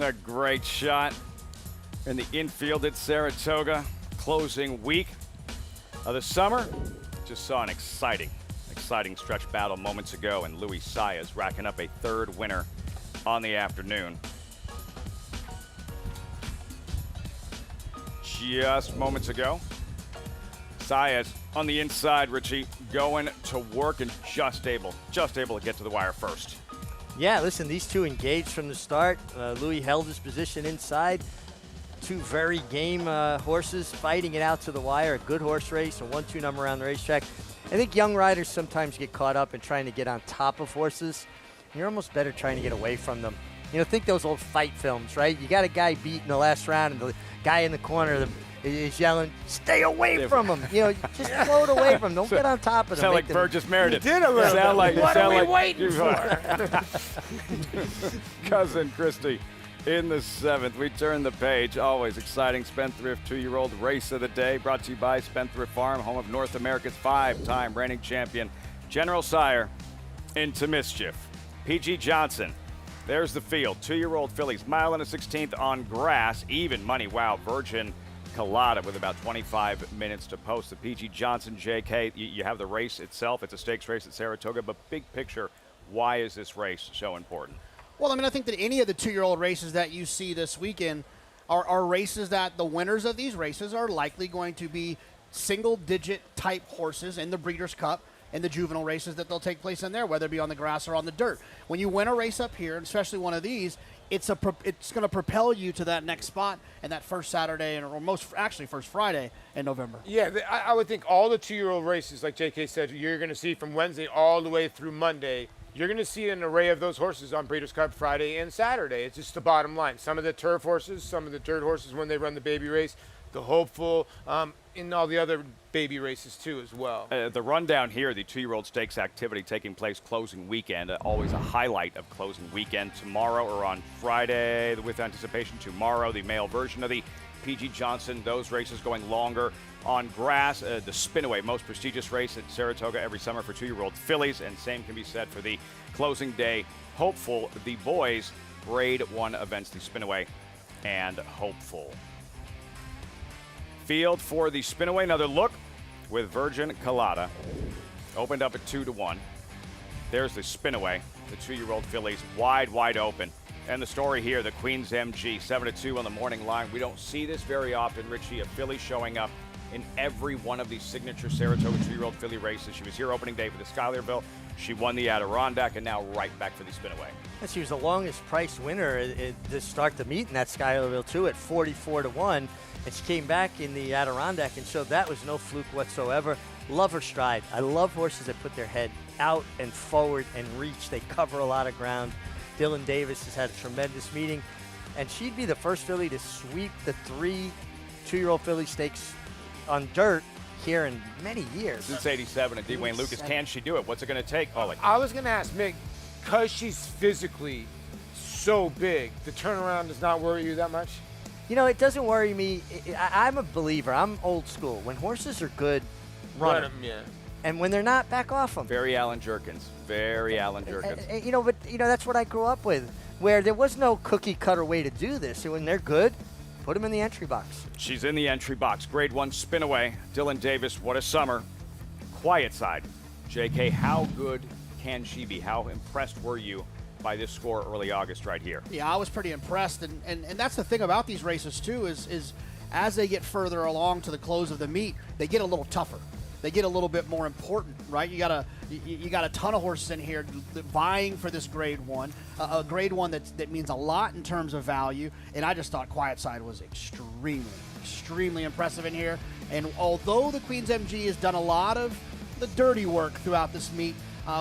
A great shot in the infield at Saratoga. Closing week of the summer. Just saw an exciting stretch battle moments ago, and Louis Saez racking up a third winner on the afternoon. Just moments ago, Saez on the inside, Richie, going to work and just able to get to the wire first. Yeah, listen, these two engaged from the start. Louis held his position inside. Two very game horses fighting it out to the wire. A good horse race, a 1-2 number around the racetrack. I think young riders sometimes get caught up in trying to get on top of horses. You're almost better trying to get away from them. You know, think those old fight films, right? You got a guy beat in the last round, and the guy in the corner is yelling, "Stay away from him!" You know, just float away from him. Don't get on top of them. Sound like Burgess Meredith. You did a little bit. What are we waiting for? Cousin Christie in the 7th. We turn the page. Always exciting Spendthrift 2-year-old race of the day. Brought to you by Spendthrift Farm, home of North America's 5-time reigning champion, General Sire, Into Mischief. P.G. Johnson. There's the field. 2-year-old fillies, mile and a 16th on grass. Even money. Wow. Virgin Colada with about 25 minutes to post. The P.G. Johnson JK. You have the race itself. It's a stakes race at Saratoga, but big picture, why is this race so important? Well, I mean, I think that any of the 2-year-old races that you see this weekend are races that the winners of these races are likely going to be single-digit type horses in the Breeders' Cup and the juvenile races that they'll take place in there, whether it be on the grass or on the dirt. When you win a race up here, and especially one of these, it's going to propel you to that next spot and that first Saturday, or first Friday in November. Yeah, I would think all the 2-year-old races, like JK said, you're going to see from Wednesday all the way through Monday. You're going to see an array of those horses on Breeders' Cup Friday and Saturday. It's just the bottom line. Some of the turf horses, some of the dirt horses when they run the baby race, the hopeful, and all the other baby races too as well. The rundown here, the 2-year-old stakes activity taking place closing weekend. Always a highlight of closing weekend. Tomorrow or on Friday, with anticipation tomorrow, the male version of the P.G. Johnson. Those races going longer on grass. The Spinaway, most prestigious race at Saratoga every summer for 2-year-old fillies, and same can be said for the closing day hopeful. The boys, Grade 1 events, the Spinaway and Hopeful. Field for the Spinaway, another look with Virgin Colada. Opened up at 2-1. There's the Spinaway, the 2-year-old fillies, wide open. And the story here, the Queen's MG, 7-2 on the morning line. We don't see this very often, Richie, a filly showing up in every one of these signature Saratoga 2-year-old filly races. She was here opening day for the Schuylerville. She won the Adirondack, and now right back for the Spinaway. And she was the longest price winner to start the meet in that Schuylerville too at 44-1. And she came back in the Adirondack and showed that was no fluke whatsoever. Love her stride. I love horses that put their head out and forward and reach. They cover a lot of ground. Dylan Davis has had a tremendous meeting, and she'd be the first filly to sweep the 3 2-year-old filly stakes on dirt here in many years. Since 87 at D. Wayne Lucas. Can she do it? What's it going to take, Paulie? I was going to ask Mick, because she's physically so big, the turnaround does not worry you that much? You know, it doesn't worry me. I'm a believer. I'm old school. When horses are good, run them. Yeah. And when they're not, back off them. Very Alan Jerkins. But that's what I grew up with, where there was no cookie-cutter way to do this. And when they're good, put them in the entry box. She's in the entry box. Grade 1 Spinaway. Dylan Davis, what a summer. Quiet side. JK, how good can she be? How impressed were you by this score early August right here? Yeah, I was pretty impressed. And that's the thing about these races, too, is as they get further along to the close of the meet, they get a little tougher. They get a little bit more important, right? You got a ton of horses in here vying for this Grade 1, a Grade 1 that means a lot in terms of value. And I just thought Quiet Side was extremely impressive in here. And although the Queen's MG has done a lot of the dirty work throughout this meet,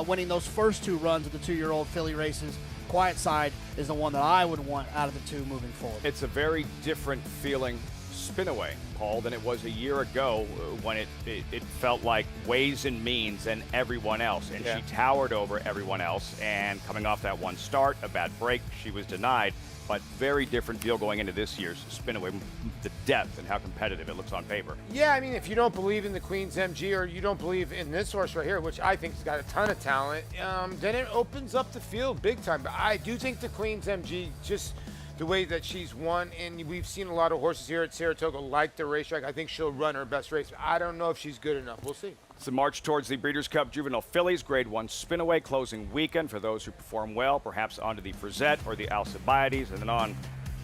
winning those first 2 runs of the 2-year-old filly races, Quiet Side is the one that I would want out of the 2 moving forward. It's a very different feeling Spinaway, Paul, than it was a year ago when it felt like ways and means and everyone else. And she towered over everyone else. And coming off that one start, a bad break, she was denied. But very different deal going into this year's Spinaway, the depth and how competitive it looks on paper. Yeah, I mean, if you don't believe in the Queen's MG or you don't believe in this horse right here, which I think has got a ton of talent, then it opens up the field big time. But I do think the Queen's MG just the way that she's won, and we've seen a lot of horses here at Saratoga like the racetrack. I think she'll run her best race. I don't know if she's good enough. We'll see. It's the march towards the Breeders' Cup Juvenile Fillies Grade 1 Spinaway closing weekend for those who perform well, perhaps onto the Frizette or the Alcibiades, and then on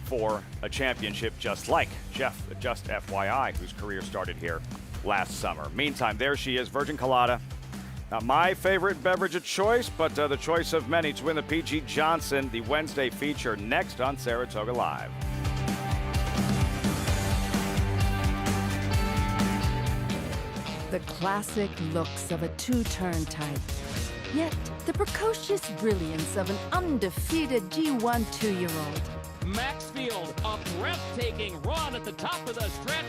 for a championship just like Just FYI, whose career started here last summer. Meantime, there she is, Virgin Colada. Not my favorite beverage of choice, but the choice of many to win the P.G. Johnson, the Wednesday feature, next on Saratoga Live. The classic looks of a two-turn type, yet the precocious brilliance of an undefeated G1 two-year-old. Maxfield, a breathtaking run at the top of the stretch.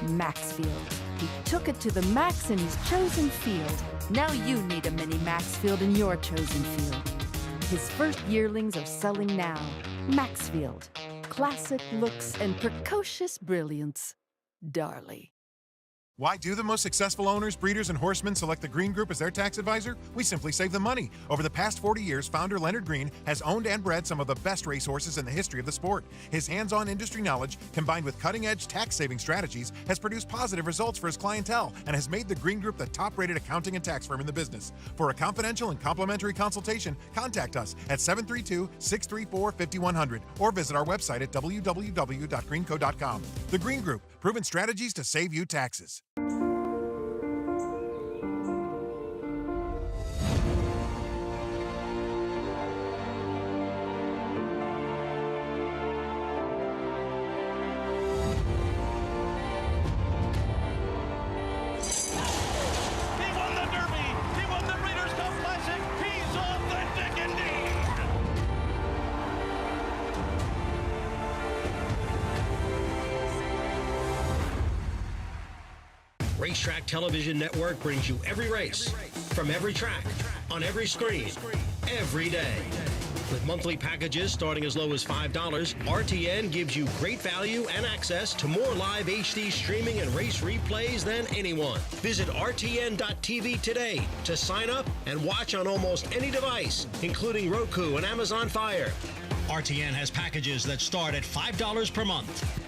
Maxfield. He took it to the max in his chosen field. Now you need a mini Maxfield in your chosen field. His first yearlings are selling now. Maxfield. Classic looks and precocious brilliance. Darley. Why do the most successful owners, breeders, and horsemen select the Green Group as their tax advisor? We simply save them money. Over the past 40 years, founder Leonard Green has owned and bred some of the best racehorses in the history of the sport. His hands-on industry knowledge, combined with cutting-edge tax-saving strategies, has produced positive results for his clientele and has made the Green Group the top-rated accounting and tax firm in the business. For a confidential and complimentary consultation, contact us at 732-634-5100 or visit our website at www.greenco.com. The Green Group, proven strategies to save you taxes. Racetrack Television Network brings you every race, from every track, on every screen, every day. With monthly packages starting as low as $5, RTN gives you great value and access to more live HD streaming and race replays than anyone. Visit RTN.tv today to sign up and watch on almost any device, including Roku and Amazon Fire. RTN has packages that start at $5 per month.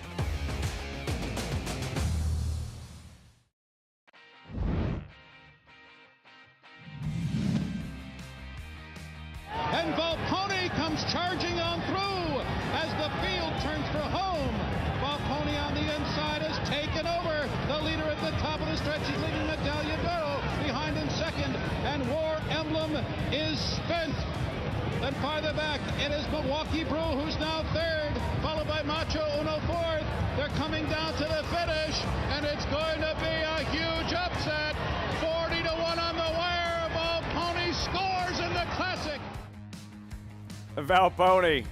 And Volpone comes charging on through as the field turns for home. Volpone on the inside has taken over. The leader at the top of the stretch is leading Medaglia d'Oro behind in second. And War Emblem is spent. Then farther back, it is Milwaukee Brew who's now third, followed by Macho Uno fourth. They're coming down to the finish, and it's going to be a huge upset. 40-1 on the wire. Volpone scores in the Classic. Valpone,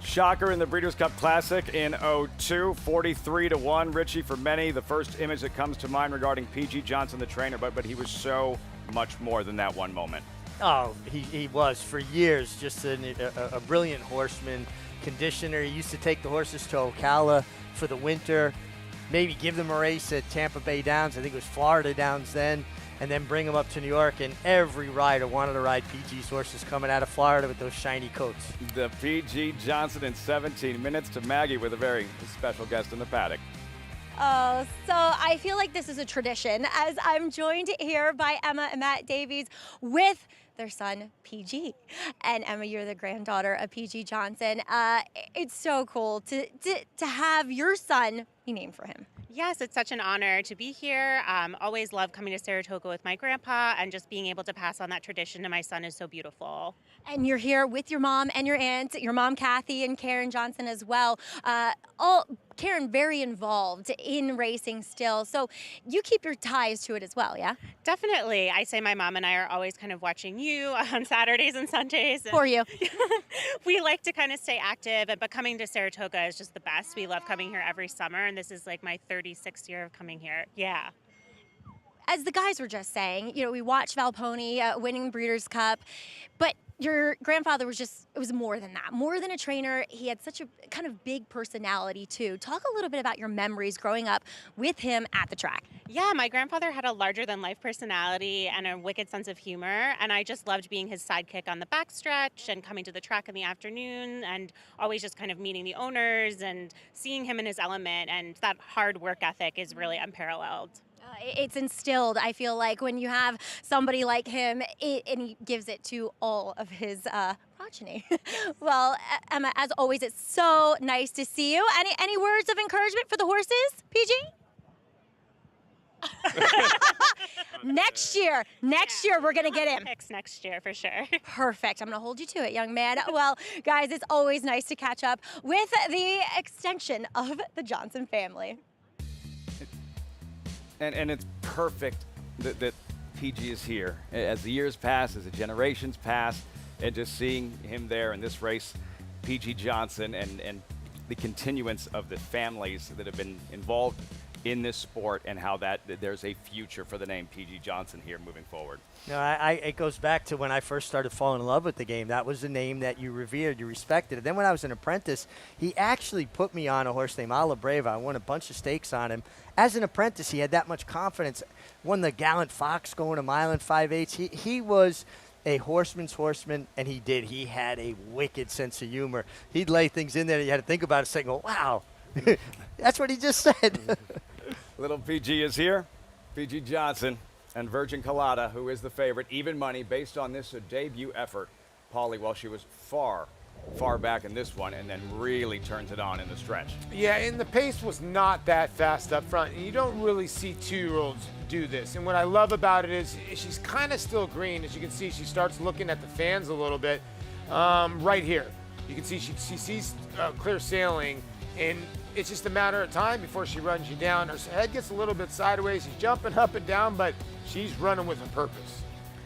shocker in the Breeders' Cup Classic in 02, 43-1. Richie, for many, the first image that comes to mind regarding P.G. Johnson, the trainer, but he was so much more than that one moment. Oh, he was for years just a brilliant horseman, conditioner. He used to take the horses to Ocala for the winter, maybe give them a race at Tampa Bay Downs. I think it was Florida Downs then, and then bring them up to New York. And every rider wanted to ride PG's horses coming out of Florida with those shiny coats. The P.G. Johnson in 17 minutes to Maggie with a very special guest in the paddock. Oh, so I feel like this is a tradition as I'm joined here by Emma and Matt Davies with their son, PG. And Emma, you're the granddaughter of PG Johnson. It's so cool to have your son be named for him. Yes, it's such an honor to be here. Always love coming to Saratoga with my grandpa, and just being able to pass on that tradition to my son is so beautiful. And you're here with your mom and your aunt, your mom, Kathy, and Karen Johnson as well. Karen, very involved in racing still. So you keep your ties to it as well, yeah? Definitely. I say my mom and I are always kind of watching you on Saturdays and Sundays. For you. We like to kind of stay active, but coming to Saratoga is just the best. We love coming here every summer, and this is like my 36th year of coming here. Yeah. as the guys were just saying, we watched Valponi winning Breeders' Cup, but your grandfather was it was more than that. More than a trainer, he had such a kind of big personality too. Talk a little bit about your memories growing up with him at the track. Yeah, my grandfather had a larger-than-life personality and a wicked sense of humor, and I just loved being his sidekick on the backstretch and coming to the track in the afternoon and always just kind of meeting the owners and seeing him in his element, and that hard work ethic is really unparalleled. It's instilled, I feel like, when you have somebody like him, and he gives it to all of his progeny. Well, Emma, as always, it's so nice to see you. Any words of encouragement for the horses, PG? Next year, we're going to get him. Picks next year, for sure. Perfect. I'm going to hold you to it, young man. Well, guys, it's always nice to catch up with the extension of the Johnson family. And it's perfect that PG is here. As the years pass, as the generations pass, and just seeing him there in this race, PG Johnson, and the continuance of the families that have been involved in this sport, and how that there's a future for the name PG Johnson here moving forward. No, it goes back to when I first started falling in love with the game. That was the name that you revered, you respected. And then when I was an apprentice, he actually put me on a horse named Alla Brava. I won a bunch of stakes on him. As an apprentice, he had that much confidence. Won the Gallant Fox going a mile and 5/8. He was a horseman's horseman, and he had a wicked sense of humor. He'd lay things in there that you had to think about it and go, wow, that's what he just said. Little PG is here. PG Johnson and Virgin Colada, who is the favorite, even money based on this debut effort. Paulie, well, she was far back in this one, and then really turns it on in the stretch. Yeah, and the pace was not that fast up front, and you don't really see 2-year-olds do this. And what I love about it is she's kind of still green. As you can see, she starts looking at the fans a little bit right here. You can see she sees clear sailing, and it's just a matter of time before she runs you down. Her head gets a little bit sideways. She's jumping up and down, but she's running with a purpose.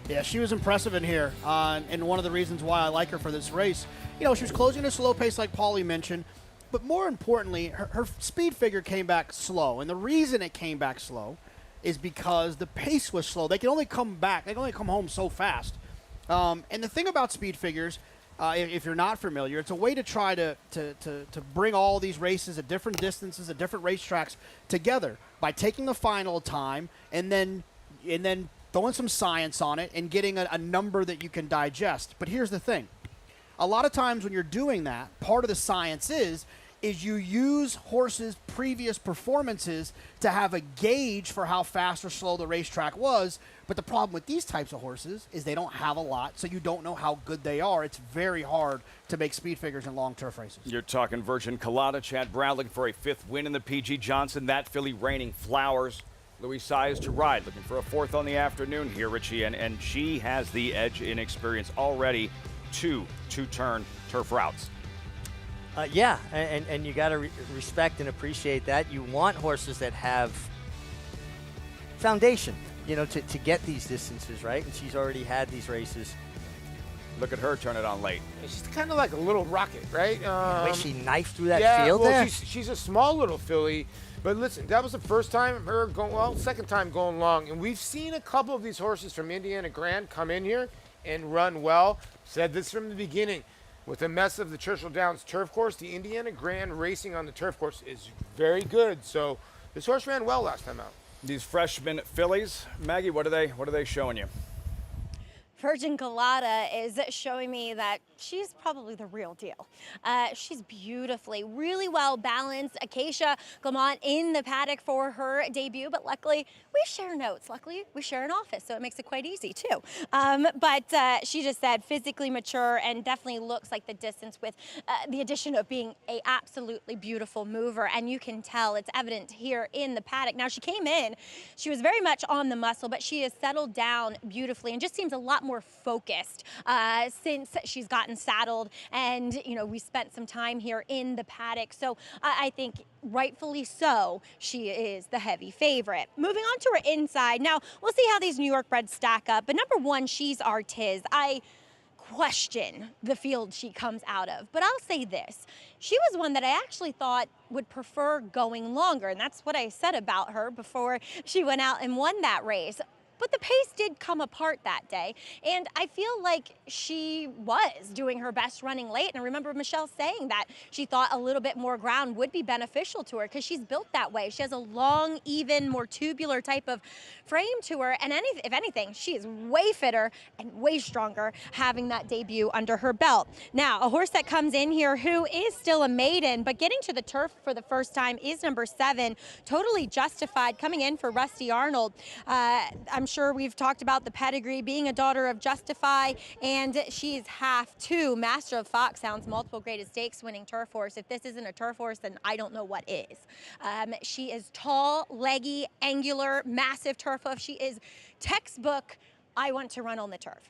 Yeah, she was impressive in here, and one of the reasons why I like her for this race. She was closing a slow pace like Paulie mentioned, but more importantly, her speed figure came back slow. And the reason it came back slow is because the pace was slow. They can only come home so fast. And the thing about speed figures, if you're not familiar, it's a way to try to bring all these races at different distances, at different racetracks together by taking the final time and then throwing some science on it and getting a number that you can digest. But here's the thing. A lot of times when you're doing that, part of the science is you use horses' previous performances to have a gauge for how fast or slow the racetrack was. But the problem with these types of horses is they don't have a lot, so you don't know how good they are. It's very hard to make speed figures in long turf races. You're talking Virgin Colada. Chad Brown looking for a 5th win in the PG Johnson. That filly reigning Flowers. Louis Saez to ride, looking for a 4th on the afternoon here, Richie, and she has the edge in experience already. 2-turn turf routes. Yeah, and you got to respect and appreciate that. You want horses that have foundation, to get these distances, right? And she's already had these races. Look at her turn it on late. She's kind of like a little rocket, right? Wait, she knifed through that field there? She's a small little filly. But listen, that was the first time second time going long. And we've seen a couple of these horses from Indiana Grand come in here and run well. Said this from the beginning. With the mess of the Churchill Downs turf course, the Indiana Grand racing on the turf course is very good. So this horse ran well last time out. These freshman fillies, Maggie, what are they showing you? Virgin Colada is showing me that she's probably the real deal. She's beautifully, really well balanced. Acacia Clement in the paddock for her debut, but luckily we share notes. Luckily we share an office, so it makes it quite easy too. But she just said physically mature and definitely looks like the distance with the addition of being a absolutely beautiful mover, and you can tell it's evident here in the paddock. Now she came in, she was very much on the muscle, but she has settled down beautifully and just seems a lot more focused since she's gotten saddled, and we spent some time here in the paddock, so I think rightfully so she is the heavy favorite. Moving on to her inside, now we'll see how these New York breds stack up, but number 1, she's Artiz. I question the field she comes out of. But I'll say this. She was one that I actually thought would prefer going longer, and that's what I said about her before she went out and won that race. But the pace did come apart that day, and I feel like she was doing her best running late. And I remember Michelle saying that she thought a little bit more ground would be beneficial to her because she's built that way. She has a long, even, more tubular type of frame to her, and if anything, she is way fitter and way stronger having that debut under her belt. Now, a horse that comes in here who is still a maiden, but getting to the turf for the first time is number 7, Totally Justified, coming in for Rusty Arnold. I'm sure we've talked about the pedigree, being a daughter of Justify, and she's half to Master of Foxhounds, multiple graded stakes winning turf horse. If this isn't a turf horse, then I don't know what is. She is tall, leggy, angular, massive turf hoof. She is textbook, I want to run on the turf.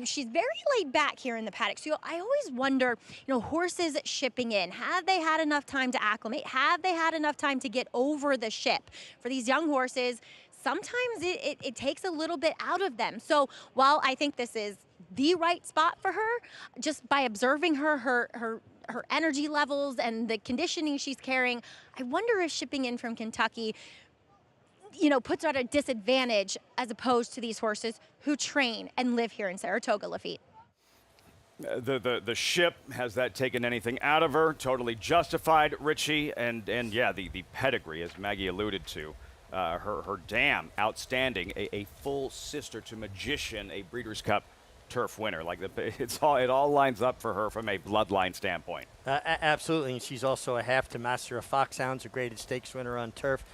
She's very laid back here in the paddock. So I always wonder, horses shipping in, have they had enough time to acclimate? Have they had enough time to get over the ship? For these young horses, sometimes it takes a little bit out of them. So while I think this is the right spot for her, just by observing her energy levels and the conditioning she's carrying, I wonder if shipping in from Kentucky, puts her at a disadvantage as opposed to these horses who train and live here in Saratoga, Lafitte. The ship, has that taken anything out of her? Totally Justified, Richie, and yeah, the pedigree, as Maggie alluded to. Her dam, outstanding, a full sister to Magician, a Breeders' Cup turf winner. It all lines up for her from a bloodline standpoint. Absolutely, and she's also a half to Master of Foxhounds, a graded stakes winner on turf.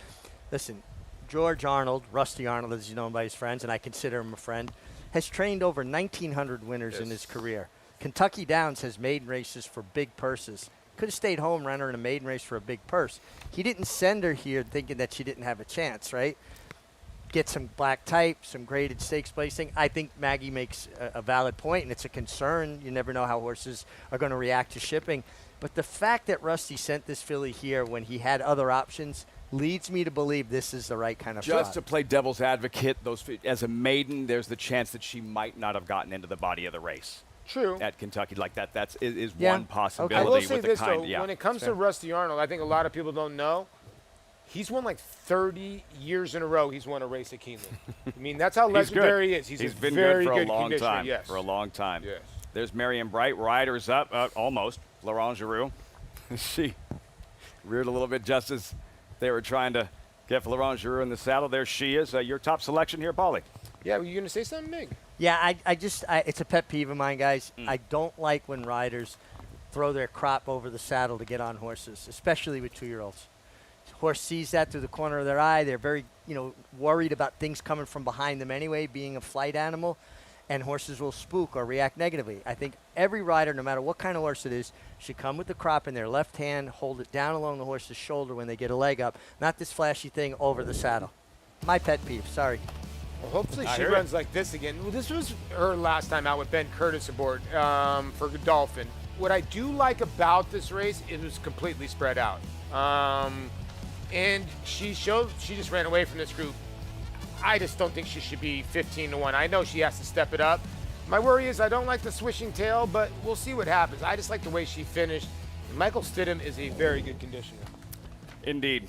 Listen, George Arnold, Rusty Arnold, as he's known by his friends, and I consider him a friend, has trained over 1,900 winners in his career. Kentucky Downs has maiden races for big purses. Could have stayed home, ran her in a maiden race for a big purse. He didn't send her here thinking that she didn't have a chance, right? Get some black type, some graded stakes placing. I think Maggie makes a valid point, and it's a concern. You never know how horses are going to react to shipping. But the fact that Rusty sent this filly here when he had other options leads me to believe this is the right kind of Just shot. to play devil's advocate, as a maiden, there's the chance that she might not have gotten into the body of the race. True. At Kentucky, that is Yeah. one possibility. I will say with this, the kind, though. yeah. When it comes to Rusty Arnold, I think a lot of people don't know, he's won like 30 years in a row he's won a race at Keeneland. I mean, that's how legendary he is. He's been very good for a good long conditioner, time. yes. For a long time. Yes. There's Marion Bright. Riders up, almost. Laurent Giroux. She reared a little bit just as they were trying to get Laurent Giroux in the saddle. There she is. Your top selection here, Paulie. Yeah, were you going to say something, Mig? Yeah, it's a pet peeve of mine, guys. I don't like when riders throw their crop over the saddle to get on horses, especially with 2-year-olds. Horse sees that through the corner of their eye. They're very, worried about things coming from behind them anyway, being a flight animal, and horses will spook or react negatively. I think every rider, no matter what kind of horse it is, should come with the crop in their left hand, hold it down along the horse's shoulder when they get a leg up, not this flashy thing over the saddle. My pet peeve, sorry. Well, hopefully she runs like this again. Well, this was her last time out with Ben Curtis aboard for Godolphin. What I do like about this race, it was completely spread out. And she just ran away from this group. I just don't think she should be 15-1. I know she has to step it up. My worry is I don't like the swishing tail, but we'll see what happens. I just like the way she finished. And Michael Stidham is a very good conditioner. Indeed.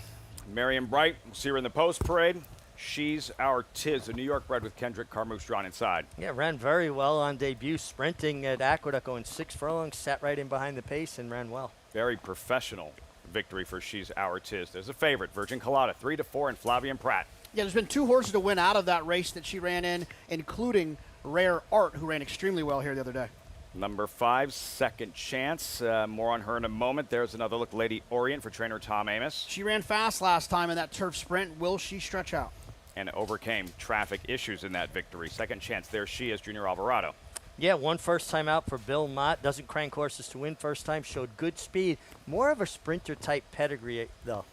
Marion Bright, we'll see her in the post parade. She's Our Tiz, a New York bred with Kendrick Carmouche drawn inside. Yeah, ran very well on debut, sprinting at Aqueduct, going 6 furlongs, sat right in behind the pace and ran well. Very professional victory for She's Our Tiz. There's a favorite, Virgin Colada, 3-4, and Flavian Pratt. Yeah, there's been 2 horses to win out of that race that she ran in, including Rare Art, who ran extremely well here the other day. Number 5, Second Chance. More on her in a moment. There's another look, Lady Orient, for trainer Tom Amos. She ran fast last time in that turf sprint. Will she stretch out? And overcame traffic issues in that victory. Second Chance, there she is, Junior Alvarado. Yeah, one first time out for Bill Mott. Doesn't crank horses to win first time. Showed good speed. More of a sprinter-type pedigree, though.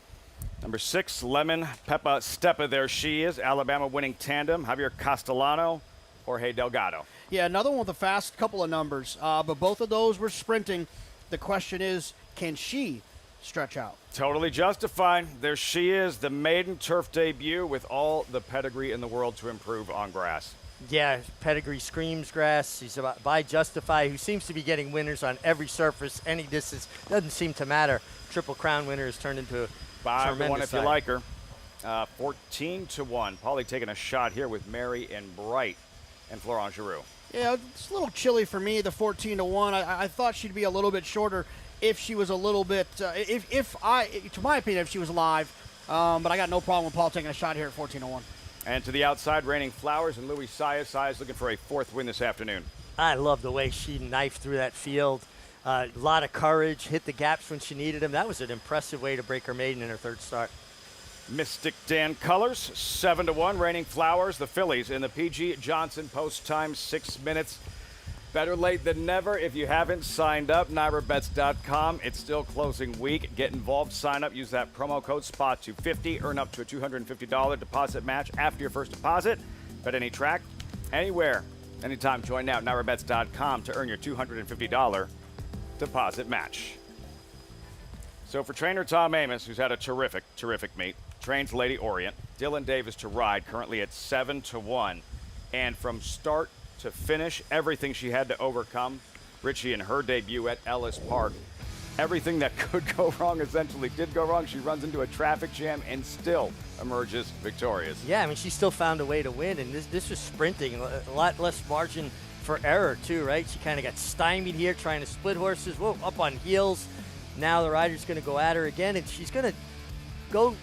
Number 6, Lemon Peppa Steppa, there she is. Alabama winning tandem, Javier Castellano, Jorge Delgado. Yeah, another one with a fast couple of numbers, but both of those were sprinting. The question is, can she stretch out? Totally Justified. There she is, the maiden turf debut with all the pedigree in the world to improve on grass. Yeah, pedigree screams grass. He's by Justify, who seems to be getting winners on every surface, any distance. Doesn't seem to matter. Triple Crown winner has turned into a 5-1 if side. you like her. 14-1. Paulie taking a shot here with Mary and Bright and Florent Giroux. Yeah, it's a little chilly for me, the 14-1. I thought she'd be a little bit shorter if she was a little bit, to my opinion, if she was live. But I got no problem with Paul taking a shot here at 14-1. And to the outside, Raining Flowers and Louis Saez. Saez looking for a 4th win this afternoon. I love the way she knifed through that field. A lot of courage, hit the gaps when she needed them. That was an impressive way to break her maiden in her 3rd start. Mystic Dan Colors, 7-1. Raining Flowers, the fillies in the PG Johnson post time, 6 minutes. Better late than never. If you haven't signed up, NyraBets.com. It's still closing week. Get involved, sign up, use that promo code SPOT250, earn up to a $250 deposit match after your first deposit. Bet any track, anywhere, anytime. Join now at NyraBets.com to earn your $250 deposit match. So for trainer Tom Amos, who's had a terrific meet, trains Lady Orient, Dylan Davis to ride, currently at 7-1. And from start to finish, everything she had to overcome, Richie in her debut at Ellis Park, everything that could go wrong essentially did go wrong. She runs into a traffic jam and still emerges victorious. Yeah, I mean, she still found a way to win, and this was sprinting, a lot less margin for error too, right? She kind of got stymied here trying to split horses. Whoa, up on heels. Now the rider's going to go at her again, and she's going to go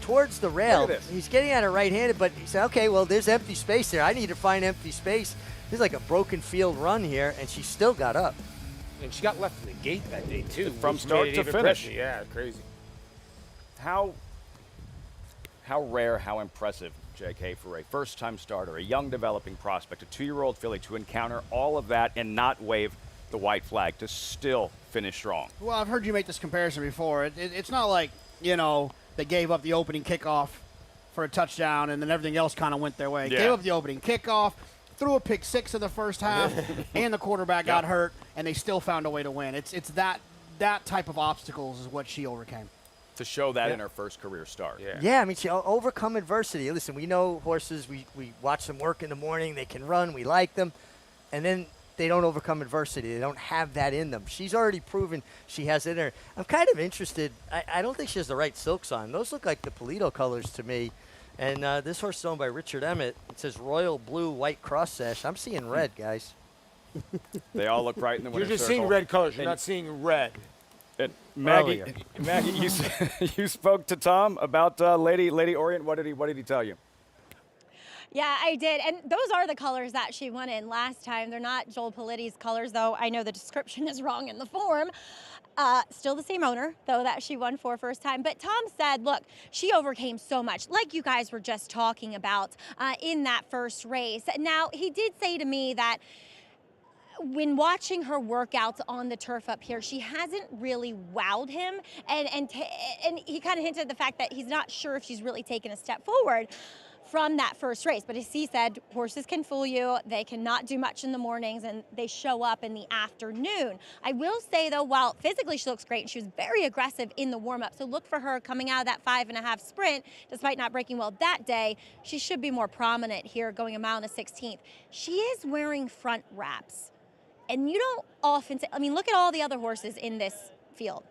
towards the rail. Look at this. He's getting at her right-handed, but he said, okay, well, there's empty space there. I need to find empty space. This is like a broken field run here, and she still got up. And she got left in the gate that day, too. From which start made it to even finish. pressure. Yeah, crazy. How rare, how impressive, JK, for a first-time starter, a young developing prospect, a 2-year-old filly to encounter all of that and not wave the white flag, to still finish strong. Well, I've heard you make this comparison before. It's not like, they gave up the opening kickoff for a touchdown and then everything else kind of went their way. Yeah. Gave up the opening kickoff, threw a pick 6 in the first half, and the quarterback got hurt, and they still found a way to win. It's that type of obstacles is what she overcame. To show that in her first career start. Yeah, I mean, she overcome adversity. Listen, we know horses, we watch them work in the morning, they can run, we like them, and then they don't overcome adversity. They don't have that in them. She's already proven she has it in her. I'm kind of interested. I don't think she has the right silks on. Those look like the Polito colors to me. And this horse is owned by Richard Emmett. It says royal blue, white cross sash. I'm seeing red, guys. They all look right in the winner's You're just circle. seeing red colors. You're not seeing red. And Maggie, you spoke to Tom about Lady Orient. What did he tell you? Yeah, I did. And those are the colors that she won in last time. They're not Joel Politti's colors, though I know the description is wrong in the form. Still the same owner, though, that she won for first time. But Tom said, look, she overcame so much, like you guys were just talking about in that first race. Now, he did say to me that when watching her workouts on the turf up here, she hasn't really wowed him. And he kind of hinted at the fact that he's not sure if she's really taken a step forward from that first race. But as he said, horses can fool you. They cannot do much in the mornings, and they show up in the afternoon. I will say, though, while physically she looks great, and she was very aggressive in the warm-up, so look for her coming out of that 5.5 sprint, despite not breaking well that day. She should be more prominent here going a mile and a 16th. She is wearing front wraps, and you don't often say, I mean, look at all the other horses in this field.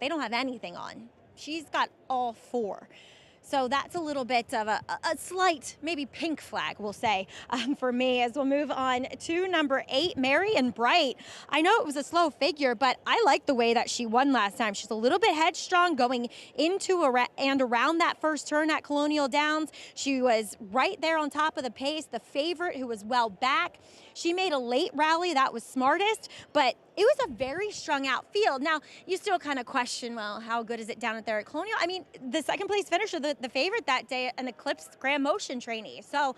They don't have anything on. She's got all 4. So that's a little bit of a slight, maybe pink flag, we'll say, for me, as we'll move on to number 8, Mary and Bright. I know it was a slow figure, but I like the way that she won last time. She's a little bit headstrong going into and around that first turn at Colonial Downs. She was right there on top of the pace, the favorite who was well back. She made a late rally, that was smartest, but it was a very strung out field. Now, you still kind of question, well, how good is it down there at Colonial? I mean, the second place finisher, the favorite that day, an Eclipse Grand Motion trainee. So,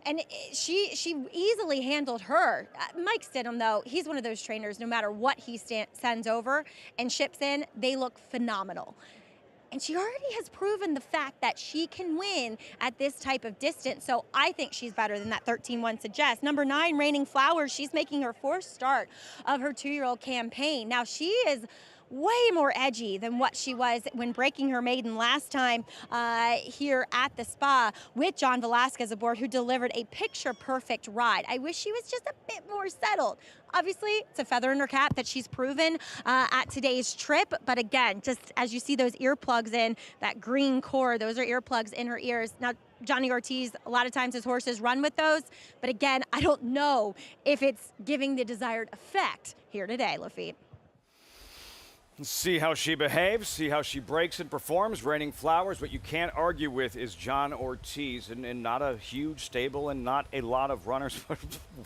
and she easily handled her. Mike Stidham, though, he's one of those trainers, no matter what he sends over and ships in, they look phenomenal. And she already has proven the fact that she can win at this type of distance. So I think she's better than that 13-1 suggests. Number 9, Raining Flowers. She's making her 4th start of her 2-year-old campaign. Now, she is way more edgy than what she was when breaking her maiden last time here at the Spa with John Velasquez aboard, who delivered a picture-perfect ride. I wish she was just a bit more settled. Obviously, it's a feather in her cap that she's proven at today's trip. But again, just as you see those earplugs in, that green cord, those are earplugs in her ears. Now, Johnny Ortiz, a lot of times his horses run with those. But again, I don't know if it's giving the desired effect here today, Lafitte. See how she behaves, see how she breaks and performs. Raining Flowers, what you can't argue with is John Ortiz, and not a huge stable and not a lot of runners, but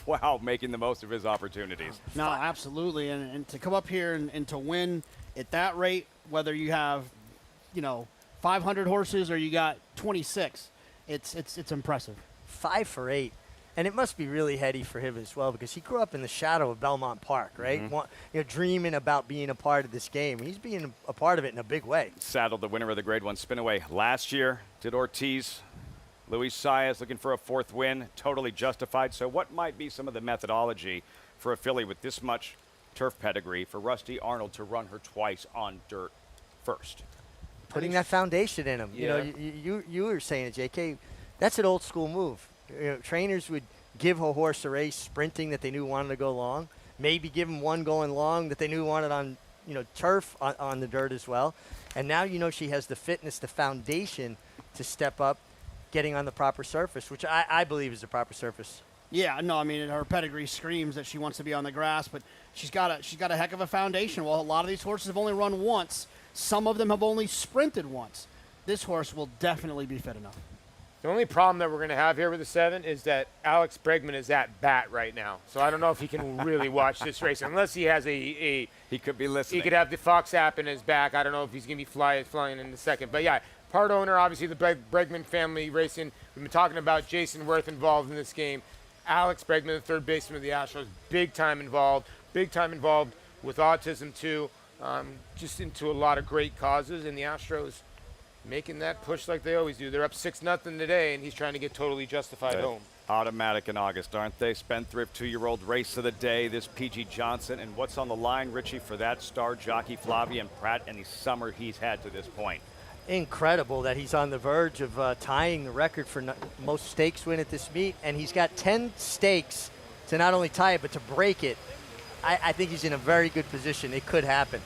wow, making the most of his opportunities. No, absolutely. And to come up here and to win at that rate, whether you have, 500 horses or you got 26, it's impressive. 5 for 8. And it must be really heady for him as well, because he grew up in the shadow of Belmont Park, right? Dreaming about being a part of this game. He's being a part of it in a big way. Saddled the winner of the Grade 1 Spinaway last year. Did Ortiz. Luis Saez looking for a 4th win. Totally justified. So what might be some of the methodology for a filly with this much turf pedigree for Rusty Arnold to run her twice on dirt first? Putting that foundation in him. Yeah. You were saying it, JK. That's an old school move. Trainers would give a horse a race sprinting that they knew wanted to go long, maybe give him one going long that they knew wanted on turf on the dirt as well. And now she has the fitness, the foundation to step up, getting on the proper surface, which I believe is the proper surface. Yeah, no, I mean, her pedigree screams that she wants to be on the grass, but she's got a heck of a foundation. Well, a lot of these horses have only run once. Some of them have only sprinted once. This horse will definitely be fit enough. The only problem that we're going to have here with the 7 is that Alex Bregman is at bat right now. So I don't know if he can really watch this race unless he has he could be listening. He could have the Fox app in his back. I don't know if he's going to be flying in a second. But yeah, part owner, obviously the Bregman family racing. We've been talking about Jason Worth involved in this game. Alex Bregman, the third baseman of the Astros, big time involved with autism too. Just into a lot of great causes, and the Astros making that push like they always do. They're up 6-0 today, and he's trying to get totally justified home. Automatic in August, aren't they? Spendthrift 2-year-old race of the day, this P.G. Johnson. And what's on the line, Richie, for that star jockey, Flavien Prat, and the summer he's had to this point? Incredible that he's on the verge of tying the record for most stakes win at this meet, and he's got 10 stakes to not only tie it, but to break it. I think he's in a very good position. It could happen.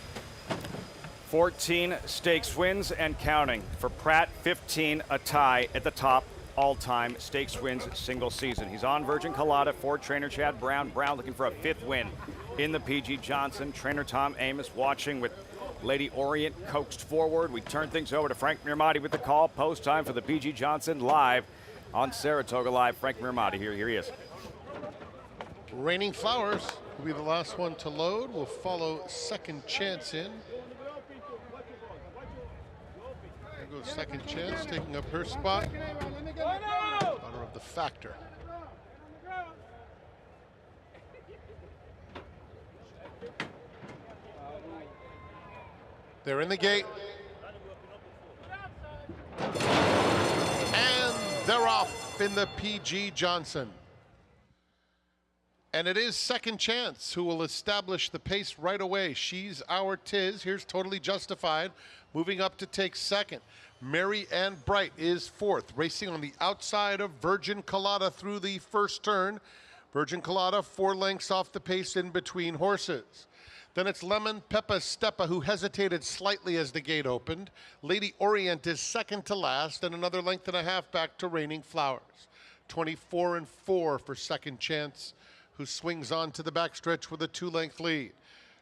14 stakes wins and counting. For Pratt, 15, a tie at the top all-time stakes wins single season. He's on Virgin Colada for trainer Chad Brown. Brown looking for a 5th win in the P.G. Johnson. Trainer Tom Amos watching with Lady Orient coaxed forward. We turn things over to Frank Mirmati with the call. Post time for the P.G. Johnson live on Saratoga Live. Frank Mirmati, here he is. Raining Flowers will be the last one to load. We'll follow Second Chance in. There goes Second Chance, taking up her spot. Daughter of the Factor. They're in the gate. And they're off in the P.G. Johnson. And it is Second Chance who will establish the pace right away. She's Our Tiz. Here's Totally Justified, moving up to take second. Mary Ann Bright is 4th, racing on the outside of Virgin Colada through the first turn. Virgin Colada 4 lengths off the pace in between horses. Then it's Lemon Peppa Steppa, who hesitated slightly as the gate opened. Lady Orient is second to last, and another length and a half back to Raining Flowers. 24-4 for Second Chance, who swings on to the backstretch with a 2-length lead.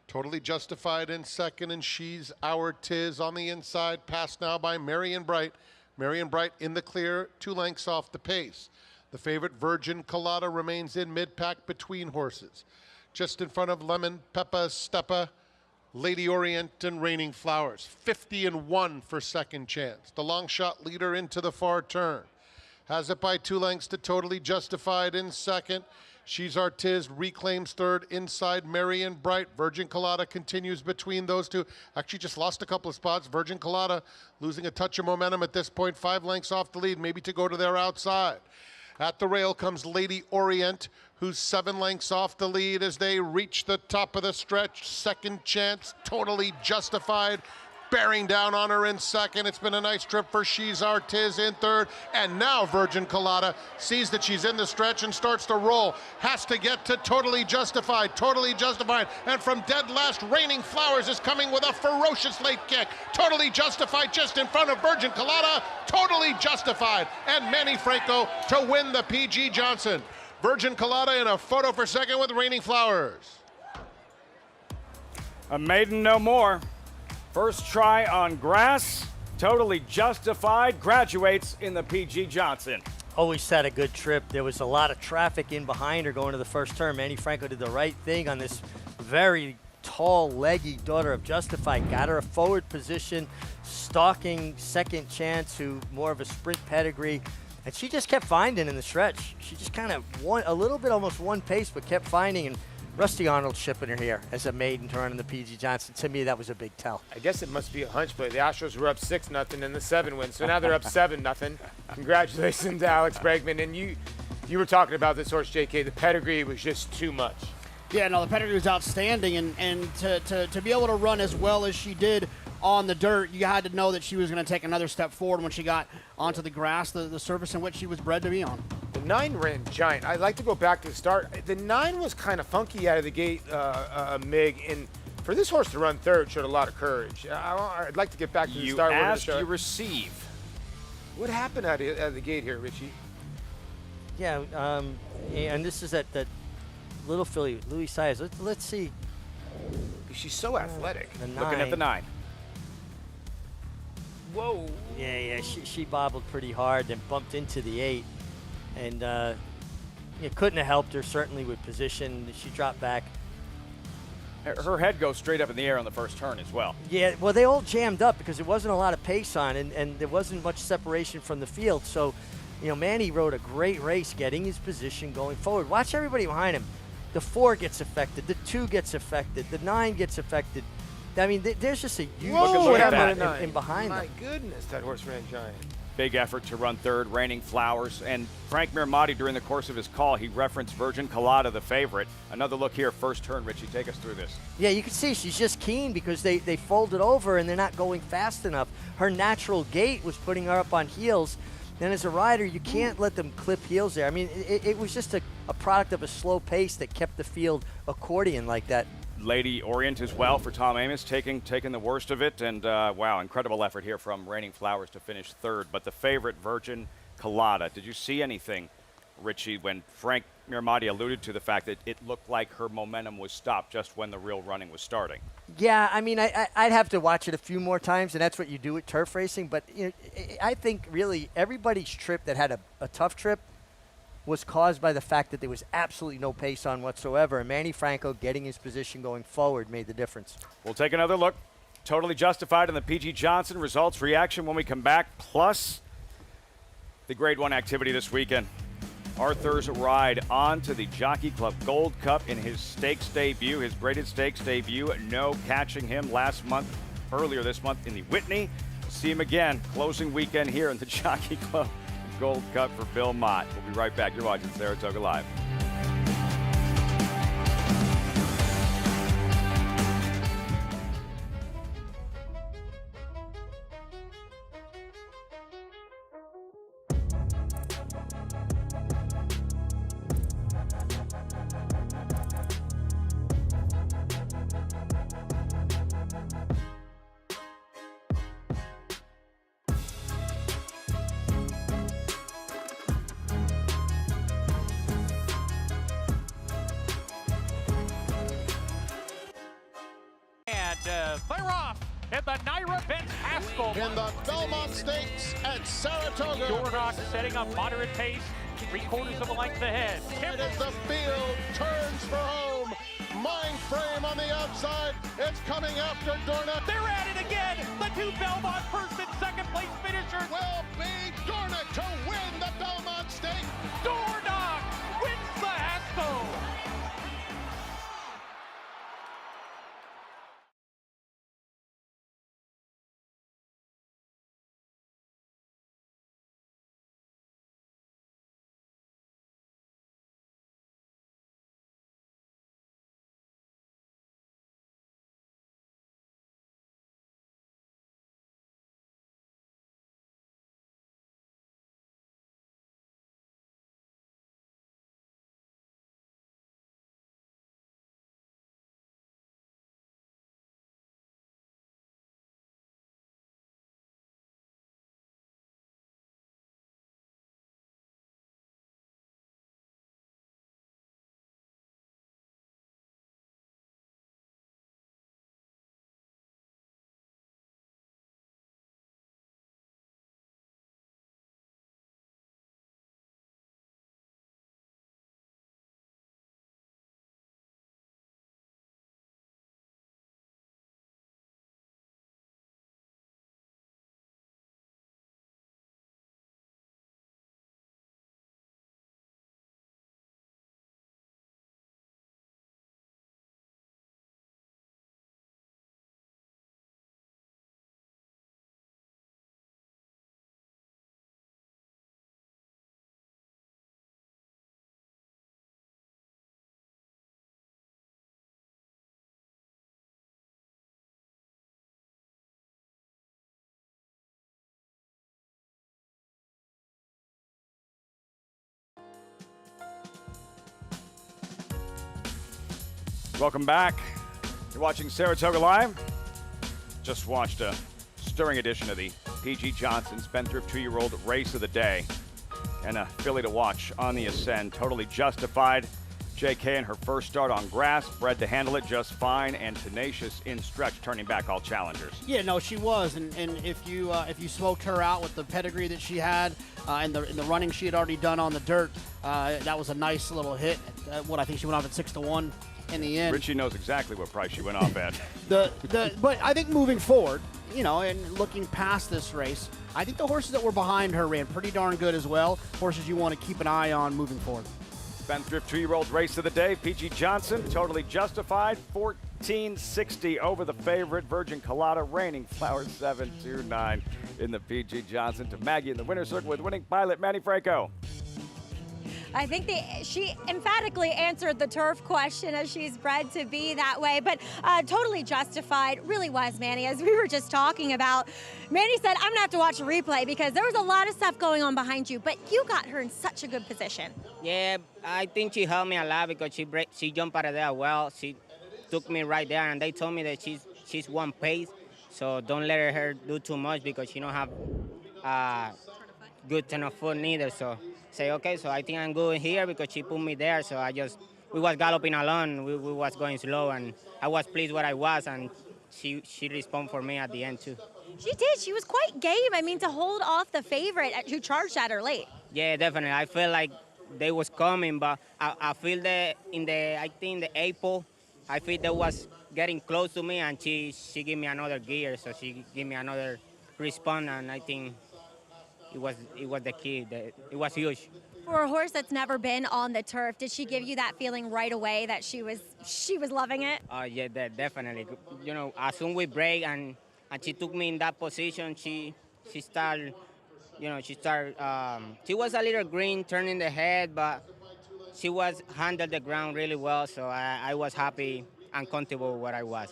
Totally Justified in second, and She's Our Tiz on the inside, passed now by Marion Bright. Marion Bright in the clear, 2 lengths off the pace. The favorite Virgin Colada remains in mid-pack between horses. Just in front of Lemon Peppa Steppa, Lady Orient, and Raining Flowers. 50-1 for Second Chance. The long shot leader into the far turn. Has it by 2 lengths to Totally Justified in second. She's Our Tiz reclaims third inside Marion Bright. Virgin Colada continues between those two. Actually just lost a couple of spots. Virgin Colada losing a touch of momentum at this point. 5 lengths off the lead, maybe to go to their outside. At the rail comes Lady Orient, who's 7 lengths off the lead as they reach the top of the stretch. Second Chance, Totally Justified, bearing down on her in second. It's been a nice trip for She's Artiz in third. And now Virgin Colada sees that she's in the stretch and starts to roll. Has to get to Totally Justified. Totally Justified. And from dead last, Raining Flowers is coming with a ferocious late kick. Totally Justified just in front of Virgin Colada. Totally Justified. And Manny Franco to win the PG Johnson. Virgin Colada in a photo for second with Raining Flowers. A maiden no more. First try on grass, Totally Justified, graduates in the PG Johnson. Always had a good trip. There was a lot of traffic in behind her going to the first turn. Manny Franco did the right thing on this very tall, leggy daughter of Justified. Got her a forward position, stalking Second Chance, who more of a sprint pedigree. And she just kept finding in the stretch. She just kind of won a little bit, almost one pace, but kept finding. And Rusty Arnold shipping her here as a maiden to run in the PG Johnson. To me, that was a big tell. I guess it must be a hunch play. The Astros were up 6-0 in the 7 win, so now they're up 7-0. Congratulations to Alex Bregman. And you were talking about this horse, JK. The pedigree was just too much. Yeah, no, the pedigree was outstanding, and to be able to run as well as she did on the dirt, you had to know that she was going to take another step forward when she got onto the grass, the surface in which she was bred to be on. The 9 ran giant. I'd like to go back to the start. The 9 was kind of funky out of the gate, Mig, and for this horse to run third showed a lot of courage. I'd like to get back to the start. You ask, you receive. What happened out of the gate here, Richie? Yeah, and this is at that little filly, Louis Saez. Let's see. She's so athletic. The 9. Looking at the 9. Whoa. Yeah, she bobbled pretty hard and bumped into the 8. And it couldn't have helped her, certainly with position. She dropped back. Her head goes straight up in the air on the first turn as well. Yeah, well, they all jammed up because there wasn't a lot of pace on, and there wasn't much separation from the field. So, Manny rode a great race getting his position going forward. Watch everybody behind him. The 4 gets affected. The 2 gets affected. The 9 gets affected. I mean, there's just a huge gap in behind them. My goodness, that horse ran giant. Big effort to run third, Raining Flowers. And Frank Mirmati, during the course of his call, he referenced Virgin Colada, the favorite. Another look here, first turn. Richie, take us through this. Yeah, you can see she's just keen because they folded over and they're not going fast enough. Her natural gait was putting her up on heels. And as a rider, you can't let them clip heels there. I mean, it was just a product of a slow pace that kept the field accordion like that. Lady Orient as well for Tom Amos, taking the worst of it. And, wow, incredible effort here from Raining Flowers to finish third. But the favorite, Virgin Colada. Did you see anything, Richie, when Frank Mirmati alluded to the fact that it looked like her momentum was stopped just when the real running was starting? Yeah, I mean, I'd have to watch it a few more times, and that's what you do at turf racing. But I think really everybody's trip that had a tough trip was caused by the fact that there was absolutely no pace on whatsoever, and Manny Franco getting his position going forward made the difference. We'll take another look. Totally Justified in the PG Johnson. Results, reaction when we come back, plus the Grade 1 activity this weekend. Arthur's ride on to the Jockey Club Gold Cup in his stakes debut, his graded stakes debut. No catching him earlier this month in the Whitney. See him again, closing weekend here in the Jockey Club Gold Cup for Bill Mott. We'll be right back. You're watching Saratoga Live. They're off in the Naira Benz Haskell. In the Belmont Stakes at Saratoga. Dornock setting up moderate pace, 3/4 of a length ahead. Right as the field turns for home. Mind frame on the outside. It's coming after Dornock. They're at it again. The 2 Belmont first and second place finishers will be Dornock to win the Belmont Stakes. Dornock wins the Haskell. Welcome back. You're watching Saratoga Live. Just watched a stirring edition of the P.G. Johnson Spendthrift 2-year-old race of the day. And a filly to watch on the ascend. Totally Justified. J.K. in her first start on grass, bred to handle it just fine and tenacious in stretch, turning back all challengers. Yeah, no, she was, and if you smoked her out with the pedigree that she had and the running she had already done on the dirt, that was a nice little hit. What I think she went off at 6-1 in the end. Richie knows exactly what price she went off at. But I think moving forward, and looking past this race, I think the horses that were behind her ran pretty darn good as well. Horses you want to keep an eye on moving forward. Spendthrift 2-year-old race of the day. P.G. Johnson, Totally Justified, 1460 over the favorite. Virgin Colada, reigning Flower 729 in the P.G. Johnson. To Maggie in the winner's circle with winning pilot Manny Franco. I think she emphatically answered the turf question, as she's bred to be that way, but Totally Justified really was, Manny, as we were just talking about. Manny said, I'm going to have to watch a replay because there was a lot of stuff going on behind you, but you got her in such a good position. Yeah, I think she helped me a lot because she jumped out of there well. She took me right there, and they told me that she's one pace, so don't let her do too much because she don't have good turn of foot neither, so say, okay, so I think I'm good here because she put me there, so we was galloping along, we was going slow, and I was pleased where I was, and she responded for me at the end, too. She did. She was quite game. I mean, to hold off the favorite who charged at her late. Yeah, definitely. I feel like they was coming, but I feel that I think the April, I feel they was getting close to me, and she gave me another gear, so she gave me another response, and I think it was the key. It was huge. For a horse that's never been on the turf, did she give you that feeling right away that she was loving it? Yeah, definitely. As soon we break and she took me in that position, she started. She was a little green, turning the head, but she handled the ground really well. So I was happy and comfortable where I was.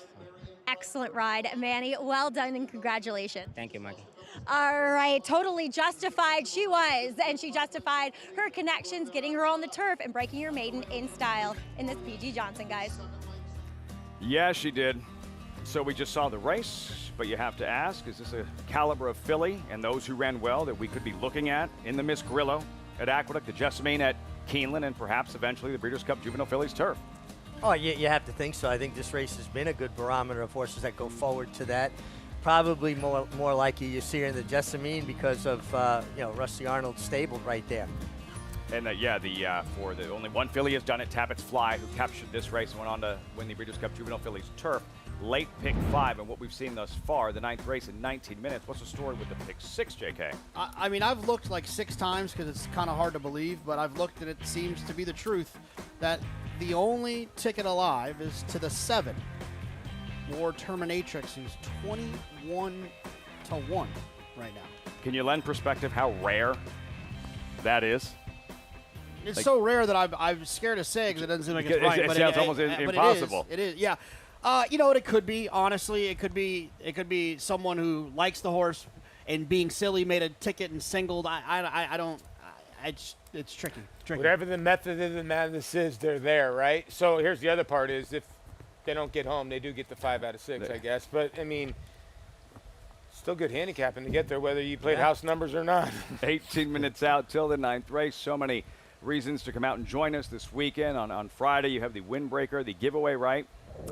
Excellent ride, Manny. Well done and congratulations. Thank you, Maggie. All right, Totally Justified she was, and she justified her connections, getting her on the turf and breaking her maiden in style in this P.G. Johnson, guys. Yeah, she did. So we just saw the race, but you have to ask, is this a caliber of filly and those who ran well that we could be looking at in the Miss Grillo at Aqueduct, the Jessamine at Keeneland, and perhaps eventually the Breeders' Cup Juvenile Fillies Turf? Oh, you have to think so. I think this race has been a good barometer of horses that go forward to that. Probably more likely you see her in the Jessamine because of Rusty Arnold's stable right there. And for the only one filly has done it, Tabit's Fly, who captured this race and went on to win the Breeders' Cup Juvenile Fillies Turf. Late pick 5, and what we've seen thus far, the 9th race in 19 minutes. What's the story with the pick 6, JK? I mean, I've looked like 6 times because it's kind of hard to believe, but I've looked and it seems to be the truth that the only ticket alive is to the 7. War Terminatrix, who's 21-1 right now. Can you lend perspective how rare that is? It's so rare that I'm scared to say because it doesn't seem like it's right. It sounds almost impossible. It is, yeah. You know what it could be? Honestly, it could be someone who likes the horse and being silly made a ticket and singled. It's tricky. Whatever the method of the madness is, they're there, right? So here's the other part: is if they don't get home, they do get the 5 out of 6, I guess. But I mean, still good handicapping to get there, whether you played house numbers or not. 18 minutes out till the 9th race. So many reasons to come out and join us this weekend. On Friday, you have the windbreaker, the giveaway, right?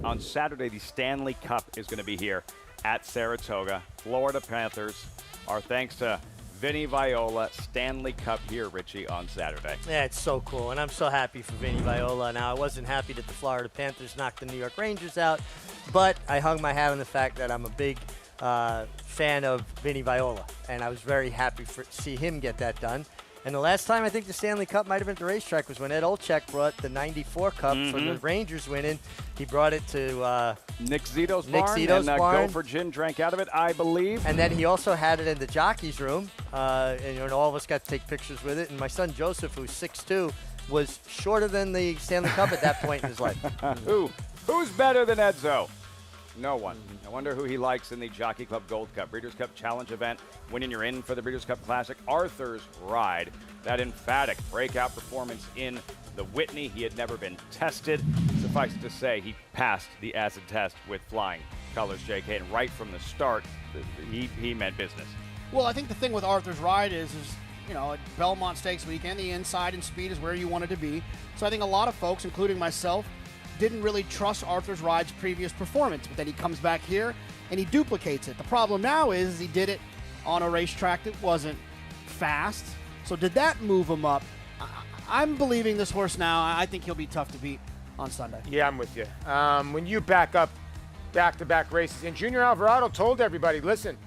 On Saturday, the Stanley Cup is going to be here at Saratoga. Florida Panthers. Our thanks to Vinny Viola. Stanley Cup here, Richie, on Saturday. Yeah, it's so cool, and I'm so happy for Vinny Viola. Now, I wasn't happy that the Florida Panthers knocked the New York Rangers out, but I hung my hat on the fact that I'm a big fan of Vinny Viola, and I was very happy to see him get that done. And the last time I think the Stanley Cup might have been at the racetrack was when Ed Olczyk brought the 94 Cup for the Rangers winning. He brought it to Nick Zito's barn, and Gopher Gin drank out of it, I believe. And then he also had it in the jockey's room, and all of us got to take pictures with it. And my son Joseph, who's 6'2", was shorter than the Stanley Cup at that point in his life. Who's better than Edzo? No one. I wonder who he likes in the Jockey Club Gold Cup, Breeders' Cup Challenge event. Winning you're in for the Breeders' Cup Classic. Arthur's Ride, that emphatic breakout performance in the Whitney. He had never been tested. Suffice it to say, he passed the acid test with flying colors, JK, and right from the start, he meant business. Well, I think the thing with Arthur's Ride is you know, at Belmont Stakes weekend, the inside and speed is where you wanted to be. So I think a lot of folks, including myself, didn't really trust Arthur's Ride's previous performance, but then he comes back here and he duplicates it. The problem now is he did it on a racetrack that wasn't fast. So did that move him up? I'm believing this horse now. I think he'll be tough to beat on Sunday. Yeah, I'm with you. When you back up back-to-back races, and Junior Alvarado told everybody, listen,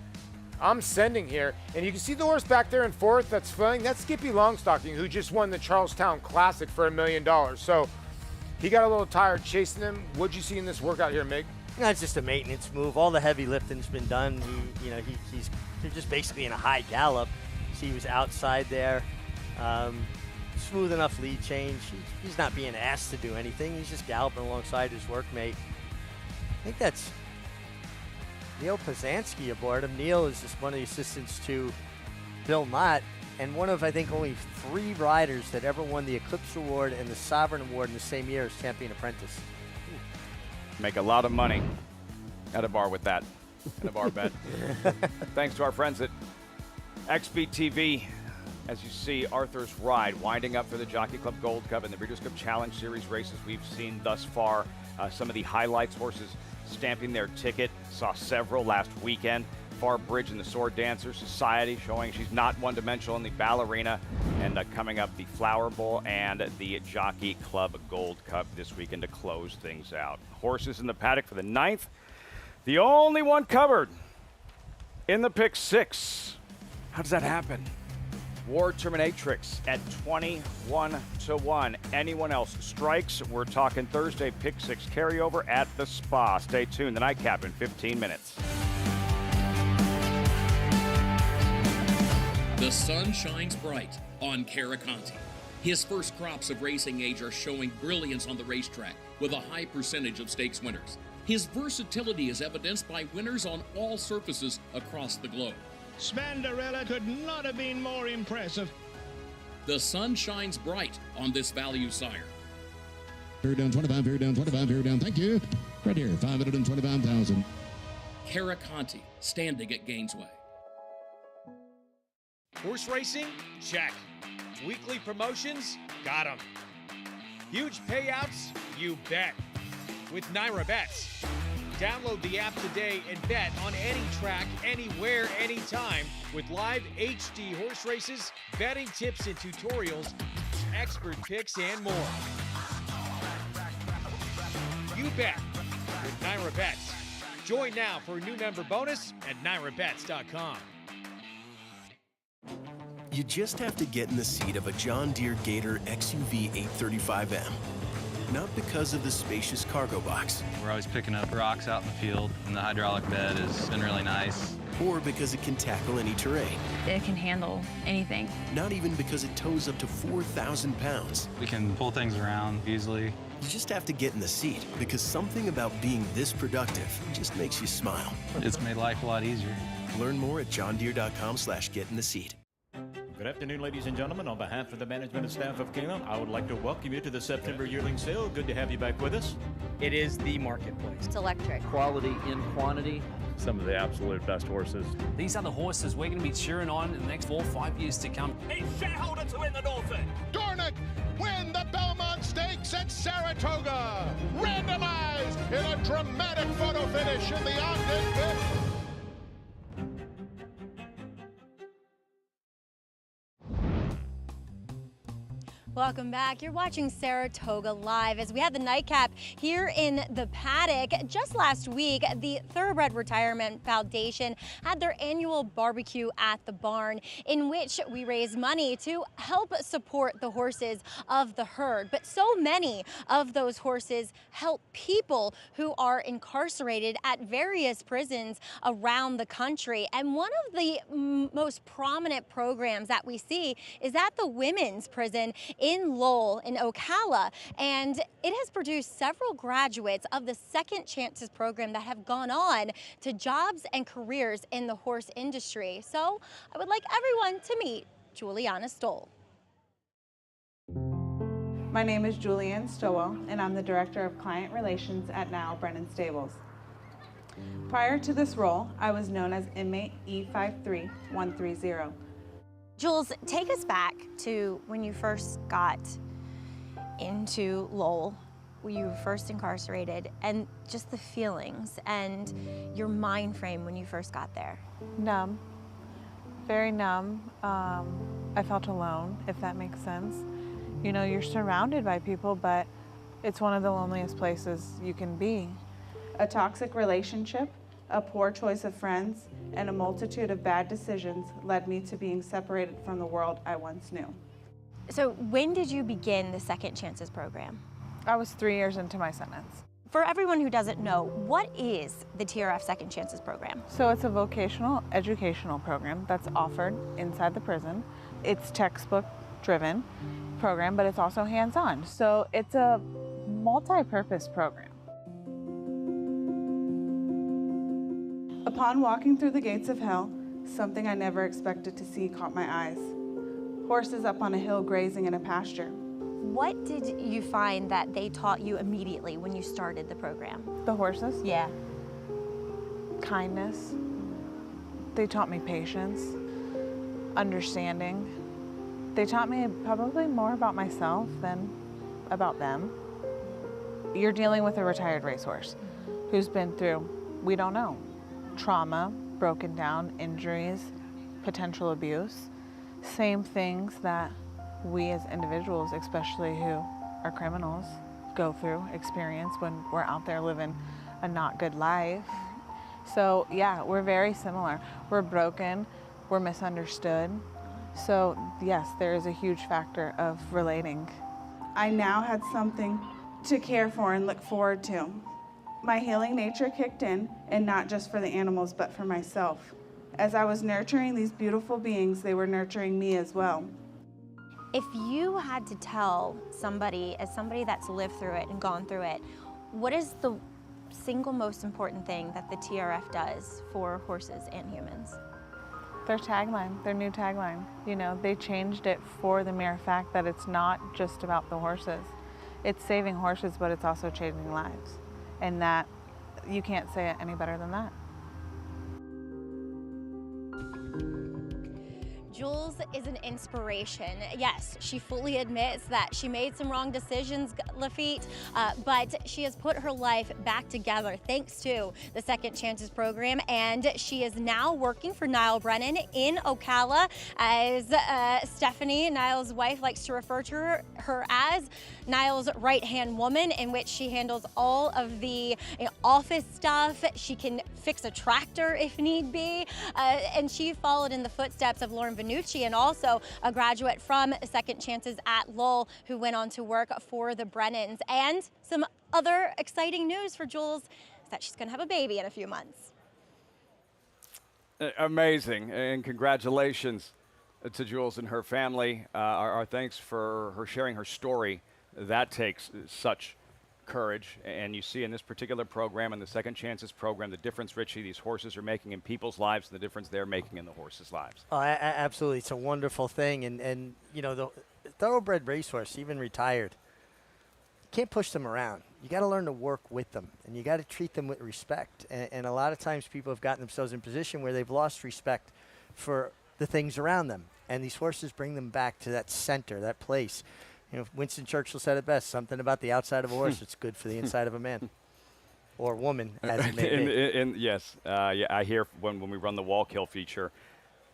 I'm sending here, and you can see the horse back there in fourth that's filling. That's Skippy Longstocking, who just won the Charlestown Classic for $1 million. So he got a little tired chasing him. What'd you see in this workout here, Mig? That's just a maintenance move. All the heavy lifting's been done. They're just basically in a high gallop. See, he was outside there. Smooth enough lead change. He's not being asked to do anything. He's just galloping alongside his workmate. I think that's Neil Pazansky aboard him. Neil is just one of the assistants to Bill Mott, and one of, I think, only 3 riders that ever won the Eclipse Award and the Sovereign Award in the same year as Champion Apprentice. Make a lot of money at a bar with that, at a bar bet. Thanks to our friends at XBTV. As you see, Arthur's Ride winding up for the Jockey Club Gold Cup and the Breeders' Cup Challenge Series races we've seen thus far. Some of the highlights, horses stamping their ticket. Saw several last weekend. Far Bridge and the Sword Dancer Society showing she's not one-dimensional in the ballerina. And coming up, the Flower Bowl and the Jockey Club Gold Cup this weekend to close things out. Horses in the paddock for the 9th. The only one covered in the pick 6. How does that happen? War Terminatrix at 21-1. Anyone else strikes? We're talking Thursday pick 6 carryover at the Spa. Stay tuned. The nightcap in 15 minutes. The sun shines bright on Caraconte. His first crops of racing age are showing brilliance on the racetrack with a high percentage of stakes winners. His versatility is evidenced by winners on all surfaces across the globe. Spandarella could not have been more impressive. The sun shines bright on this value sire. Fair down 25, fair down 25, fair down. Thank you. Right here, 525,000. Caraconte, standing at Gainesway. Horse racing? Check. Weekly promotions? Got 'em. Huge payouts? You bet. With Naira Bets. Download the app today and bet on any track, anywhere, anytime with live HD horse races, betting tips and tutorials, expert picks, and more. You bet with Naira Bets. Join now for a new member bonus at nairabets.com. You just have to get in the seat of a John Deere Gator XUV 835M. Not because of the spacious cargo box. We're always picking up rocks out in the field, and the hydraulic bed has been really nice. Or because it can tackle any terrain. It can handle anything. Not even because it tows up to 4,000 pounds. We can pull things around easily. You just have to get in the seat, because something about being this productive just makes you smile. It's made life a lot easier. Learn more at johndeere.com/getintheseat. Good afternoon, ladies and gentlemen. On behalf of the management and staff of Keeneland, I would like to welcome you to the September yearling sale. Good to have you back with us. It is the marketplace. It's electric. Quality in quantity. Some of the absolute best horses. These are the horses we're going to be cheering on in the next 4 or 5 years to come. A shareholder to win the Norfolk. Dornick win the Belmont Stakes at Saratoga. Randomized in a dramatic photo finish in the Ogden 5th. Welcome back. You're watching Saratoga Live as we have the nightcap here in the paddock. Just last week, the Thoroughbred Retirement Foundation had their annual barbecue at the barn in which we raise money to help support the horses of the herd. But so many of those horses help people who are incarcerated at various prisons around the country. And one of the most prominent programs that we see is at the women's prison in Lowell in Ocala, and it has produced several graduates of the Second Chances program that have gone on to jobs and careers in the horse industry. So I would like everyone to meet Juliana Stoll. My name is Julianne Stowell, and I'm the Director of Client Relations at Niall Brennan Stables. Prior to this role, I was known as inmate E53130. Jules, take us back to when you first got into Lowell, when you were first incarcerated, and just the feelings and your mind frame when you first got there. Numb, very numb. I felt alone, if that makes sense. You know, you're surrounded by people, but it's one of the loneliest places you can be. A toxic relationship, a poor choice of friends, and a multitude of bad decisions led me to being separated from the world I once knew. So when did you begin the Second Chances program? I was 3 years into my sentence. For everyone who doesn't know, what is the TRF Second Chances program? So it's a vocational educational program that's offered inside the prison. It's textbook driven program, but it's also hands-on. So it's a multi-purpose program. Upon walking through the gates of hell, something I never expected to see caught my eyes. Horses up on a hill grazing in a pasture. What did you find that they taught you immediately when you started the program? The horses? Yeah. Kindness. They taught me patience, understanding. They taught me probably more about myself than about them. You're dealing with a retired racehorse who's been through, we don't know, trauma, broken down, injuries, potential abuse, same things that we as individuals, especially who are criminals, go through, experience when we're out there living a not good life. So yeah, we're very similar. We're broken, we're misunderstood. So yes, there is a huge factor of relating. I now had something to care for and look forward to. My healing nature kicked in, and not just for the animals, but for myself. As I was nurturing these beautiful beings, they were nurturing me as well. If you had to tell somebody, as somebody that's lived through it and gone through it, what is the single most important thing that the TRF does for horses and humans? Their tagline, their new tagline. You know, they changed it for the mere fact that it's not just about the horses. It's saving horses, but it's also changing lives. And that, you can't say it any better than that. Jules is an inspiration. Yes, she fully admits that she made some wrong decisions, Lafitte, but she has put her life back together thanks to the Second Chances program, and she is now working for Niall Brennan in Ocala, as Stephanie, Niall's wife, likes to refer to her as Niall's right-hand woman, in which she handles all of the office stuff. She can fix a tractor if need be, and she followed in the footsteps of Lauren Vanucci, and also a graduate from Second Chances at Lowell, who went on to work for the Brennans. And some other exciting news for Jules is that she's going to have a baby in a few months. Amazing, and congratulations to Jules and her family. Our thanks for her sharing her story. That takes such courage, and you see in this particular program, in the Second Chances program, the difference, Richie, these horses are making in people's lives and the difference they're making in the horses' lives. Oh, absolutely. It's a wonderful thing. And you know, the thoroughbred racehorse, even retired, you can't push them around. You got to learn to work with them, and you got to treat them with respect. And a lot of times people have gotten themselves in a position where they've lost respect for the things around them. And these horses bring them back to that center, that place. You know, Winston Churchill said it best, something about the outside of a horse that's good for the inside of a man. Or woman, as it may be. Yes, yeah, I hear when we run the Wallkill feature,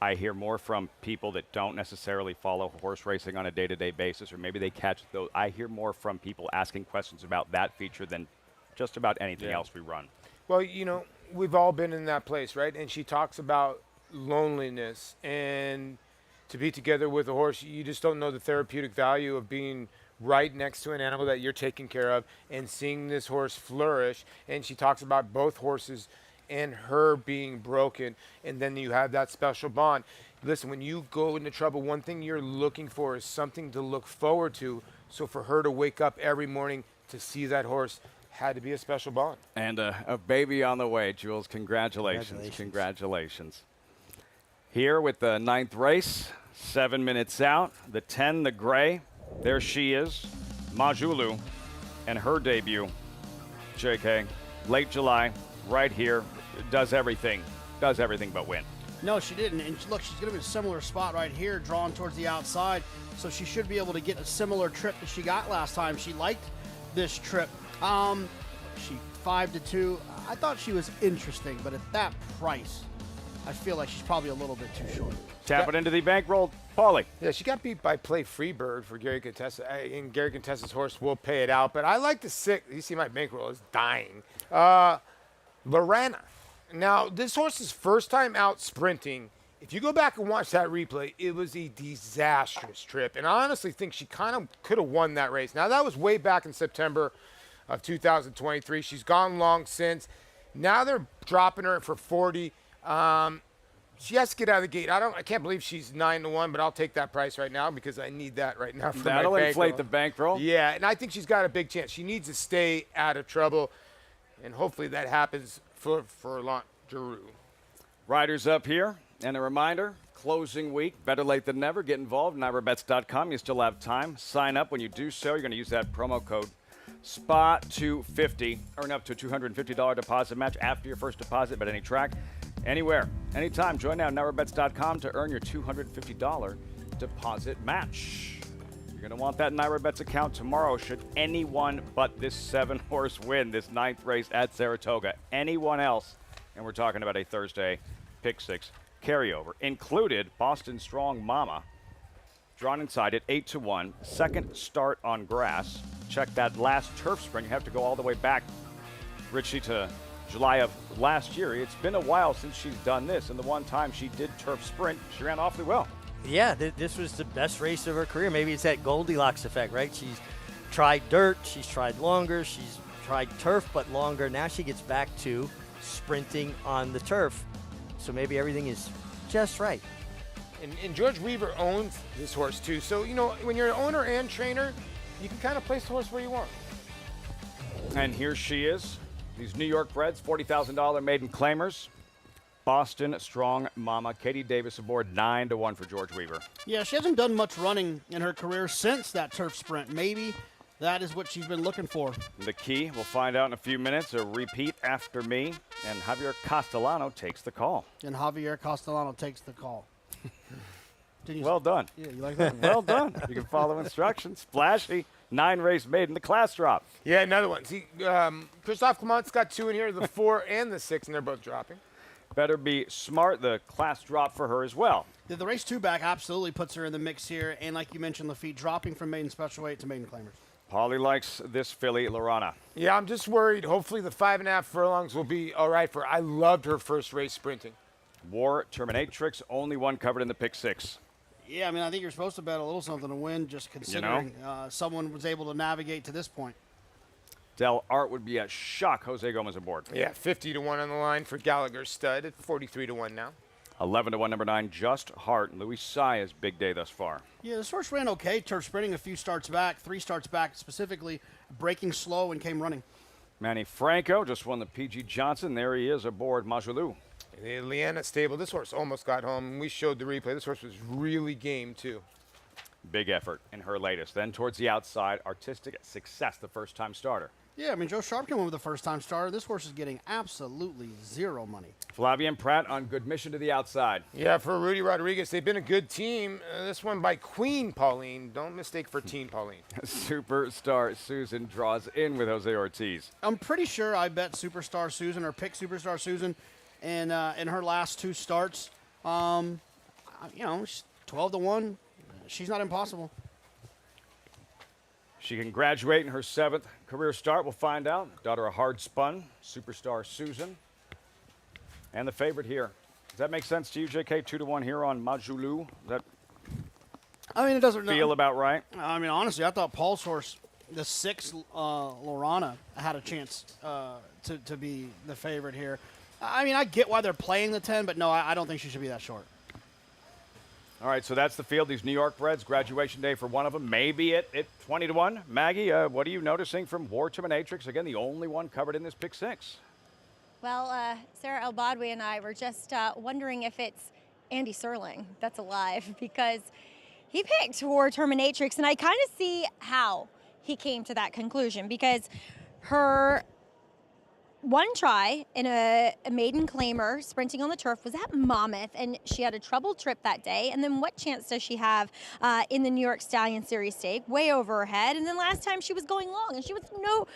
I hear more from people that don't necessarily follow horse racing on a day-to-day basis, or maybe they catch those. I hear more from people asking questions about that feature than just about anything else we run. Well, you know, we've all been in that place, right? And she talks about loneliness, and to be together with a horse, you just don't know the therapeutic value of being right next to an animal that you're taking care of and seeing this horse flourish. And she talks about both horses and her being broken, and then you have that special bond. Listen, when you go into trouble, one thing you're looking for is something to look forward to. So for her to wake up every morning to see that horse had to be a special bond. And a baby on the way, Jules. Congratulations. Congratulations. Here with the 9th race, 7 minutes out, the 10, the gray. There she is, Majulu and her debut, JK, late July, right here, does everything but win. No, she didn't. And look, she's going to be in a similar spot right here, drawn towards the outside. So she should be able to get a similar trip that she got last time. She liked this trip. She 5-2. I thought she was interesting, but at that price, I feel like she's probably a little bit too short. Tap it into the bankroll, Paulie. Yeah, she got beat by Play Freebird for Gary Contessa, and Gary Contessa's horse will pay it out. But I like the 6. You see my bankroll is dying. Lorana. Now, this horse's first time out sprinting, if you go back and watch that replay, it was a disastrous trip. And I honestly think she kind of could have won that race. Now, that was way back in September of 2023. She's gone long since. Now they're dropping her for 40. She has to get out of the gate. I can't believe she's 9-1, but I'll take that price right now because I need that right now for That'll my inflate the bankroll. Yeah, and I think she's got a big chance. She needs to stay out of trouble, and hopefully that happens for Giroux. Riders up here, and a reminder, closing week, better late than never. Get involved, NYRABets.com. You still have time. Sign up. When you do so, you're going to use that promo code SPA250. Earn up to a $250 deposit match after your first deposit, but any track, anywhere, anytime. Join now, NYRABets.com to earn your $250 deposit match. You're going to want that NYRABets account tomorrow should anyone but this 7-horse win this 9th race at Saratoga. Anyone else, and we're talking about a Thursday pick 6 carryover, included Boston Strong Mama, drawn inside at 8-1, second start on grass. Check that last turf sprint. You have to go all the way back, Richie, to July of last year. It's been a while since she's done this, and the one time she did turf sprint, she ran awfully well. Yeah, this was the best race of her career. Maybe it's that Goldilocks effect, right? She's tried dirt, she's tried longer, she's tried turf, but longer. Now she gets back to sprinting on the turf. So maybe everything is just right. And George Weaver owns this horse too. So, you know, when you're an owner and trainer, you can kind of place the horse where you want. And here she is. These New York breds, $40,000 maiden claimers. Boston Strong Mama, Katie Davis aboard, 9-1 for George Weaver. Yeah, she hasn't done much running in her career since that turf sprint. Maybe that is what she's been looking for. The key, we'll find out in a few minutes, a repeat after me, and Javier Castellano takes the call. And Javier Castellano takes the call. Well done. Yeah, you like that? Well done. You can follow instructions. Splashy, 9-race maiden, the class drop. Yeah, another one. See, Christophe Clement's got 2 in here, the 4 and the 6, and they're both dropping. Better be smart. The class drop for her as well. Yeah, the race 2 back absolutely puts her in the mix here. And like you mentioned, Lafitte dropping from maiden special weight to maiden claimers. Paulie likes this filly, Lorana. Yeah, I'm just worried. Hopefully the 5.5 furlongs will be all right for her. I loved her first race sprinting. War Terminatrix, only one covered in the pick 6. Yeah, I mean, I think you're supposed to bet a little something to win, just considering someone was able to navigate to this point. Del Art would be a shock. Jose Gomez aboard. Yeah, 50-1 on the line for Gallagher's stud at 43-1 now. 11-1, number 9, Just Heart. Louis Saya's big day thus far. Yeah, this horse ran okay. Turf sprinting a few starts back, 3 starts back specifically, breaking slow and came running. Manny Franco just won the P.G. Johnson. There he is aboard Majulu. The Leanna stable, this horse almost got home. We showed the replay. This horse was really game, too. Big effort in her latest. Then towards the outside, Artistic Success, the first-time starter. Yeah, I mean, Joe Sharp came over the first-time starter. This horse is getting absolutely zero money. Flavian Pratt on good mission to the outside. Yeah, for Rudy Rodriguez, they've been a good team. This one by Queen Pauline. Don't mistake for Teen Pauline. Superstar Susan draws in with Jose Ortiz. I'm pretty sure I bet Superstar Susan or picked Superstar Susan in her last 2 starts. You know, 12-1. She's not impossible. She can graduate in her 7th career start. We'll find out. Daughter of Hard Spun, Superstar Susan. And the favorite here. Does that make sense to you, JK? 2-1 here on Majulu. Does that it doesn't feel about right? I mean, honestly, I thought Paul's horse, the 6, Lorana, had a chance to be the favorite here. I mean, I get why they're playing the 10, but no, I don't think she should be that short. All right, so that's the field. These New York breds, graduation day for one of them, maybe at 20-1. Maggie, what are you noticing from War Terminatrix? Again, the only one covered in this pick 6. Well, Sarah Elbadwi and I were just wondering if it's Andy Serling that's alive, because he picked War Terminatrix, and I kind of see how. he came to that conclusion, because her one try in a maiden claimer sprinting on the turf was at Monmouth, and she had a troubled trip that day. And then what chance does she have in the New York Stallion Series stake? Way over her head. And then last time she was going long, and she was no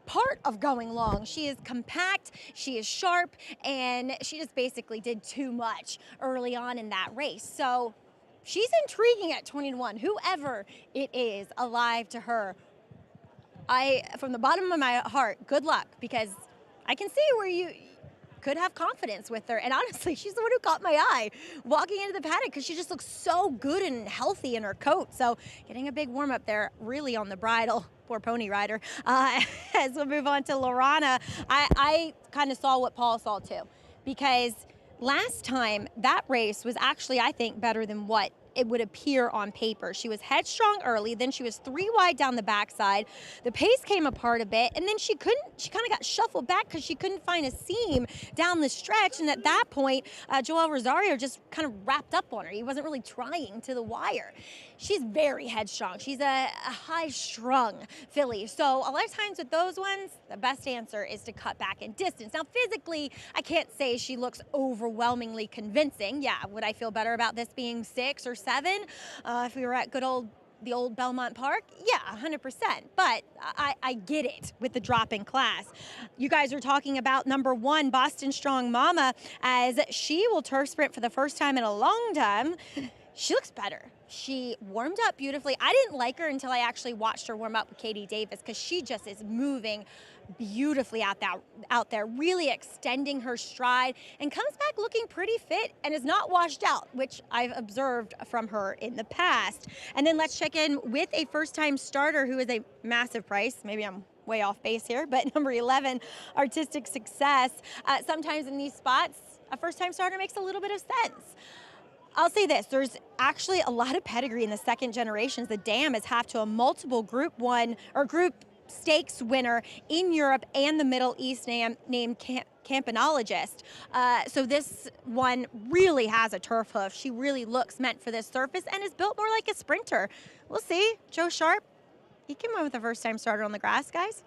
part of going long. She is compact, she is sharp, and she just basically did too much early on in that race. So she's intriguing at 20-1. Whoever it is alive to her, from the bottom of my heart, good luck, because I can see where you could have confidence with her. And honestly, she's the one who caught my eye walking into the paddock, because she just looks so good and healthy in her coat. So getting a big warm up there, really on the bridle. Poor pony rider. As we move on to Lorana, I kind of saw what Paul saw too, because last time that race was actually, I think, better than what it would appear on paper. She was headstrong early, then she was 3 wide down the backside. The pace came apart a bit, and then she kind of got shuffled back because she couldn't find a seam down the stretch. And at that point, Joel Rosario just kind of wrapped up on her. He wasn't really trying to the wire. She's very headstrong. She's a high-strung filly. So a lot of times with those ones, the best answer is to cut back in distance. Now, physically, I can't say she looks overwhelmingly convincing. Yeah, would I feel better about this being 6 or 7 if we were at the old Belmont Park? Yeah, 100%. But I get it with the drop in class. You guys are talking about number 1, Boston Strong Mama, as she will turf sprint for the first time in a long time. She looks better. She warmed up beautifully. I didn't like her until I actually watched her warm up with Katie Davis, because she just is moving beautifully out there, really extending her stride, and comes back looking pretty fit and is not washed out, which I've observed from her in the past. And then let's check in with a first-time starter who is a massive price. Maybe I'm way off base here, but number 11, Artistic Success. Sometimes in these spots, a first-time starter makes a little bit of sense. I'll say this, there's actually a lot of pedigree in the second generations. The dam is half to a multiple Group 1 or Group Stakes winner in Europe and the Middle East named Campanologist. So this one really has a turf hoof. She really looks meant for this surface and is built more like a sprinter. We'll see. Joe Sharp, he came in with a first-time starter on the grass, guys.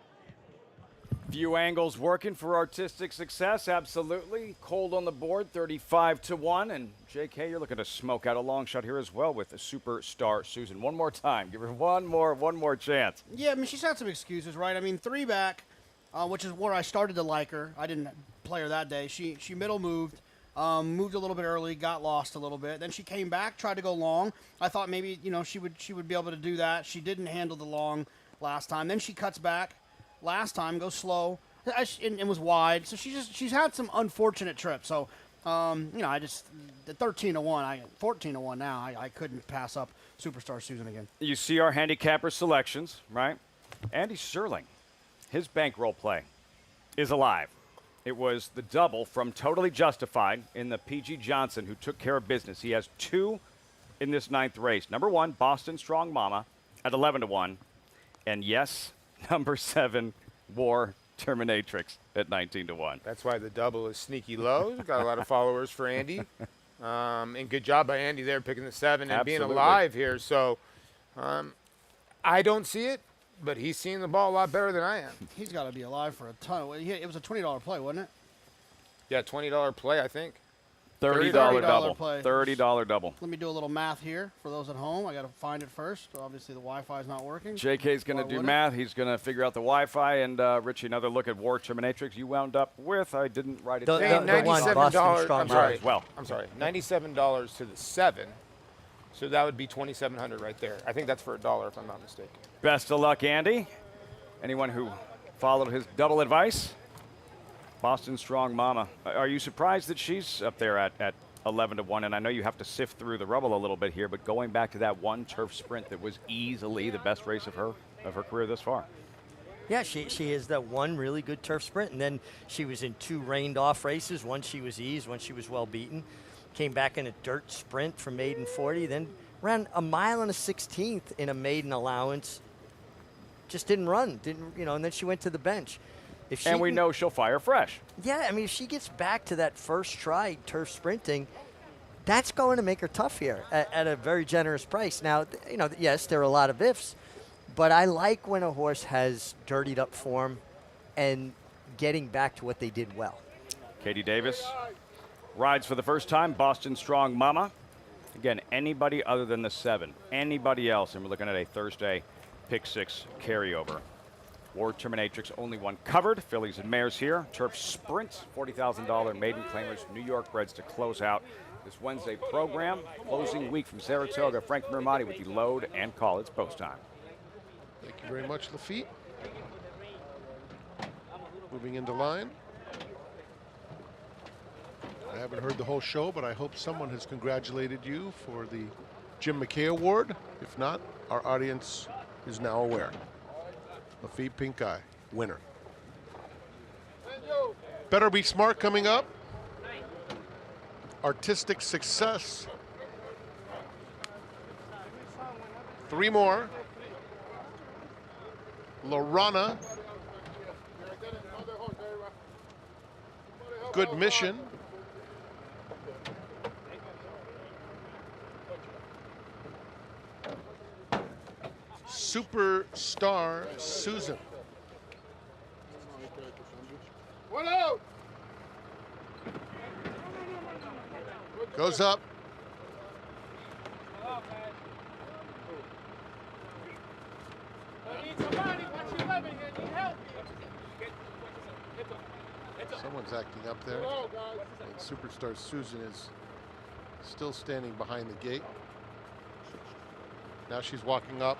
Few angles working for Artistic Success, absolutely. Cold on the board, 35-1. And JK, you're looking to smoke out a long shot here as well with the superstar Susan. One more time, give her one more chance. Yeah, I mean, she's had some excuses, right? I mean, 3 back, which is where I started to like her. I didn't play her that day. She middle moved a little bit early, got lost a little bit. Then she came back, tried to go long. I thought maybe, she would be able to do that. She didn't handle the long last time. Then she cuts back. Last time, goes slow, and was wide. So she's had some unfortunate trips. So, I just, the 13-1, 14-1 now, I couldn't pass up Superstar Susan again. You see our handicapper selections, right? Andy Serling, his bankroll play is alive. It was the double from Totally Justified in the P.G. Johnson, who took care of business. He has 2 in this 9th race. Number 1, Boston Strong Mama at 11-1. And yes, number 7, War Terminatrix at 19-1. That's why the double is sneaky low. Got a lot of followers for Andy. And good job by Andy there picking the 7 and being alive here. So I don't see it, but he's seeing the ball a lot better than I am. He's got to be alive for a ton. It was a $20 play, wasn't it? Yeah, $20 play, I think. $30 double. Play. $30 double. Let me do a little math here for those at home. I got to find it first. Obviously, the Wi-Fi is not working. JK's going to do math. He's going to figure out the Wi-Fi. And Richie, another look at War Terminatrix. You wound up with, I didn't write it down. $97. I'm sorry. $97 to the 7. So that would be $2,700 right there. I think that's for $1 if I'm not mistaken. Best of luck, Andy. Anyone who followed his double advice? Boston Strong Mama. Are you surprised that she's up there at 11-1? And I know you have to sift through the rubble a little bit here, but going back to that one turf sprint that was easily the best race of her career thus far. Yeah, she is that one really good turf sprint, and then she was in 2 rained-off races. One she was eased, one she was well beaten. Came back in a dirt sprint from maiden 40, then ran a mile and a 16th in a maiden allowance. Just didn't run, and then she went to the bench. And we know she'll fire fresh. Yeah, I mean, if she gets back to that first try turf sprinting, that's going to make her tough here at a very generous price. Now, yes, there are a lot of ifs, But I like when a horse has dirtied up form and getting back to what they did well. Katie Davis rides for the first time, Boston Strong Mama. Again, anybody other than the 7, anybody else, and we're looking at a Thursday pick 6 carryover. War Terminatrix, only one covered. Fillies and mares here. Turf Sprint, $40,000 maiden claimers, New York Breds to close out this Wednesday program. Closing week from Saratoga. Frank Mirmati with the load and call. It's post time. Thank you very much, Lafitte. Moving into line. I haven't heard the whole show, but I hope someone has congratulated you for the Jim McKay Award. If not, our audience is now aware. Lafitte Pink Eye, winner. Better Be Smart coming up. Artistic Success. 3 more. Lorana. Good Mission. Superstar Susan. Goes up. Someone's acting up there. And Superstar Susan is still standing behind the gate. Now she's walking up.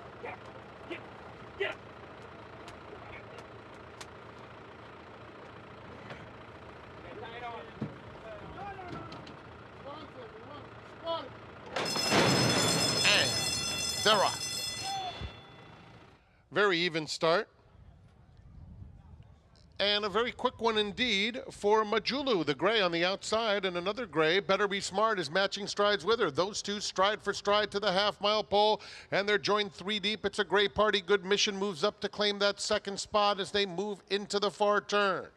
And they're off. Very even start. And a very quick one indeed for Majulu, the gray on the outside, and another gray, Better Be Smart, is matching strides with her. Those two stride for stride to the half-mile pole, and they're joined 3 deep. It's a gray party. Good Mission moves up to claim that second spot as they move into the far turn.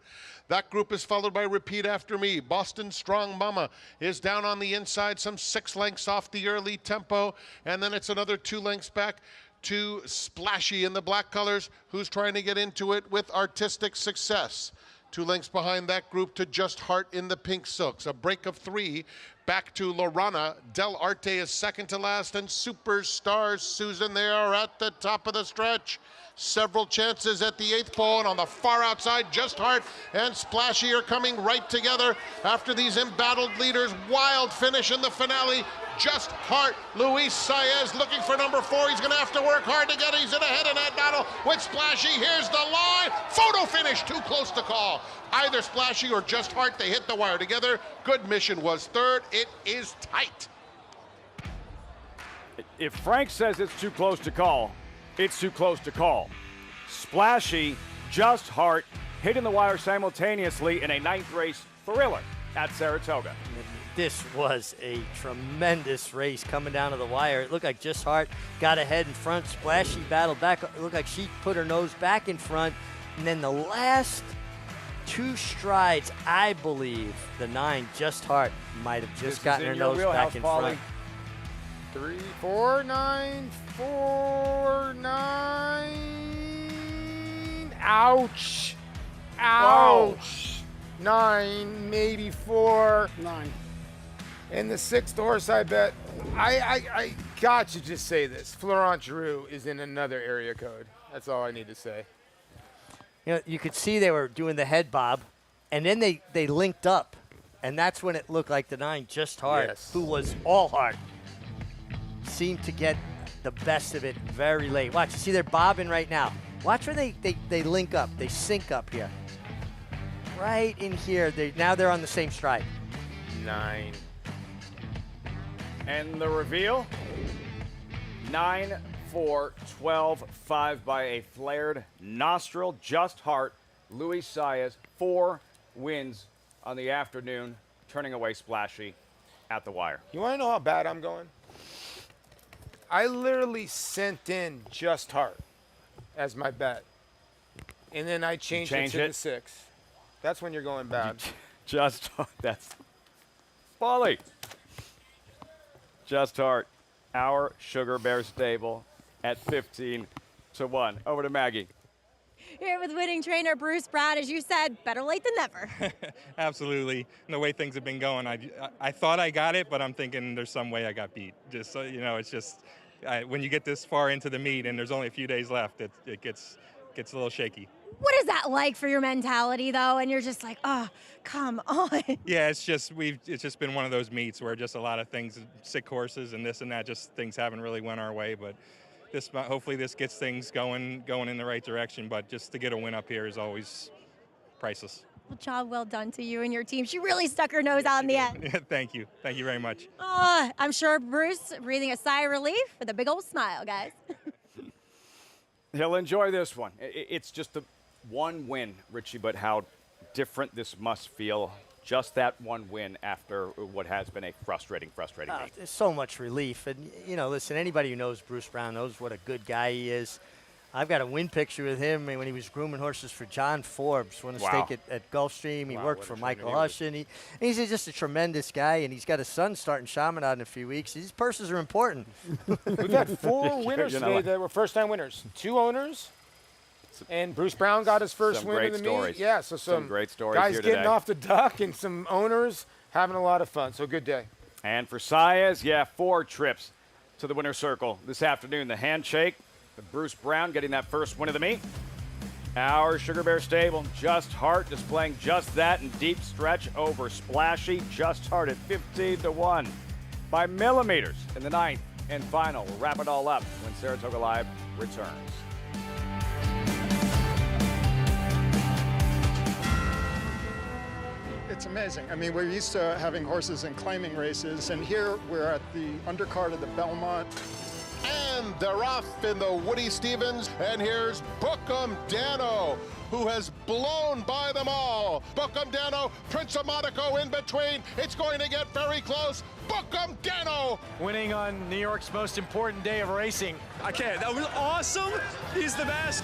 That group is followed by Repeat After Me. Boston Strong Mama is down on the inside, some 6 lengths off the early tempo, and then it's another 2 lengths back to Splashy in the black colors, who's trying to get into it with Artistic Success. 2 lengths behind that group to Just Heart in the pink silks. A break of 3 back to Lorana. Del Arte is second to last, and Superstar Susan, they are at the top of the stretch. Several chances at the 8th pole, and on the far outside, Just Heart and Splashy are coming right together after these embattled leaders. Wild finish in the finale. Just Heart, Luis Saez looking for number 4. He's going to have to work hard to get it. He's in ahead in that battle with Splashy. Here's the line. Photo finish, too close to call. Either Splashy or Just Heart, they hit the wire together. Good Mission was third. It is tight. If Frank says it's too close to call, it's too close to call. Splashy, Just Heart, hitting the wire simultaneously in a 9th race thriller at Saratoga. This was a tremendous race coming down to the wire. It looked like Just Heart got ahead in front. Splashy battled back. It looked like she put her nose back in front. And then the last 2 strides, I believe, the 9, Just Heart, might have just gotten her nose back in front. 3, 4, 9, 4, 9. Ouch. Ouch. 9, maybe 4. 9. And the 6th horse, I bet. I got to just say this. Florent Giroux is in another area code. That's all I need to say. You know, you could see they were doing the head bob, and then they linked up, and that's when it looked like the 9, Just Heart, Yes. who was all heart, seemed to get the best of it very late. Watch, you see they're bobbing right now. Watch when they link up, they sync up here. Right in here, now they're on the same stride. 9. And the reveal, 9, 4, 12, 5 by a flared nostril. Just Heart, Luis Saez, 4 wins on the afternoon, turning away Splashy at the wire. You want to know how bad I'm going? I literally sent in Just Heart as my bet, and then I changed it to the 6. That's when you're going bad. Just Heart, that's folly. Just Heart, our Sugar Bear stable at 15 1. Over to Maggie. Here with winning trainer Bruce Brown, as you said, better late than never. Absolutely. And the way things have been going, I thought I got it, but I'm thinking there's some way I got beat. Just so you know, it's just when you get this far into the meet and there's only a few days left, it gets a little shaky. What is that like for your mentality, though? And you're just like, oh, come on. Yeah, it's just been one of those meets where just a lot of things, sick horses and this and that, just things haven't really went our way. But hopefully this gets things going in the right direction. But just to get a win up here is always priceless. Well, job well done to you and your team. She really stuck her nose out in the end. Thank you. Thank you very much. I'm sure Bruce breathing a sigh of relief with a big old smile, guys. He'll enjoy this one. It's just the one win, Richie, but how different this must feel. Just that one win after what has been a frustrating meet. There's so much relief. And, you know, listen, anybody who knows Bruce Brown knows what a good guy he is. I've got a win picture with him when he was grooming horses for John Forbes, won a stake at Gulfstream. He worked for Michael Hushin. He's just a tremendous guy, and he's got a son starting Chaminade in a few weeks. These purses are important. We've had 4 winners today that were first-time winners. 2 owners, and Bruce Brown got his first win in the meet. Yeah, so some great stories guys here getting today. off the duck and some owners having a lot of fun. So good day. And for Saez, 4 trips to the winner's circle this afternoon. The handshake with Bruce Brown getting that first win of the meet. Our Sugar Bear stable, Just Heart, displaying just that in deep stretch over Splashy. Just Heart at 15-1 by millimeters in the 9th and final. We'll wrap it all up when Saratoga Live returns. It's amazing. I mean, we're used to having horses in claiming races, and here we're at the undercard of the Belmont. And they're off in the Woody Stevens, and here's Bookham Dano, who has blown by them all. Bookham Dano, Prince of Monaco in between. It's going to get very close. Bookham Dano! Winning on New York's most important day of racing. I can't. That was awesome. He's the best.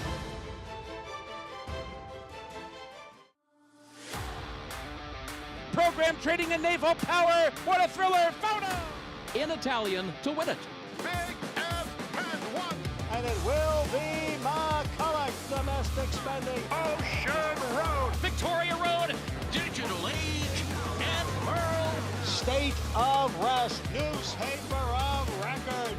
Program trading in naval power. What a thriller. Photo! In Italian to win it. Big F has won. And it will be McCulloch, domestic spending. Ocean Road. Victoria Road. Digital Age. And Pearl. State of Rest. Newspaper of record.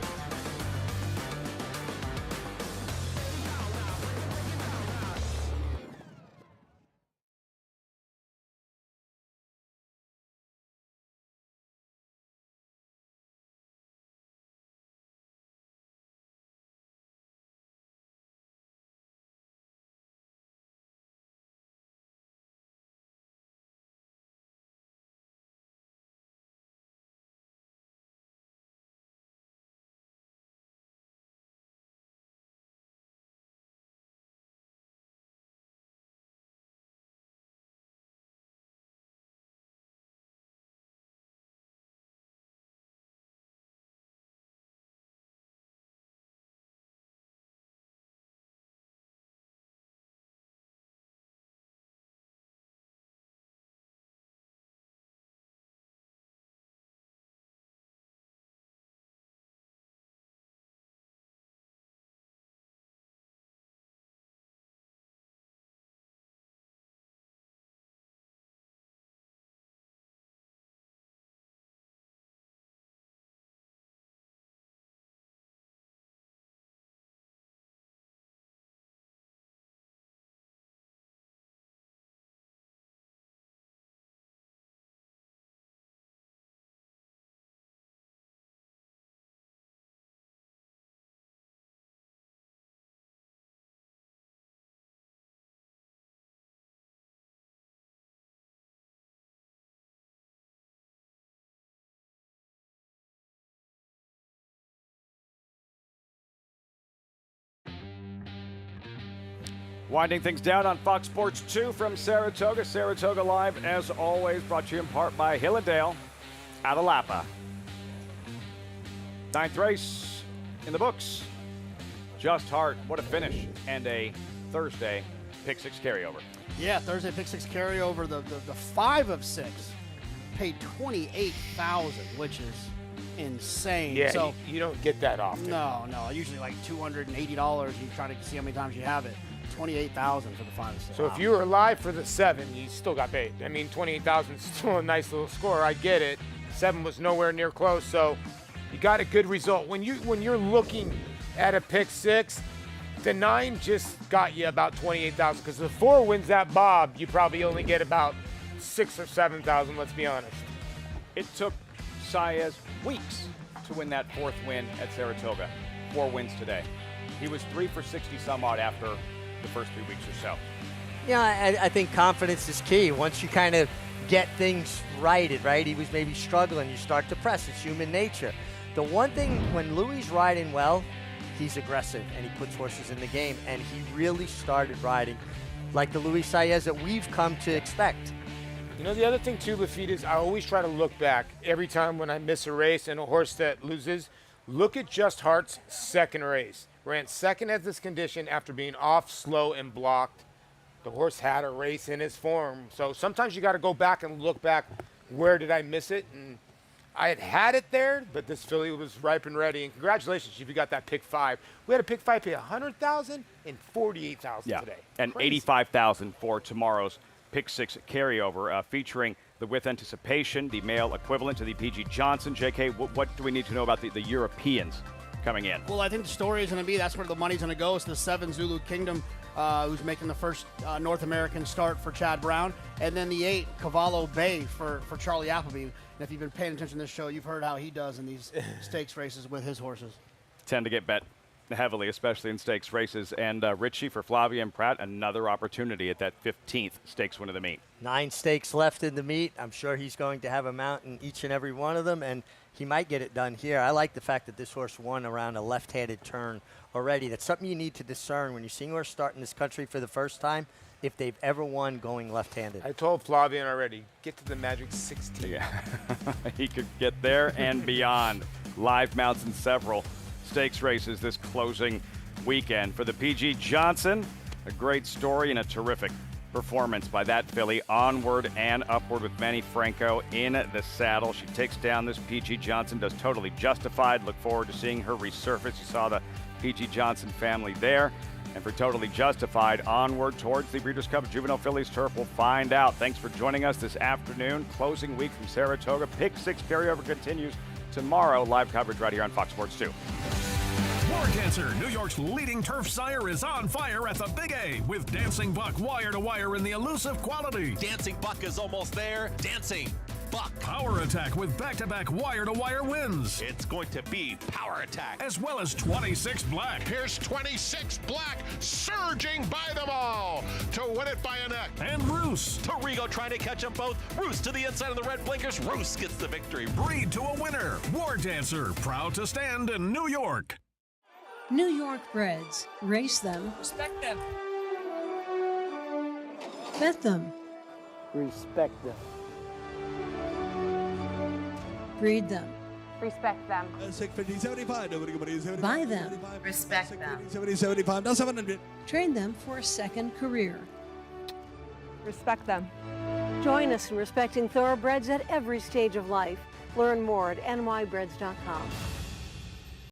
Winding things down on Fox Sports 2 from Saratoga. Saratoga Live, as always, brought to you in part by Hillendale out of Lapa. 9th race in the books. Just Heart, what a finish, and a Thursday pick 6 carryover. Yeah, Thursday pick 6 carryover. The 5 of 6 paid $28,000, which is insane. Yeah, so you don't get that often. No, usually like $280. You try to see how many times you have it. 28,000 for the final set. So if you were live for the 7, you still got paid. I mean, 28,000 is still a nice little score. I get it. 7 was nowhere near close, so you got a good result. When you're looking at a pick 6, the 9 just got you about 28,000 because the 4 wins that bob, you probably only get about 6,000 or 7,000. Let's be honest. It took Saez weeks to win that 4th win at Saratoga. 4 wins today. He was 3 for 60 some odd after the first 3 weeks or so. Yeah, I think confidence is key. Once you kind of get things righted, right? He was maybe struggling. You start to press. It's human nature. The one thing, when Louis riding well, he's aggressive and he puts horses in the game. And he really started riding like the Louis Saez that we've come to expect. You know, the other thing too, Lafitte, is I always try to look back every time when I miss a race and a horse that loses. Look at Just Heart's 2nd race. Ran 2nd at this condition after being off, slow, and blocked. The horse had a race in his form. So sometimes you got to go back and look back, where did I miss it? And I had it there, but this filly was ripe and ready. And congratulations if you got that pick 5. We had a pick 5 pay $100,000 and $48,000 today. And Crazy. $85,000 for tomorrow's pick 6 carryover, featuring the With Anticipation, the male equivalent to the PG Johnson. JK, what do we need to know about the Europeans coming in? Well, I think the story is going to be that's where the money's going to go. It's the 7 Zulu Kingdom, who's making the first North American start for Chad Brown, and then the 8 Cavallo Bay for Charlie Appleby. And if you've been paying attention to this show, you've heard how he does in these stakes races with his horses. Tend to get bet heavily, especially in stakes races. And Richie for Flavia and Pratt, another opportunity at that 15th stakes win of the meet. 9 stakes left in the meet. I'm sure he's going to have a mount in each and every one of them, and he might get it done here. I like the fact that this horse won around a left-handed turn already. That's something you need to discern when you're seeing a horse start in this country for the first time, if they've ever won going left-handed. I told Flavian already, get to the magic 16. Yeah, he could get there and beyond. Live mounts in several stakes races this closing weekend. For the PG Johnson, a great story and a terrific performance by that filly, onward and upward with Manny Franco in the saddle. She takes down this PG Johnson, does Totally Justified. Look forward to seeing her resurface. You saw the PG Johnson family there. And for Totally Justified, onward towards the Breeders' Cup Juvenile Fillies Turf. We'll find out. Thanks for joining us this afternoon. Closing week from Saratoga. Pick 6 carryover continues tomorrow. Live coverage right here on Fox Sports 2. War Dancer, New York's leading turf sire, is on fire at the Big A with Dancing Buck wire-to-wire in the elusive quality. Dancing Buck is almost there. Dancing Buck. Power Attack with back-to-back wire-to-wire wins. It's going to be Power Attack. As well as 26 Black. Here's 26 Black surging by them all to win it by a neck. And Roos. Torigo trying to catch them both. Roos to the inside of the red blinkers. Roos gets the victory. Breed to a winner. War Dancer, proud to stand in New York. New York breds. Race them. Respect them. Bet them. Respect them. Breed them. Respect them. Buy them. Respect them. Train them for a second career. Respect them. Join us in respecting thoroughbreds at every stage of life. Learn more at nybreds.com.